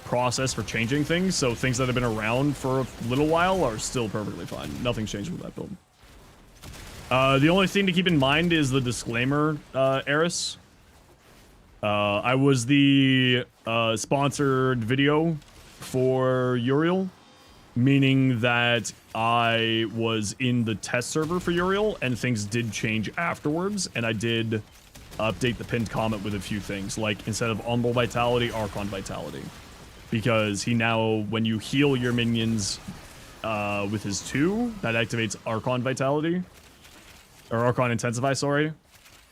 process for changing things, so things that have been around for a little while are still perfectly fine. Nothing's changed with that build. The only thing to keep in mind is the disclaimer, Eris. I was the sponsored video for Uriel, meaning that I was in the test server for Uriel, and things did change afterwards, and I did update the pinned comment with a few things, like instead of Umbral Vitality, Archon Vitality. Because he now, when you heal your minions with his 2, that activates Archon Vitality. Or Archon Intensify, sorry.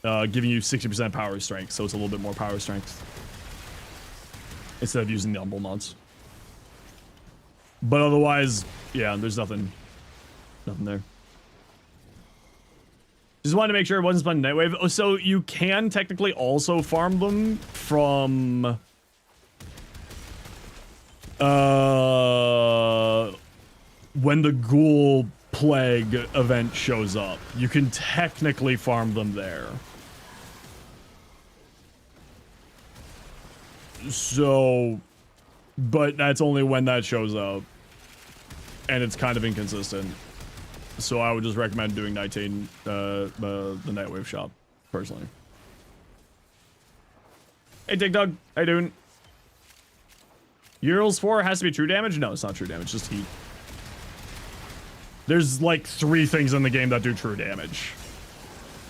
Giving you 60% power strength, so it's a little bit more power strength. Instead of using the Umbral mods. But otherwise, yeah, there's nothing there. Just wanted to make sure it wasn't spun Nightwave. Oh, so you can technically also farm them from... when the Ghoul Plague event shows up. You can technically farm them there. So... but that's only when that shows up. and it's kind of inconsistent. So I would just recommend doing 19, the Nightwave shop, personally. Hey, Dig Dug, how you doing? Urals 4 has to be true damage? No, it's not true damage, just heat. There's like 3 things in the game that do true damage.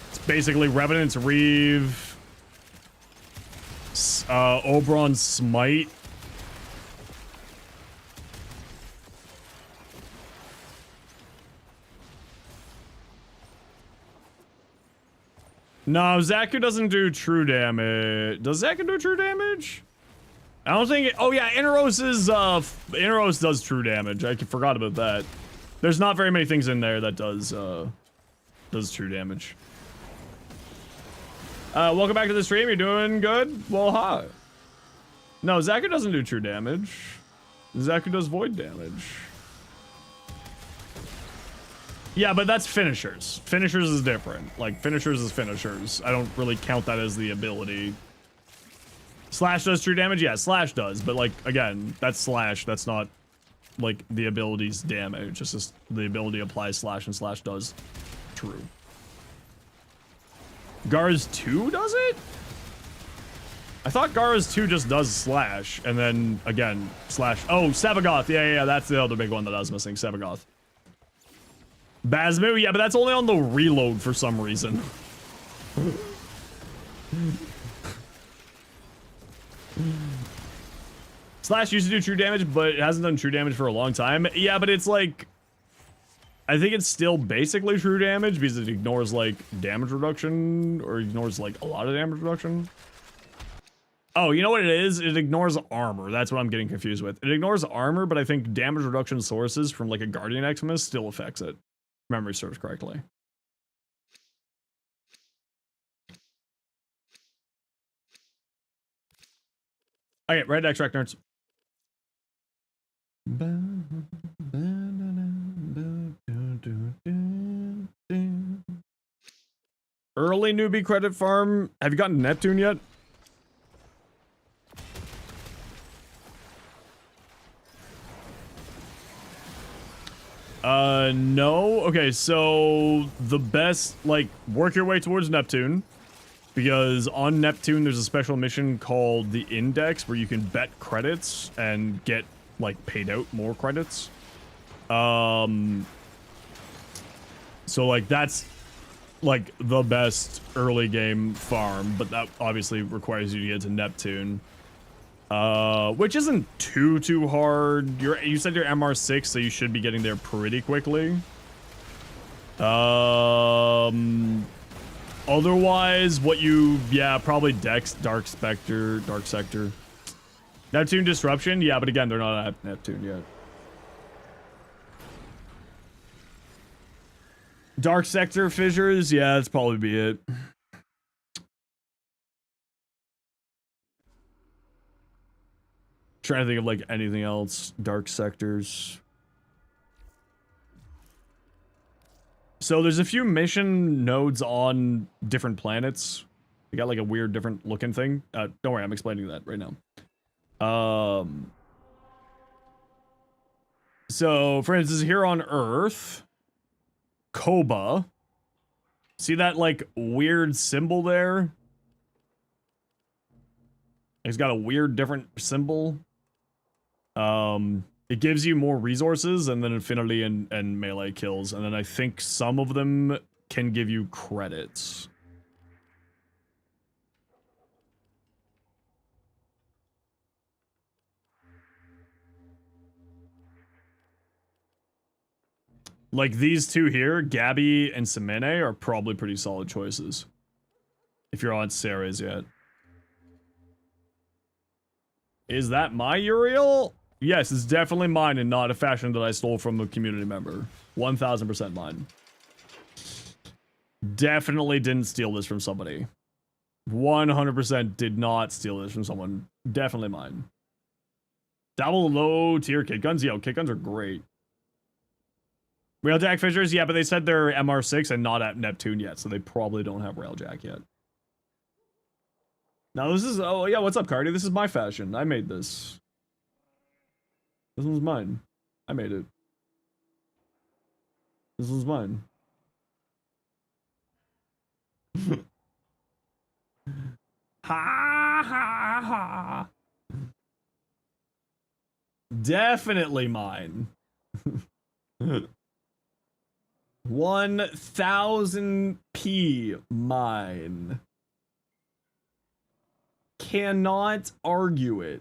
It's basically Revenant's Reeve, Oberon's Smite, no, Zaku doesn't do true damage. Does Zaku do true damage? I don't think it, oh yeah, Inaros does true damage. I forgot about that. There's not very many things in there that does true damage. Welcome back to the stream. You're doing good? Well, hi. No, Zaku doesn't do true damage. Zaku does void damage. Yeah, but that's finishers. Finishers is different. Like, finishers is finishers. I don't really count that as the ability. Slash does true damage? Yeah, Slash does. But, like, again, that's Slash. That's not, like, the ability's damage. It's just the ability applies Slash, and Slash does true. Gara's 2 does it? I thought Gara's 2 just does Slash, and then, again, Slash. Oh, Sabagoth. Yeah, that's the other big one that I was missing. Sabagoth. Bazmoo, yeah, but that's only on the reload for some reason. Slash used to do true damage, but it hasn't done true damage for a long time. Yeah, but it's like, I think it's still basically true damage because it ignores like damage reduction, or ignores like a lot of damage reduction. Oh, you know what it is? It ignores armor. That's what I'm getting confused with. It ignores armor, but I think damage reduction sources from like a Guardian Eximus still affects it. Memory serves correctly. Okay, red extract nerds. Early newbie credit farm. Have you gotten Neptune yet? No. Okay, so the best, like, work your way towards Neptune, because on Neptune there's a special mission called the Index where you can bet credits and get, like, paid out more credits. So, like, that's, like, the best early game farm, but that obviously requires you to get to Neptune. Which isn't too hard. You said you're MR6, so you should be getting there pretty quickly. Otherwise, probably Dex, Dark Sector. Neptune Disruption, yeah, but again, they're not at Neptune yet. Dark Sector Fissures, yeah, that's probably be it. Trying to think of like anything else. Dark sectors. So there's a few mission nodes on different planets. We got like a weird different looking thing. Don't worry, I'm explaining that right now. So for instance, here on Earth, Koba. See that like weird symbol there? It's got a weird different symbol. It gives you more resources and then infinity and melee kills, and then I think some of them can give you credits. Like these two here, Gabby and Semene, are probably pretty solid choices. If you're on Ceres yet. Is that my Uriel? Yes, it's definitely mine and not a fashion that I stole from a community member. 1000% mine. Definitely didn't steal this from somebody. 100% did not steal this from someone. Definitely mine. Double low tier kit guns? Yo, kit guns are great. Railjack Fissures? Yeah, but they said they're MR6 and not at Neptune yet, so they probably don't have Railjack yet. Now this is, oh yeah, what's up, Cardi? This is my fashion. I made this. This one's mine. I made it. This is mine. Ha ha ha. Definitely mine. 1000p mine. Cannot argue it.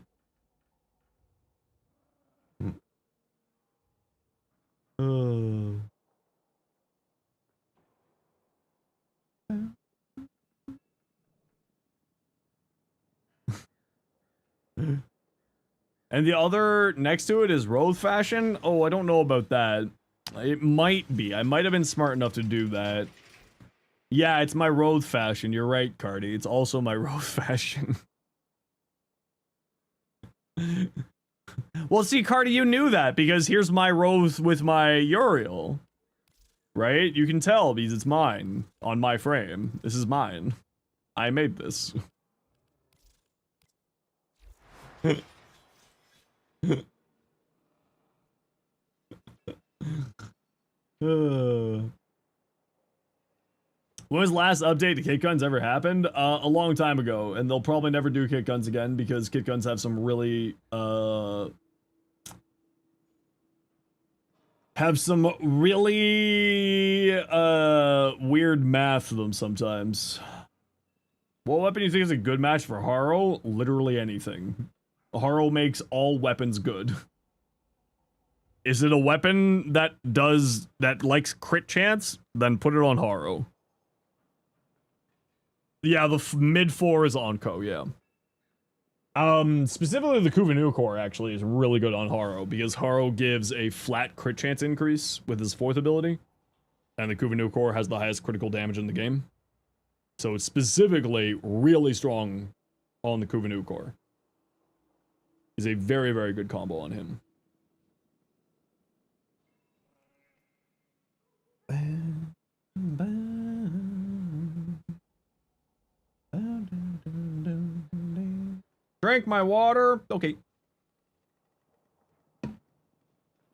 And the other next to it is Road Fashion. Oh, I don't know about that. It might be. I might have been smart enough to do that. Yeah, it's my Road Fashion. You're right, Cardi. It's also my Road Fashion. Well, see, Cardi, you knew that because here's my Rose with my Uriel. Right? You can tell because it's mine on my frame. This is mine. I made this. When was the last update to kit guns ever happened? A long time ago, and they'll probably never do kit guns again because kit guns have some really weird math to them sometimes. What weapon do you think is a good match for Haro? Literally anything. Haro makes all weapons good. Is it a weapon that likes crit chance? Then put it on Haro. Yeah, the mid 4 is Onko, yeah. Specifically the Kuvanu core actually is really good on Haro because Haro gives a flat crit chance increase with his 4th ability. And the Kuvanu core has the highest critical damage in the game. So it's specifically really strong on the Kuvanu core. Is a very, very good combo on him. Drink my water. Okay.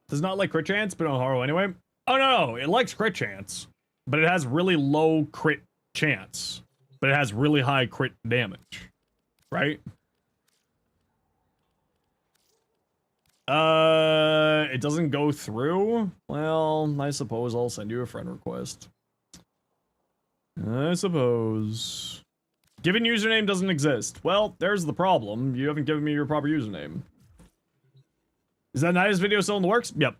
Does not like crit chance, but on Haro anyway. Oh no, it likes crit chance, but it has really low crit chance, but it has really high crit damage, right? It doesn't go through? Well, I suppose I'll send you a friend request. I suppose. Given username doesn't exist. Well, there's the problem. You haven't given me your proper username. Is that Nida's video still in the works? Yep.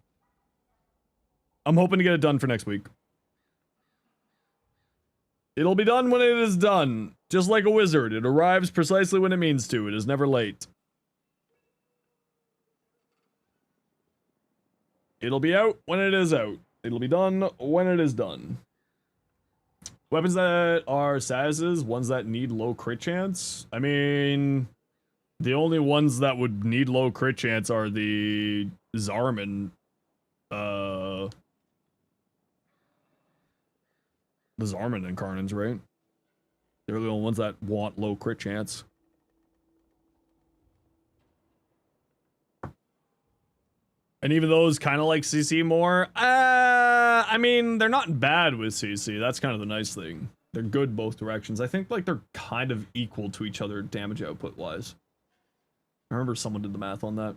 I'm hoping to get it done for next week. It'll be done when it is done. Just like a wizard, it arrives precisely when it means to. It is never late. It'll be out when it is out. It'll be done when it is done. Weapons that are statuses, ones that need low crit chance. I mean, the only ones that would need low crit chance are the Zarman. The Zarman incarnates, right? They're the only ones that want low crit chance. And even those kind of like CC more. I mean, they're not bad with CC. That's kind of the nice thing. They're good both directions. I think like they're kind of equal to each other damage output wise. I remember someone did the math on that.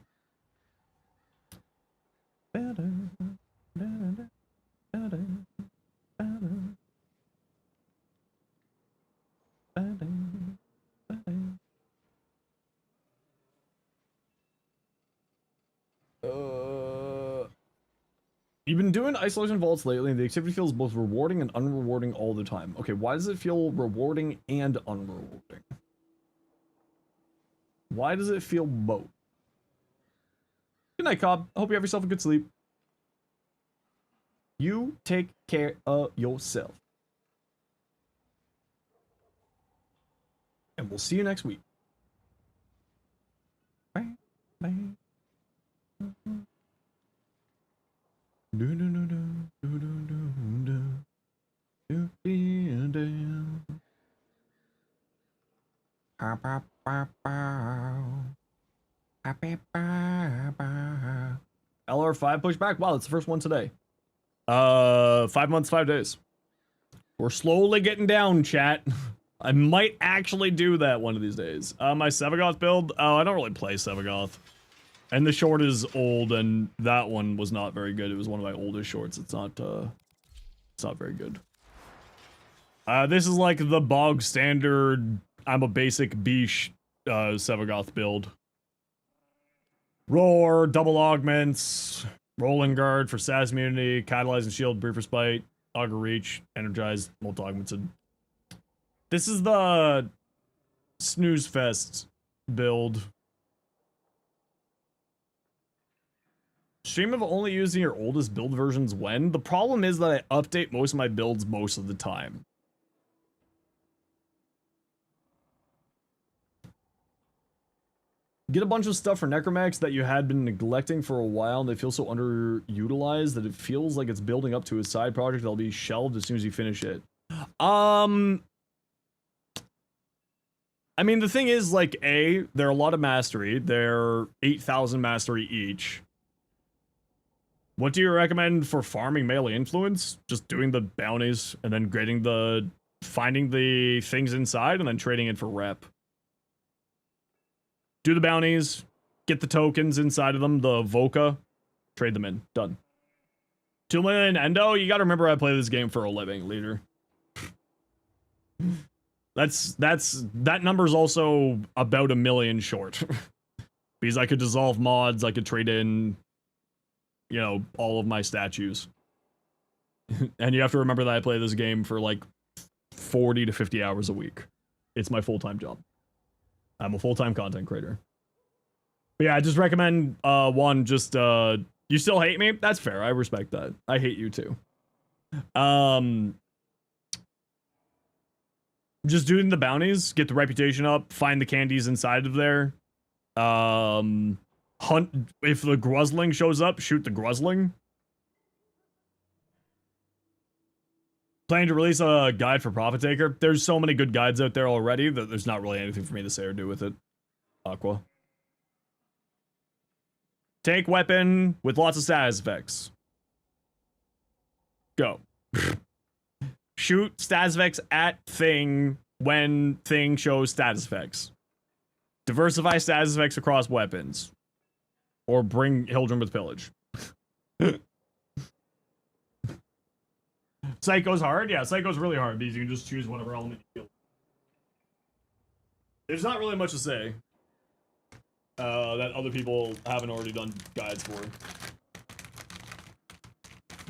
You've been doing isolation vaults lately, and the activity feels both rewarding and unrewarding all the time. Okay, why does it feel rewarding and unrewarding? Why does it feel both? Good night, Cobb. I hope you have yourself a good sleep. You take care of yourself. And we'll see you next week. Bye. Bye. LR5 pushback? Wow, that's the first one today. 5 months, 5 days. We're slowly getting down, chat. I might actually do that one of these days. My Sevagoth build? Oh, I don't really play Sevagoth. And the short is old, and that one was not very good. It was one of my oldest shorts. It's not very good. This is like the bog standard, I'm a basic Bish, Sevagoth build. Roar, double augments, rolling guard for SAS immunity, catalyzing shield, briefer spite, auger reach, energized, multi-augmented. This is the snooze fest build. Stream of only using your oldest build versions when? The problem is that I update most of my builds most of the time. Get a bunch of stuff for Necromax that you had been neglecting for a while and they feel so underutilized that it feels like it's building up to a side project that'll be shelved as soon as you finish it. I mean, the thing is, like, they're a lot of mastery. They're 8,000 mastery each. What do you recommend for farming melee influence? Just doing the bounties and then finding the things inside and then trading it for rep. Do the bounties, get the tokens inside of them, the Voca, trade them in. Done. 2 million Endo? You gotta remember I play this game for a living, leader. That number's also about 1 million short. Because I could dissolve mods, I could trade in, you know, all of my statues. And you have to remember that I play this game for like 40 to 50 hours a week. It's my full-time job. I'm a full-time content creator. But yeah, I just recommend, one, just, you still hate me? That's fair, I respect that. I hate you too. Just doing the bounties, get the reputation up, find the candies inside of there. Hunt, if the Gruzzling shows up, shoot the Gruzzling. Planning to release a guide for Profit Taker. There's so many good guides out there already that there's not really anything for me to say or do with it. Aqua. Take weapon with lots of status effects. Go. Shoot status effects at thing when thing shows status effects. Diversify status effects across weapons. Or bring Hildren with pillage. Psycho's hard? Yeah, Psycho's really hard because you can just choose whatever element you feel. There's not really much to say that other people haven't already done guides for.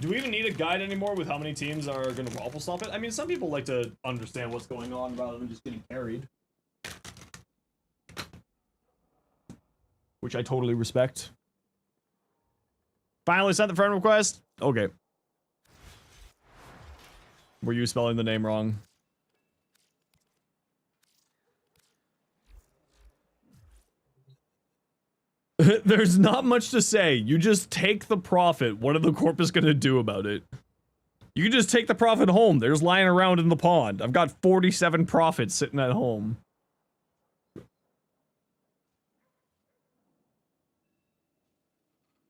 Do we even need a guide anymore with how many teams are going to waffle stomp it? I mean, some people like to understand what's going on rather than just getting carried. Which I totally respect. Finally sent the friend request? Okay. Were you spelling the name wrong? There's not much to say. You just take the profit. What are the corpus gonna do about it? You can just take the profit home. There's lying around in the pond. I've got 47 profits sitting at home.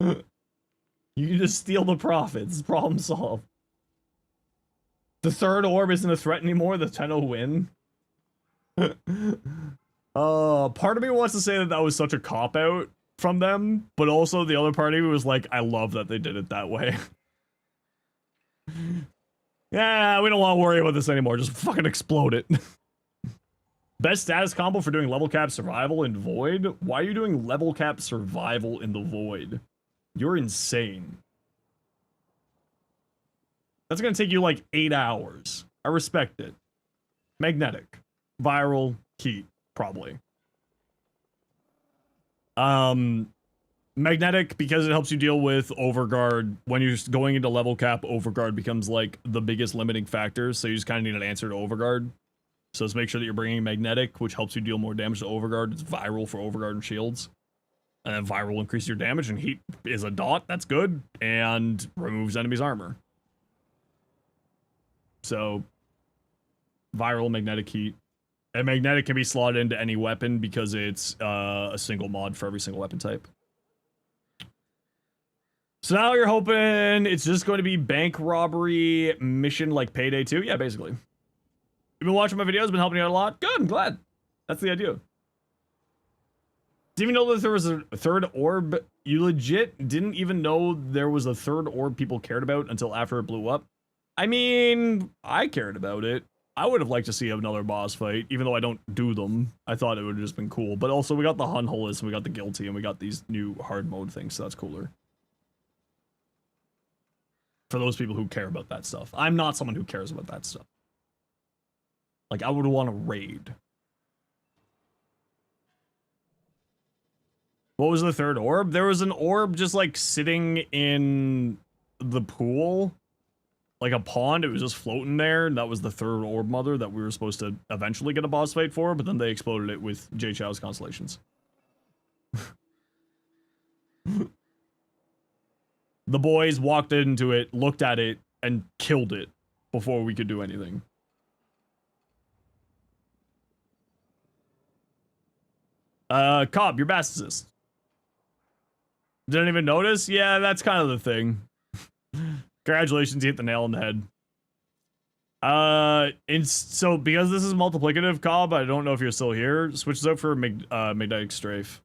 You can just steal the profits. Problem solved. The third orb isn't a threat anymore. The 10 will win. Part of me wants to say that that was such a cop-out from them, but also the other part of me was like, I love that they did it that way. Yeah, we don't want to worry about this anymore. Just fucking explode it. Best status combo for doing level cap survival in Void? Why are you doing level cap survival in the Void? You're insane. That's gonna take you like 8 hours. I respect it. Magnetic. Viral. Heat. Probably. Magnetic, because it helps you deal with overguard. When you're going into level cap, overguard becomes like the biggest limiting factor, so you just kind of need an answer to overguard. So let's make sure that you're bringing magnetic, which helps you deal more damage to overguard. It's viral for overguard and shields. And then viral will increase your damage, and heat is a dot, that's good, and removes enemy's armor. So, viral, magnetic, heat. And magnetic can be slotted into any weapon because it's a single mod for every single weapon type. So now you're hoping it's just going to be bank robbery mission like Payday 2? Yeah, basically. You've been watching my videos, been helping you out a lot? Good, I'm glad. That's the idea. Didn't even know that there was a third orb. You legit didn't even know there was a third orb people cared about until after it blew up? I mean, I cared about it. I would have liked to see another boss fight, even though I don't do them. I thought it would have just been cool. But also, we got the Hunhullus, and we got the Guilty, and we got these new hard mode things, so that's cooler. For those people who care about that stuff. I'm not someone who cares about that stuff. Like, I would want to raid. What was the third orb? There was an orb just, like, sitting in the pool. Like a pond, it was just floating there, and that was the third orb mother that we were supposed to eventually get a boss fight for, but then they exploded it with Jay Chow's Constellations. The boys walked into it, looked at it, and killed it before we could do anything. Cobb, your bastards. Didn't even notice? Yeah, that's kind of the thing. Congratulations, you hit the nail on the head. So because this is multiplicative, Cobb, I don't know if you're still here. Switches out for Midnight Strafe.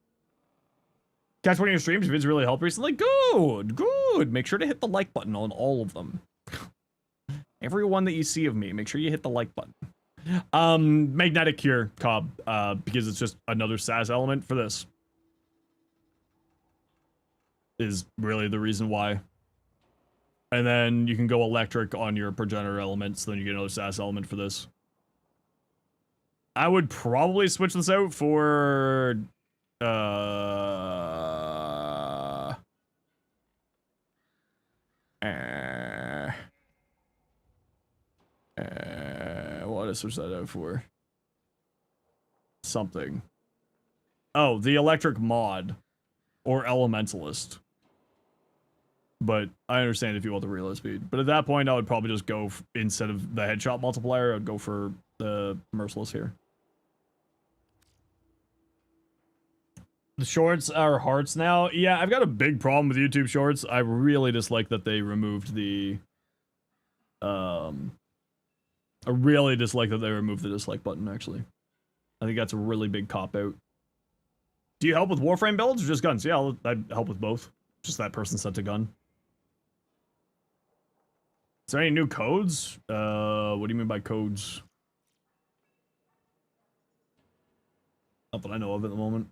Catch one of your streams, your vids really helped recently. Good, good. Make sure to hit the like button on all of them. Every one that you see of me, make sure you hit the like button. Magnetic Cure, Cobb, because it's just another SAS element for this. Is really the reason why. And then you can go electric on your progenitor elements, so then you get another SAS element for this. I would probably switch this out for what did I switch that out for? Something. Oh, the electric mod or elementalist. But I understand if you want the reload speed. But at that point, I would probably just go, instead of the headshot multiplier, I'd go for the Merciless here. The shorts are hearts now. Yeah, I've got a big problem with YouTube shorts. I really dislike that they removed the... I really dislike that they removed the dislike button, actually. I think that's a really big cop-out. Do you help with Warframe builds or just guns? Yeah, I'd help with both. Just that person set to gun. Is there any new codes? What do you mean by codes? Not that I know of at the moment.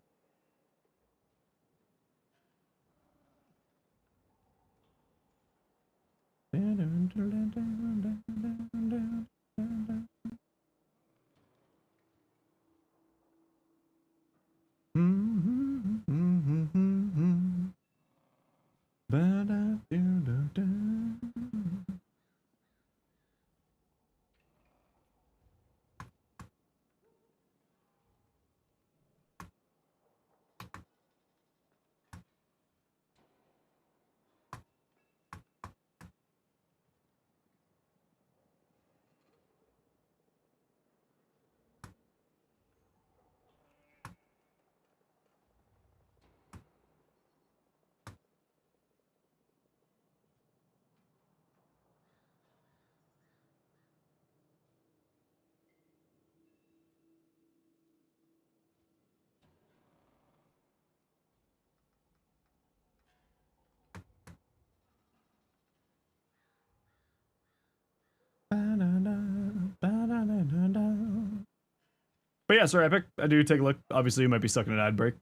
But yeah, sorry, Epic. I do take a look. Obviously, you might be stuck in an ad break.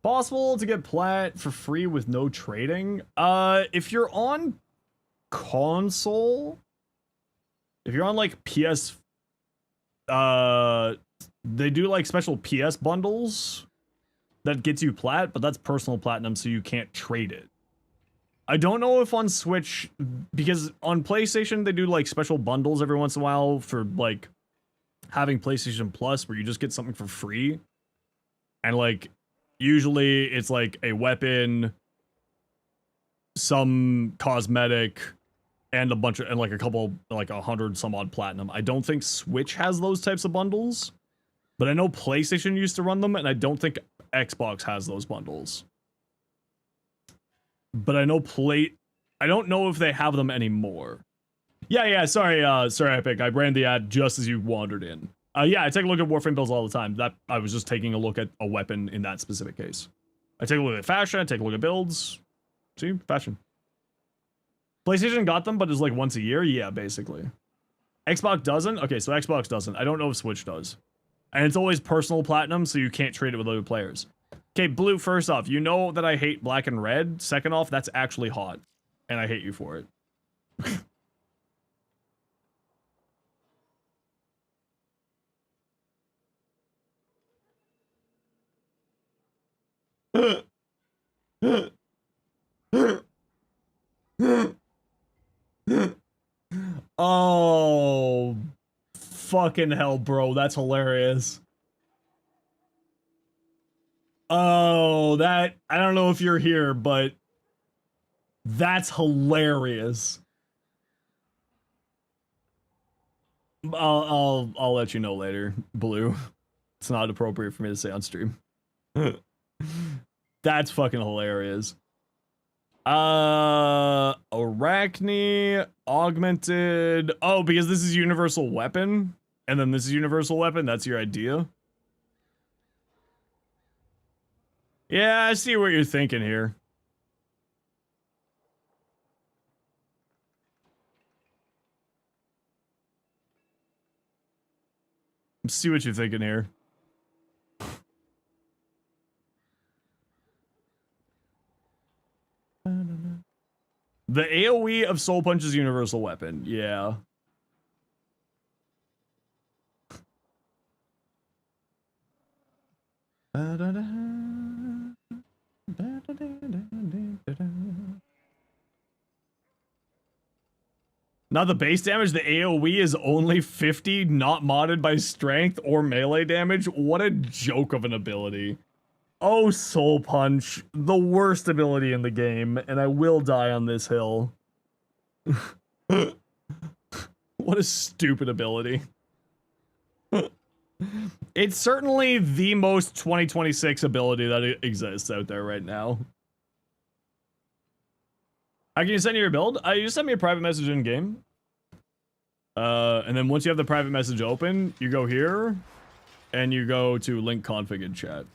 Possible to get plat for free with no trading? If you're on console, if you're on like PS, they do like special PS bundles that gets you plat, but that's personal platinum, so you can't trade it. I don't know if on Switch, because on PlayStation, they do like special bundles every once in a while for like having PlayStation Plus where you just get something for free. And like, usually it's like a weapon, some cosmetic, and a bunch of, and like a couple, like 100 some odd platinum. I don't think Switch has those types of bundles, but I know PlayStation used to run them, and I don't think Xbox has those bundles. But I know I don't know if they have them anymore. Yeah, sorry, Epic. I ran the ad just as you wandered in. Yeah, I take a look at Warframe builds all the time. That I was just taking a look at a weapon in that specific case. I take a look at fashion, I take a look at builds. See, fashion. PlayStation got them, but it's like once a year? Yeah, basically. Xbox doesn't? Okay, so Xbox doesn't. I don't know if Switch does. And it's always personal platinum, so you can't trade it with other players. Okay, Blue, first off, you know that I hate black and red. Second off, that's actually hot. And I hate you for it. Oh, fucking hell, bro. That's hilarious. Oh, that, I don't know if you're here, but that's hilarious. I'll let you know later, Blue. It's not appropriate for me to say on stream. That's fucking hilarious. Arachne, augmented. Oh, because this is universal weapon, and then this is universal weapon. That's your idea. Yeah, I see what you're thinking here. See what you're thinking here. The AoE of Soul Punch is universal weapon. Yeah. Not the base damage, the AoE is only 50, not modded by strength or melee damage. What a joke of an ability. Oh, Soul Punch, the worst ability in the game, and I will die on this hill. What a stupid ability. It's certainly the most 2026 ability that exists out there right now. Can you send me your build? You send me a private message in game. And then once you have the private message open, you go here, and you go to link config in chat.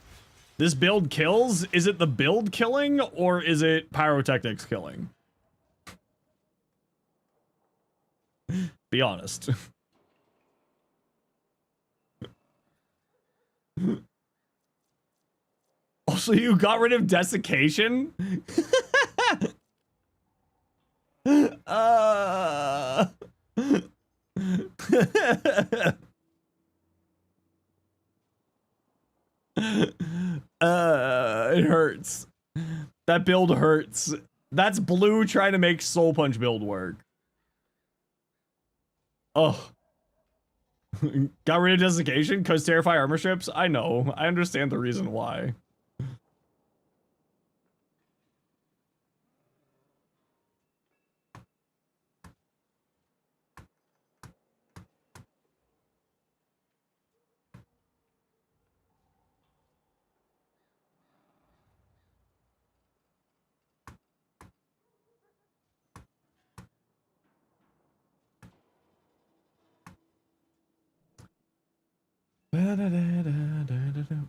This build kills? Is it the build killing, or is it pyrotechnics killing? Be honest. Also, you got rid of desiccation? It hurts. That build hurts. That's Blue trying to make Soul Punch build work. Oh. Got rid of desiccation? Cause Terrify armor strips? I know. I understand the reason why.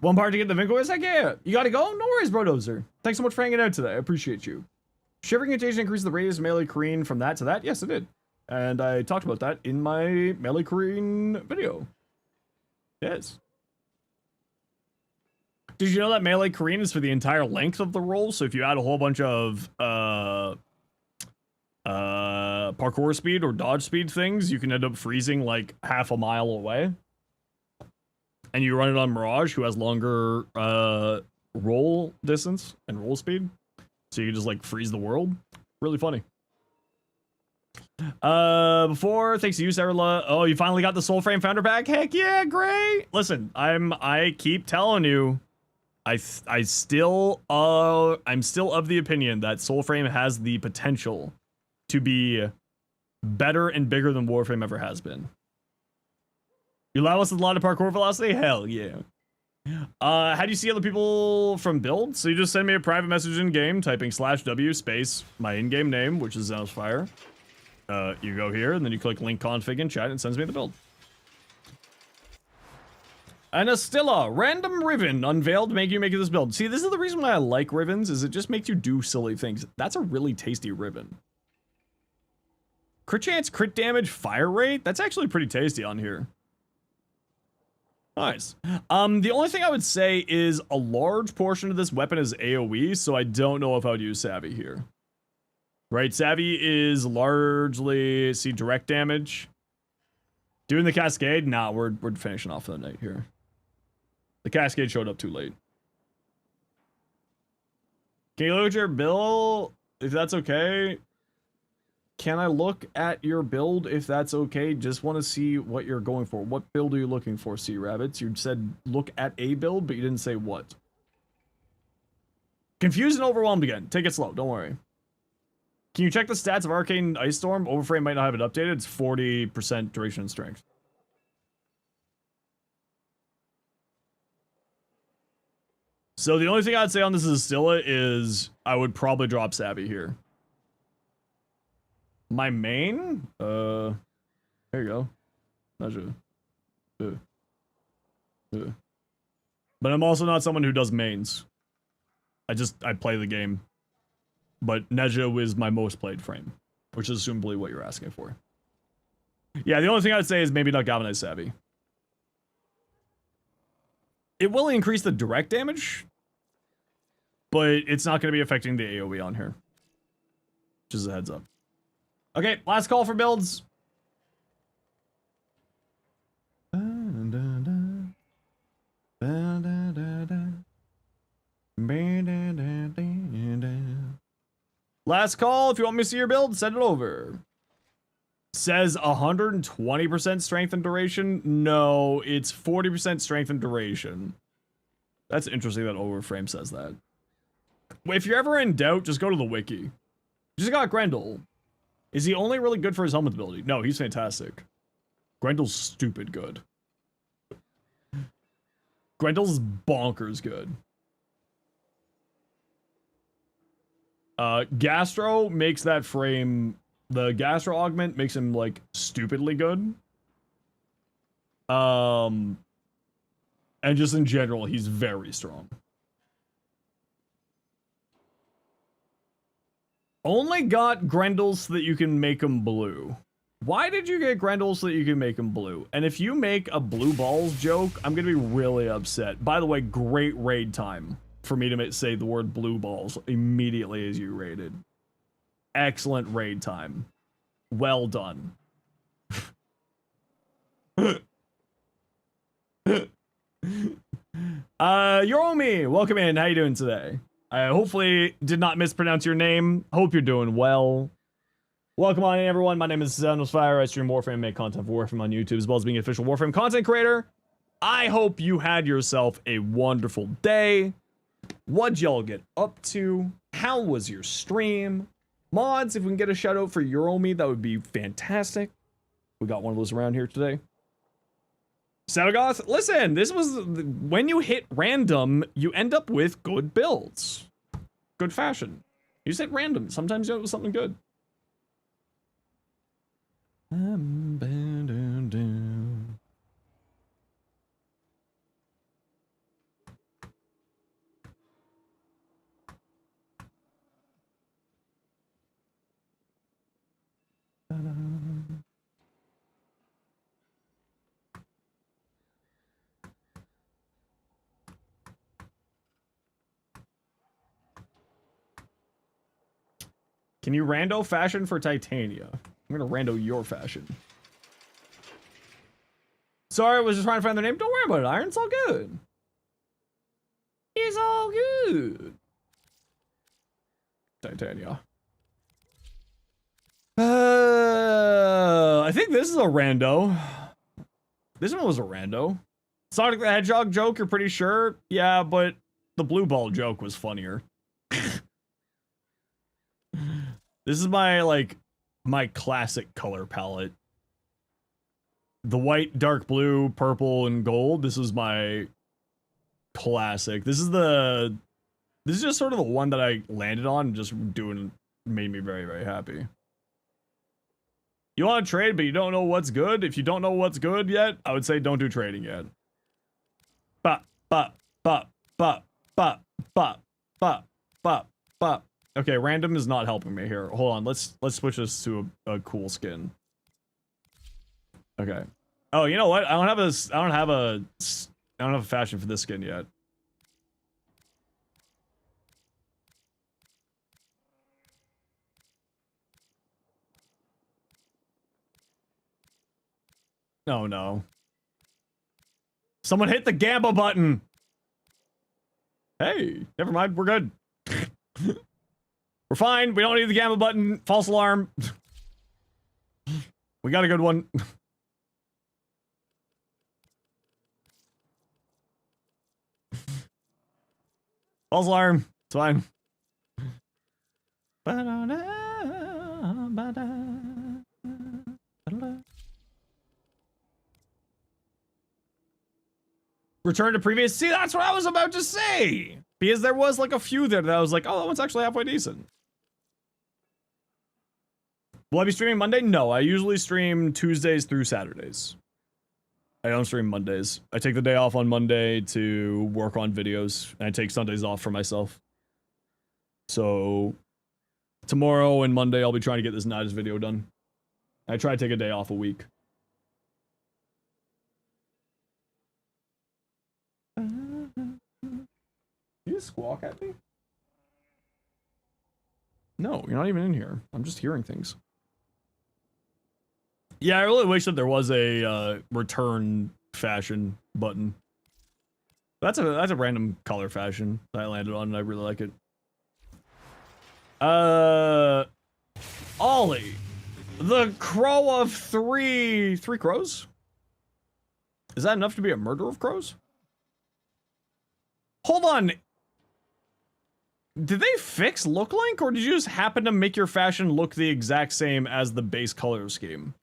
One part to get the Vinco is like, yeah, you gotta go? No worries, bro dozer. Thanks so much for hanging out today. I appreciate you. Shivering Mutation increased the radius of melee Korean from that to that? Yes, it did. And I talked about that in my melee Korean video. Yes. Did you know that melee Korean is for the entire length of the roll? So if you add a whole bunch of parkour speed or dodge speed things, you can end up freezing like half a mile away. And you run it on Mirage, who has longer roll distance and roll speed. So you can just like freeze the world. Really funny. Before, thanks to you, Sarah. Oh, you finally got the Soulframe founder pack? Heck yeah, great. Listen, I keep telling you, I'm still of the opinion that Soulframe has the potential to be better and bigger than Warframe ever has been. You allow us a lot of parkour velocity? Hell yeah. How do you see other people from build? So you just send me a private message in game, typing /w space my in-game name, which is Zenosfire. You go here, and then you click link config in chat, and it sends me the build. And Astilla, random Riven unveiled to make you make this build. See, this is the reason why I like Rivens, is it just makes you do silly things. That's a really tasty Riven. Crit chance, crit damage, fire rate? That's actually pretty tasty on here. Nice. The only thing I would say is a large portion of this weapon is AoE, so I don't know if I would use Savvy here. Right, Savvy is largely, see, direct damage. Doing the Cascade? Nah, we're finishing off for the night here. The Cascade showed up too late. Can you look at your build, if that's okay? Can I look at your build if that's okay? Just want to see what you're going for. What build are you looking for, Sea Rabbits? You said look at a build, but you didn't say what. Confused and overwhelmed again. Take it slow, don't worry. Can you check the stats of Arcane Ice Storm? Overframe might not have it updated. It's 40% duration and strength. So the only thing I'd say on this is Stilla is I would probably drop Savvy here. My main? There you go. But I'm also not someone who does mains. I play the game. But Neja is my most played frame, which is assumably what you're asking for. Yeah, the only thing I'd say is maybe not Galvanized Savvy. It will increase the direct damage, but it's not going to be affecting the AoE on here. Just a heads up. Okay, last call for builds. Last call. If you want me to see your build, send it over. Says 120% strength and duration. No, it's 40% strength and duration. That's interesting that Overframe says that. If you're ever in doubt, just go to the wiki. Just got Grendel. Is he only really good for his helmet ability? No, he's fantastic. Grendel's stupid good. Grendel's bonkers good. Gastro makes that frame... The Gastro augment makes him, like, stupidly good. And just in general, he's very strong. Only got Grendel so that you can make him blue. Why did you get Grendel so that you can make him blue? And if you make a blue balls joke, I'm gonna be really upset. By the way, great raid time for me to say the word blue balls immediately as you raided. Excellent raid time. Well done. Yoromi, welcome in. How you doing today? I hopefully did not mispronounce your name. Hope you're doing well. Welcome on in, everyone. My name is Zenosfire. I stream Warframe and make content for Warframe on YouTube, as well as being an official Warframe content creator. I hope you had yourself a wonderful day. What'd y'all get up to? How was your stream? Mods, if we can get a shout out for Yoromi, that would be fantastic. We got one of those around here today. Sadagoth, listen, this was, when you hit random, you end up with good builds. Good fashion. You just hit random, sometimes you end up with something good. Can you rando fashion for Titania? I'm gonna rando your fashion. Sorry, I was just trying to find their name. Don't worry about it, Iron. It's all good. It's all good. Titania. I think this is a rando. This one was a rando. Sonic the Hedgehog joke, you're pretty sure? Yeah, but the blue ball joke was funnier. This is my, like, my classic color palette. The white, dark blue, purple, and gold. This is my classic. This is just sort of the one that I landed on, just made me very, very happy. You want to trade, but you don't know what's good? If you don't know what's good yet, I would say don't do trading yet. Bop, bop, bop, bop, bop, bop, bop, bop, bop. Okay, random is not helping me here. Hold on, let's switch this to a cool skin. Okay. Oh, you know what? I don't have a fashion for this skin yet. Oh no. Someone hit the gamma button. Hey, never mind, we're good. We're fine, we don't need the gamma button. False alarm. We got a good one. False alarm, it's fine. Return to previous. See, that's what I was about to say. Because there was like a few there that I was like, oh, that one's actually halfway decent. Will I be streaming Monday? No, I usually stream Tuesdays through Saturdays. I don't stream Mondays. I take the day off on Monday to work on videos, and I take Sundays off for myself. So tomorrow and Monday, I'll be trying to get this Nidus video done. I try to take a day off a week. You just squawk at me? No, you're not even in here. I'm just hearing things. Yeah, I really wish that there was a return fashion button. That's a random color fashion that I landed on, and I really like it. Ollie, the crow of three crows? Is that enough to be a murder of crows? Hold on. Did they fix look link, or did you just happen to make your fashion look the exact same as the base color scheme?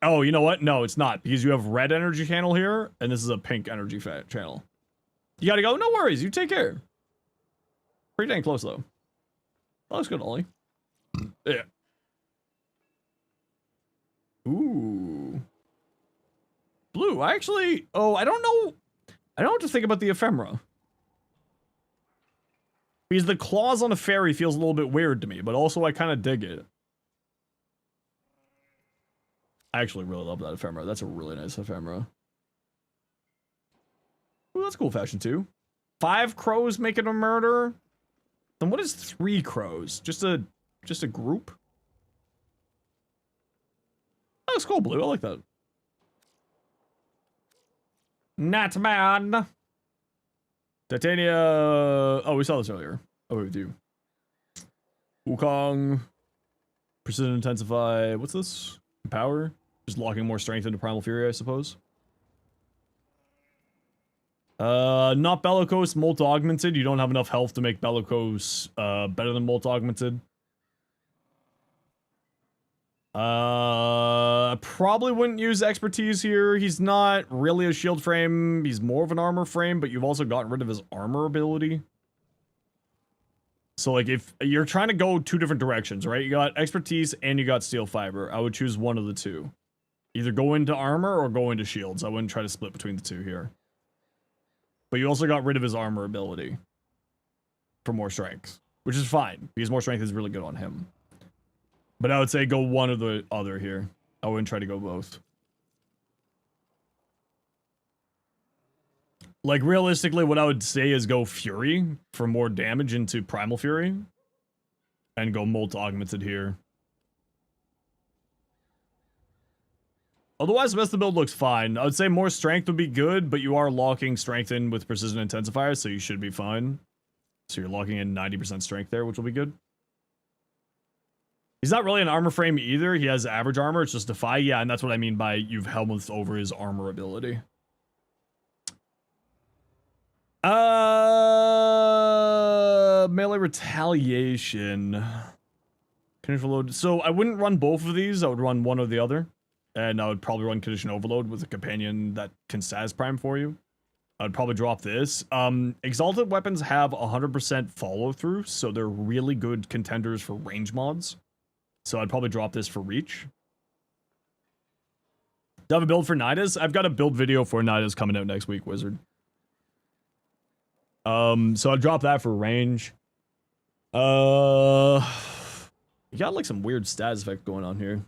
Oh, you know what? No, it's not, because you have red energy channel here, and this is a pink energy channel. You gotta go? No worries, you take care. Pretty dang close, though. That looks good, Ollie. Yeah. Ooh. Blue, I actually... Oh, I don't know... I don't know what to think about the ephemera. Because the claws on a fairy feels a little bit weird to me, but also I kind of dig it. I actually really love that ephemera. That's a really nice ephemera. Ooh, that's cool fashion too. 5 crows making a murder? Then what is 3 crows? Just a group? Oh, that's cool, Blue. I like that. Not bad. Titania. Oh, we saw this earlier. Oh, we do. Wukong. Precision intensify. What's this? Power? Just locking more strength into Primal Fury, I suppose. Not Bellicose, Molt Augmented. You don't have enough health to make Bellicose better than Molt Augmented. Probably wouldn't use expertise here. He's not really a shield frame. He's more of an armor frame, but you've also gotten rid of his armor ability. So, like, if you're trying to go 2 different directions, right? You got expertise and you got steel fiber. I would choose one of the 2. Either go into armor or go into shields. I wouldn't try to split between the 2 here. But you also got rid of his armor ability for more strength, which is fine, because more strength is really good on him. But I would say go one or the other here. I wouldn't try to go both. Like, realistically, what I would say is go Fury for more damage into Primal Fury. And go Molt Augmented here. Otherwise, the rest of the build looks fine. I would say more strength would be good, but you are locking strength in with Precision Intensifier, so you should be fine. So you're locking in 90% strength there, which will be good. He's not really an armor frame either. He has average armor. It's just Defy. Yeah, and that's what I mean by you've helmethed over his armor ability. Melee Retaliation. Can condition overload. So I wouldn't run both of these. I would run one or the other. And I would probably run condition overload with a companion that can status prime for you. I'd probably drop this. Exalted weapons have 100% follow through, so they're really good contenders for range mods. So I'd probably drop this for reach. Do I have a build for Nidus? I've got a build video for Nidus coming out next week, Wizard. So I'd drop that for range. You got like some weird status effect going on here.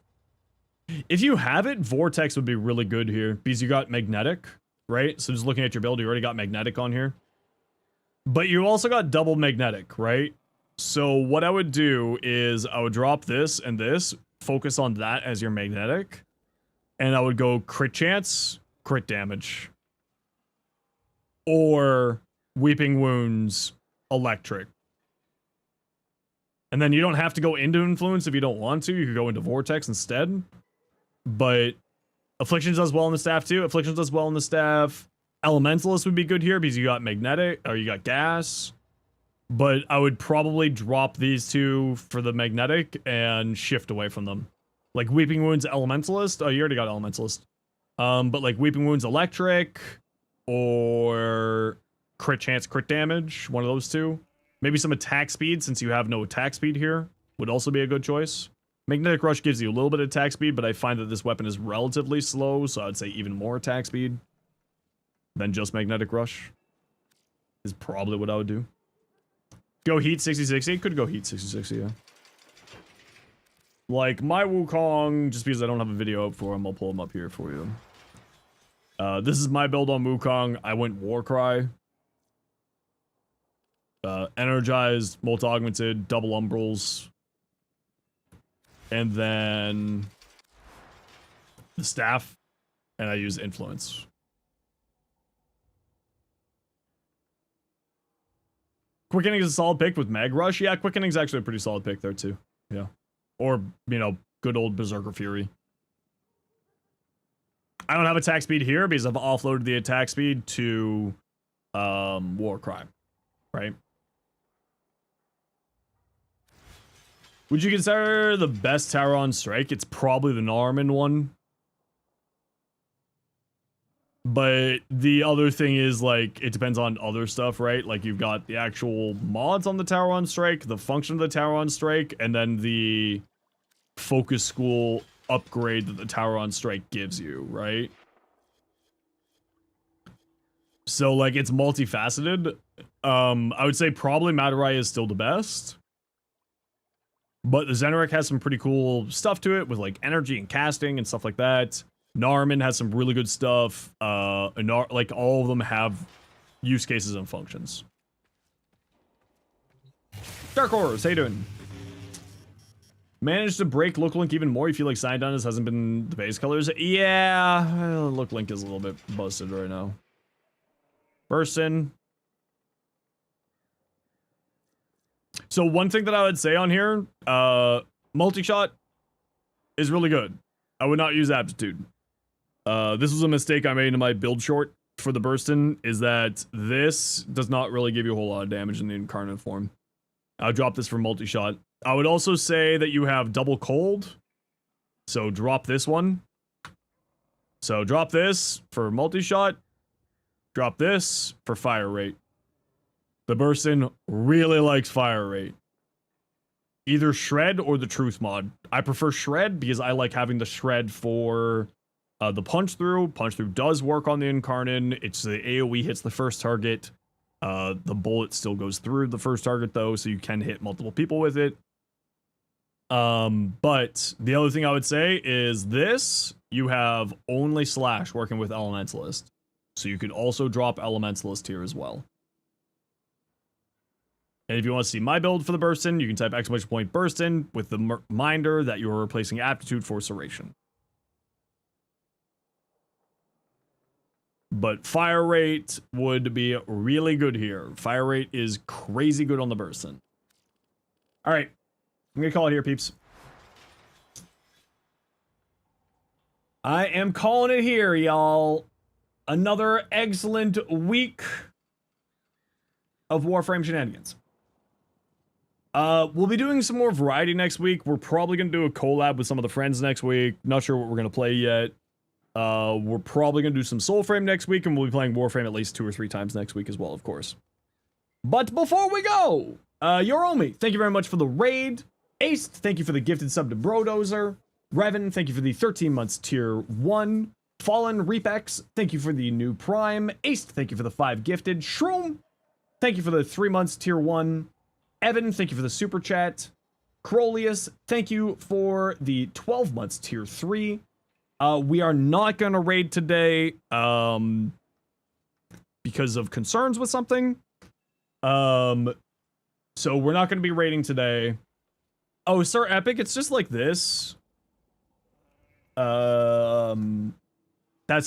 If you have it, Vortex would be really good here because you got magnetic, right? So just looking at your build, you already got magnetic on here. But you also got double magnetic, right? So what I would do is I would drop this and this, focus on that as your magnetic, and I would go crit chance, crit damage. Or Weeping Wounds, electric. And then you don't have to go into influence if you don't want to. You could go into vortex instead. But Afflictions does well on the staff too. Afflictions does well on the staff. Elementalist would be good here because you got magnetic, or you got gas. But I would probably drop these two for the magnetic and shift away from them. Like Weeping Wounds Elementalist. Oh, you already got Elementalist. But like Weeping Wounds Electric or crit chance, crit damage. One of those two. Maybe some attack speed since you have no attack speed here would also be a good choice. Magnetic Rush gives you a little bit of attack speed, but I find that this weapon is relatively slow, so I'd say even more attack speed than just Magnetic Rush is probably what I would do. Go Heat 6060? Could go Heat 6060, yeah. Like, my Wukong, just because I don't have a video up for him, I'll pull him up here for you. This is my build on Wukong. I went Warcry. Energized, multi-augmented, double umbrals. And then the staff, and I use influence. Quickening is a solid pick with Mag Rush. Yeah, Quickening is actually a pretty solid pick there too. Yeah. Or, you know, good old Berserker Fury. I don't have attack speed here because I've offloaded the attack speed to Warcry, right? Would you consider the best tower on strike? It's probably the Narman one. But the other thing is, like, it depends on other stuff, right? Like, you've got the actual mods on the tower on strike, the function of the tower on strike, and then the focus school upgrade that the tower on strike gives you, right? So, like, it's multifaceted. I would say probably Madurai is still the best. But the Zenorek has some pretty cool stuff to it with like energy and casting and stuff like that. Narman has some really good stuff. Like all of them have use cases and functions. Dark Horse, how you doing? Managed to break Look Link even more. You feel like Sidonus hasn't been the base colors? Yeah, Look Link is a little bit busted right now. Person. So one thing that I would say on here, multi-shot is really good. I would not use aptitude. This was a mistake I made in my build short for the Burstin, is that this does not really give you a whole lot of damage in the incarnate form. I'll drop this for multi-shot. I would also say that you have double cold. So drop this one. So drop this for multi-shot. Drop this for fire rate. The Burstin really likes fire rate. Either Shred or the Truth mod. I prefer Shred because I like having the Shred for the Punch Through. Punch Through does work on the Incarnate. It's the AoE hits the first target. The bullet still goes through the first target though, so you can hit multiple people with it. But the other thing I would say is this, you have only Slash working with Elementalist. So you could also drop Elementalist here as well. And if you want to see my build for the Burstin, you can type ! Burstin with the reminder that you are replacing aptitude for Serration. But fire rate would be really good here. Fire rate is crazy good on the Burstin. Alright, I'm gonna call it here, peeps. I am calling it here, y'all. Another excellent week of Warframe shenanigans. We'll be doing some more variety next week. We're probably going to do a collab with some of the friends next week. Not sure what we're going to play yet. We're probably going to do some Soulframe next week, and we'll be playing Warframe at least 2 or 3 times next week as well, of course. But before we go, Yoromi, thank you very much for the raid. Ace, thank you for the gifted sub to Brodozer. Revan, thank you for the 13 months tier 1. Fallen Repex, thank you for the new Prime. Ace, thank you for the 5 gifted. Shroom, thank you for the 3 months tier 1. Evan, thank you for the super chat. Crolius, thank you for the 12 months tier 3. We are not going to raid today because of concerns with something. So we're not going to be raiding today. Oh, Sir Epic, it's just like this. That's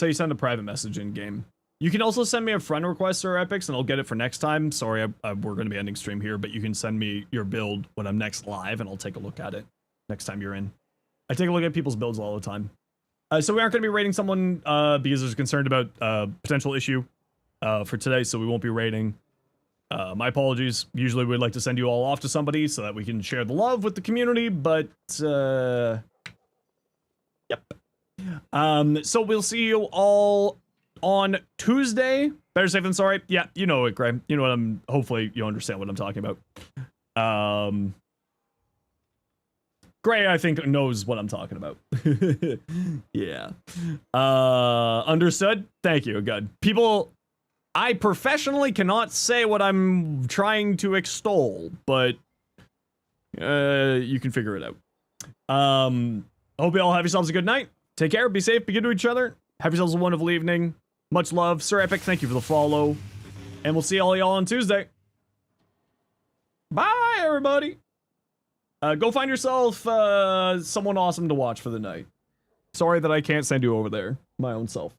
how you send a private message in game. You can also send me a friend request, Sir Epics, and I'll get it for next time. Sorry, we're going to be ending stream here, but you can send me your build when I'm next live, and I'll take a look at it next time you're in. I take a look at people's builds all the time. So we aren't going to be raiding someone because there's concerned about potential issue for today, so we won't be raiding. My apologies. Usually we'd like to send you all off to somebody so that we can share the love with the community, but yep. So we'll see you all on Tuesday. Better safe than sorry. Yeah, you know it, Graham. You know what hopefully you understand what I'm talking about. Gray, I think, knows what I'm talking about. Yeah. Understood? Thank you. Good. People, I professionally cannot say what I'm trying to extol, but you can figure it out. Hope you all have yourselves a good night. Take care, be safe, be good to each other. Have yourselves a wonderful evening. Much love. Sir Epic, thank you for the follow. And we'll see all y'all on Tuesday. Bye, everybody. Go find yourself someone awesome to watch for the night. Sorry that I can't send you over there, my own self.